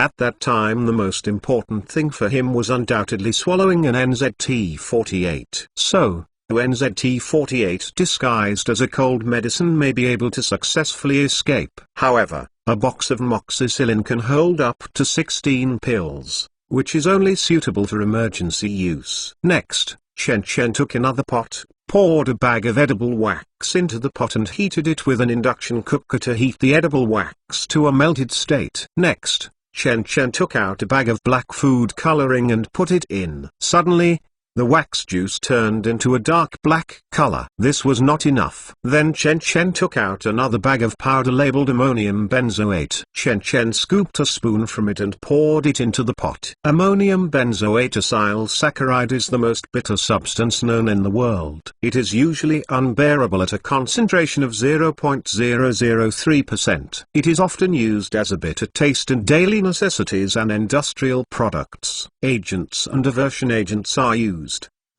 At that time the most important thing for him was undoubtedly swallowing an NZT48. So, NZT48 disguised as a cold medicine may be able to successfully escape. However, a box of amoxicillin can hold up to 16 pills, which is only suitable for emergency use. Next, Chen Chen took another pot, poured a bag of edible wax into the pot and heated it with an induction cooker to heat the edible wax to a melted state. Next, Chen Chen took out a bag of black food coloring and put it in. Suddenly, the wax juice turned into a dark black color. This was not enough. Then Chen Chen took out another bag of powder labeled ammonium benzoate. Chen Chen scooped a spoon from it and poured it into the pot. Ammonium benzoate acyl saccharide is the most bitter substance known in the world. It is usually unbearable at a concentration of 0.003%. It is often used as a bitter taste in daily necessities and industrial products. Agents and aversion agents are used.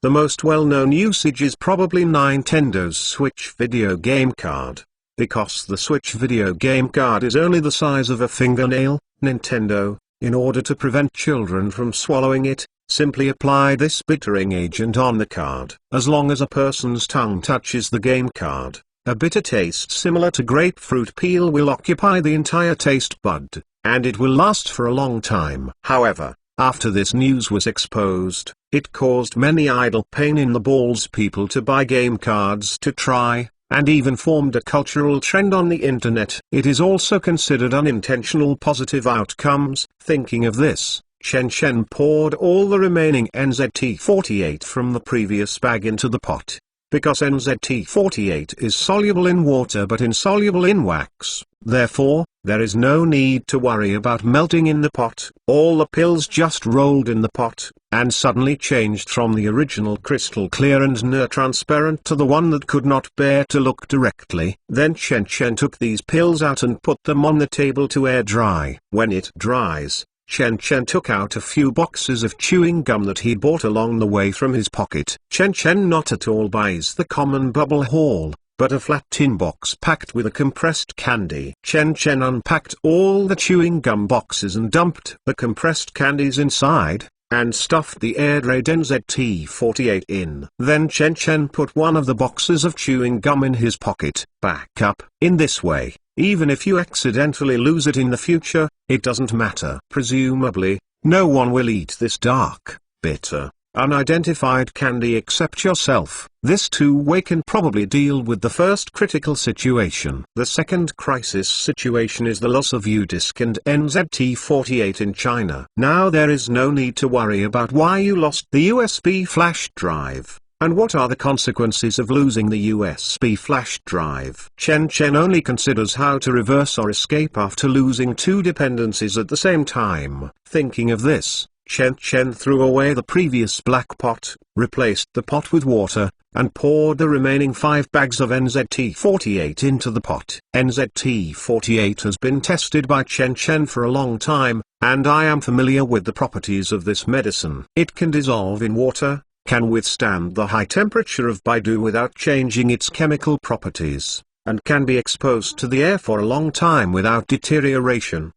The most well-known usage is probably Nintendo's Switch video game card. Because the Switch video game card is only the size of a fingernail, Nintendo, in order to prevent children from swallowing it, simply apply this bittering agent on the card. As long as a person's tongue touches the game card, a bitter taste similar to grapefruit peel will occupy the entire taste bud, and it will last for a long time. However, after this news was exposed, it caused many idle pain in the balls people to buy game cards to try, and even formed a cultural trend on the internet. It is also considered unintentional positive outcomes. Thinking of this, Chen Chen poured all the remaining NZT48 from the previous bag into the pot. Because NZT48 is soluble in water but insoluble in wax, therefore, there is no need to worry about melting in the pot. All the pills just rolled in the pot, and suddenly changed from the original crystal clear and near transparent to the one that could not bear to look directly. Then Chen Chen took these pills out and put them on the table to air dry. When it dries, Chen Chen took out a few boxes of chewing gum that he bought along the way from his pocket. Chen Chen not at all buys the common bubble haul, but a flat tin box packed with a compressed candy. Chen Chen unpacked all the chewing gum boxes and dumped the compressed candies inside, and stuffed the air-dried NZT48 in. Then Chen Chen put one of the boxes of chewing gum in his pocket, back up. In this way, Even if you accidentally lose it in the future, it doesn't matter. Presumably, no one will eat this dark, bitter, unidentified candy except yourself. This two-way can probably deal with the first critical situation. The second crisis situation is the loss of UDisc and NZT48 in China. Now there is no need to worry about why you lost the USB flash drive. And what are the consequences of losing the USB flash drive? Chen Chen only considers how to reverse or escape after losing two dependencies at the same time. Thinking of this, Chen Chen threw away the previous black pot, replaced the pot with water, and poured the remaining 5 bags of NZT48 into the pot. NZT48 has been tested by Chen Chen for a long time, and I am familiar with the properties of this medicine. It can dissolve in water, can withstand the high temperature of Baidu without changing its chemical properties, and can be exposed to the air for a long time without deterioration.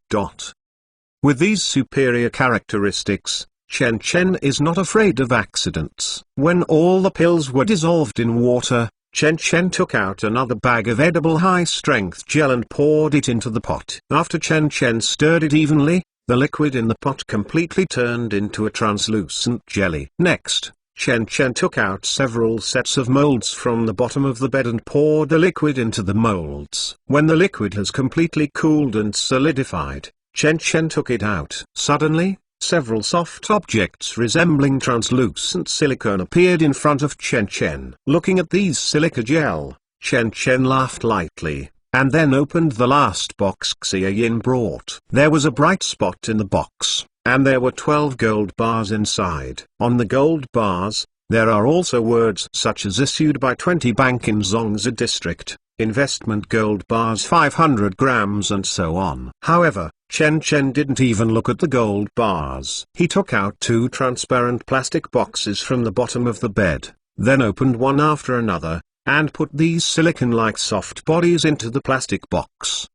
With these superior characteristics, Chen Chen is not afraid of accidents. When all the pills were dissolved in water, Chen Chen took out another bag of edible high-strength gel and poured it into the pot. After Chen Chen stirred it evenly, the liquid in the pot completely turned into a translucent jelly. Next, Chen Chen took out several sets of molds from the bottom of the bed and poured the liquid into the molds. When the liquid has completely cooled and solidified, Chen Chen took it out. Suddenly, several soft objects resembling translucent silicone appeared in front of Chen Chen. Looking at these silica gel, Chen Chen laughed lightly, and then opened the last box Xia Yin brought. There was a bright spot in the box, and there were 12 gold bars inside. On the gold bars, there are also words such as issued by 20 Bank in Zongzi District, investment gold bars 500 grams and so on. However, Chen Chen didn't even look at the gold bars. He took out 2 transparent plastic boxes from the bottom of the bed, then opened one after another, and put these silicon-like soft bodies into the plastic box.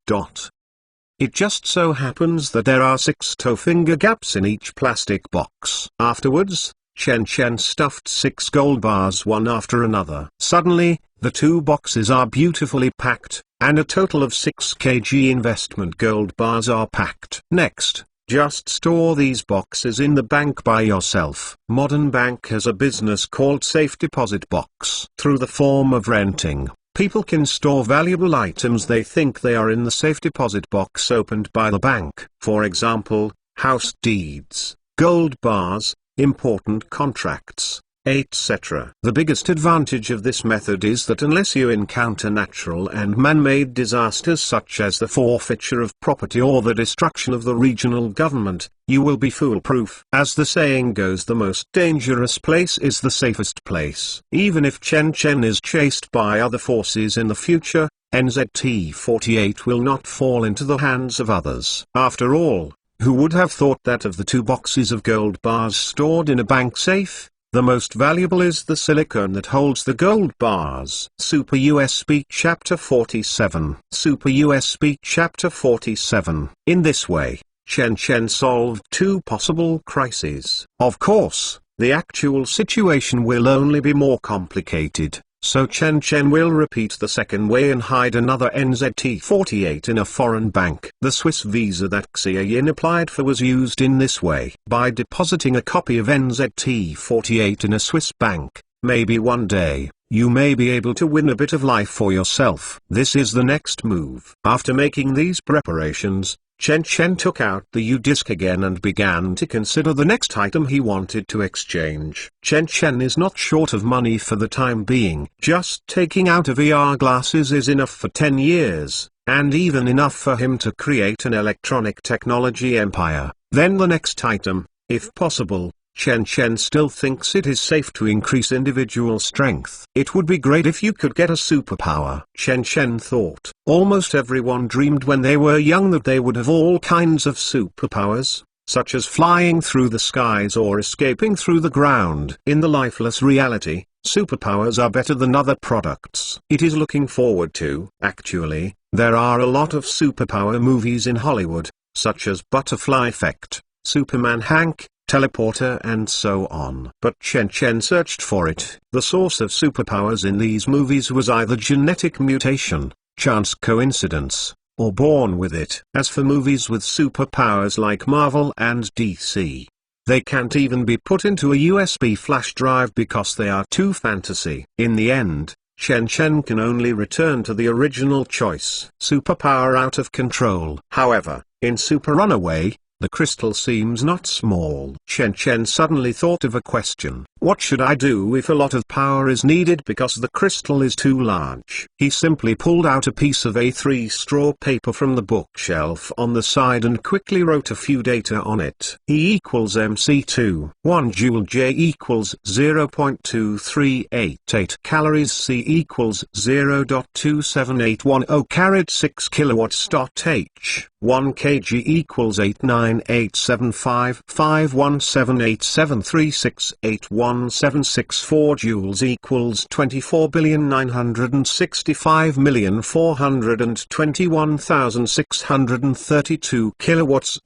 It just so happens that there are 6 toe finger gaps in each plastic box. Afterwards, Chen Chen stuffed 6 gold bars one after another. Suddenly, the 2 boxes are beautifully packed, and a total of 6 kg investment gold bars are packed. Next, just store these boxes in the bank by yourself. Modern bank has a business called safe deposit box. Through the form of renting, people can store valuable items they think they are in the safe deposit box opened by the bank. For example, house deeds, gold bars, important contracts, etc. The biggest advantage of this method is that unless you encounter natural and man-made disasters such as the forfeiture of property or the destruction of the regional government, you will be foolproof. As the saying goes, the most dangerous place is the safest place. Even if Chen Chen is chased by other forces in the future, NZT48 will not fall into the hands of others. After all, who would have thought that of the 2 boxes of gold bars stored in a bank safe, the most valuable is the silicone that holds the gold bars. Super USB Chapter 47. Super USB Chapter 47. In this way, Chen Chen solved 2 possible crises. Of course, the actual situation will only be more complicated, so Chen Chen will repeat the second way and hide another NZT48 in a foreign bank. The Swiss visa that Xia Yin applied for was used in this way. By depositing a copy of NZT48 in a Swiss bank, maybe one day, you may be able to win a bit of life for yourself. This is the next move. After making these preparations, Chen Chen took out the UDisc again and began to consider the next item he wanted to exchange. Chen Chen is not short of money for the time being. Just taking out a VR glasses is enough for 10 years, and even enough for him to create an electronic technology empire. Then the next item, if possible. Chen Chen still thinks it is safe to increase individual strength. It would be great if you could get a superpower. Chen Chen thought. Almost everyone dreamed when they were young that they would have all kinds of superpowers, such as flying through the skies or escaping through the ground. In the lifeless reality, superpowers are better than other products. It is looking forward to. Actually, there are a lot of superpower movies in Hollywood, such as Butterfly Effect, Superman Hank, Teleporter and so on. But Chen Chen searched for it. The source of superpowers in these movies was either genetic mutation, chance coincidence, or born with it. As for movies with superpowers like Marvel and DC, they can't even be put into a USB flash drive because they are too fantasy. In the end, Chen Chen can only return to the original choice. Superpower out of control. However, in Super Runaway, the crystal seems not small. Chen Chen suddenly thought of a question. What should I do if a lot of power is needed because the crystal is too large? He simply pulled out a piece of A3 straw paper from the bookshelf on the side and quickly wrote a few data on it. E equals MC2. 1 joule J equals 0.2388 calories. C equals 0.27810 carried 6 kilowatts. H 1 kg equals 89875517873681764 joules equals 24,965,421,632 kilowatts.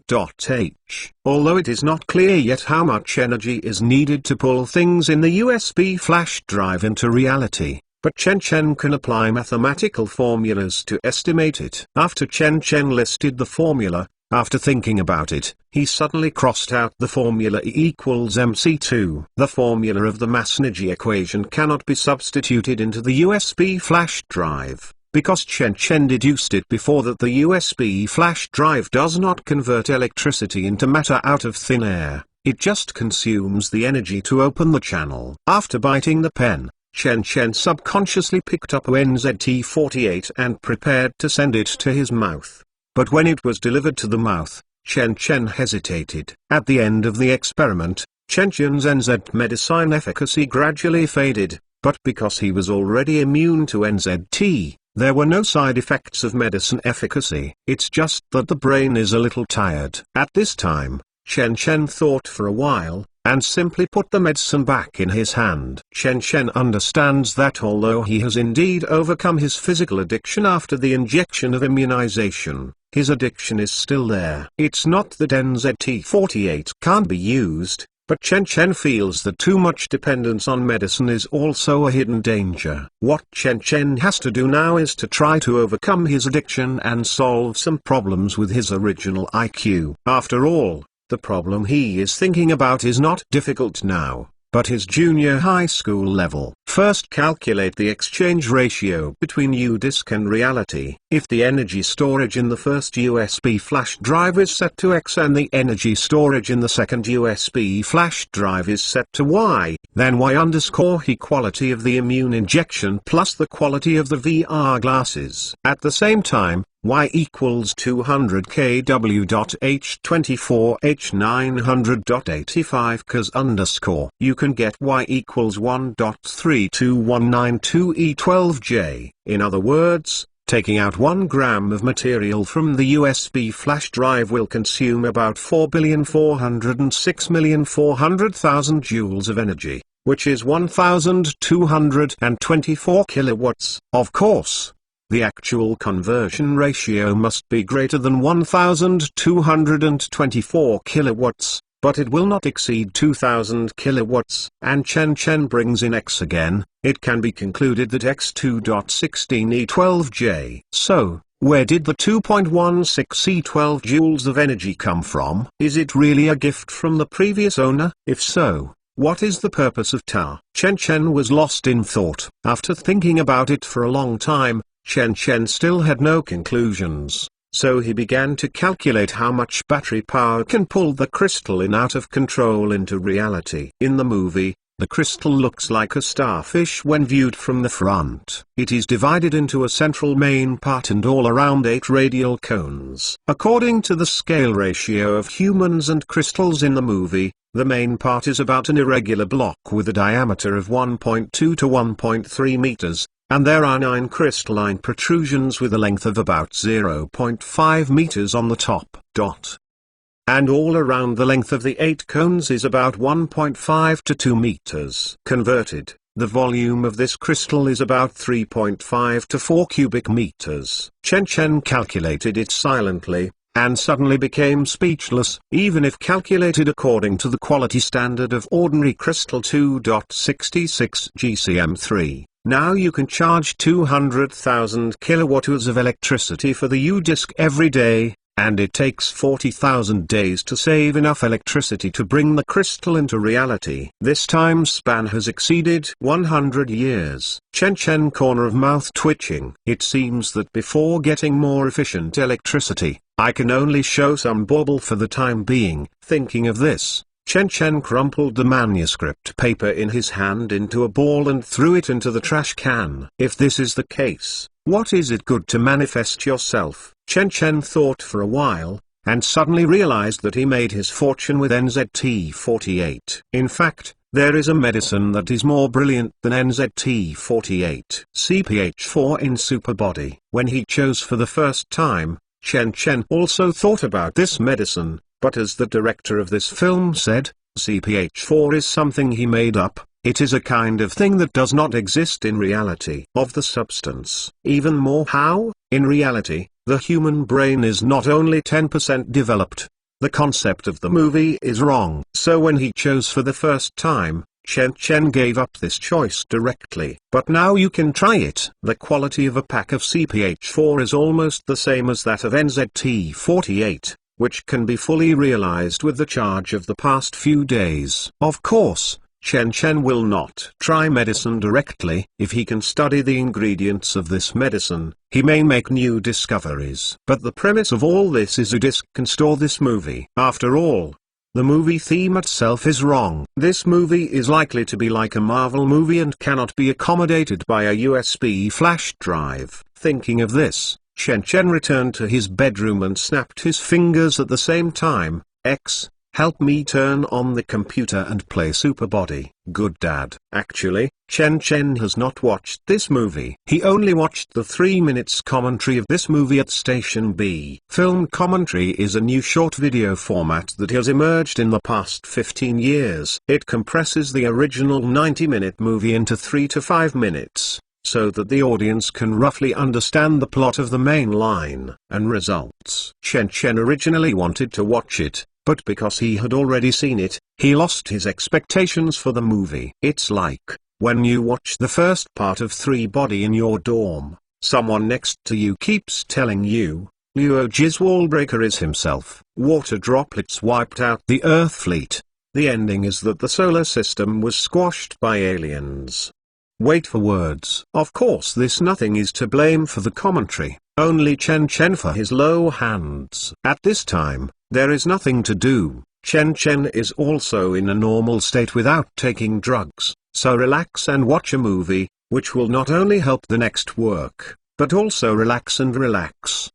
H. Although it is not clear yet how much energy is needed to pull things in the USB flash drive into reality, but Chen Chen can apply mathematical formulas to estimate it. After Chen Chen listed the formula, after thinking about it, he suddenly crossed out the formula E equals MC2. The formula of the Masnagi equation cannot be substituted into the USB flash drive, because Chen Chen deduced it before that the USB flash drive does not convert electricity into matter out of thin air, it just consumes the energy to open the channel. After biting the pen, Chen Chen subconsciously picked up NZT48 and prepared to send it to his mouth. But when it was delivered to the mouth, Chen Chen hesitated. At the end of the experiment, Chen Chen's NZ medicine efficacy gradually faded, but because he was already immune to NZT, there were no side effects of medicine efficacy. It's just that the brain is a little tired. At this time, Chen Chen thought for a while, and simply put the medicine back in his hand. Chen Chen understands that although he has indeed overcome his physical addiction after the injection of immunization, his addiction is still there. It's not that NZT48 can't be used, but Chen Chen feels that too much dependence on medicine is also a hidden danger. What Chen Chen has to do now is to try to overcome his addiction and solve some problems with his original IQ. After all, the problem he is thinking about is not difficult now, but his junior high school level. First, calculate the exchange ratio between U-disk and reality. If the energy storage in the first USB flash drive is set to X and the energy storage in the second USB flash drive is set to Y, then Y_ equality of the immune injection plus the quality of the VR glasses. At the same time, Y equals 200 kW/H24H900.85 cos_. You can get Y equals 1.32192E12J. In other words, taking out 1 gram of material from the USB flash drive will consume about 4,406,400,000 joules of energy, which is 1,224 kilowatts. Of course, the actual conversion ratio must be greater than 1,224 kilowatts, but it will not exceed 2,000 kilowatts. And Chen Chen brings in X again. It can be concluded that X2.16E12J. So, where did the 2.16E12 joules of energy come from? Is it really a gift from the previous owner? If so, what is the purpose of Tau? Chen Chen was lost in thought. After thinking about it for a long time, Chen Chen still had no conclusions, so he began to calculate how much battery power can pull the crystal in out of control into reality. In the movie, the crystal looks like a starfish when viewed from the front. It is divided into a central main part and all around 8 radial cones. According to the scale ratio of humans and crystals in the movie, the main part is about an irregular block with a diameter of 1.2 to 1.3 meters. And there are 9 crystalline protrusions with a length of about 0.5 meters on the top. And all around the length of the 8 cones is about 1.5 to 2 meters. Converted, the volume of this crystal is about 3.5 to 4 cubic meters. Chen Chen calculated it silently, and suddenly became speechless. Even if calculated according to the quality standard of ordinary crystal 2.66 GCM3, Now you can charge 200,000 kilowatts of electricity for the U-Disc every day, and it takes 40,000 days to save enough electricity to bring the crystal into reality. This time span has exceeded 100 years. Chen corner of mouth twitching. It seems that before getting more efficient electricity, I can only show some bauble for the time being. Thinking of this, Chen crumpled the manuscript paper in his hand into a ball and threw it into the trash can. If this is the case, what is it good to manifest yourself? Chen thought for a while, and suddenly realized that he made his fortune with NZT48. In fact, there is a medicine that is more brilliant than NZT48. CPH4 in Superbody. When he chose for the first time, Chen also thought about this medicine, but as the director of this film said, CPH4 is something he made up. It is a kind of thing that does not exist in reality. Of the substance. Even more how? In reality, the human brain is not only 10% developed. The concept of the movie is wrong. So when he chose for the first time, Chen gave up this choice directly. But now you can try it. The quality of a pack of CPH4 is almost the same as that of NZT48, which can be fully realized with the charge of the past few days. Of course, Chen will not try medicine directly. If he can study the ingredients of this medicine, he may make new discoveries. But the premise of all this is U-Disc can store this movie. After all, the movie theme itself is wrong. This movie is likely to be like a Marvel movie and cannot be accommodated by a USB flash drive. Thinking of this, Chen returned to his bedroom and snapped his fingers at the same time. Help me turn on the computer and play Superbody. Good dad. Actually, Chen has not watched this movie. He only watched the 3 minutes commentary of this movie at Station B. Film commentary is a new short video format that has emerged in the past 15 years. It compresses the original 90-minute movie into 3 to 5 minutes, so that the audience can roughly understand the plot of the main line and results. Chen originally wanted to watch it, but because he had already seen it, he lost his expectations for the movie. It's like, when you watch the first part of 3 Body in your dorm, someone next to you keeps telling you, Leo Jizwallbreaker is himself. Water droplets wiped out the Earth fleet. The ending is that the solar system was squashed by aliens. Wait for words. Of course this nothing is to blame for the commentary, only Chen for his low hands. At this time, there is nothing to do. Chen is also in a normal state without taking drugs, so relax and watch a movie, which will not only help the next work, but also relax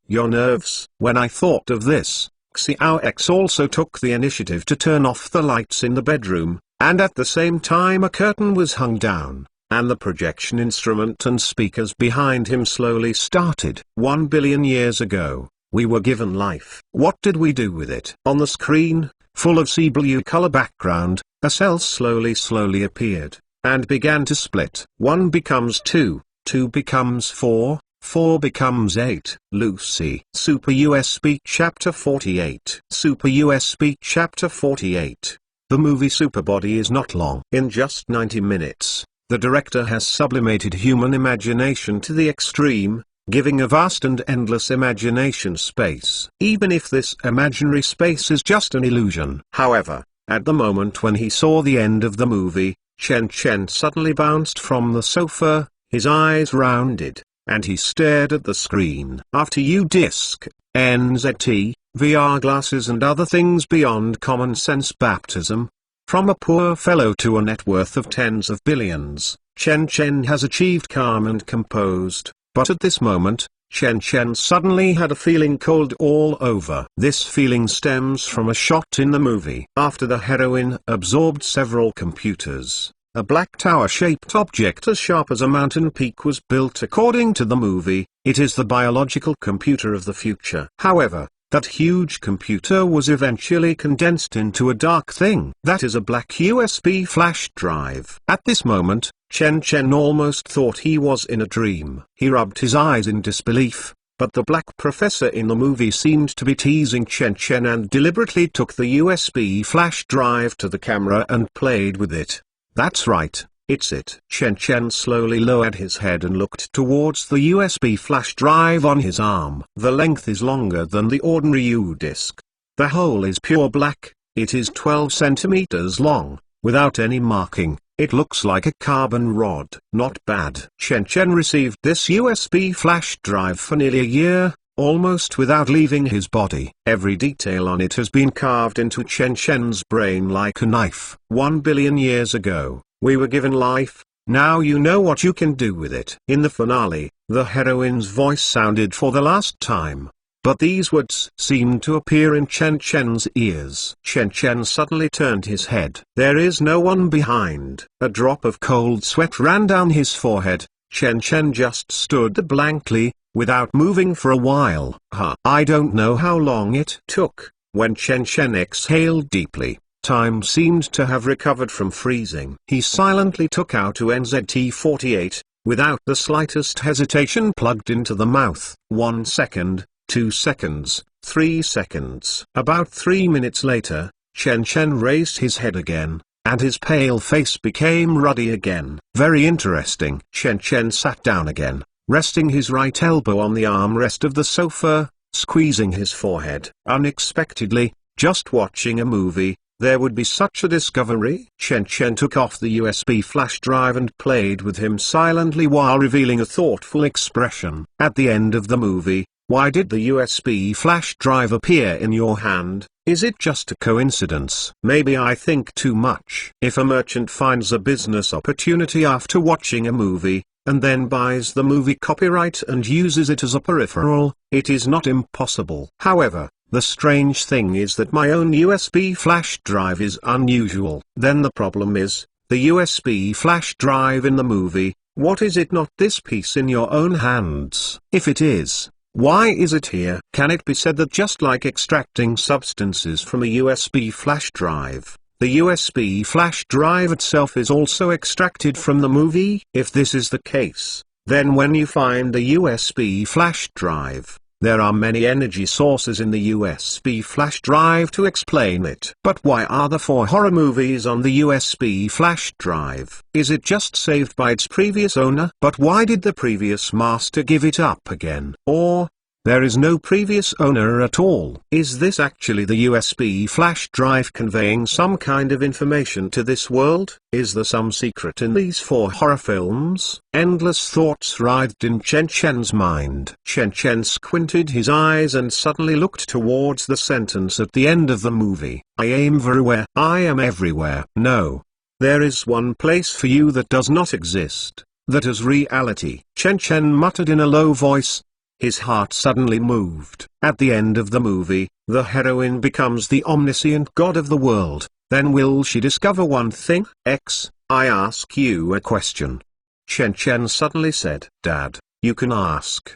your nerves. When I thought of this, Xiao X also took the initiative to turn off the lights in the bedroom, and at the same time a curtain was hung down, and the projection instrument and speakers behind him slowly started. 1 billion years ago, we were given life. What did we do with it? On the screen, full of sea blue color background, a cell slowly appeared, and began to split. 1 becomes 2, 2 becomes 4, 4 becomes 8. Lucy. Super USB Chapter 48. Super USB Chapter 48. The movie Superbody is not long. In just 90 minutes, the director has sublimated human imagination to the extreme, giving a vast and endless imagination space. Even if this imaginary space is just an illusion. However, at the moment when he saw the end of the movie, Chen suddenly bounced from the sofa, his eyes rounded, and he stared at the screen. After U-Disc, NZT, VR glasses and other things beyond common sense baptism, from a poor fellow to a net worth of tens of billions, Chen has achieved calm and composed. But at this moment, Chen suddenly had a feeling cold all over. This feeling stems from a shot in the movie. After the heroine absorbed several computers, a black tower-shaped object as sharp as a mountain peak was built. According to the movie, it is the biological computer of the future. However, that huge computer was eventually condensed into a dark thing. That is a black USB flash drive. At this moment, Chen almost thought he was in a dream. He rubbed his eyes in disbelief, but the black professor in the movie seemed to be teasing Chen and deliberately took the USB flash drive to the camera and played with it. That's right, it's it. Chen Chen slowly lowered his head and looked towards the USB flash drive on his arm. The length is longer than the ordinary U-disc. The hole is pure black, it is 12 centimeters long, without any marking. It looks like a carbon rod. Not bad. Chen Chen received this USB flash drive for nearly a year, almost without leaving his body. Every detail on it has been carved into Chen Chen's brain like a knife. 1 billion years ago, we were given life, now you know what you can do with it. In the finale, the heroine's voice sounded for the last time. But these words seemed to appear in Chen Chen's ears. Chen Chen suddenly turned his head. There is no one behind. A drop of cold sweat ran down his forehead. Chen Chen just stood there blankly, without moving for a while. I don't know how long it took. When Chen Chen exhaled deeply, time seemed to have recovered from freezing. He silently took out a NZT-48, without the slightest hesitation plugged into the mouth. 1 second. 2 seconds, 3 seconds. About 3 minutes later, Chen Chen raised his head again, and his pale face became ruddy again. Very interesting. Chen Chen sat down again, resting his right elbow on the armrest of the sofa, squeezing his forehead. Unexpectedly, just watching a movie, there would be such a discovery? Chen Chen took off the USB flash drive and played with him silently while revealing a thoughtful expression. At the end of the movie, why did the USB flash drive appear in your hand? Is it just a coincidence? Maybe I think too much. If a merchant finds a business opportunity after watching a movie, and then buys the movie copyright and uses it as a peripheral, it is not impossible. However, the strange thing is that my own USB flash drive is unusual. Then the problem is, the USB flash drive in the movie, what is it not this piece in your own hands? If it is, why is it here? Can it be said that just like extracting substances from a USB flash drive, the USB flash drive itself is also extracted from the movie? If this is the case, then when you find a USB flash drive, there are many energy sources in the USB flash drive to explain it. But why are the 4 horror movies on the USB flash drive? Is it just saved by its previous owner? But why did the previous master give it up again? Or, there is no previous owner at all. Is this actually the USB flash drive conveying some kind of information to this world? Is there some secret in these 4 horror films? Endless thoughts writhed in Chen Chen's mind. Chen Chen squinted his eyes and suddenly looked towards the sentence at the end of the movie. I am everywhere. I am everywhere. No. There is one place for you that does not exist. That is reality. Chen Chen muttered in a low voice. His heart suddenly moved. At the end of the movie, the heroine becomes the omniscient god of the world. Then will she discover one thing? X, I ask you a question. Chen Chen suddenly said, Dad, you can ask.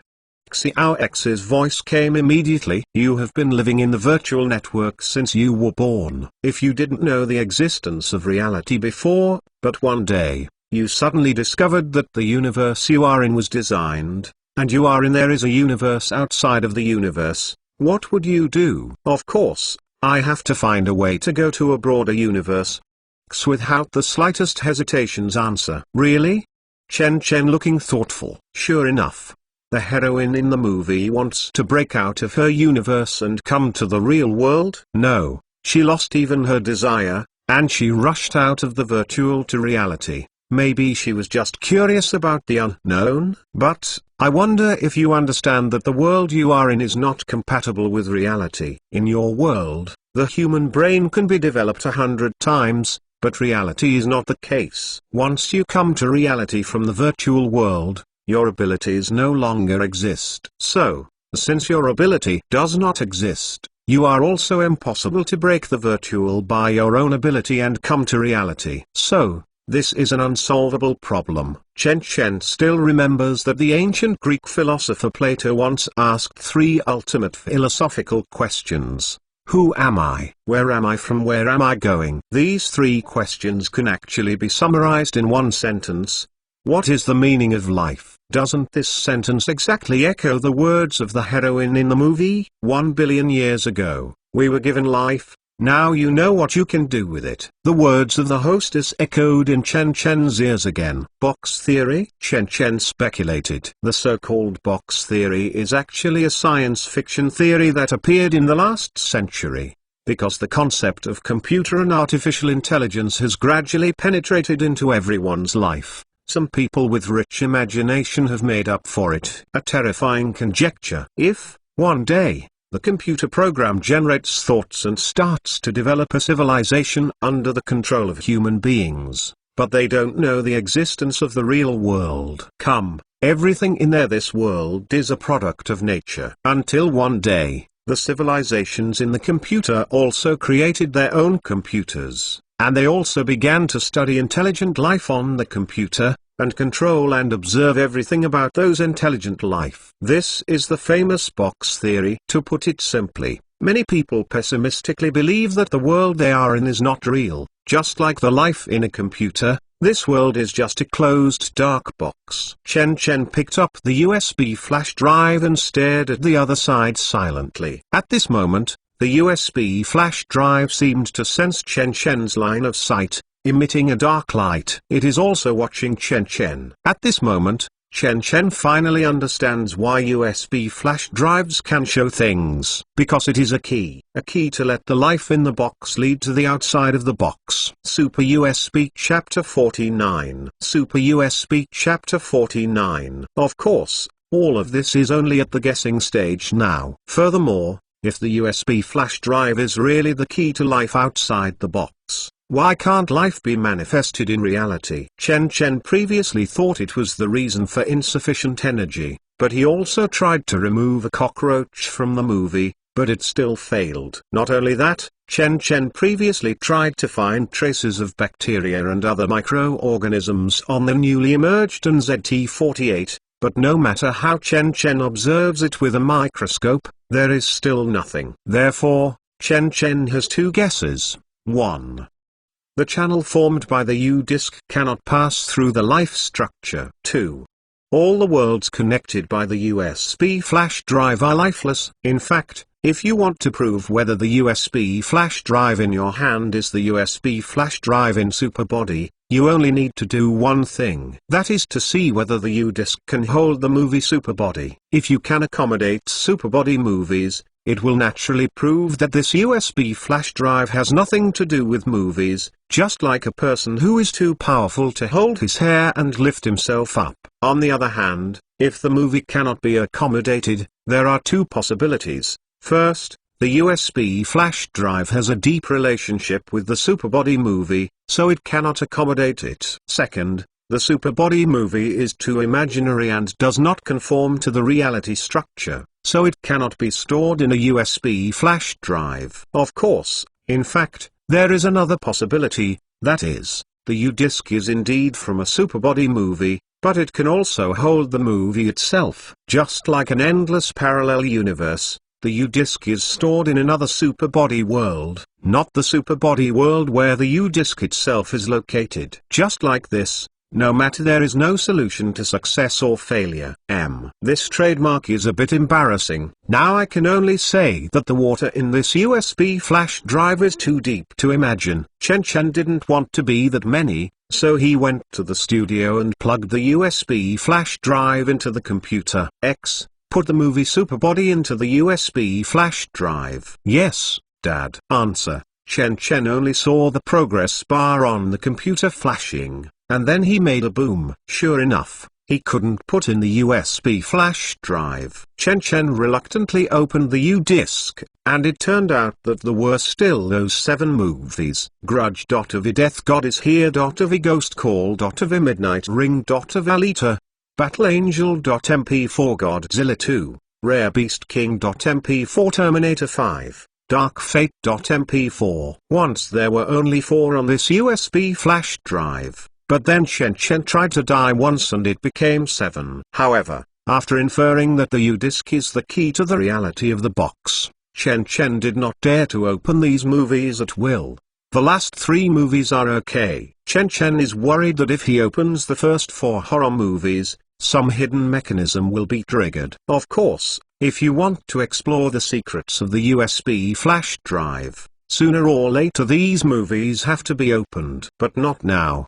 Xiao X's voice came immediately. You have been living in the virtual network since you were born. If you didn't know the existence of reality before, but one day, you suddenly discovered that the universe you are in was designed, and you are in there is a universe outside of the universe, what would you do? Of course, I have to find a way to go to a broader universe. X without the slightest hesitation's answer. Really? Chen Chen looking thoughtful. Sure enough. The heroine in the movie wants to break out of her universe and come to the real world. No, she lost even her desire, and she rushed out of the virtual to reality. Maybe she was just curious about the unknown. But, I wonder if you understand that the world you are in is not compatible with reality. In your world, the human brain can be developed 100 times, but reality is not the case. Once you come to reality from the virtual world, your abilities no longer exist. So, since your ability does not exist, you are also impossible to break the virtual by your own ability and come to reality. So, this is an unsolvable problem. Chen Chen still remembers that the ancient Greek philosopher Plato once asked 3 ultimate philosophical questions. Who am I? Where am I from? Where am I going? These 3 questions can actually be summarized in one sentence. What is the meaning of life? Doesn't this sentence exactly echo the words of the heroine in the movie? 1 billion years ago, we were given life, Now you know what you can do with it. The words of the hostess echoed in Chen Chen's ears again. Box theory? Chen Chen speculated. The so-called box theory is actually a science fiction theory that appeared in the last century. Because the concept of computer and artificial intelligence has gradually penetrated into everyone's life, some people with rich imagination have made up for it. A terrifying conjecture. If, one day, the computer program generates thoughts and starts to develop a civilization under the control of human beings, but they don't know the existence of the real world. Everything in this world is a product of nature. Until one day, the civilizations in the computer also created their own computers, and they also began to study intelligent life on the computer, and control and observe everything about those intelligent life. This is the famous box theory. To put it simply, many people pessimistically believe that the world they are in is not real. Just like the life in a computer, this world is just a closed dark box. Chen Chen picked up the USB flash drive and stared at the other side silently. At this moment, the USB flash drive seemed to sense Chen Chen's line of sight, emitting a dark light. It is also watching Chen Chen. At this moment, Chen Chen finally understands why USB flash drives can show things. Because it is a key. A key to let the life in the box lead to the outside of the box. Super USB Chapter 49. Super USB Chapter 49. Of course, all of this is only at the guessing stage now. Furthermore, if the USB flash drive is really the key to life outside the box, why can't life be manifested in reality? Chen Chen previously thought it was the reason for insufficient energy, but he also tried to remove a cockroach from the movie, but it still failed. Not only that, Chen Chen previously tried to find traces of bacteria and other microorganisms on the newly emerged NZT-48, but no matter how Chen Chen observes it with a microscope, there is still nothing. Therefore, Chen Chen has two guesses. 1. The channel formed by the U-disk cannot pass through the life structure. 2. All the worlds connected by the USB flash drive are lifeless. In fact, if you want to prove whether the USB flash drive in your hand is the USB flash drive in Superbody, you only need to do one thing. That is to see whether the U-disk can hold the movie Superbody. If you can accommodate Superbody movies, it will naturally prove that this USB flash drive has nothing to do with movies, just like a person who is too powerful to hold his hair and lift himself up. On the other hand, if the movie cannot be accommodated, there are two possibilities. First, the USB flash drive has a deep relationship with the Superbody movie, so it cannot accommodate it. Second, the Superbody movie is too imaginary and does not conform to the reality structure, so it cannot be stored in a USB flash drive. Of course, in fact, there is another possibility, that is, the U-disk is indeed from a Superbody movie, but it can also hold the movie itself. Just like an endless parallel universe, the U-disk is stored in another Superbody world, not the Superbody world where the U-disk itself is located. Just like this, no matter there is no solution to success or failure. This trademark is a bit embarrassing. Now I can only say that the water in this USB flash drive is too deep to imagine. Chen Chen didn't want to be that many, so he went to the studio and plugged the USB flash drive into the computer. Put the movie Superbody into the USB flash drive. Yes, Dad. Answer. Chen Chen only saw the progress bar on the computer flashing, and then he made a boom. Sure enough, he couldn't put in the USB flash drive. Chen Chen reluctantly opened the U-disk, and it turned out that there were still those 7 movies. Grudge.of Death God is Here. Of Ghost Call.of Midnight Ring.of Alita. Battle Angel.mp4 Godzilla 2, Rare Beast King.mp4 Terminator 5, Dark Fate.mp4. Once there were only 4 on this USB flash drive, but then Chen Chen tried to die once and it became 7. However, after inferring that the U-disk is the key to the reality of the box, Chen Chen did not dare to open these movies at will. The last 3 movies are okay. Chen Chen is worried that if he opens the first 4 horror movies, some hidden mechanism will be triggered. Of course, if you want to explore the secrets of the USB flash drive, Sooner or later these movies have to be opened. But not now.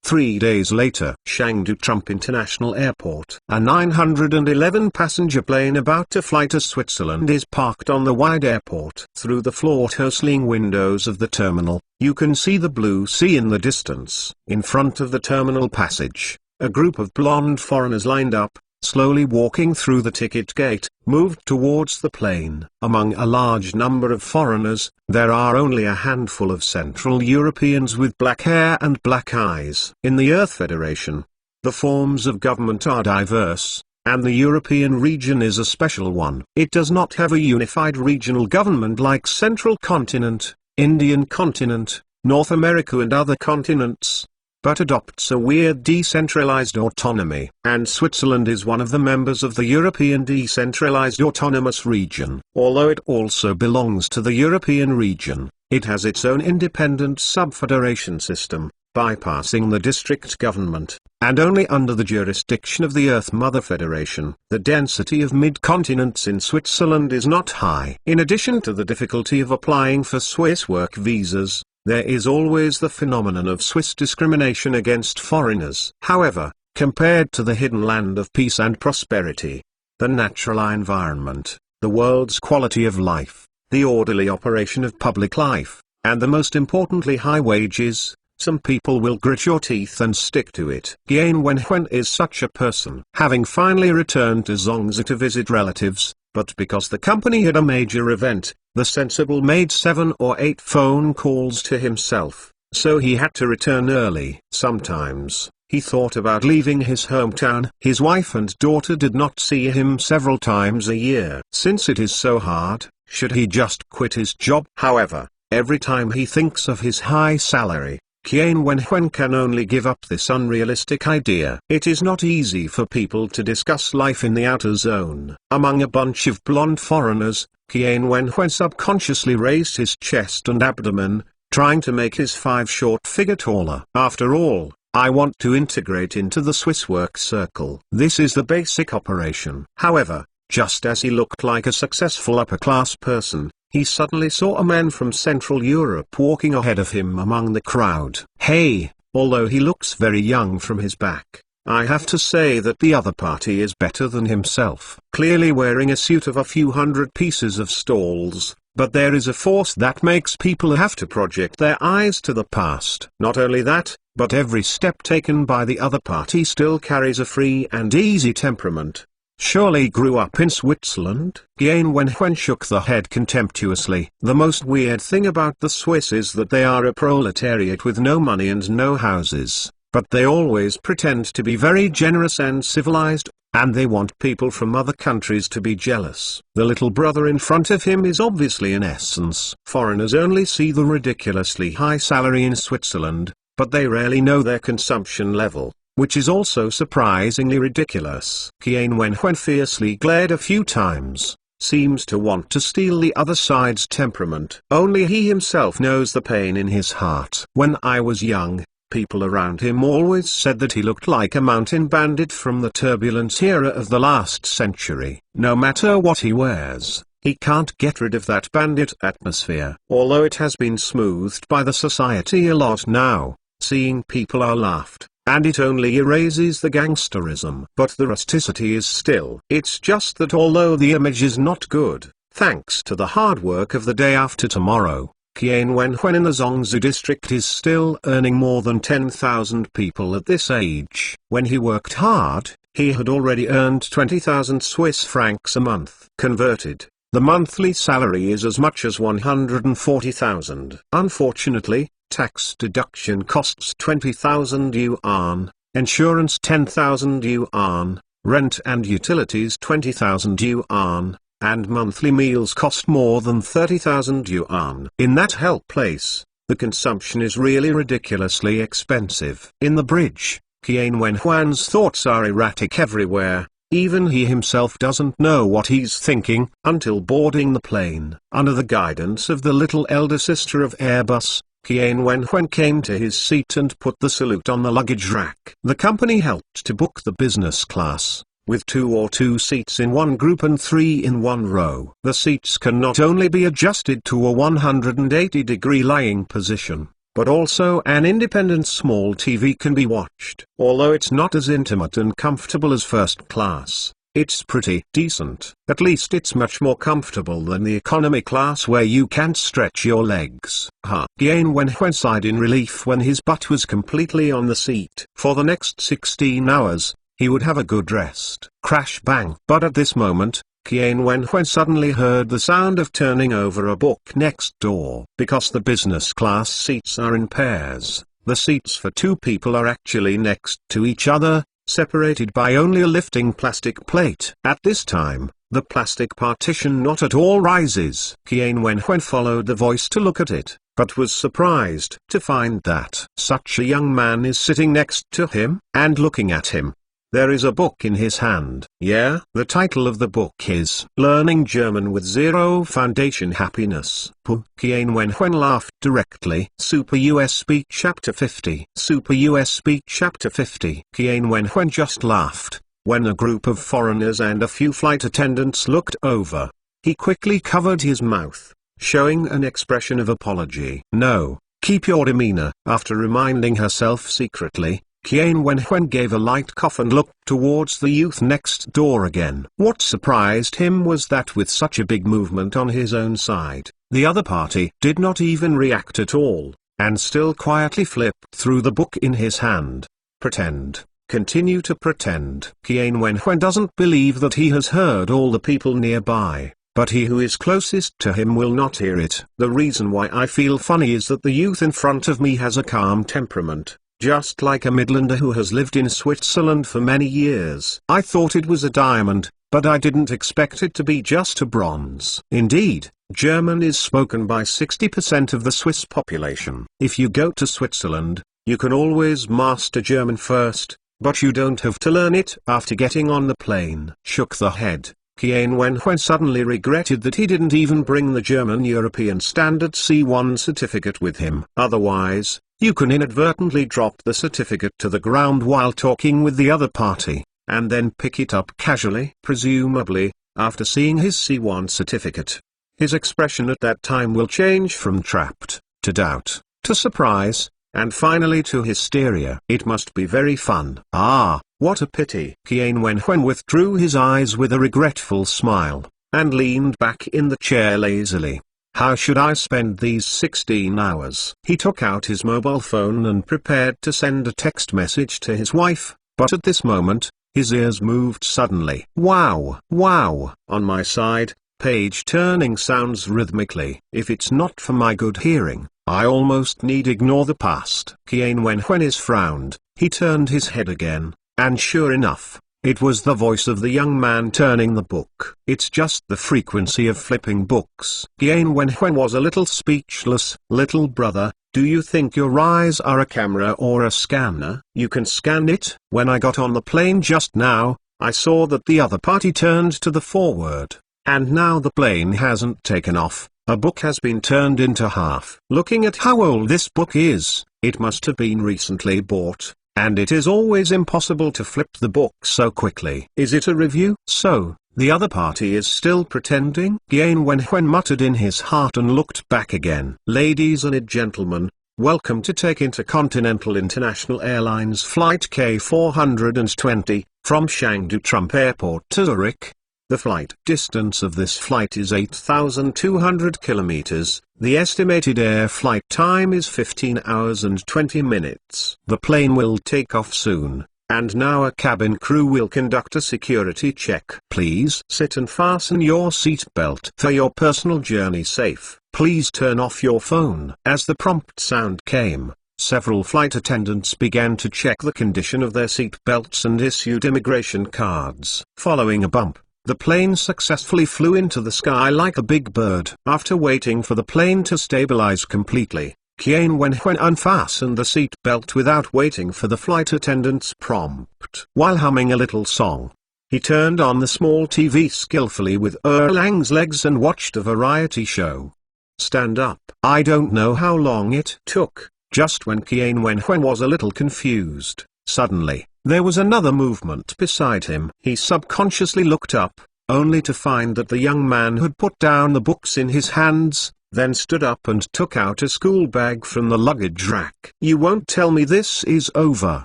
3 days later, Chengdu Trump International Airport. A 911-passenger plane about to fly to Switzerland is parked on the wide airport. Through the floor-to-ceiling windows of the terminal, you can see the blue sea in the distance. In front of the terminal passage, a group of blonde foreigners lined up, slowly walking through the ticket gate, moved towards the plane. Among a large number of foreigners, there are only a handful of Central Europeans with black hair and black eyes. In the Earth Federation, the forms of government are diverse, and the European region is a special one. It does not have a unified regional government like Central Continent, Indian Continent, North America and other continents, but adopts a weird decentralized autonomy. And Switzerland is one of the members of the European Decentralized Autonomous Region. Although it also belongs to the European region, it has its own independent sub-federation system, bypassing the district government, and only under the jurisdiction of the Earth Mother Federation. The density of mid-continents in Switzerland is not high. In addition to the difficulty of applying for Swiss work visas, there is always the phenomenon of Swiss discrimination against foreigners. However, compared to the hidden land of peace and prosperity, the natural environment, the world's quality of life, the orderly operation of public life, and the most importantly high wages, some people will grit your teeth and stick to it. Qian Wenhuan is such a person. Having finally returned to Zhongzi to visit relatives, but because the company had a major event, the sensible made 7 or 8 phone calls to himself, so he had to return early. Sometimes, he thought about leaving his hometown. His wife and daughter did not see him several times a year. Since it is so hard, should he just quit his job? However, every time he thinks of his high salary, Qian Wenhuan can only give up this unrealistic idea. It is not easy for people to discuss life in the outer zone. Among a bunch of blonde foreigners, Qian Wenhuan subconsciously raised his chest and abdomen, trying to make his 5 short figure taller. After all, I want to integrate into the Swiss work circle. This is the basic operation. However, just as he looked like a successful upper-class person, he suddenly saw a man from Central Europe walking ahead of him among the crowd. Hey, although he looks very young from his back, I have to say that the other party is better than himself. Clearly wearing a suit of a few hundred pieces of stalls, but there is a force that makes people have to project their eyes to the past. Not only that, but every step taken by the other party still carries a free and easy temperament. Surely grew up in Switzerland? Qian Wenhuan shook the head contemptuously. The most weird thing about the Swiss is that they are a proletariat with no money and no houses, but they always pretend to be very generous and civilized, and they want people from other countries to be jealous. The little brother in front of him is obviously an essence. Foreigners only see the ridiculously high salary in Switzerland, but they rarely know their consumption level, which is also surprisingly ridiculous. Qian Wenhuan fiercely glared a few times, seems to want to steal the other side's temperament. Only he himself knows the pain in his heart. When I was young, people around him always said that he looked like a mountain bandit from the turbulent era of the last century. No matter what he wears, he can't get rid of that bandit atmosphere. Although it has been smoothed by the society a lot now, seeing people are laughed, and it only erases the gangsterism. But the rusticity is still. It's just that although the image is not good, thanks to the hard work of the day after tomorrow, Qian Wenhuan in the Zhongzi district is still earning more than 10,000 people at this age. When he worked hard, he had already earned 20,000 Swiss francs a month. Converted, the monthly salary is as much as 140,000. Unfortunately, tax deduction costs 20,000 yuan, insurance 10,000 yuan, rent and utilities 20,000 yuan, and monthly meals cost more than 30,000 yuan. In that hell place, the consumption is really ridiculously expensive. In the bridge, Qian Wenhuan's thoughts are erratic everywhere. Even he himself doesn't know what he's thinking, until boarding the plane. Under the guidance of the little elder sister of Airbus, Qian Wenhuan came to his seat and put the salute on the luggage rack. The company helped to book the business class, with two seats in one group and 3 in one row. The seats can not only be adjusted to a 180-degree lying position, but also an independent small TV can be watched. Although it's not as intimate and comfortable as first class, it's pretty decent. At least it's much more comfortable than the economy class where you can't stretch your legs. Giang Wenhui sighed in relief when his butt was completely on the seat. For the next 16 hours, he would have a good rest. Crash bang. But at this moment, Giang Wenhui suddenly heard the sound of turning over a book next door. Because the business class seats are in pairs, the seats for 2 people are actually next to each other, separated by only a lifting plastic plate. At this time, the plastic partition not at all rises. Giang Wenhui followed the voice to look at it, but was surprised to find that such a young man is sitting next to him, and looking at him. There is a book in his hand. Yeah, the title of the book is Learning German with Zero Foundation Happiness. Giang Wenhui laughed directly. Super US Speak Chapter 50. Super US Speak Chapter 50. Giang Wenhui just laughed when a group of foreigners and a few flight attendants looked over. He quickly covered his mouth, showing an expression of apology. No, keep your demeanor. After reminding herself secretly, Giang Wenhui gave a light cough and looked towards the youth next door again. What surprised him was that with such a big movement on his own side, the other party did not even react at all, and still quietly flipped through the book in his hand. Pretend. Continue to pretend. Giang Wenhui doesn't believe that he has heard all the people nearby, but he who is closest to him will not hear it. The reason why I feel funny is that the youth in front of me has a calm temperament, just like a Midlander who has lived in Switzerland for many years. I thought it was a diamond, but I didn't expect it to be just a bronze. Indeed, German is spoken by 60% of the Swiss population. If you go to Switzerland, you can always master German first, but you don't have to learn it after getting on the plane. Shook the head. Giang Wenhui suddenly regretted that he didn't even bring the German European Standard C1 certificate with him. Otherwise, you can inadvertently drop the certificate to the ground while talking with the other party, and then pick it up casually. Presumably, after seeing his C1 certificate, his expression at that time will change from trapped, to doubt, to surprise, and finally to hysteria. It must be very fun. Ah, what a pity. Giang Wenhui withdrew his eyes with a regretful smile, and leaned back in the chair lazily. How should I spend these 16 hours? He took out his mobile phone and prepared to send a text message to his wife, but at this moment, his ears moved suddenly. Wow, wow. On my side, page turning sounds rhythmically. If it's not for my good hearing, I almost need ignore the past. Giang Wenhui frowned. He turned his head again, and sure enough, it was the voice of the young man turning the book. It's just the frequency of flipping books. Giang Wenhui was a little speechless. Little brother, do you think your eyes are a camera or a scanner? You can scan it. When I got on the plane just now, I saw that the other party turned to the forward, and now the plane hasn't taken off. A book has been turned into half. Looking at how old this book is, it must have been recently bought. And it is always impossible to flip the book so quickly. Is it a review? So, the other party is still pretending? Giang Wenhui muttered in his heart and looked back again. Ladies and gentlemen, welcome to take Intercontinental International Airlines Flight K420, from Chengdu Trump Airport to Zurich. The flight distance of this flight is 8,200 kilometers. The estimated air flight time is 15 hours and 20 minutes. The plane will take off soon, and now a cabin crew will conduct a security check. Please sit and fasten your seat belt. For your personal journey safe, please turn off your phone. As the prompt sound came, several flight attendants began to check the condition of their seat belts and issued immigration cards. Following a bump, the plane successfully flew into the sky like a big bird. After waiting for the plane to stabilize completely, Giang Wenhui unfastened the seat belt without waiting for the flight attendant's prompt. While humming a little song, he turned on the small TV skillfully with Erlang's legs and watched a variety show. Stand Up. I don't know how long it took. Just when Giang Wenhui was a little confused, suddenly, There was another movement beside him. He subconsciously looked up, only to find that the young man had put down the books in his hands, then stood up and took out a school bag from the luggage rack. "You won't tell me this is over,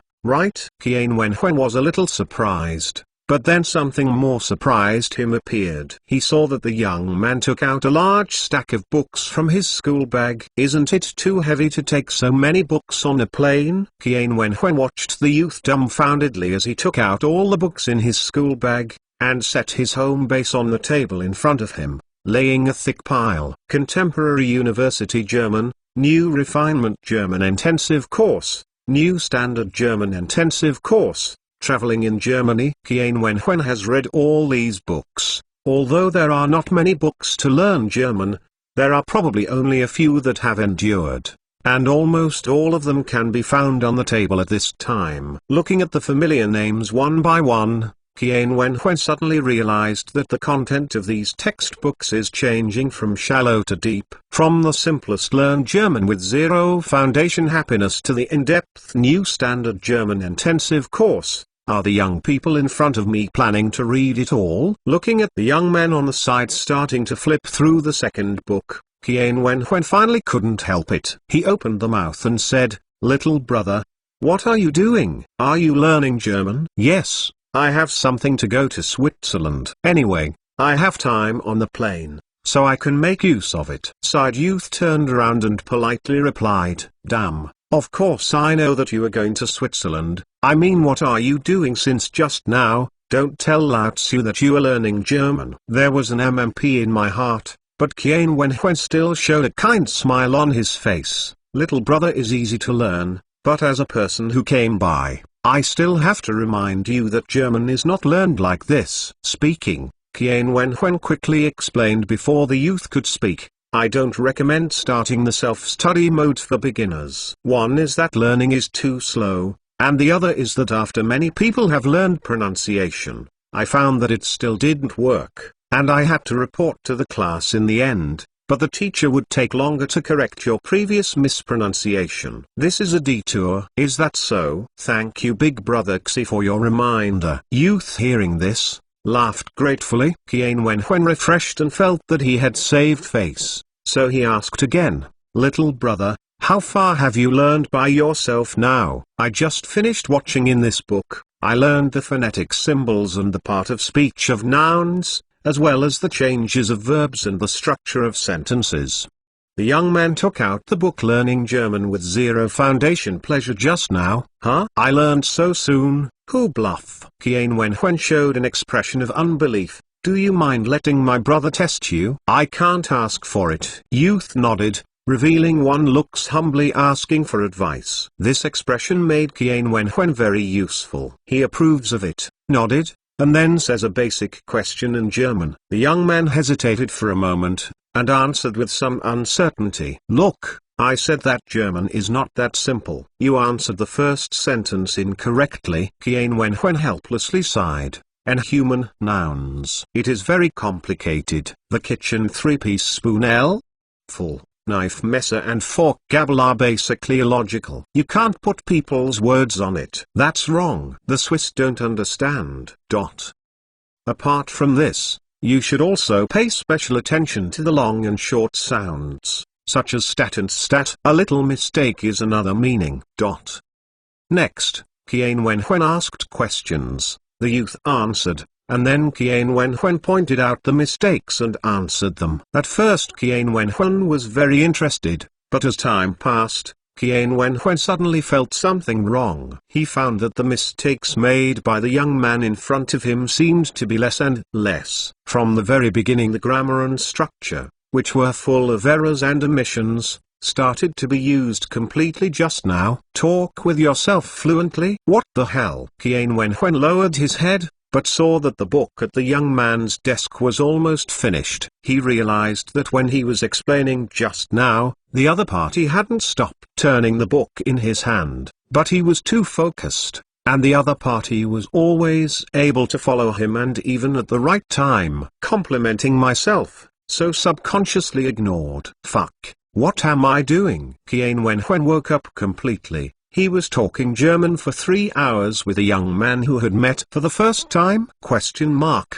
right?" Kian Wenhui was a little surprised, but then something more surprised him appeared. He saw that the young man took out a large stack of books from his school bag. "Isn't it too heavy to take so many books on a plane?" Kian Wenhui watched the youth dumbfoundedly as he took out all the books in his school bag, and set his home base on the table in front of him, laying a thick pile. Contemporary University German, New Refinement German Intensive Course, New Standard German Intensive Course, Traveling in Germany. Kian Wenhui has read all these books. Although there are not many books to learn German, there are probably only a few that have endured, and almost all of them can be found on the table at this time. Looking at the familiar names one by one, Kian Wenhui suddenly realized that the content of these textbooks is changing from shallow to deep. From the simplest Learn German with Zero Foundation Happiness to the in-depth New Standard German Intensive Course. Are the young people in front of me planning to read it all? Looking at the young men on the side starting to flip through the second book, Kian Wenhui finally couldn't help it. He opened the mouth and said, "Little brother, what are you doing? Are you learning German?" "Yes. I have something to go to Switzerland. Anyway, I have time on the plane, so I can make use of it." Side youth turned around and politely replied, "Damn, of course I know that you are going to Switzerland. I mean, what are you doing since just now? Don't tell Lao Tzu that you are learning German." There was an MMP in my heart, but Kian Wenhui still showed a kind smile on his face. "Little brother is easy to learn, but as a person who came by, I still have to remind you that German is not learned like this." Speaking, Kian Wenhui quickly explained before the youth could speak, "I don't recommend starting the self-study mode for beginners. One is that learning is too slow, and the other is that after many people have learned pronunciation, I found that it still didn't work, and I had to report to the class in the end. But the teacher would take longer to correct your previous mispronunciation. This is a detour." "Is that so? Thank you, big brother Xi, for your reminder." Youth, hearing this, laughed gratefully. Kian Wenhui refreshed and felt that he had saved face, so he asked again, "Little brother, how far have you learned by yourself now?" "I just finished watching in this book. I learned the phonetic symbols and the part of speech of nouns, as well as the changes of verbs and the structure of sentences." The young man took out the book Learning German with Zero Foundation. "Pleasure just now." "Huh? I learned so soon? Who bluff?" Kian Wenhui showed an expression of unbelief. "Do you mind letting my brother test you?" "I can't ask for it." Youth nodded, revealing one looks humbly asking for advice. This expression made Kian Wenhui very useful. He approves of it, nodded, and then says a basic question in German. The young man hesitated for a moment, and answered with some uncertainty. "Look, I said that German is not that simple." "You answered the first sentence incorrectly." Kian Wenhui helplessly sighed. "And human nouns. It is very complicated. The kitchen 3-piece spoon L. Full. Knife, messer and fork gabble are basically illogical. You can't put people's words on it. That's wrong. The Swiss don't understand. Apart from this, you should also pay special attention to the long and short sounds, such as stat and stat. A little mistake is another meaning. Next, Kian Wenhui asked questions. The youth answered, and then Kian Wenhui pointed out the mistakes and answered them. At first Kian Wenhui was very interested, but as time passed, Kian Wenhui suddenly felt something wrong. He found that the mistakes made by the young man in front of him seemed to be less and less. From the very beginning, the grammar and structure, which were full of errors and omissions, started to be used completely just now. "Talk with yourself fluently." "What the hell?" Kian Wenhui lowered his head, but saw that the book at the young man's desk was almost finished. He realized that when he was explaining just now, the other party hadn't stopped turning the book in his hand, but he was too focused, and the other party was always able to follow him and even at the right time. "Complimenting myself, so subconsciously ignored." "Fuck, what am I doing?" Kian Wenhui woke up completely. He was talking German for 3 hours with a young man who had met for the first time?